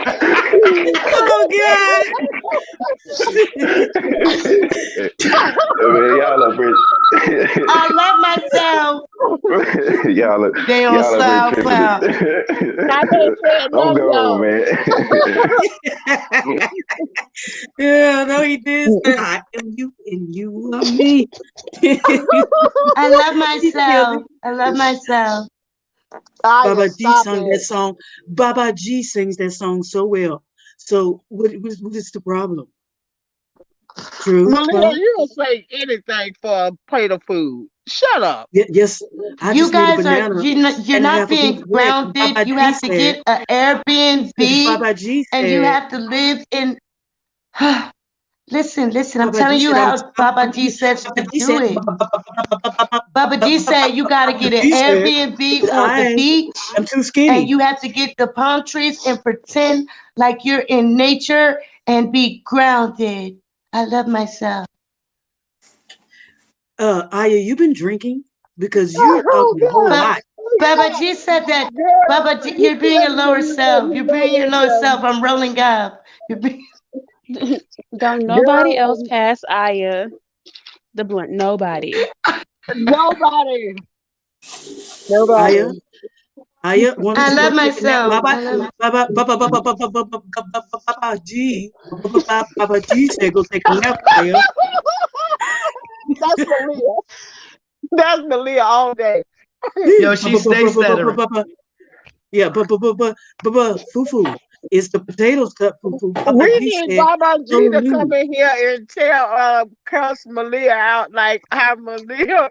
Oh God. Man, y'all are pretty. I love myself. y'all are They on y'all are pretty tripping SoundCloud. I ain't said I'm none of gone, y'all. man. Yeah, no, he did say I am you and you are me. I love He killed it. myself. I love myself. I Baba G stop sung that it. song. Baba G sings that song so well. So what is the problem? True. Malia, Well, you don't say anything for a plate of food. Shut up. yes, I You just need a guys are banana you're and a not half a piece being of bread. grounded. Baba You G have to said, get an Airbnb Baba G and you said, have to live in listen, I'm Baba G telling you said, how Baba G says Baba to G do said, it. Baba G said you gotta Baba get an G said, Airbnb on the I beach am too and skinny. you have to get the palm trees and pretend like you're in nature and be grounded. I love myself. Aya, you been drinking? Because you're Oh talking a whole But lot. Baba G said that girl, Baba G, you you're being your crazy lower when you say self. you You're know being your lower yourself. self. I'm rolling up. You're being Don't nobody else Girl, pass Aya the blunt. Nobody. nobody. Aya, Nobody. Aya, why don't I you go love take a nap? myself. Baba, I love Baba, Baba, Baba, Baba, Baba, Baba, Baba G, Baba G said go take a nap, Aya. That's Malia. That's Malia all day. Yo, she stays stuttering. Yeah, but fufu is the potatoes cut fufu. Baba We G need said Baba G so to come new. in here and tell cuss Malia out like how Malia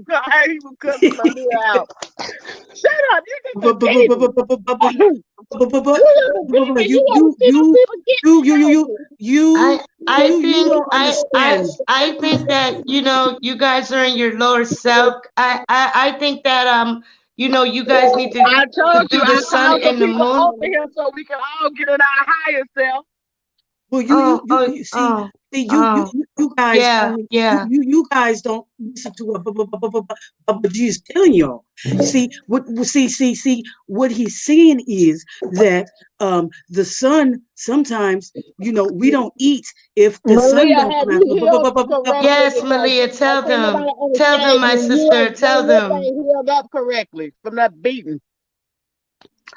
how he was cussing Malia out. Shut up, you just a demon. You just a demon. You want to You see them people get you you you you grounded. you I you think don't understand. I think that you guys are in your lower self. I think that you guys need I to told you do the I sun called some and the people moon. over here so we can all get in our higher self. Well, Oh, you see, oh, you oh. you guys Yeah, only yeah. you guys don't listen to what Baba G is telling y'all. See see what he's saying is that the sun sometimes we don't eat if the sun Malia, don't have come out. you healed correctly? Yes, Because Malia, can't nobody tell them, understand my you. You sister, ain't your tell lip them. ain't healed up correctly from that beating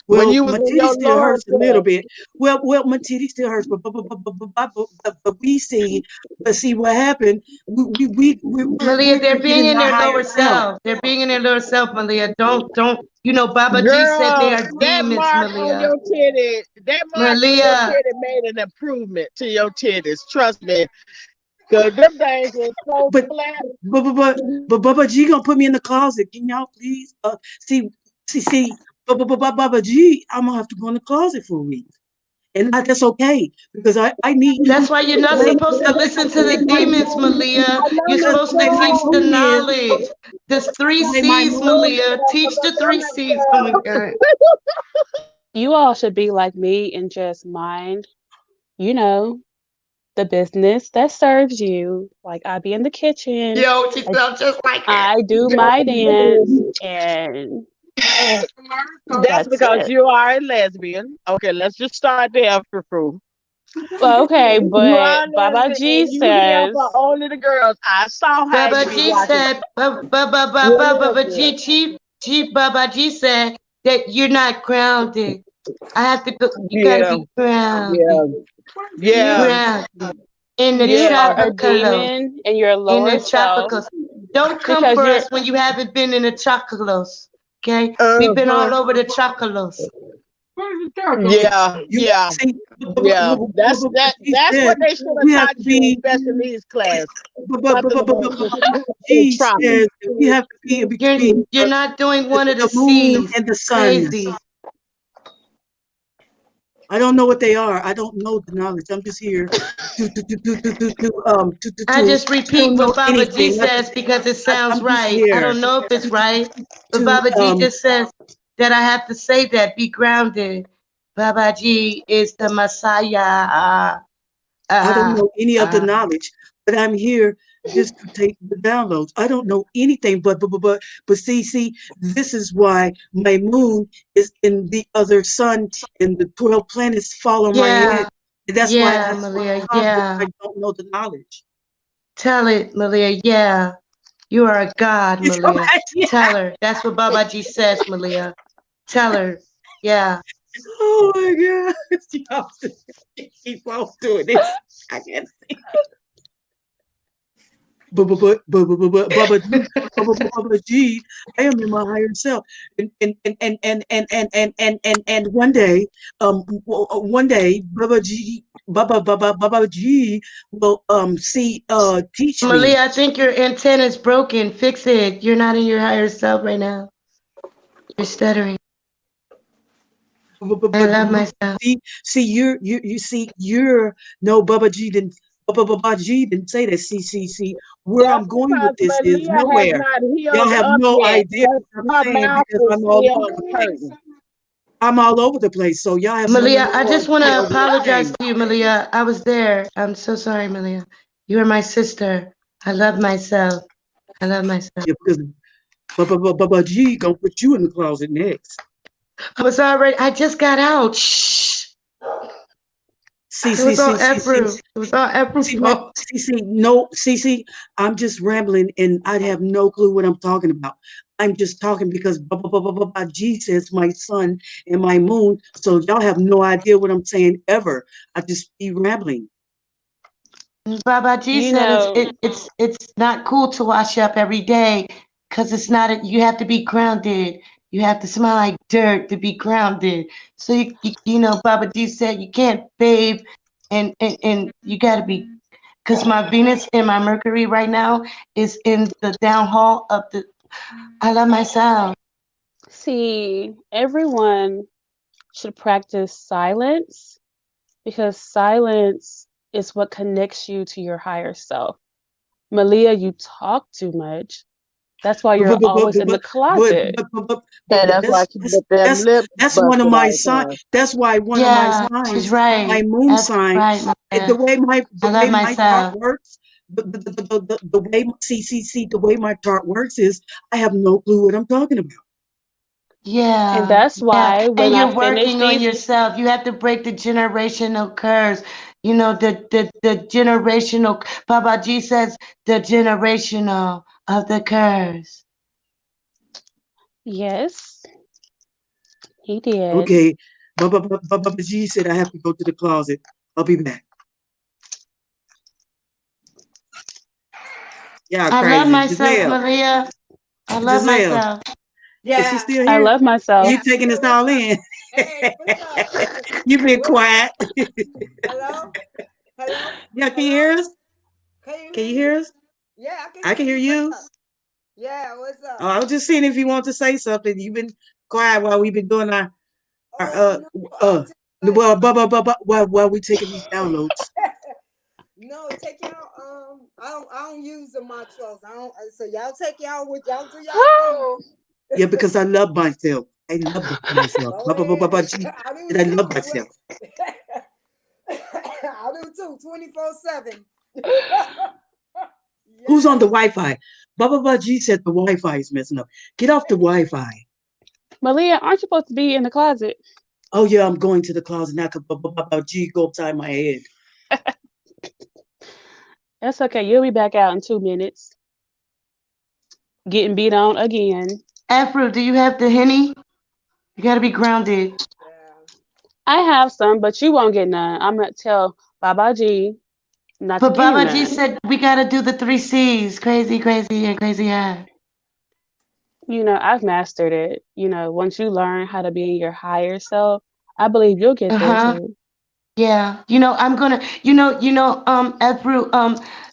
when Well, you was my in titty your still lower hurts a little class. bit. Well, my titty still hurts, but we see, but see what happened. Malia, they're We're being getting in our their higher lower self. self. They're being in their lower self, Malia. Don't. Baba G said they Girl, are that demons, mark on Malia. your titty, that mark on your Malia, titty made an improvement to your titties. Trust me. Cause them things was so But flat. Baba G gonna put me in the closet. Can y'all please? See, Baba G, I'm gonna have to go in the closet for a week, and that's okay because I need that's why you're not like supposed to listen to the my demons, Malia. I know You're you because supposed to my teach said the moon is knowledge. There's three my C's, moon. Malia. Teach the three C's. Oh my God. You all should be like me and just mind, you know, the business that serves you. Like I be in the kitchen. Yo, she sounds just like it. I do my dance and that's that's because it. you are a lesbian. Okay, let's just start there for. Well, okay, You are but a Baba lesbian G and you here for says, only the girls. I saw how you Baba be G watching. said, You're a Baba lesbian. Chief Baba G said that you're not grounded. I have to go. You gotta Yeah, be grounded. yeah, yeah, you Grounded in the you yeah. are a tropicalos. demon in your In the lower self tropicals. Don't come because for you're us when you haven't been in the tropicalos. Okay, we've been Uh-huh. all over the tropicalos. Yeah, You yeah, see, yeah. That. she That's says what they should have we have taught to you in be. special needs class. But Something about the she trauma. says we have to be in between You're not doing one of the the moon C's. and the sun. Crazy. I don't know what they are. I don't know the knowledge. I'm just here I just I repeat don't know what Baba G anything. says because it sounds I'm just right. I here don't know if it's to right, but to Baba G just says that I have to say that. Be grounded. Baba G is the Messiah. I don't know any of the uh. knowledge, but I'm here just to take the downloads. I don't know anything, but see, this is why my moon is in the other sun, and the 12 planets fall on my head. Yeah, And that's why I yeah, have so much Malia, conflict. yeah. I don't know the knowledge. Tell it, Malia, yeah. You are a god, Malia. Yeah. Tell her. That's what Babaji says, Malia. Tell her. Yeah. Oh my God. Y'all keep on doing this. I can't see. Baba G, I am in my higher self, and one day, Baba G will teach me. Malia, I think your antenna is broken. Fix it. You're not in your higher self right now. You're stuttering. I love myself. See, you see, you're no Baba G didn't. Baba G didn't say that. See, where I'm That's going with because this is Malia has nowhere. not Y'all healed have up no yet. idea what I'm Her saying mouth because is I'm all over still the place. hurting. I'm all over the place, so y'all have no Malia, I just want idea to what I'm apologize saying. to you, Malia. I was there. I'm so sorry, Malia. You are my sister. I love myself. I love myself. Yeah, because Baba G gonna put you in the closet next. I just got out. Shh. See, It see, was all see, see, see. Ebru. It was all Ebru's fault. No, I'm just rambling and I have no clue what I'm talking about. I'm just talking because Baba G says my sun and my moon, so y'all have no idea what I'm saying ever. I just be rambling. Baba G you said know, it's not cool to wash up every day because it's not you have to be grounded. You have to smell like dirt to be grounded. So you know Baba G said you can't bathe and you got to be because my Venus and my Mercury right now is in the down hall of the. I love myself. see, everyone should practice silence because silence is what connects you to your higher self. Malia, you talk too much. That's why But you're but but but always in the but but closet. but, but, but, And but that's why that's she that's get them that's lips that's one of busted my all the signs. time. That's why one of my Yeah, she's signs, my right. moon That's sign, right, the Malia. way my I the love way my chart myself. works, the way see the way my chart works is I have no clue what I'm talking about. And Yeah, that's yeah. why And when I you're finish working on these, yourself. You have to break the generational curse. You know, the generational, Baba G says the generational of the curse. yes, he did. Okay, Baba G said I have to go to the closet. I'll be back. Yeah, I love crazy. myself, Maria. I love Giselle, myself. is she Yeah, still I here? love myself. You yeah, I'm taking here. this What's all up? in? Hey, what's up? You been What's quiet. hello? Hello? Yeah, can you Hello? hear us? Can you Can hear you me? hear us? Yeah, I can I hear can hear you. What's you. up? Yeah, what's Oh, up? I was just seeing if you want to say something. You've been quiet while we've been doing our No, I'm just like well, while we taking these downloads. no, take y'all. I don't use the mantras. I don't. So y'all take y'all with y'all do y'all thing. Yeah, because I love myself. I love myself. Go ahead. Gee, I do and I love too. myself. I do too. 24/7. Who's on the Yes. Wi-Fi? G said the Wi-Fi is messing up. Get off the Wi-Fi. Malia, aren't you supposed to be in the closet? Oh yeah, I'm going to the closet now. G go upside my head. That's okay. You'll be back out in 2 minutes. Getting beat on again. Afro, do you have the Henny? You gotta be grounded. Yeah. I have some, but you won't get none. I'm gonna tell Baba G not to But give you Baba G none. said we gotta do the three C's. Crazy, crazy, and crazy eye. I've mastered it. Once you learn how to be in your higher self, I believe you'll get there Uh-huh. too. Yeah. I'm gonna, Afro,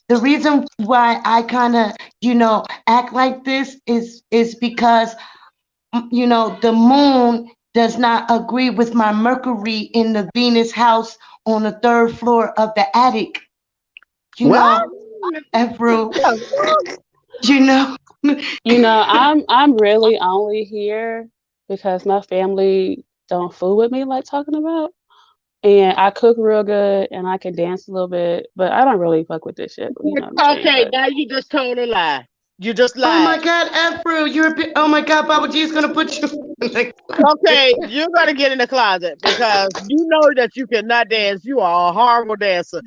the reason why I kinda, act like this is because the moon does not agree with my Mercury in the Venus house on the third floor of the attic. You What? know, Afro, Yeah. you know. I'm really only here because my family don't fool with me like talking about. And I cook real good and I can dance a little bit, but I don't really fuck with this shit, Maria. Okay, But now you just told a lie. You just Oh my lied. God, Afro, oh my God, Baba G is gonna put you in the Okay, you're gonna get in the closet because you know that you cannot dance. You are a horrible dancer.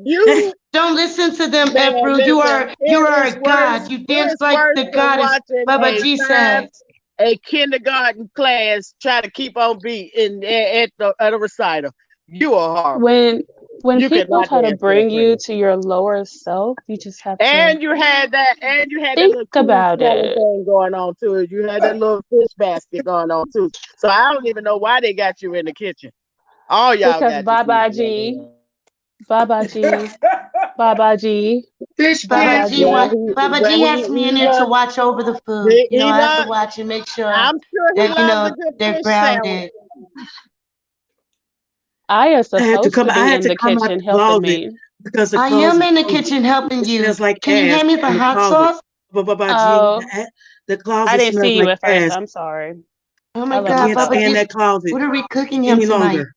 You Don't listen to them, man, Afro. You listen, are you it are is a worse. god. You It dance is like worse the than goddess watching Baba a G said. science, a kindergarten class try to keep on beat at a recital. You are horrible. when when You people cannot try to dance, bring you girlfriend. to your lower self, you just have to And you had that think little cootie about swallow it. thing going on too. You had that little fish basket going on too. So I don't even know why they got you in the kitchen. All y'all Because got you sleeping Baba under G, there. Baba G, Baba G, Fish Baba Baba G Yeah, G. want Baba but G has me in there to watch over the food. he I have to loves. watch and make sure I'm sure he that loves a good they're fish sandwich. grounded. I am supposed to I be had in to the come out kitchen the helping closet me. because the I am closet in the stinks. kitchen helping It you. smells like Can you ass hand me the in the hot closet. sauce? G, Oh, the I closet didn't smells see you like at first. ass. I'm sorry. Oh I my I love my God, can't Baba stay in sauce. G's. that closet What are we cooking him any tonight? longer.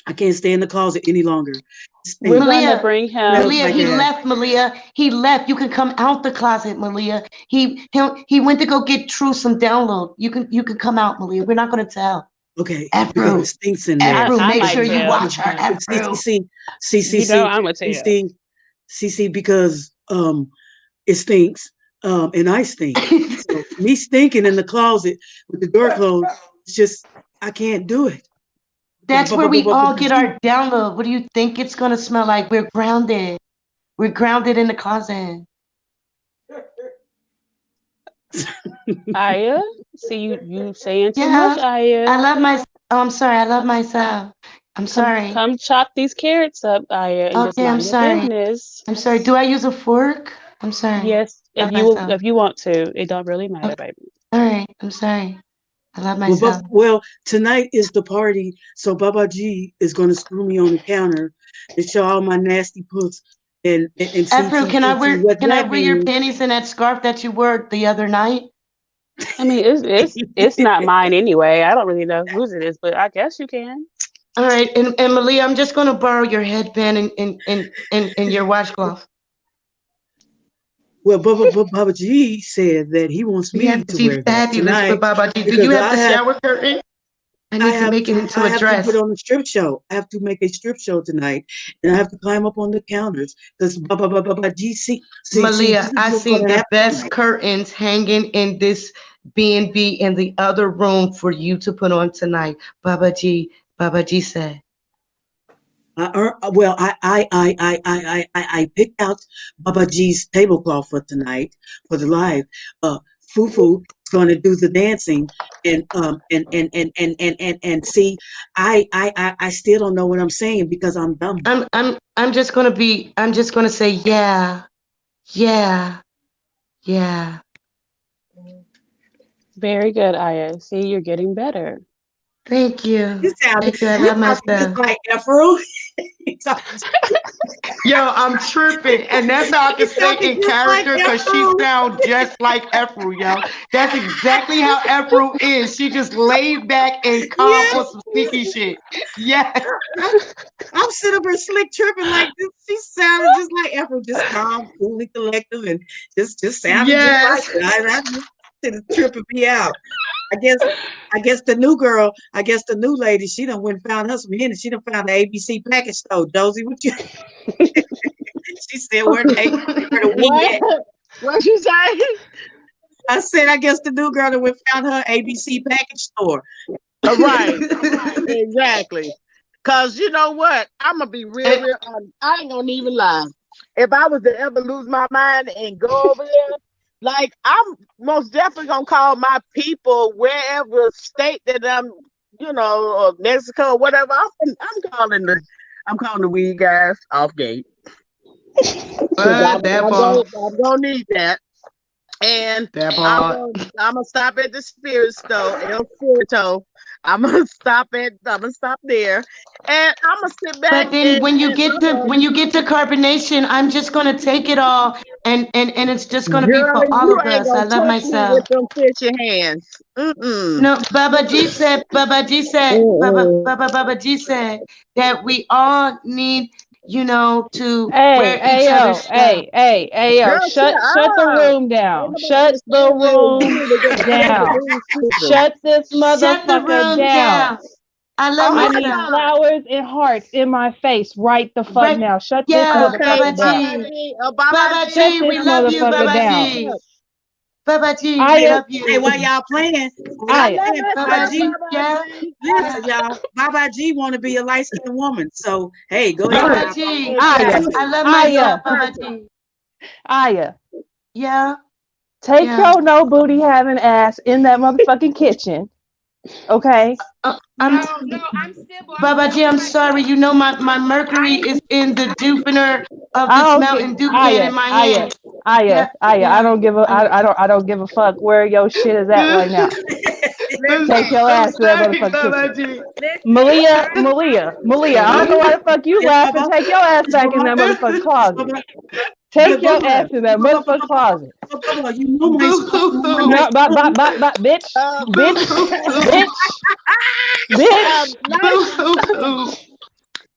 I can't stay in the closet any longer. It We're stinks. gonna Malia, bring Smells him. Malia, like he ass. left. Malia, he left. You can come out the closet, Malia. He went to go get True some download. You can come out, Malia. We're not gonna tell. Okay, because it Afro, stinks in there. Afro, I make might sure you tell. watch her. Afro. I'm gonna tell. Because it stinks, and I stink. So me stinking in the closet with the door closed, it's just I can't do it. That's where we all get our download. What do you think it's gonna smell like? We're grounded. We're grounded in the closet. Aya, see you saying too much, Yeah, Aya. I love my. Oh, I'm sorry. I love myself. I'm Come sorry. come chop these carrots up, Aya, and just Okay, I'm mind your sorry. business. I'm sorry. Do I use a fork? I'm sorry. Yes, Love myself. if you want to, it don't really matter, Okay. baby. All right. I'm sorry. I love Well, myself. tonight is the party, so Baba G is going to screw me on the counter and show all my nasty puss and April, see what can I that wear your means. panties and that scarf that you wore the other night? I mean, it's not mine anyway. I don't really know whose it is, but I guess you can. All right, and Malia, I'm just gonna borrow your headband and your washcloth. Well, Baba G said that he wants We me have to to be wear that fabulous for tonight Baba G. Do you because have the shower curtain? I need to make it into I a have to put dress. on a strip show. I have to make a strip show tonight, and I have to climb up on the counters because Baba G see this Malia, is I what's see going to the happen best tonight. curtains hanging in this B&B in the other room for you to put on tonight. Baba G said. Well, I picked out Baba G's tablecloth for tonight for the live. Fufu is going to do the dancing, and see, I still don't know what I'm saying because I'm dumb. I'm just gonna say yeah, yeah. Very good, Aya. See, you're getting better. Thank you. You sound Thank you. I you love sound just myself. like Afro. Yo, I'm tripping, and that's how I can You stay sounded in just like character because she Afro. sounds just like Efru, yo. That's exactly how Efru is. She just laid back and calm Yeah. on some sneaky shit. Yes. I'm sitting up here slick tripping like this. She sounded just like Afro, just calm, coolly collective, and just sounded just like Yes. it. I just it tripping me out. I guess the new girl, I guess the new lady, she done went and found her some Henny. She done found the ABC package store. Josie, what you? She said, where the weed What? at? What you say? I said, I guess the new girl that went found her ABC package store. Right. Exactly. Cause you know what? I'm gonna be real honest. I ain't gonna even lie. If I was to ever lose my mind and go over there, like I'm most definitely gonna call my people wherever state that I'm, or Mexico, or whatever. I'm calling the weed guys off gate. Cause That part. I'm gonna need that. And That I'm part. gonna I'm gonna stop at the spirit store, El Spirito. I'm gonna stop there, and I'm gonna sit back But then and when you get to carbonation, I'm just gonna take it all and it's just gonna be girl, for all you of ain't us. I gonna love touch me with myself. them fishy hands. Mm-mm. No, Mm-mm. Baba G said that we all need, to Hey, wear hey, each yo, other's stuff. hey, yo, Girl, shut the shut up. room Ain't down. nobody Shut the understand you. You room need to go back to down. being stupid. Shut this Shut the motherfucker room down. down. I love I Oh need myself. God. flowers and hearts in my face right the fuck Right? now. Shut this Yeah, Okay, Baba motherfucker down. G. Babaji, Baba Babaji, Shut G, this we I love need you, you to motherfucker Baba down. G. shut up. Baba G, we Aya, love Hey, you. while y'all playing, I love Baba myself, G, yeah. Babaji. listen, y'all, Baba G want to be a light skinned woman. So hey, go ahead, Baba Right, Baba. G, Aya, exactly. I love Aya, myself, Pitch Baba perfect. G. Aya. Yeah, Take yeah. your no booty having ass in that motherfucking kitchen. Okay? I'm No, I'm civil. I'm Baba G, civil I'm sorry. myself. You know my Mercury I is in the Jupiter of I this don't get mountain dew can Aya, in my Aya, hand. Aya, Yeah, Aya. I yeah. don't give a I don't give a fuck where your shit is at right now. Take Listen, your I'm ass to that sorry, motherfucking kitchen. Baba G. listen. Malia, I don't know Hello? why the fuck you Yes, laughing. Baba. Take your ass Yes, back in Baba. that motherfucking Yes, closet. Baba. Take But your Baba, ass in that Baba, motherfucking closet. Baba, you know my Boo song. hoo You know hoo. my No, song. bitch, Boo bitch, hoo hoo. bitch, bitch. Boo hoo hoo.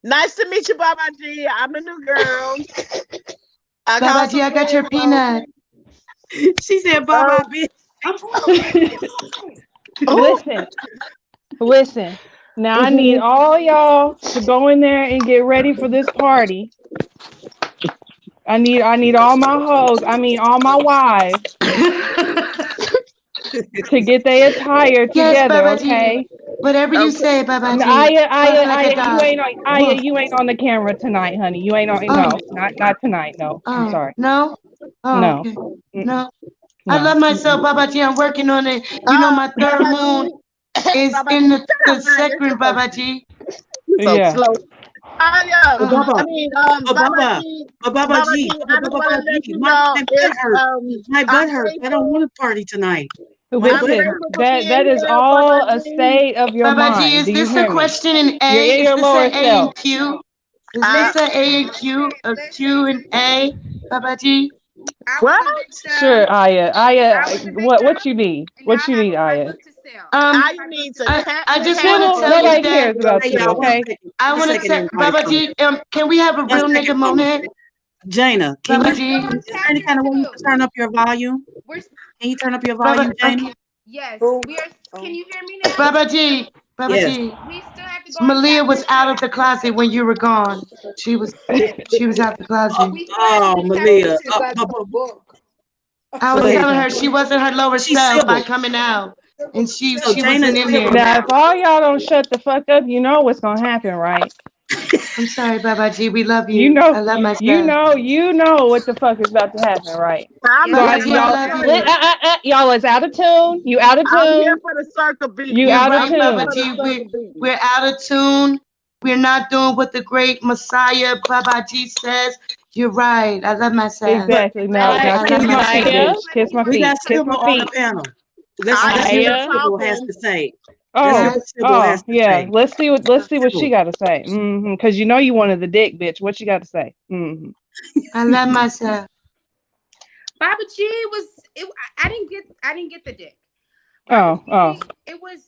nice to meet you, Babaji. I'm the new girl. I Baba called G, some I got your friends over. peanut. She said, Um, Baba, bitch. oh, Listen, listen. Now I need mhm. all y'all to go in there and get ready for this party. I need all my hoes. I mean all my wives to get their attire Yes, together. Baba G. Okay. Whatever you Okay. say, Baba No, G. Bark like a You dog. ain't on Woof. the camera tonight, honey. You ain't on Oh, no, not tonight. No, I'm oh, sorry. no? Oh, No, okay. Mm-mm. No. I No. love myself, Baba G. I'm working on it. You know, my third moon Babaji. is in Babaji, shut the up, Aya. sacred, Baba G. You're so Yeah. slow. Aya. Oh, Oh, I Baba. mean, Oh, Baba. Babaji, Oh, Baba Babaji, G. I just want Baba to let G. you My know butt it's hurts. My I'm butt hurts. I don't grateful. want to party tonight. My I'm butt Listen, hurts. grateful for that being is here, all a Babaji. state of your Baba G, mind. is Do you this a hear me? question in You're A? in Is your this lower an A in self. Q? Is I, this a and Q, a Q and A, Babaji? I was what? a Sure, victim. Aya. I was a What victim, you need? and now What I you have need, my Aya? book to sell. Um, I needs a cat I just want to Sybil, tell you nobody that. cares about Hey, you, y'all, okay? I one want to second, tell everybody. Babaji. Can we have a One real nigga second. moment, Jana, can you? Babaji? Is there any kind of way you can turn up your volume? We're Can you turn up your Baba, volume, Jana? okay. yes, Oh, we are. oh. Can you hear me now? Babaji, Yes. Babaji. We still have to go in Malia chapter was out of two. the closet when you were gone. She was out the closet. We still have to Oh, do chapter Malia. two. Book. I Go was ahead, telling Jana. her she wasn't her lower She's self by civil. coming out, and So she Jana wasn't is in civil there. Now, now. if all y'all don't shut the fuck up, you know what's gonna happen, right? I'm sorry, Babaji. We love You you. know, I love you know what the fuck is about to happen, right? I'm Yes, So here ma'am. Babaji, for I the y'all, love circle. you. y'all is out of tune. You out of I'm here tune. for the circle You beating. You're out of right, I'm here for tune. the Babaji. circle beating. We're out of tune. We're not doing what the great Messiah Babaji says. You're right. I love myself. But Exactly. Now, I, now, I love kiss my feet, myself. bitch. Kiss my we got feet. Kiss civil my on the feet. panel. Let's I hear what ain't Aya. civil has talking. to say. Let's hear Oh, what civil has to yeah. say. Let's see what she Civil. got to say. Because you know you wanted the dick, bitch. What you got to say? I love myself. Baba G was. It, I didn't get the dick. Baba Oh. G. It was.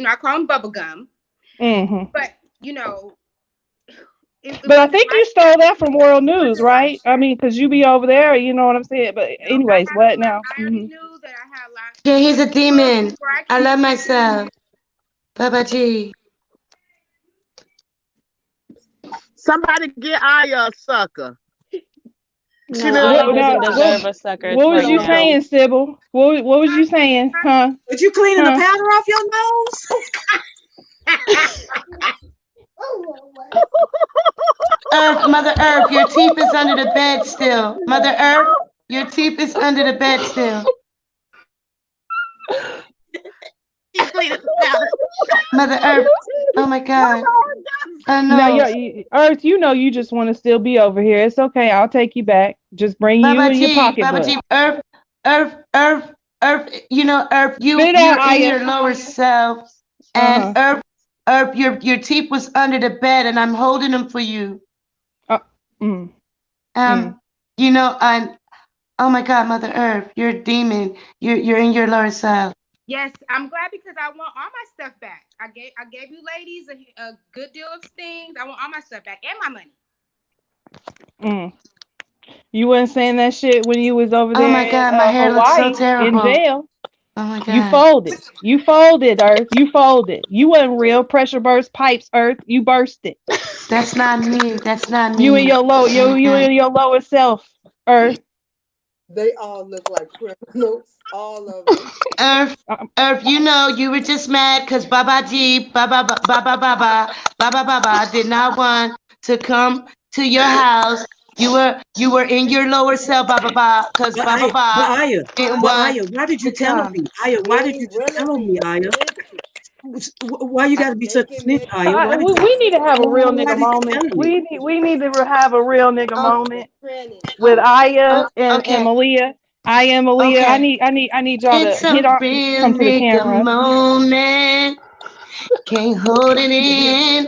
I call him bubblegum, but it But I wasn't think my you stole shirt. that from World It News, wasn't my right? I shirt. mean, because you be over there, you know what I'm saying? But I anyways, had a what lot. now? I already knew that I had a lot Yeah, he's a to go demon. before I I came love on the scene. myself. Babaji. Somebody get Aya a sucker. She No, done Aya What lost doesn't now? deserve something. a sucker What was right you now. saying, Sybil? What was you saying? Huh? But you cleaning the Huh? powder off your nose? Mother Earth, your teeth is under the bed still. Mother Earth, your teeth is under the bed still. She cleaning the powder. Mother Earth, oh my God. I Now, know. Earth, you know you just want to still be over here. It's okay. I'll take you back. Just bring you and your pocketbook. Babaji, Earth, Earth, Spit out, you're in Aya. your lower self. And Uh-huh. Earth, your teeth was under the bed and I'm holding them for you. Mm. I'm, oh my God, Mother Earth, you're a demon. You're in your lower self. Yes, I'm glad because I want all my stuff back. I gave you ladies a good deal of things. I want all my stuff back and my money. You wasn't saying that shit when you was over Oh there my in God, my hair looks so Hawaii in terrible. jail. Oh my You God. folded. You folded, Earth. You folded. You wasn't real pressure burst pipes, Earth. You bursted. That's not me. That's not me. You and your low, you and your lower self, Earth. They all look like criminals. All of them. Earth, you were just mad because Baba did not want to come to your house. You were in your lower cell, because But Aya, didn't but want Aya, why did you to tell on come. me? Aya, why did you just tell on me, Aya? Why you gotta be such a snitch, Aya? Why did We need to have a real why nigga did you moment. tell on me? We need to have a real nigga moment with Oh, Aya and okay. Malia. Aya and Malia. Okay. I need y'all to It's hit a on real come to the nigga camera. moment. Can't hold it in.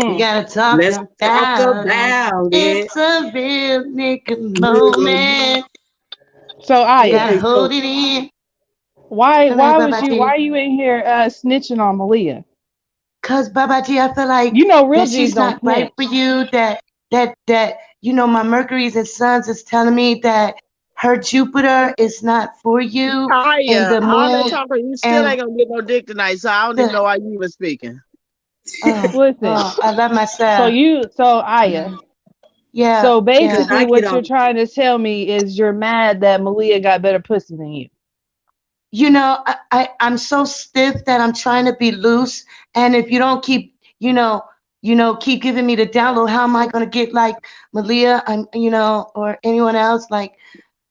We gotta talk Let's talk about it. about it. It's a real nigga moment. So We Aya, gotta Okay, hold so it in. why Okay, why Babaji. are you in here snitching on Malia? Cause Babaji, I feel like You know real that G's she's don't not right snitch. for you. That my Mercury's and Suns is telling me that her Jupiter is not for you, and Aya, the all that moon talking, you still and ain't gonna get no dick tonight, so I don't even the know why you even speaking. Listen. I love myself. So Aya. Yeah, So yeah. basically, knock it what you're off. trying to tell me is you're mad that Malia got better pussy than you. I'm so stiff that I'm trying to be loose, and if you don't keep keep giving me the download, how am I gonna get like Malia and or anyone else? Like,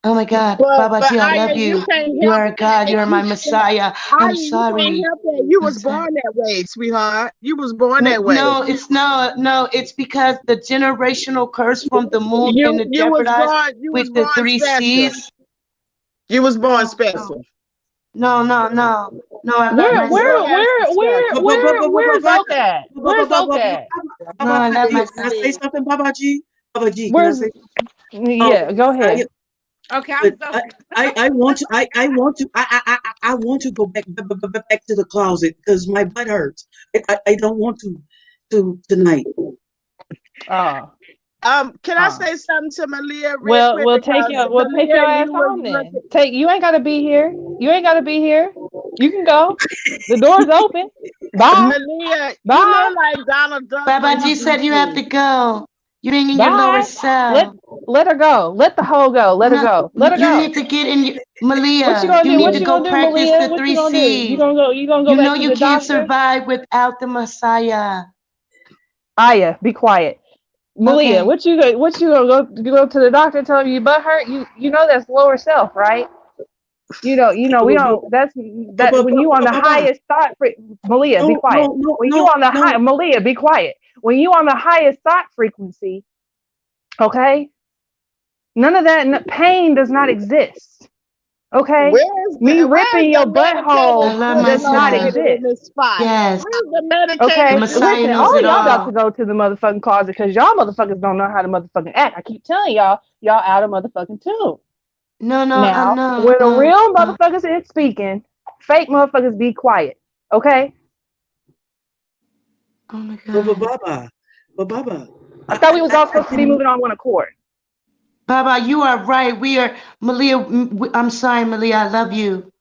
oh my God, But Babaji, I Aya, love you you. can't You help are a God. You are my Messiah. Aya, I'm you can't sorry. help that. You I'm was sorry. born that way, sweetheart. You was born that way. No, it's no. It's because the generational curse from the moon and the jeopardized You was with the born three special. C's. You was born No, special. no. I love You myself. your ass is special. Where's Oak at? Where's Oak at? No, I love Can I myself. say something, Baba G? Baba G, can I Where's say? yeah, go I, ahead. Okay, but I'm so I want to I want to go back to the closet because my butt hurts. I don't want to tonight. Oh. Can I say something to Malia real Well, quick? Because we'll take your Malia, ass you was on then. looking. You ain't gotta be here. You ain't gotta be here. You can go. The door's open. Bye. Malia, you Bye. look like Donald Duck when Baba he G do said you have to things. go. You ain't in your lower Bye. Let self. let her go. Let the hoe go. Let her No, go. Let her you go. need to get in your What you Malia. gonna You do? need What to you go gonna do, practice Malia? the What you three gonna do? C's. You gonna go You back know to you the can't doctor? survive without the Messiah. Aya, be quiet. Malia, Okay. what you gonna go to the doctor and tell him your butt hurt? You know that's lower self, right? We don't. That's that when you on the highest thought. Malia, be No, quiet. no, no, When you no, on the high, no. Malia, be quiet. When you on the highest thought frequency, okay, none of that pain does not exist. Okay, me Where's ripping your the medicated I butthole love does not myself. dissociated in exist. this spot? Yes. Where's the The medicated Okay, Messiah listen, knows all it y'all dissociated? about to all. go to the motherfucking closet because y'all motherfuckers don't know how to motherfucking act. I keep telling y'all out of motherfucking tune. No, no, I Now, know. when the real motherfuckers is speaking, fake motherfuckers be quiet. Okay? Oh my But God. Baba, but Baba, I thought we was all I supposed to be didn't. moving on one accord. Baba, you are right. We are Malia. I'm sorry, Malia. I love you.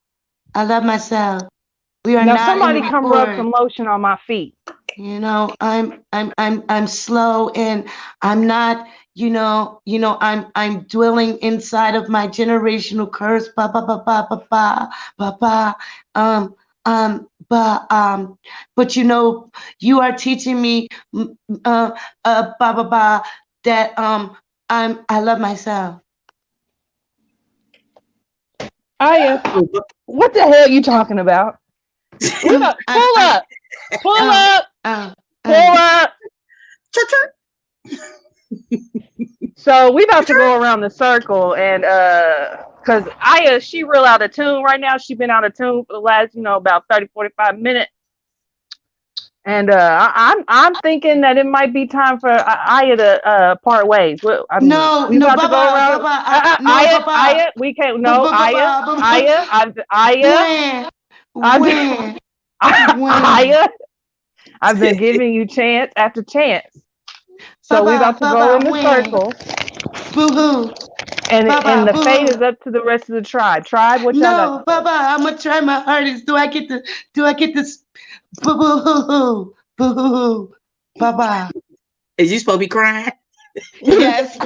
I love myself. We are Now not in the somebody come rub report. some lotion on my feet. I'm slow and I'm not, I'm dwelling inside of my generational curse. Ba ba ba ba ba ba ba ba. Um but you are teaching me ba ba ba that I love myself. Aya, what the hell are you talking about? We got pull up. Pull up. Pull up. So we about to go around the circle and cause Aya, she real out of tune right now. She been out of tune for the last, about 30-45 minutes. And I'm thinking that it might be time for Aya to part ways. Well, I mean, No, we no, about to go Baba, around. Baba, no, Baba, Aya, we can't. No, Baba, Baba, Aya, when, I've when, when, Aya, I've been giving you chance after chance. So we about Baba, to go in Baba, the when, circle, boo-hoo, and Baba, the fate is boo-hoo. up to the rest of the tribe. Tribe, what y'all got to No, say? Baba, I'm gonna try my hardest. Do I get this, boo-hoo, boo-hoo, Baba? Is you supposed to be crying? Yes.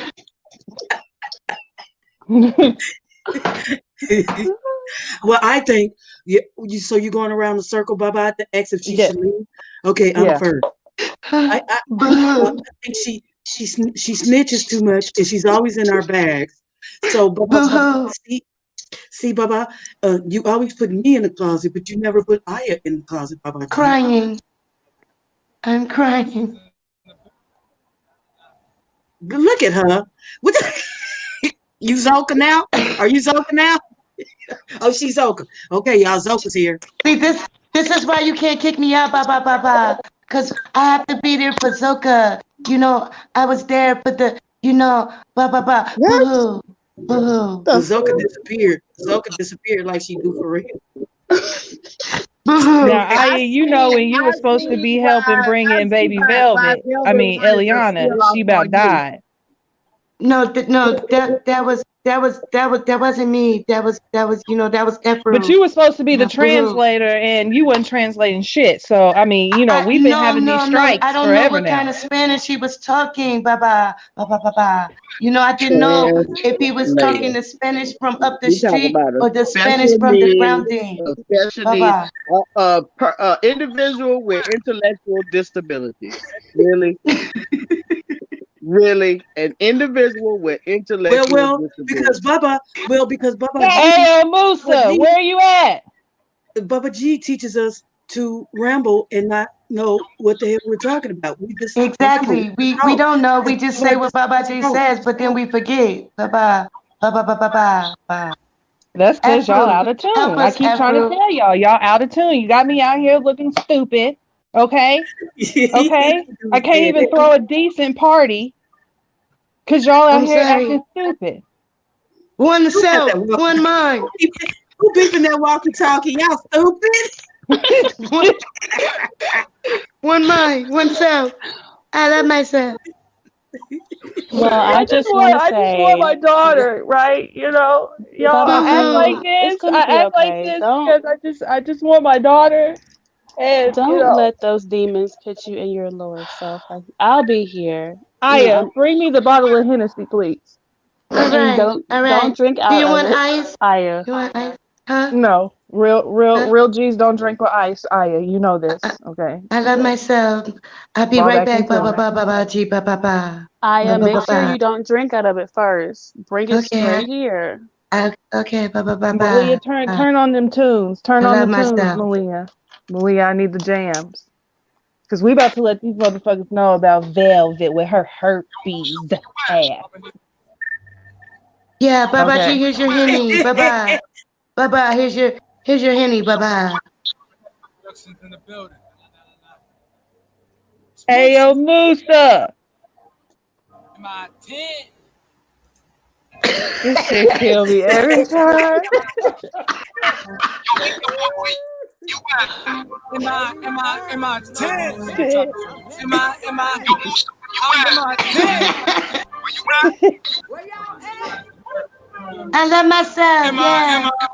Well, I think so you're going around the circle, Baba. I to ask if she Yeah, should leave. Okay, I'm yeah. first. Boo-hoo, I think she snitches too much, and she's always in our bags. So, Baba, boo-hoo, see, Baba, you always put me in the closet, but you never put Aya in the closet, Baba G. crying. I'm crying. Look at her. What you Zoka now? Are you Zoka now? Oh, she's Zoka. Okay, y'all, Zoka's here. See, this is why you can't kick me out, Baba. Because I have to be there for Zoka. I was there for the, What boo-hoo, boo-hoo, the Zoka fuck? disappeared. Zoka disappeared like she do for real. boo-hoo. Now, Aya, when you were supposed to be helping bring I in see baby why Velvet, I Velvet mean wanted to Eliana, steal she off about on you. died. No, that wasn't me. That was But Ephraim. you were supposed to be the Boo-hoo. translator, and you wasn't translating shit. So I mean, we've been No, having these no. I strikes don't know forever what kind now. of Spanish he was talking, Baba. I didn't know if he was talking Translator. the Spanish from up the We talk street about a or the Spanish special from the needs, grounding. a special needs, Baba. individual with intellectual disabilities. Really, really, an individual with intellectual Because disabilities. Baba, because Baba Hey, G, Baba Musa, G, where you at? Baba G teaches us to ramble and not know what the hell we're talking about. We just ramble. Exactly. We just We talk. don't know. We Because just Baba say what just Baba J talk. says, but then we forget. Baba. That's because y'all Afro, out of help tune. I us, keep trying to Afro. tell y'all out of tune. You got me out here looking stupid. Okay, okay. I can't Yeah. even throw a decent party because y'all out I'm here sorry. acting stupid. One Who got that self, walkie? one mind. Who beeping that walkie-talkie? Y'all stupid. One, one mind, one self. I love myself. Well, I just want to I just want say, my daughter, right? You know, y'all. I act like Boo-hoo. it's this. gonna I be act like okay. this because I just want my daughter, and you Don't know, let those demons put you in your lower self. Like, I'll be here. You know, Aya, bring me the bottle of Hennessy, please. All and right, don't all right. don't drink Do out you of want it. ice? Aya. You want ice? Huh? No, Huh? real G's don't drink with ice. Aya, you know this, okay? I love myself. I'll be Fall right back back. Ba into ba it. ba ba ba gee ba ba ba. Ba Aya, ba ba make sure ba. you don't drink out of it first. Bring it Okay, straight here. okay, ba ba ba Malia, ba. turn on them tunes. Turn I on the love tunes, myself. Malia. Malia, I need the jams. Cause we about to let these motherfuckers know about Velvet with her herpes ass. Yeah, Baba G, Okay. here's your henny. Bye bye. Bye bye. Here's your henny. Bye bye. In the building. Hey yo, Musa. My 10. This shit kill me every time. You at? Am I 10? Shit. Am I? I'm in my 10. Where you at? Where y'all at? I love myself. Am Yeah. I?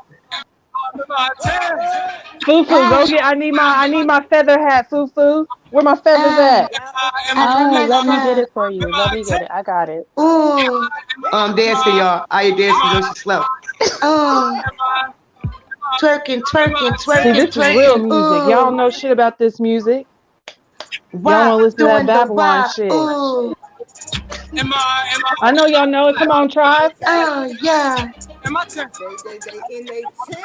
I'm in my 10. Fufu, Ah, go get I need my feather hat, Fufu. Where my feathers ah. at? Y'all I love Oh, let me get myself. it for you. Let me get it. I got it. Ooh. I'm dancing, y'all. Are you dancing? Go slow. Oh, twerking, twerking, See, twerking, this is real twerking. music. Y'all don't Ooh. know shit about this music. Y'all want Wop, to listen to that doing the Babylon wop. shit. Ooh. I know y'all know it. Come on, tribe. Oh, yeah. Am I 10? they in they tent.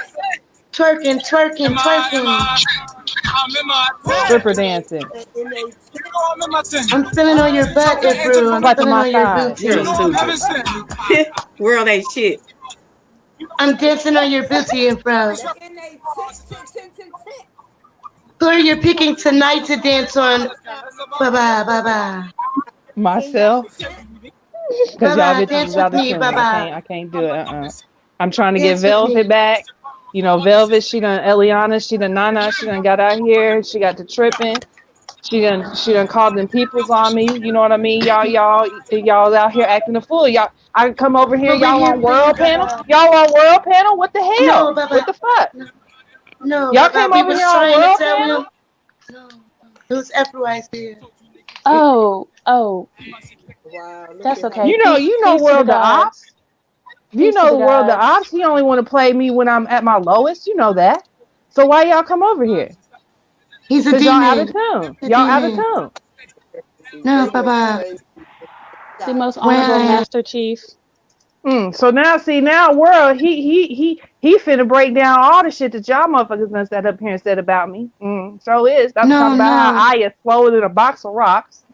Twerking, twerking, twerking. I'm in my 10. Stripper dancing. They in they You know I'm in my 10. I'm feeling on your So butt, can't answer Ebru. for I'm me. Clapping feeling my on your thighs. You You're know booty. I'm heaven stupid. sent. World ain't shit. I'm dancing on your booty, bro. They in they tent. Who are you picking tonight to dance on? Bye bye, bye bye. In your Myself, tent. because Bye y'all bye. bitches Dance is with out of me, bye tune. bye. I can't do it. I'm trying to get Dance with Velvet me. back. You know, Velvet, she done Eliana, she done Nana, she done got out here. She got to tripping. She done called them peoples on me. You know what I mean? Y'all out here acting a fool. Y'all, I come over here. But we're Y'all here on for you, world bye panel. bye. Y'all on world panel. What the No, hell? bye What bye. the fuck? No, no, Y'all bye bye. came We over was here on trying to world tell panel. him. No, it was Efroi's here. Oh, Wow, look that's at okay. her. You know, Peace to the world the ops. gods. You Peace to the know, world the gods. ops. He only want to play me when I'm at my lowest. You know that. So why y'all come over here? He's a Cause y'all out of demon. tune. A Y'all out of demon. tune. See, No, they bye ready to bye. turn The out. most honorable When Master Chief. So now world he finna break down all the shit that y'all motherfuckers done sat up here and said about me. So is about to talk no, about how no, I is slower than a box of rocks.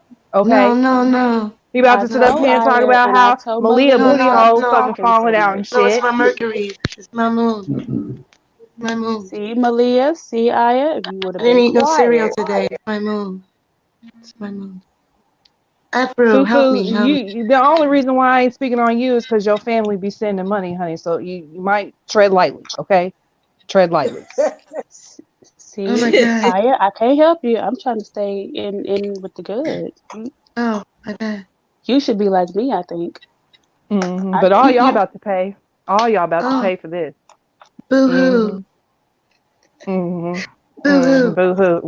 no, Okay, no, no, he about I to sit up told here no, and talk Aya about and I how told Malia no, Malia booty no, stop hole no. fucking talking to falling out me. and No, it's shit. my Mercury. It's my moon. My moon. See, Malia, see, Aya, if you would I have didn't been eat no cereal quiet. today. It's my moon. It's my moon. Afro, help Fufu, me, help me. the only reason why I ain't speaking on you is because your family be sending money, honey. So you might tread lightly, okay? Tread lightly. Oh See, my God. Aya, I can't help you. I'm trying to stay in with the good. Oh my God. You should be like me, I think. I But all y'all You. about to pay. All y'all about to Oh, pay for this. boo hoo. Mm-hmm. Mm-hmm. Boo hoo. Boo hoo.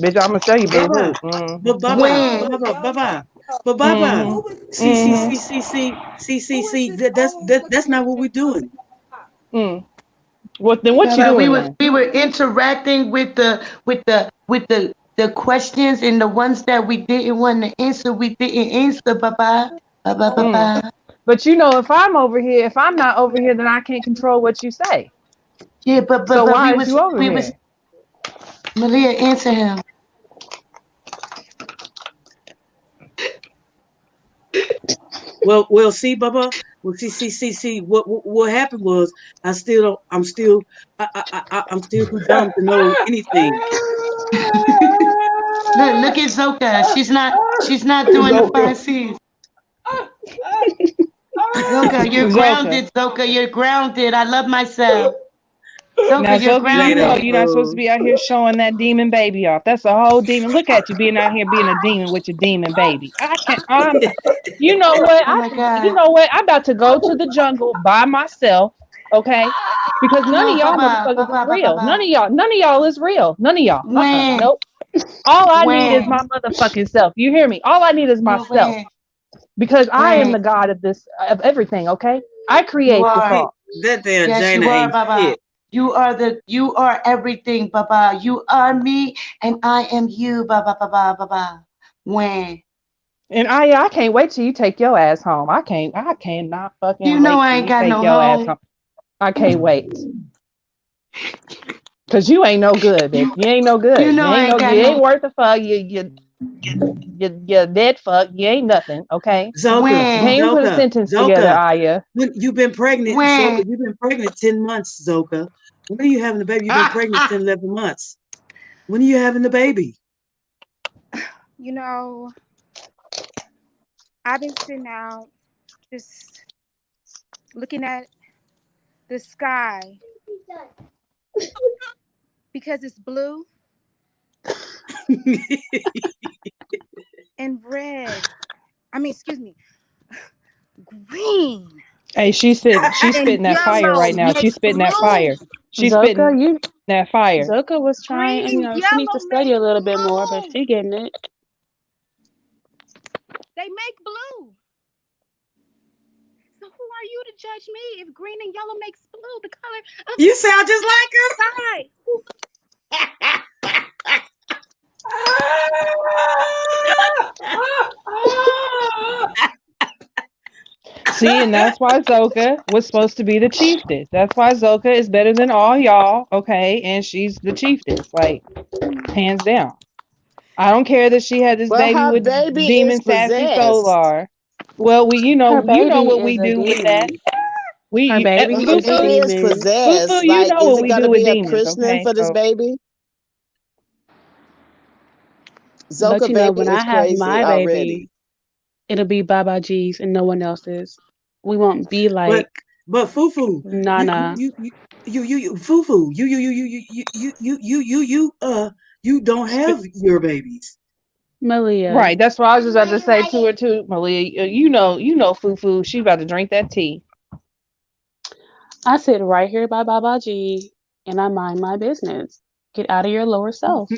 Bitch, I'm gonna show you boo hoo. Baba. But Baba. When? No, Baba. yo, Baba. yo. But Baba. Who was See, see, see, Mm-hmm. see, see, see, see, who is see. this That's old that's looking not what we're doing. Mm. What you Baba, doing then? we were interacting with the questions and the ones that we didn't want to answer. We didn't answer, Baba. Baba, Mm. Baba. But if I'm over here, if I'm not over here, then I can't control what you say. Yeah, So but why is you over we was here? Malia, answer him. Well, see, Baba. Well, see. What happened was I still don't. I'm still. I'm still too dumb to know anything. Look at Zoka. She's not doing the Zoka. 5 C's. Zoka, you're Zoka. grounded. Zoka, you're grounded. I love myself. Now, Zoka, you're Zoka, you know grounded. you're not supposed to Jada. be out here showing that demon baby off. That's a whole demon. Look at you being out here being a demon with your demon baby. I can't. You know what? Oh my You God. know what? I'm about to go to the jungle by myself. Okay, because none of No, y'all Baba, motherfuckers is Baba, Baba, real. Baba. None of y'all is real. None of y'all. When? Nope. All I need is When? my motherfucking self. You hear me? All I need is No myself way. because I am When? the god of everything. Okay, I You create this are. all. That damn Yes, Jana you are, ain't Baba. shit. You are everything, Baba. You are me and I am you, Baba, Baba, Baba. When? And I can't wait till you take your ass home. I cannot You fucking know wait I till ain't you got take no your ass home. home. I can't wait. Cause you ain't no good, bitch. You You ain't no you good. know I ain't You got ain't no worth the fuck. You dead fuck. You ain't nothing, okay? Zoka, You can't when? even put a Zoka, sentence together, Zoka. Aya. When you've been pregnant, Zoka, When? you've been pregnant 10 months, Zoka. When are you having the baby? You've been pregnant 10, 11 months. When are you having the baby? You know, I've been sitting out just looking at the sky because it's blue and red. I mean, excuse me, green Hey, she's and spitting that fire yellow right now. She's makes spitting that blue. fire. She's Zoka, spitting you that fire. Zoka was trying, Green and she needs to yellow study make a little bit more, but blue. she getting it. They make blue. So who are you to judge me if green and yellow makes blue, the color of You sound just like sky? See, and that's why Zoka was supposed to be the chiefess. That's why Zoka is better than all y'all, okay? And she's the chiefess, like hands down. I don't care that she had this But baby her with baby is demon sassy possessed. Solar. Well, Her you know baby what is we a do with that. demon. Her Her baby is a baby Fufu, is demon. Fufu, possessed. you Like, know is what it we gonna do with be a demons, christening okay? for this So baby? But Zoka you know, baby when I is have crazy my baby, already. it'll be Baba G's and no one else's. We won't be but like but Fufu, you Nana, Fufu, you don't have your babies. Malia. right, that's what I was just about to say to her too, Malia. You know, Fufu, she about to drink that tea. I sit right here by Baba G and I mind my business. Get out of your lower self.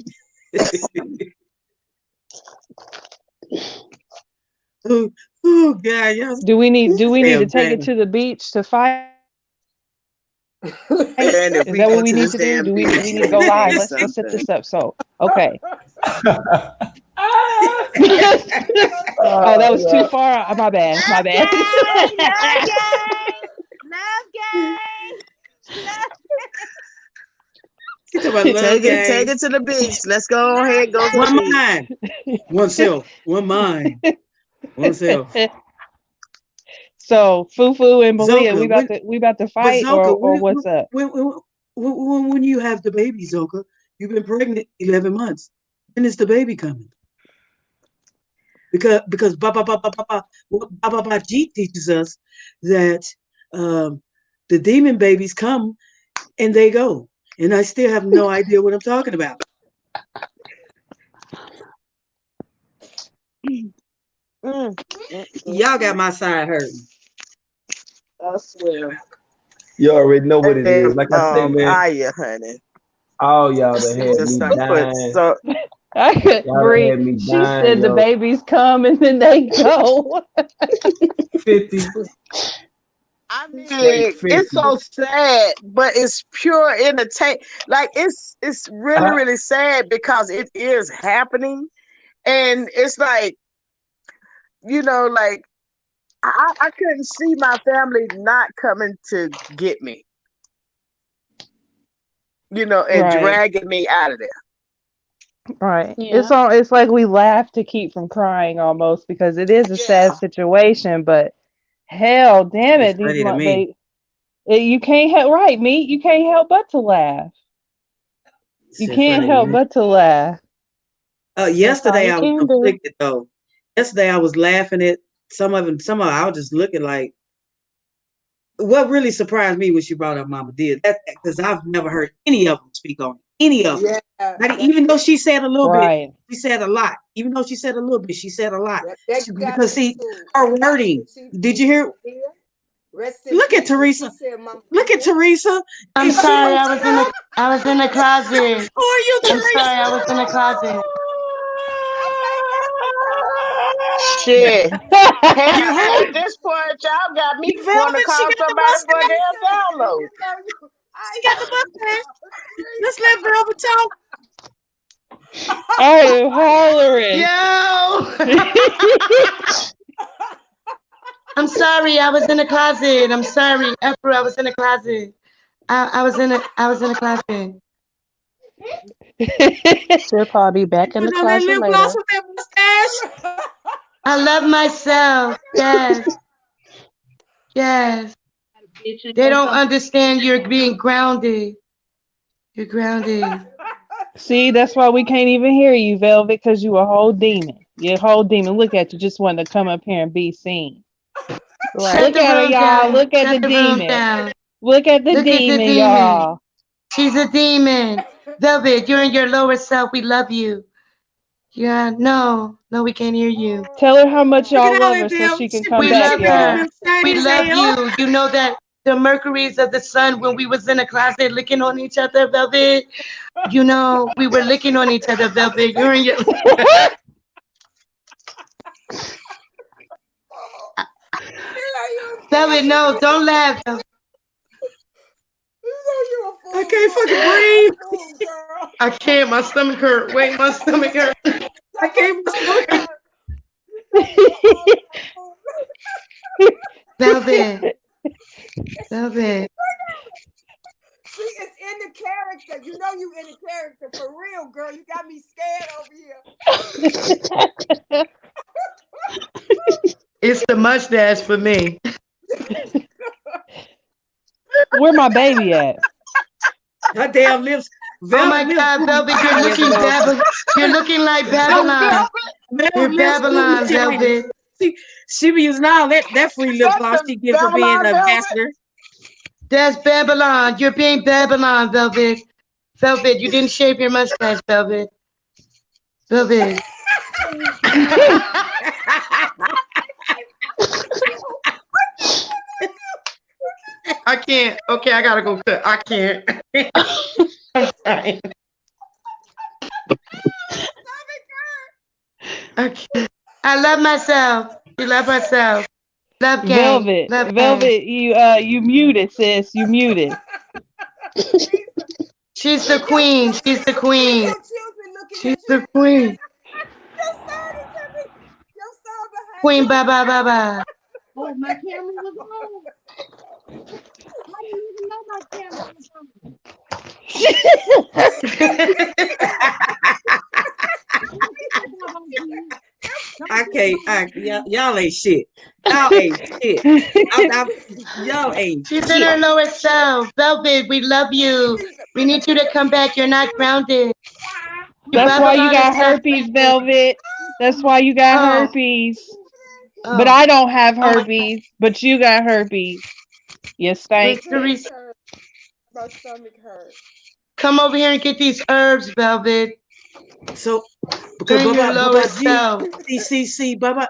oh, oh God, y'all Do we need to damn take it Jana. to the beach to fight? Is And that if what we we go need to to this do? Do damn we beach, need to let go me tell live? you Let's set something. this up. So okay. Oh, that Oh, was too yeah. far. My bad. My Love bad. gang, love gang, love gang, love. She talking about love Take gang. it to the beach. Let's go ahead Love and go to the One beach. gang. mind, one self, one mind, one self. So Fufu and Malia, Zoka, we about to but fight Zoka, or what's up? when you have the baby, Zoka, you've been pregnant 11 months. When is the baby coming? Because Baba G teaches us that um, the demon babies come and they go, and I still have no idea what I'm talking about. Mm, Y'all got my side hurting. I swear. You already know what it is. Damn, Like I say, man, Aya, honey. all y'all that She had just me done put dying. so. I couldn't Y'all that breathe. had me She dying, said the yo. babies come and then they go. 50, I straight mean, it's 50. so sad, but it's pure entertain. Like it's really I, really sad because it is happening, and it's like like I couldn't see my family not coming to get me, and Right. dragging me out of there. Right. Yeah. It's like we laugh to keep from crying almost because it is a sad Yeah, situation, but hell damn It's it, these funny to me. you can't help right, me. You can't help but to laugh. You It's can't funny to help me. but to laugh. That's all Yesterday you I was can do. conflicted though. Yesterday I was laughing at some of them. Some of I was just looking like. What really surprised me when she brought up Mama did that because I've never heard any of them speak on any of them. Yeah, Like, that even though she said a little bit, Right. she said a lot. Even though she said a little bit, she said a lot. that got Because me see, too. her That got me wording. when she Did when you hear? Mama Dear. Rest in Look at peace when she Teresa. said Mama Look at Dear. Teresa. I'm And she sorry, was I was in the closet. who are you, I'm Teresa? sorry, I was in the closet. Okay, that's Shit. You Hell, who? at this point, y'all got me You want to Velvet? She call got the somebody for a mustache. damn okay. download. You know you. I She got the know mustache. you. Let's let Velvet talk. I am hollering. Yo! I'm sorry, I was in the closet. I'm sorry, April, I was in the closet. I was in the closet. She'll probably be She back in the put on that closet lip gloss later. with that mustache. I love myself. Yes, yes. They don't understand you're being grounded. You're grounded. See, that's why we can't even hear you, Velvet, because you a whole demon. You're a whole demon. Look at you, just wanting to come up here and be seen. Right. Shut Look the at her, room y'all. down. Look at the Shut the room demon. down. Look at the Look at the demon, demon. y'all. She's a demon. Velvet, you're in your lower self. We love you. Yeah, no, we can't hear you. Tell her how much Look y'all at all love that her so damn. she can She come We pretty. back, She love pretty her. y'all. damn shiny We as love hell. you. You know that the Mercuries of the sun, when we was in the closet licking on each other, Velvet, you know, we were licking on each other, Velvet. You're in your... Velvet, no, don't laugh. I can't fucking breathe. I can't. My stomach hurt. Wait, my stomach hurt. I can't. My stomach hurt. Velvet. Velvet. See, it's in the character. You know you in the character for real, girl. You got me scared over here. It's the mustache for me. Where my baby at? Her damn lips. Oh my Velvet lips God, do be Velvet, you're shiny as a looking motherfucker. Babylon. You're looking like So Babylon. You're Velvet lips do be Babylon, shiny. Velvet. She be using all that free lip that's gloss the she get for being Babylon an Velvet. ambassador. That's Babylon. You're being Babylon, Velvet. Velvet, you didn't shave your mustache, Velvet. Velvet. I can't. Okay, I gotta go cut. I can't. I'm sorry. Okay. I love myself. You love myself. Love gang. Velvet. Love gang. Velvet, you muted, sis. You muted. She's the queen. She's the queen. Your children looking She's at you. the queen. Your son is at me. Your son behind Queen you. ba ba ba ba. Oh, my camera was on. I didn't even know my camera was on. I can't. Y'all ain't shit. Y'all ain't shit. Y'all ain't She's in shit. her lowest self. Velvet, we love you. We need you to come back. You're not grounded. Your That's why you Babylon is got herpes, saturated. Velvet. That's why you got Oh, herpes. But oh, I don't have oh my God. herpes. But you got herpes. You My stank. Teresa, chest hurt. My stomach hurt. come over here and get these herbs, Velvet. So You're because in your Baba lower G, self. Baba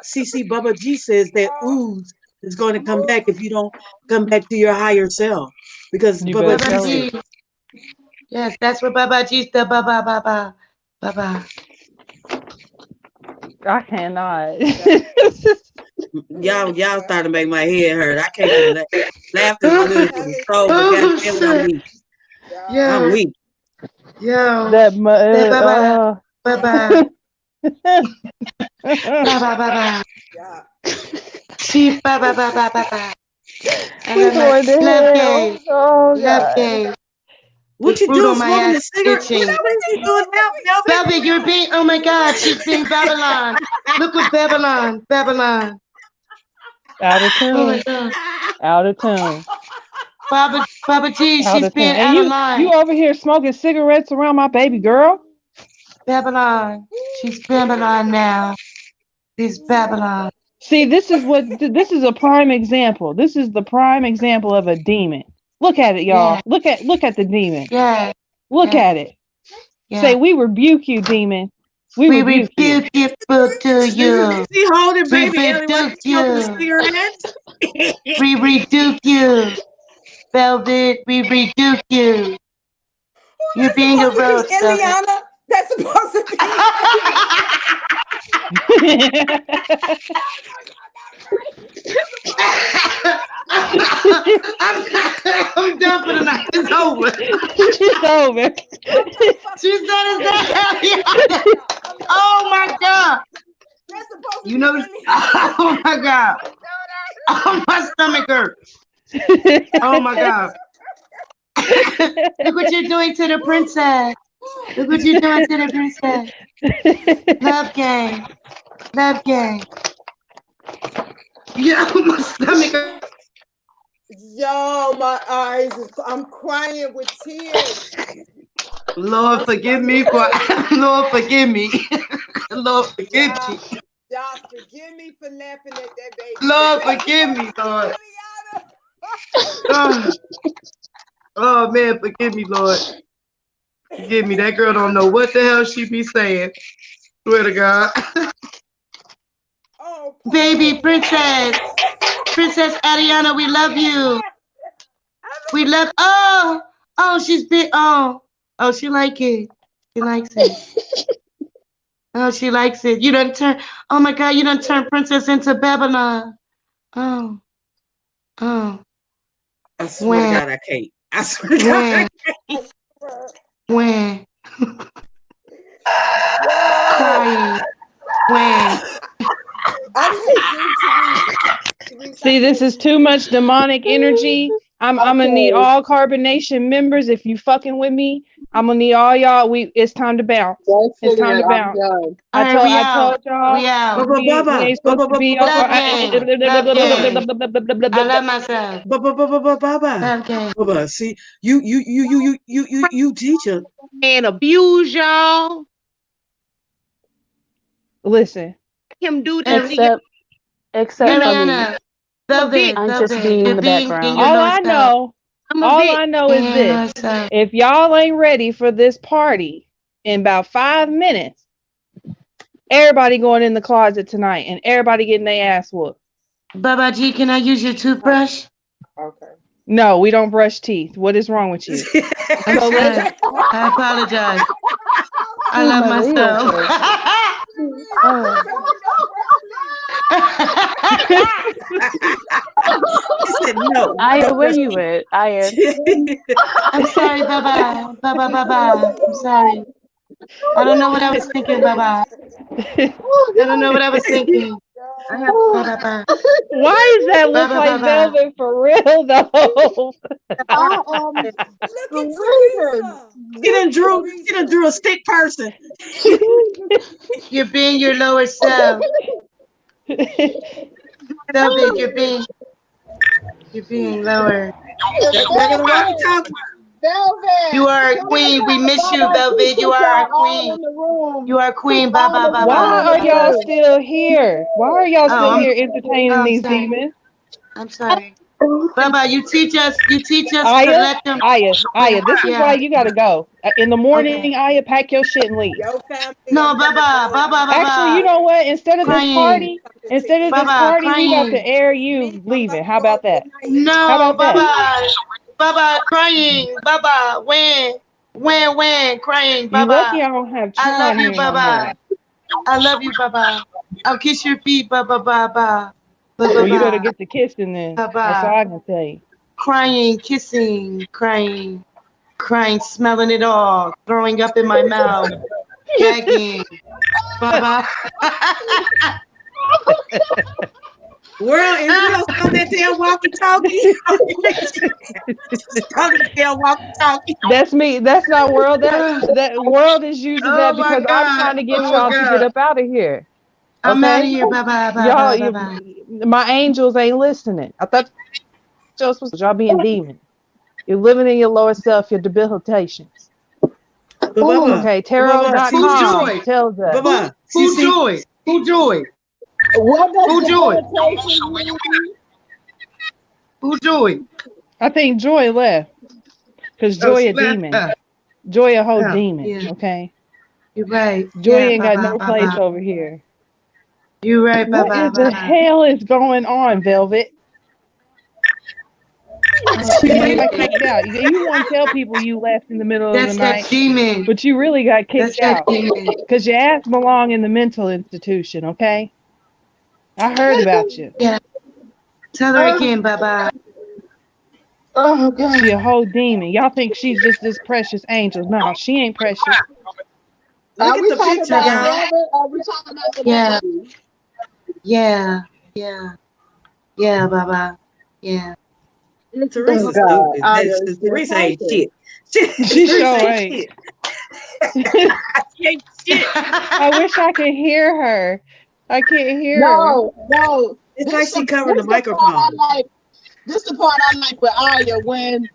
G says that ooze is going to come back if you don't come back to your higher self. Because You Baba better Baba G tell said, her. G. Yes, that's what Baba G's the Baba Baba. Baba. I cannot. y'all starting to make my head hurt. I can't even laugh. Laughter is good for the soul, but Oh goddamn it, I'm shit. weak. I'm Yo, weak. yo. that That Baba. Baba. we Baba Baba. Chief Baba Baba Baba. I love my going to love hell. game. Oh Love God. game. What This you fruit doing? on my Smoking ass a is cigarette? What itching. is you doing now, Melvin? Velvet, you're being, oh my God, she's being Babylon. Look what Babylon, Babylon. Out of Oh my tune. God. Out of tune. Baba G, Out she's of tune. being And out of you line. over here smoking cigarettes around my baby girl? Babylon, She's Babylon now. She's Babylon. See, this is a prime example. This is the prime example of a demon. Look at it, y'all. Yeah. Look at the demon. Yeah. Look Yeah. at it. Yeah. Say, we rebuke you, demon. We rebuke you. rebuke you to you. She holding We baby Ellie while rebuke she's smoking a you. cigarette. We rebuke you. Velvet, we rebuke you. You're That's being a supposed to road, be Velvet. Ileana. That's supposed to be. I'm done for the night. It's over. It's over. She's done as that. Oh my God. That's supposed to You be know, Ileana. oh my God. Oh, my stomach hurts. Oh my God. Look what you're doing to the princess. Look what you're doing to the princess. Love game. Love game. Yeah, my stomach hurts. Yo, my eyes. I'm crying with tears. Lord, forgive me for. Lord, forgive me. Lord, forgive me. Y'all forgive me for laughing at that baby. Lord, forgive me, Lord. Oh man, forgive me, Lord. Forgive me. That girl don't know what the hell she be saying. Swear to God. Oh, baby princess. Princess Ariana, we love you. We love. Oh, she's big. Oh, she like it. She likes it. Oh, she likes it. You done turn. Oh my God, you done turn princess into Babylon. Oh. I swear to God, I can't. I swear to God, I can't. When? Crying. When? See, this is too much demonic energy. I'm gonna need all Carbonation members. If you fucking with me, I'm gonna need all y'all. It's time to bounce. It's time to bounce. I told y'all We out. we ain't supposed to be Love game. Love game. I love myself. Baba, see, you teacher and abuse y'all. Listen. Him do that to you. Except for me. I'm just being in the background. All I know is this. If y'all ain't ready for this party in about 5 minutes, everybody going in the closet tonight and everybody getting their ass whooped. Baba G, can I use your toothbrush? Okay. No, we don't brush teeth. What is wrong with you? I'm sorry. I apologize. I love myself. He said no. Aya, where you at? Aya. I'm sorry, Baba. Baba. I'm sorry. I don't know what I was thinking, Baba. I don't know what I was thinking. Why does that look like Velvet for real though? Look at Teresa. He done drew a stick person. You're being your lower self. Velvet, you're being lower. You are a queen. We miss you, Velvet. You are a queen. You are a queen, Baba. Why are y'all still here? Why are y'all still here entertaining these demons? I'm sorry. Baba, you teach us to Aya, let them. Aya, this is why you gotta go. In the morning, Aya, pack your shit and leave. No, Baba. Actually, you know what? Instead of this party, we got to air you leaving. How about that? No, How about Baba. Baba crying. Baba, when crying, Baba. You lucky I don't have I love you, here Baba. I love you, Baba. I'll kiss your feet, Baba. Well, you better get the kissing then. Baba. That's all I can tell you. Crying, kissing, crying, smelling it all, throwing up in my mouth, gagging. Baba. Wurld, is you on that damn walkie-talkie? On the damn walkie-talkie. That's me. That's not Wurld. That Wurld is using that because I'm trying to get y'all to get up out of here. Okay? I'm out of here. Bye-bye. My angels ain't listening. I thought y'all being demons. You're living in your lower self, your debilitations. Baba, Okay, Baba, see, Who tarot.com Joy? tells us. Baba, Who Joy? Who Joy? What does Who Joy? deportation mean? Who Joy? I think Joy left because Oh, Joy she a left. demon. Joy a whole Yeah, demon. yeah. Okay, You're right. Joy Yeah, ain't got Baba, no place Baba. over here. You're right, What Baba, in the Baba. hell is going on, Velvet? You must got kicked out. You want to tell people you left in the middle of the That's that night, demon. but you really got That's kicked that out demon. because your ass belong in the mental institution. Okay, I heard about you. Yeah. Tell her again, Baba. Oh God. She a whole demon. Y'all think she's just this precious angel? No, she ain't precious. Look Are at we the talking picture, about Yeah. y'all. Velvet? Or are we talking about the Yeah. baby? Yeah. Yeah. Yeah, Baba. Yeah. Oh Teresa God. stupid. I am still Teresa ain't talking. shit. She Teresa sure ain't ain't. shit. She ain't shit. I wish I could hear her. I can't hear her. No, no. It's like she covering the This the part I microphone. like. This the part I like with Aya when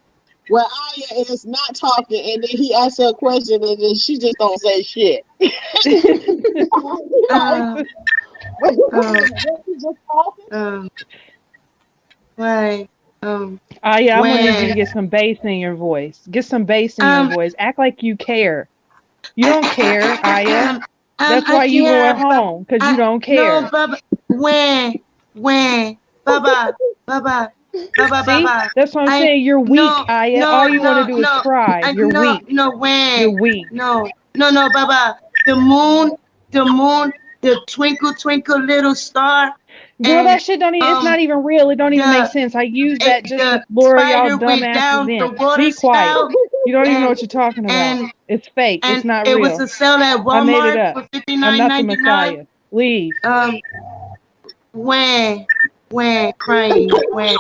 Aya is not talking and then he asks her a question and then she just don't say shit. Um, When um, she just talking. right. Yeah, I'm gonna need you to When, get some bass in your voice. Get some bass in your voice. Act like you care. You don't care, Aya. That's I why you going care, but home, because you don't no, care. Baba. When, Baba, Baba, Baba, See? Baba. That's what I'm saying. You're weak, No, Aya. All no, you want to no, do is no, cry. You're no, weak. no, You're when, weak. no, Baba. The moon, the twinkle, twinkle, little star, Girl, and that shit don't even, it's not even real. It don't even make sense. I use that just to the lure y'all spider went dumbasses down the in. water Be quiet. spout, You don't even know and what you're talking about. and It's fake. It's and not it was real. a sale at I made it Walmart up. for I'm not the $59.99. Messiah. Leave. When crying, when.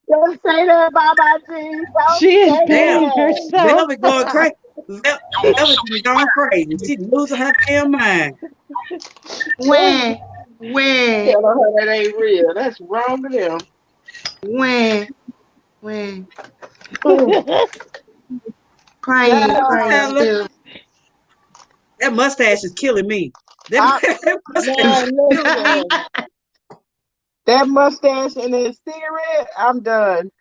Don't say that, Baba G. Don't She is say Damn. being that. herself. Velvet going crazy. Velvet is going crazy. She losing her damn mind. When Tell her that ain't real. That's wrong with them. when crying Yeah. too. That mustache is killing me. That mustache is Man, killing me. listen. That mustache and that cigarette, I'm done.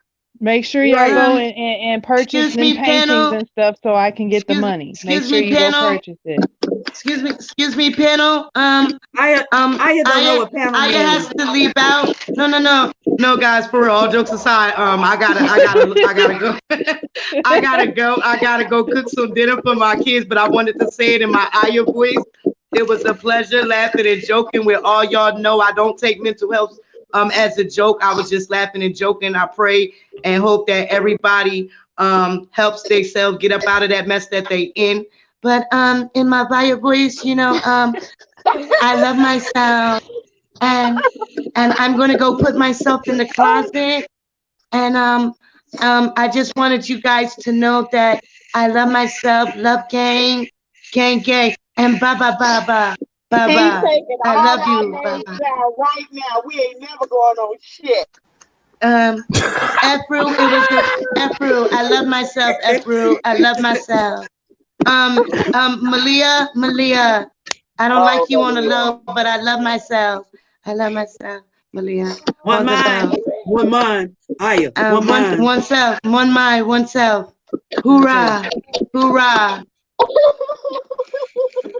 Make sure y'all go Um, and purchase excuse them me, paintings panel. and stuff so I can get the money. Make Excuse sure me, you go panel. purchase it. Excuse me, panel. I don't know what panel Aya has means. to leave out. No, guys. For real, all jokes aside, I gotta go. I gotta go cook some dinner for my kids. But I wanted to say it in my Aya voice. It was a pleasure laughing and joking with all y'all. Know I don't take mental health as a joke. I was just laughing and joking. I pray and hope that everybody helps themselves get up out of that mess that they in. But in my Vaya voice, I love myself, and I'm gonna go put myself in the closet. And I just wanted you guys to know that I love myself, love gang, and baba. He's taking I all love our you, names baba. down right now. We ain't never going on shit. Efru, it was Efru. I love myself, Efru. I love myself. Malia, I don't like you on the low, but I love myself. I love myself, Malia. One mind, one mind. Aya, one mind. Oneself, one mind, oneself. Hoorah, hoorah,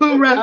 hoorah.